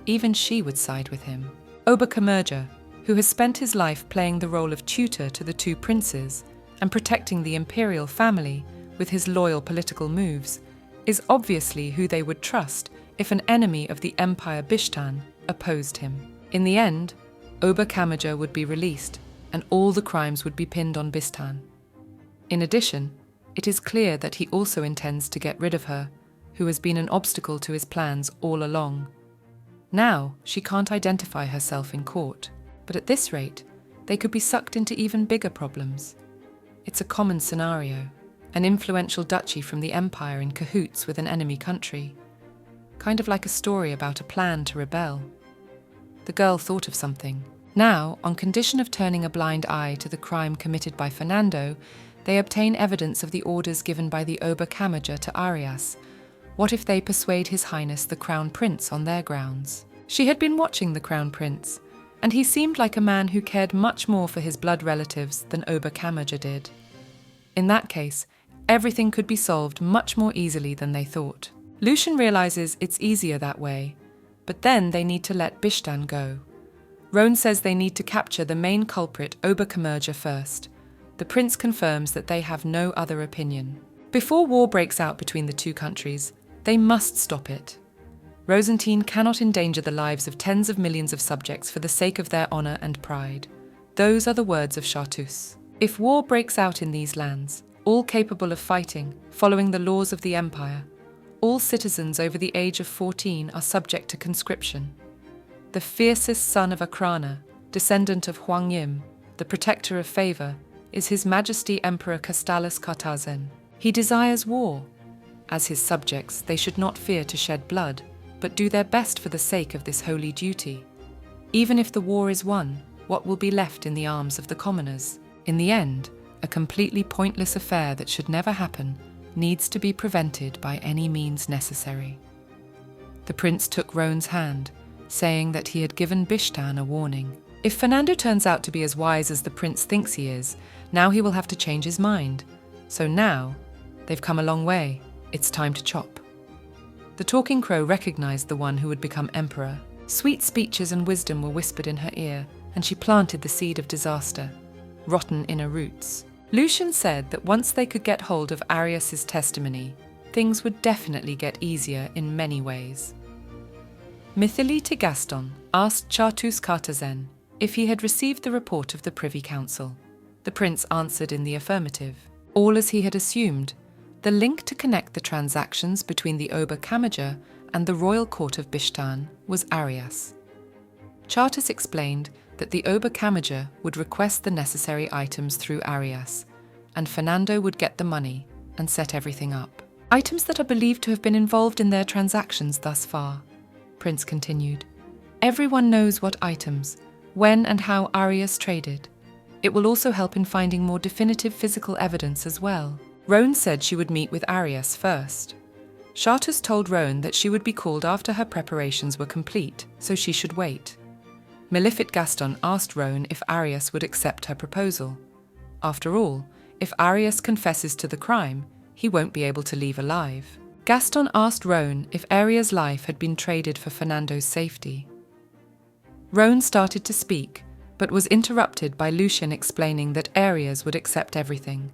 Even she would side with him. Oberkamerja, who has spent his life playing the role of tutor to the two princes and protecting the imperial family with his loyal political moves, is obviously who they would trust if an enemy of the Empire Bishtan opposed him. In the end, Oberkamerja would be released and all the crimes would be pinned on Bishtan. In addition, it is clear that he also intends to get rid of her, who has been an obstacle to his plans all along. Now, she can't identify herself in court, but at this rate, they could be sucked into even bigger problems. It's a common scenario, an influential duchy from the Empire in cahoots with an enemy country. Kind of like a story about a plan to rebel. The girl thought of something. Now, on condition of turning a blind eye to the crime committed by Fernando, they obtain evidence of the orders given by the Oberkamerja to Arias. What if they persuade His Highness the Crown Prince on their grounds? She had been watching the Crown Prince, and he seemed like a man who cared much more for his blood relatives than Oberkamerja did. In that case, everything could be solved much more easily than they thought. Lucian realizes it's easier that way, but then they need to let Bishtan go. Roan says they need to capture the main culprit, Oberkamerja, first. The prince confirms that they have no other opinion. Before war breaks out between the two countries, they must stop it. Rosine cannot endanger the lives of tens of millions of subjects for the sake of their honor and pride. Those are the words of Chartreuse. If war breaks out in these lands, all capable of fighting, following the laws of the Empire, all citizens over the age of 14 are subject to conscription. The fiercest son of Akrana, descendant of Huang Yim, the protector of favor, is His Majesty Emperor Castalis Cartazen. He desires war. As his subjects, they should not fear to shed blood, but do their best for the sake of this holy duty. Even if the war is won, what will be left in the arms of the commoners? In the end, a completely pointless affair that should never happen needs to be prevented by any means necessary. The prince took Roan's hand, saying that he had given Bishtan a warning. If Fernando turns out to be as wise as the prince thinks he is, now he will have to change his mind. So now, they've come a long way. It's time to chop. The talking crow recognized the one who would become emperor. Sweet speeches and wisdom were whispered in her ear, and she planted the seed of disaster. Rotten inner roots. Lucian said that once they could get hold of Arias's testimony, things would definitely get easier in many ways. Mithilite Gaston asked Chartreuse Cartazen if he had received the report of the Privy Council. The prince answered in the affirmative. All as he had assumed, the link to connect the transactions between the Oberkamerja and the royal court of Bishtan was Arias. Chartreuse explained that the Oberkamerja would request the necessary items through Arias, and Fernando would get the money and set everything up. Items that are believed to have been involved in their transactions thus far, Prince continued. Everyone knows what items, when and how Arias traded. It will also help in finding more definitive physical evidence as well. Roan said she would meet with Arias first. Chartreuse told Roan that she would be called after her preparations were complete, so she should wait. Malefic Gaston asked Roan if Arias would accept her proposal. After all, if Arias confesses to the crime, he won't be able to leave alive. Gaston asked Roan if Arias' life had been traded for Fernando's safety. Roan started to speak, but was interrupted by Lucian explaining that Arias would accept everything.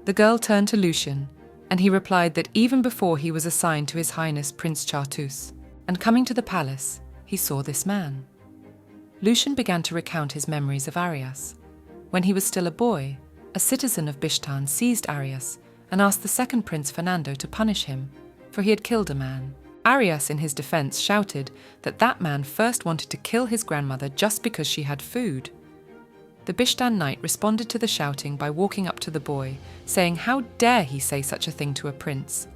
The girl turned to Lucian, and he replied that even before he was assigned to His Highness Prince Chartreuse, and coming to the palace, he saw this man. Lucian began to recount his memories of Arias. When he was still a boy, a citizen of Bishtan seized Arias and asked the second prince Fernando to punish him, for he had killed a man. Arias, in his defense, shouted that that man first wanted to kill his grandmother just because she had food. The Bishtan knight responded to the shouting by walking up to the boy, saying how dare he say such a thing to a prince.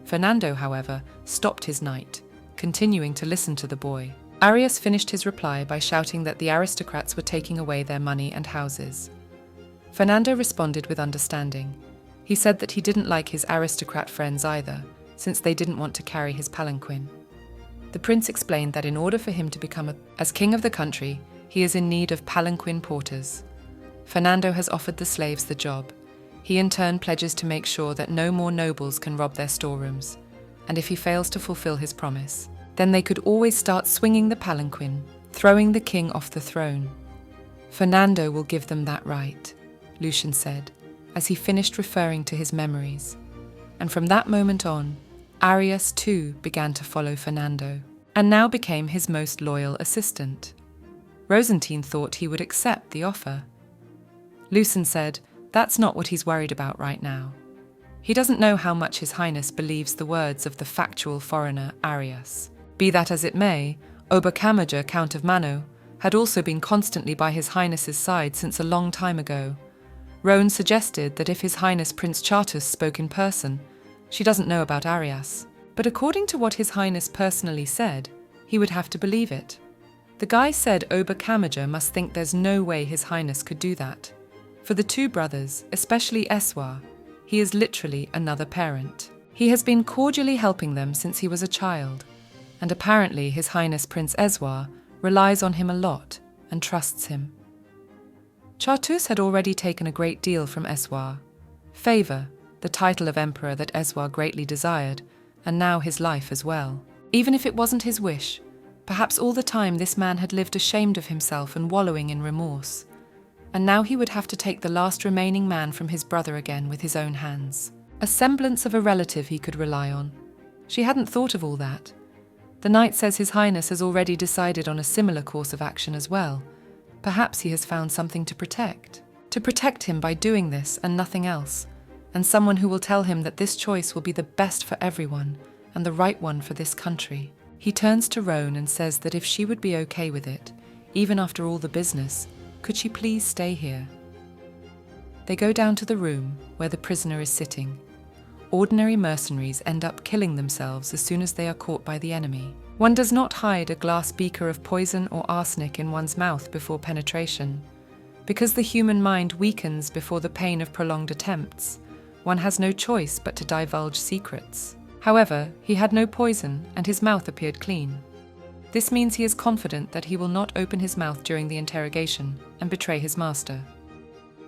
Fernando, however, stopped his knight, continuing to listen to the boy. Arias finished his reply by shouting that the aristocrats were taking away their money and houses. Fernando responded with understanding. He said that he didn't like his aristocrat friends either, since they didn't want to carry his palanquin. The prince explained that in order for him to become as king of the country, he is in need of palanquin porters. Fernando has offered the slaves the job. He in turn pledges to make sure that no more nobles can rob their storerooms, and if he fails to fulfill his promise, then they could always start swinging the palanquin, throwing the king off the throne. Fernando will give them that right, Lucien said, as he finished referring to his memories. And from that moment on, Arias too began to follow Fernando, and now became his most loyal assistant. Rosine thought he would accept the offer. Lucien said that's not what he's worried about right now. He doesn't know how much His Highness believes the words of the factual foreigner Arias. Be that as it may, Oberkammerger, Count of Manhwa, had also been constantly by His Highness's side since a long time ago. Roan suggested that if His Highness Prince Chartus spoke in person, she doesn't know about Arias. But according to what His Highness personally said, he would have to believe it. The guy said Oberkammerger must think there's no way His Highness could do that. For the two brothers, especially Eswar, he is literally another parent. He has been cordially helping them since he was a child, and apparently His Highness Prince Eswar relies on him a lot and trusts him. Chartus had already taken a great deal from Eswar. Favor, the title of emperor that Eswar greatly desired, and now his life as well. Even if it wasn't his wish, perhaps all the time this man had lived ashamed of himself and wallowing in remorse. And now he would have to take the last remaining man from his brother again with his own hands. A semblance of a relative he could rely on. She hadn't thought of all that. The knight says His Highness has already decided on a similar course of action as well. Perhaps he has found something to protect. To protect him by doing this and nothing else, and someone who will tell him that this choice will be the best for everyone and the right one for this country. He turns to Roan and says that if she would be okay with it, even after all the business, could she please stay here? They go down to the room where the prisoner is sitting. Ordinary mercenaries end up killing themselves as soon as they are caught by the enemy. One does not hide a glass beaker of poison or arsenic in one's mouth before penetration. Because the human mind weakens before the pain of prolonged attempts, one has no choice but to divulge secrets. However, he had no poison and his mouth appeared clean. This means he is confident that he will not open his mouth during the interrogation and betray his master.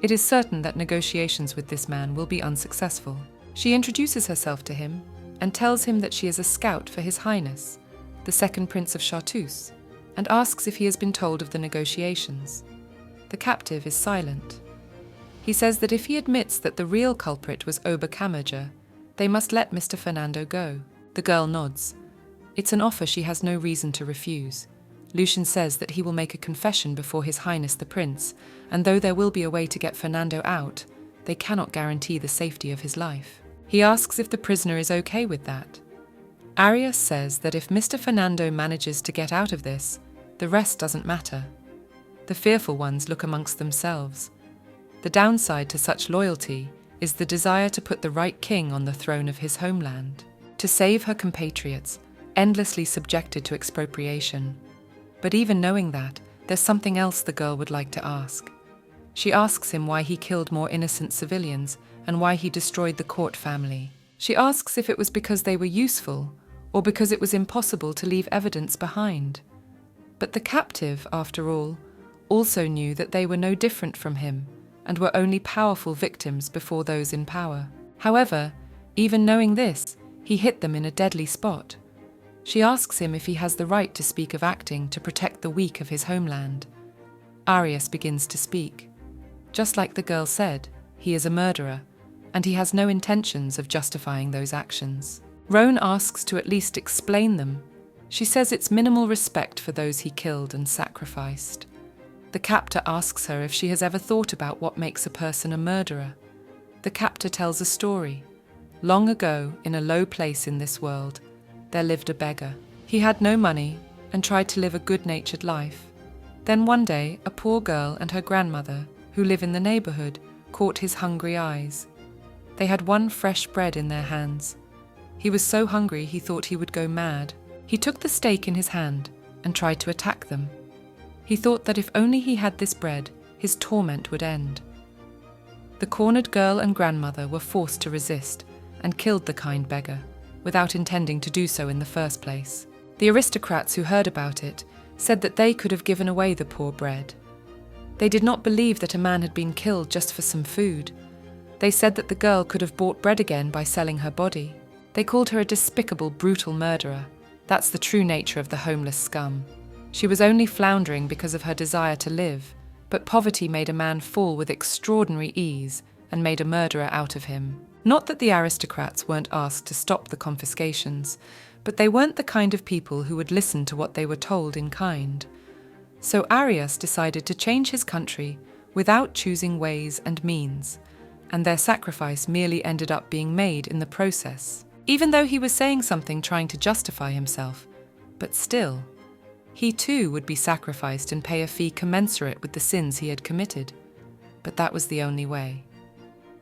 It is certain that negotiations with this man will be unsuccessful. She introduces herself to him and tells him that she is a scout for His Highness, the second Prince of Chartus, and asks if he has been told of the negotiations. The captive is silent. He says that if he admits that the real culprit was Oberkammerger, they must let Mr. Fernando go. The girl nods. It's an offer she has no reason to refuse. Lucien says that he will make a confession before His Highness the Prince, and though there will be a way to get Fernando out, they cannot guarantee the safety of his life. He asks if the prisoner is okay with that. Arias says that if Mr. Fernando manages to get out of this, the rest doesn't matter. The fearful ones look amongst themselves. The downside to such loyalty is the desire to put the right king on the throne of his homeland, to save her compatriots, endlessly subjected to expropriation. But even knowing that, there's something else the girl would like to ask. She asks him why he killed more innocent civilians and why he destroyed the court family. She asks if it was because they were useful or because it was impossible to leave evidence behind. But the captive, after all, also knew that they were no different from him and were only powerful victims before those in power. However, even knowing this, he hit them in a deadly spot. She asks him if he has the right to speak of acting to protect the weak of his homeland. Arias begins to speak. Just like the girl said, he is a murderer, and he has no intentions of justifying those actions. Roan asks to at least explain them. She says it's minimal respect for those he killed and sacrificed. The captor asks her if she has ever thought about what makes a person a murderer. The captor tells a story. Long ago, in a low place in this world, there lived a beggar. He had no money and tried to live a good-natured life. Then one day, a poor girl and her grandmother, who live in the neighborhood, caught his hungry eyes. They had one fresh bread in their hands. He was so hungry he thought he would go mad. He took the stake in his hand and tried to attack them. He thought that if only he had this bread, his torment would end. The cornered girl and grandmother were forced to resist and killed the kind beggar, without intending to do so in the first place. The aristocrats who heard about it said that they could have given away the poor bread. They did not believe that a man had been killed just for some food. They said that the girl could have bought bread again by selling her body. They called her a despicable, brutal murderer. That's the true nature of the homeless scum. She was only floundering because of her desire to live, but poverty made a man fall with extraordinary ease and made a murderer out of him. Not that the aristocrats weren't asked to stop the confiscations, but they weren't the kind of people who would listen to what they were told in kind. So Arias decided to change his country without choosing ways and means, and their sacrifice merely ended up being made in the process. Even though he was saying something trying to justify himself, but still, he too would be sacrificed and pay a fee commensurate with the sins he had committed. But that was the only way.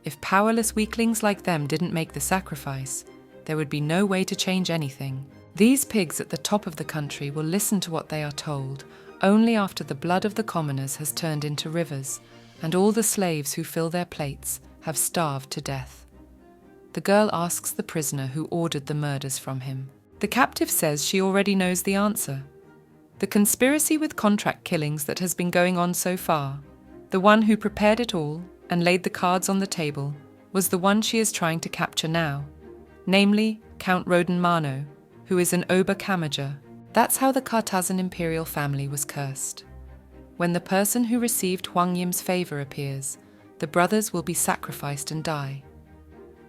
If powerless weaklings like them didn't make the sacrifice, there would be no way to change anything. These pigs at the top of the country will listen to what they are told only after the blood of the commoners has turned into rivers, and all the slaves who fill their plates have starved to death. The girl asks the prisoner who ordered the murders from him. The captive says she already knows the answer. The conspiracy with contract killings that has been going on so far, the one who prepared it all and laid the cards on the table, was the one she is trying to capture now, namely Count Rodenmano, who is an Oberkammerger. That's how the Kazen imperial family was cursed. When the person who received Huang Yim's favor appears, the brothers will be sacrificed and die.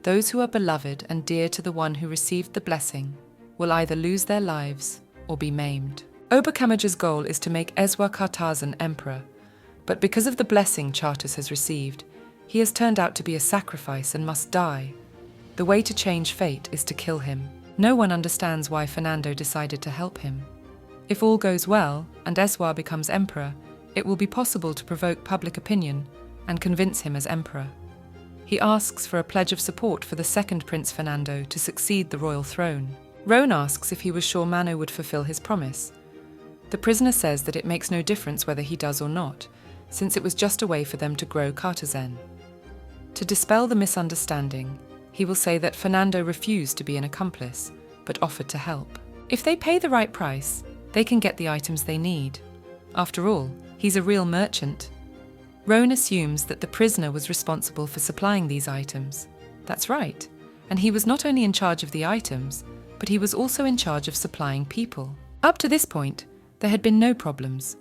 Those who are beloved and dear to the one who received the blessing will either lose their lives or be maimed. Oberkammerger's goal is to make Ezwa Kazen emperor, but because of the blessing Chartus has received, he has turned out to be a sacrifice and must die. The way to change fate is to kill him. No one understands why Fernando decided to help him. If all goes well and Ezwa becomes emperor, it will be possible to provoke public opinion and convince him as emperor. He asks for a pledge of support for the second Prince Fernando to succeed the royal throne. Roan asks if he was sure Mano would fulfill his promise. The prisoner says that it makes no difference whether he does or not, since it was just a way for them to grow Kazen. To dispel the misunderstanding, he will say that Fernando refused to be an accomplice, but offered to help. If they pay the right price, they can get the items they need. After all, he's a real merchant. Roan assumes that the prisoner was responsible for supplying these items. That's right, and he was not only in charge of the items, but he was also in charge of supplying people. Up to this point, there had been no problems.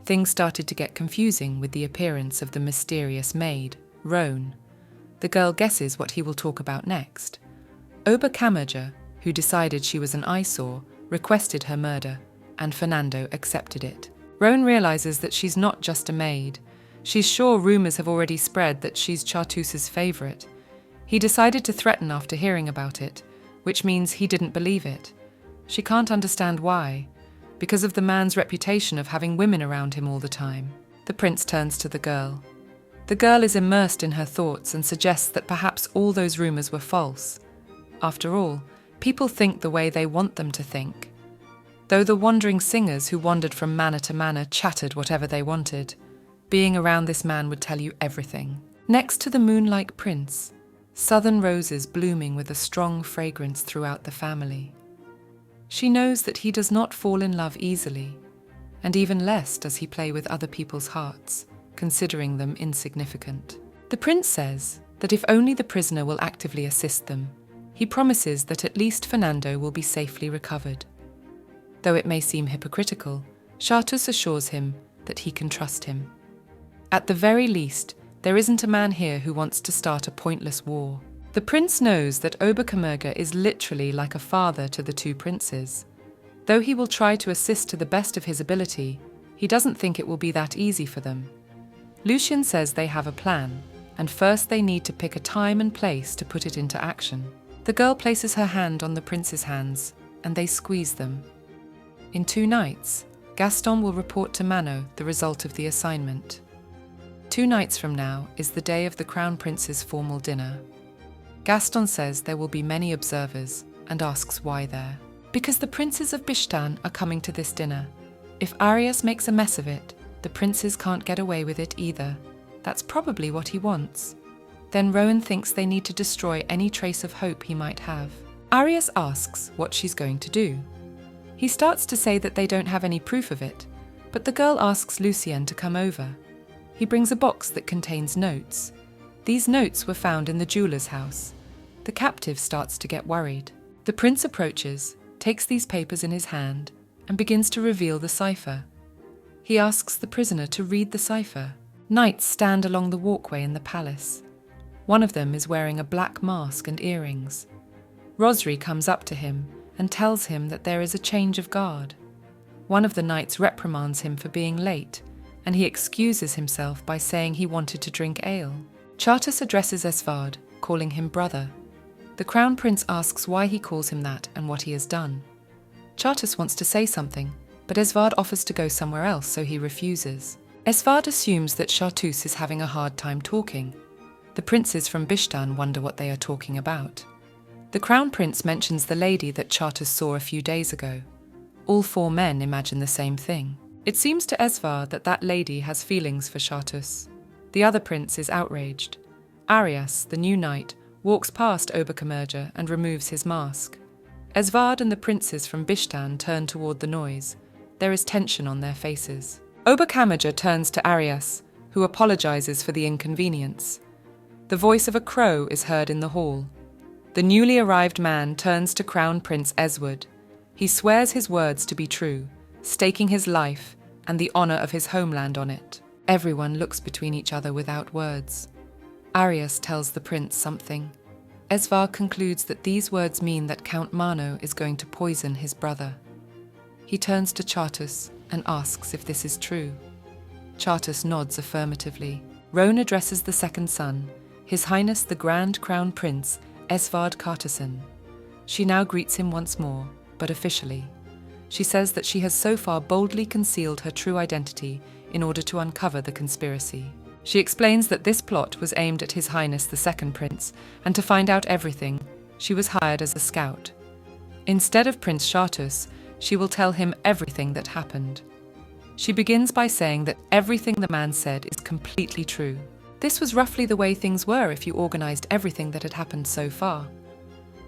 Things started to get confusing with the appearance of the mysterious maid, Roan. The girl guesses what he will talk about next. Oberkammerger, who decided she was an eyesore, requested her murder, and Fernando accepted it. Roan realizes that she's not just a maid. She's sure rumors have already spread that she's Chartus's favorite. He decided to threaten after hearing about it, which means he didn't believe it. She can't understand why, because of the man's reputation of having women around him all the time. The prince turns to the girl. The girl is immersed in her thoughts and suggests that perhaps all those rumors were false. After all, people think the way they want them to think. Though the wandering singers who wandered from manor to manor chattered whatever they wanted, being around this man would tell you everything. Next to the moon-like prince, southern roses blooming with a strong fragrance throughout the family. She knows that he does not fall in love easily, and even less does he play with other people's hearts, considering them insignificant. The prince says that if only the prisoner will actively assist them, he promises that at least Fernando will be safely recovered. Though it may seem hypocritical, Chartus assures him that he can trust him. At the very least, there isn't a man here who wants to start a pointless war. The prince knows that Oberkammerger is literally like a father to the two princes. Though he will try to assist to the best of his ability, he doesn't think it will be that easy for them. Lucien says they have a plan, and first they need to pick a time and place to put it into action. The girl places her hand on the prince's hands, and they squeeze them. In 2 nights, Gaston will report to Mano the result of the assignment. 2 nights from now is the day of the Crown Prince's formal dinner. Gaston says there will be many observers and asks why there. Because the princes of Bishtan are coming to this dinner. If Arias makes a mess of it, the princes can't get away with it either. That's probably what he wants. Then Rowan thinks they need to destroy any trace of hope he might have. Arias asks what she's going to do. He starts to say that they don't have any proof of it, but the girl asks Lucien to come over. He brings a box that contains notes. These notes were found in the jeweler's house. The captive starts to get worried. The prince approaches, takes these papers in his hand, and begins to reveal the cipher. He asks the prisoner to read the cipher. Knights stand along the walkway in the palace. One of them is wearing a black mask and earrings. Rosine comes up to him and tells him that there is a change of guard. One of the knights reprimands him for being late, and he excuses himself by saying he wanted to drink ale. Chartus addresses Esvard, calling him brother. The Crown Prince asks why he calls him that and what he has done. Chartus wants to say something, but Esvard offers to go somewhere else, so he refuses. Esvard assumes that Chartus is having a hard time talking. The princes from Bishtan wonder what they are talking about. The Crown Prince mentions the lady that Chartus saw a few days ago. All four men imagine the same thing. It seems to Esvard that that lady has feelings for Chartus. The other prince is outraged. Arias, the new knight, walks past Oberkommerdger and removes his mask. Esvard and the princes from Bishtan turn toward the noise. There is tension on their faces. Oberkommerdger turns to Arias, who apologizes for the inconvenience. The voice of a crow is heard in the hall. The newly arrived man turns to Crown Prince Esward. He swears his words to be true, staking his life and the honor of his homeland on it. Everyone looks between each other without words. Arias tells the prince something. Esvard concludes that these words mean that Count Mano is going to poison his brother. He turns to Chartus and asks if this is true. Chartus nods affirmatively. Roan addresses the second son, His Highness the Grand Crown Prince Esvard Carterson. She now greets him once more, but officially. She says that she has so far boldly concealed her true identity in order to uncover the conspiracy. She explains that this plot was aimed at His Highness the Second Prince, and to find out everything, she was hired as a scout. Instead of Prince Chartus, she will tell him everything that happened. She begins by saying that everything the man said is completely true. This was roughly the way things were if you organized everything that had happened so far.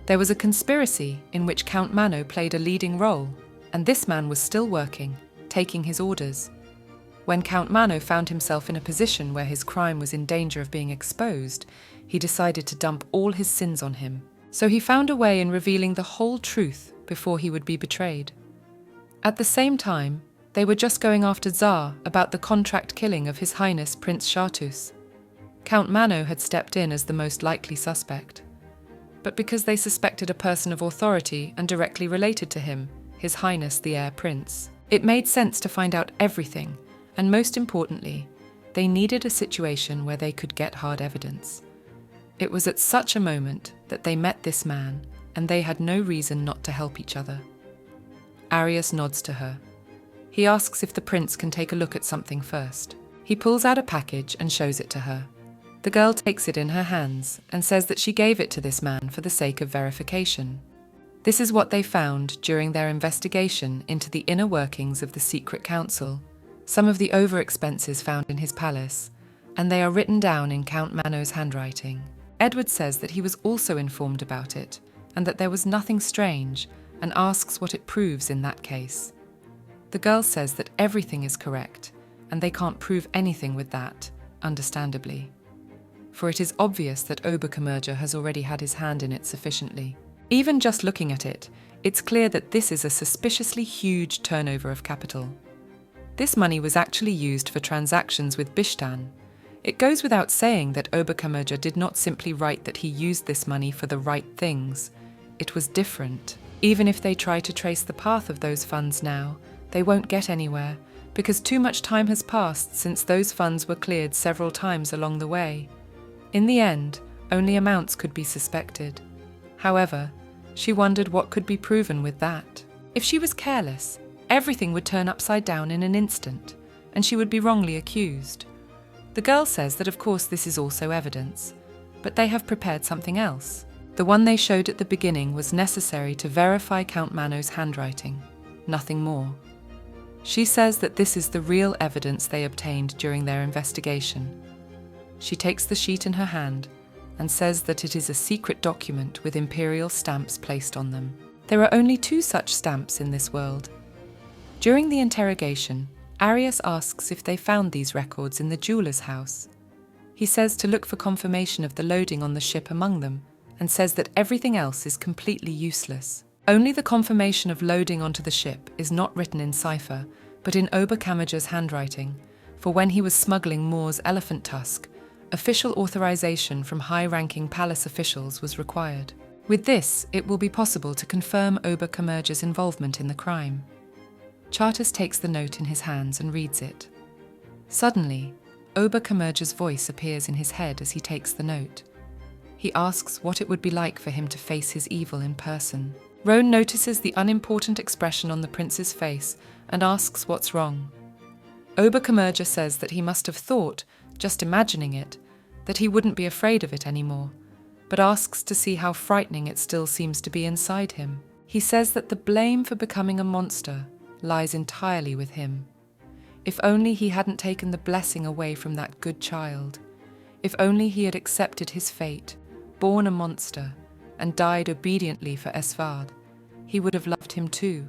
There was a conspiracy in which Count Mano played a leading role, and this man was still working, taking his orders. When Count Mano found himself in a position where his crime was in danger of being exposed, he decided to dump all his sins on him. So he found a way in revealing the whole truth before he would be betrayed. At the same time, they were just going after Tsar about the contract killing of His Highness Prince Chartus. Count Mano had stepped in as the most likely suspect. But because they suspected a person of authority and directly related to him, His Highness the Heir Prince, it made sense to find out everything, and most importantly, they needed a situation where they could get hard evidence. It was at such a moment that they met this man, and they had no reason not to help each other. Arias nods to her. He asks if the prince can take a look at something first. He pulls out a package and shows it to her. The girl takes it in her hands and says that she gave it to this man for the sake of verification. This is what they found during their investigation into the inner workings of the secret council, some of the over-expenses found in his palace, and they are written down in Count Mano's handwriting. Edward says that he was also informed about it, and that there was nothing strange, and asks what it proves in that case. The girl says that everything is correct, and they can't prove anything with that, understandably. For it is obvious that Oberkommerdger has already had his hand in it sufficiently. Even just looking at it, it's clear that this is a suspiciously huge turnover of capital. This money was actually used for transactions with Bishtan. It goes without saying that Oberkommerdger did not simply write that he used this money for the right things. It was different. Even if they try to trace the path of those funds now, they won't get anywhere, because too much time has passed since those funds were cleared several times along the way. In the end, only amounts could be suspected. However, she wondered what could be proven with that. If she was careless, everything would turn upside down in an instant, and she would be wrongly accused. The girl says that of course this is also evidence, but they have prepared something else. The one they showed at the beginning was necessary to verify Count Mano's handwriting, nothing more. She says that this is the real evidence they obtained during their investigation. She takes the sheet in her hand and says that it is a secret document with imperial stamps placed on them. There are only 2 such stamps in this world. During the interrogation, Arius asks if they found these records in the jeweler's house. He says to look for confirmation of the loading on the ship among them, and says that everything else is completely useless. Only the confirmation of loading onto the ship is not written in cipher, but in Oberkammerger's handwriting, for when he was smuggling Moore's elephant tusk, official authorization from high-ranking palace officials was required. With this, it will be possible to confirm Oberkammerger's involvement in the crime. Chartas takes the note in his hands and reads it. Suddenly, Oberkammerger's voice appears in his head as he takes the note. He asks what it would be like for him to face his evil in person. Roan notices the unimportant expression on the prince's face and asks what's wrong. Oberkammerger says that he must have thought, just imagining it, that he wouldn't be afraid of it anymore, but asks to see how frightening it still seems to be inside him. He says that the blame for becoming a monster lies entirely with him. If only he hadn't taken the blessing away from that good child. If only he had accepted his fate, born a monster, and died obediently for Esvard, he would have loved him too,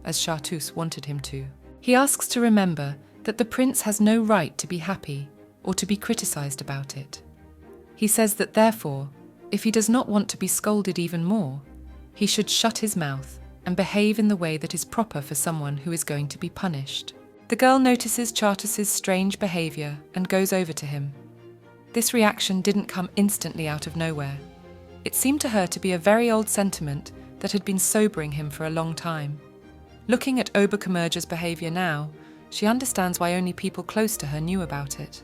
as Chartus wanted him to. He asks to remember that the prince has no right to be happy or to be criticized about it. He says that therefore, if he does not want to be scolded even more, he should shut his mouth and behave in the way that is proper for someone who is going to be punished. The girl notices Chartus's strange behavior and goes over to him. This reaction didn't come instantly out of nowhere. It seemed to her to be a very old sentiment that had been sobering him for a long time. Looking at Oberkammerger's behavior now, she understands why only people close to her knew about it.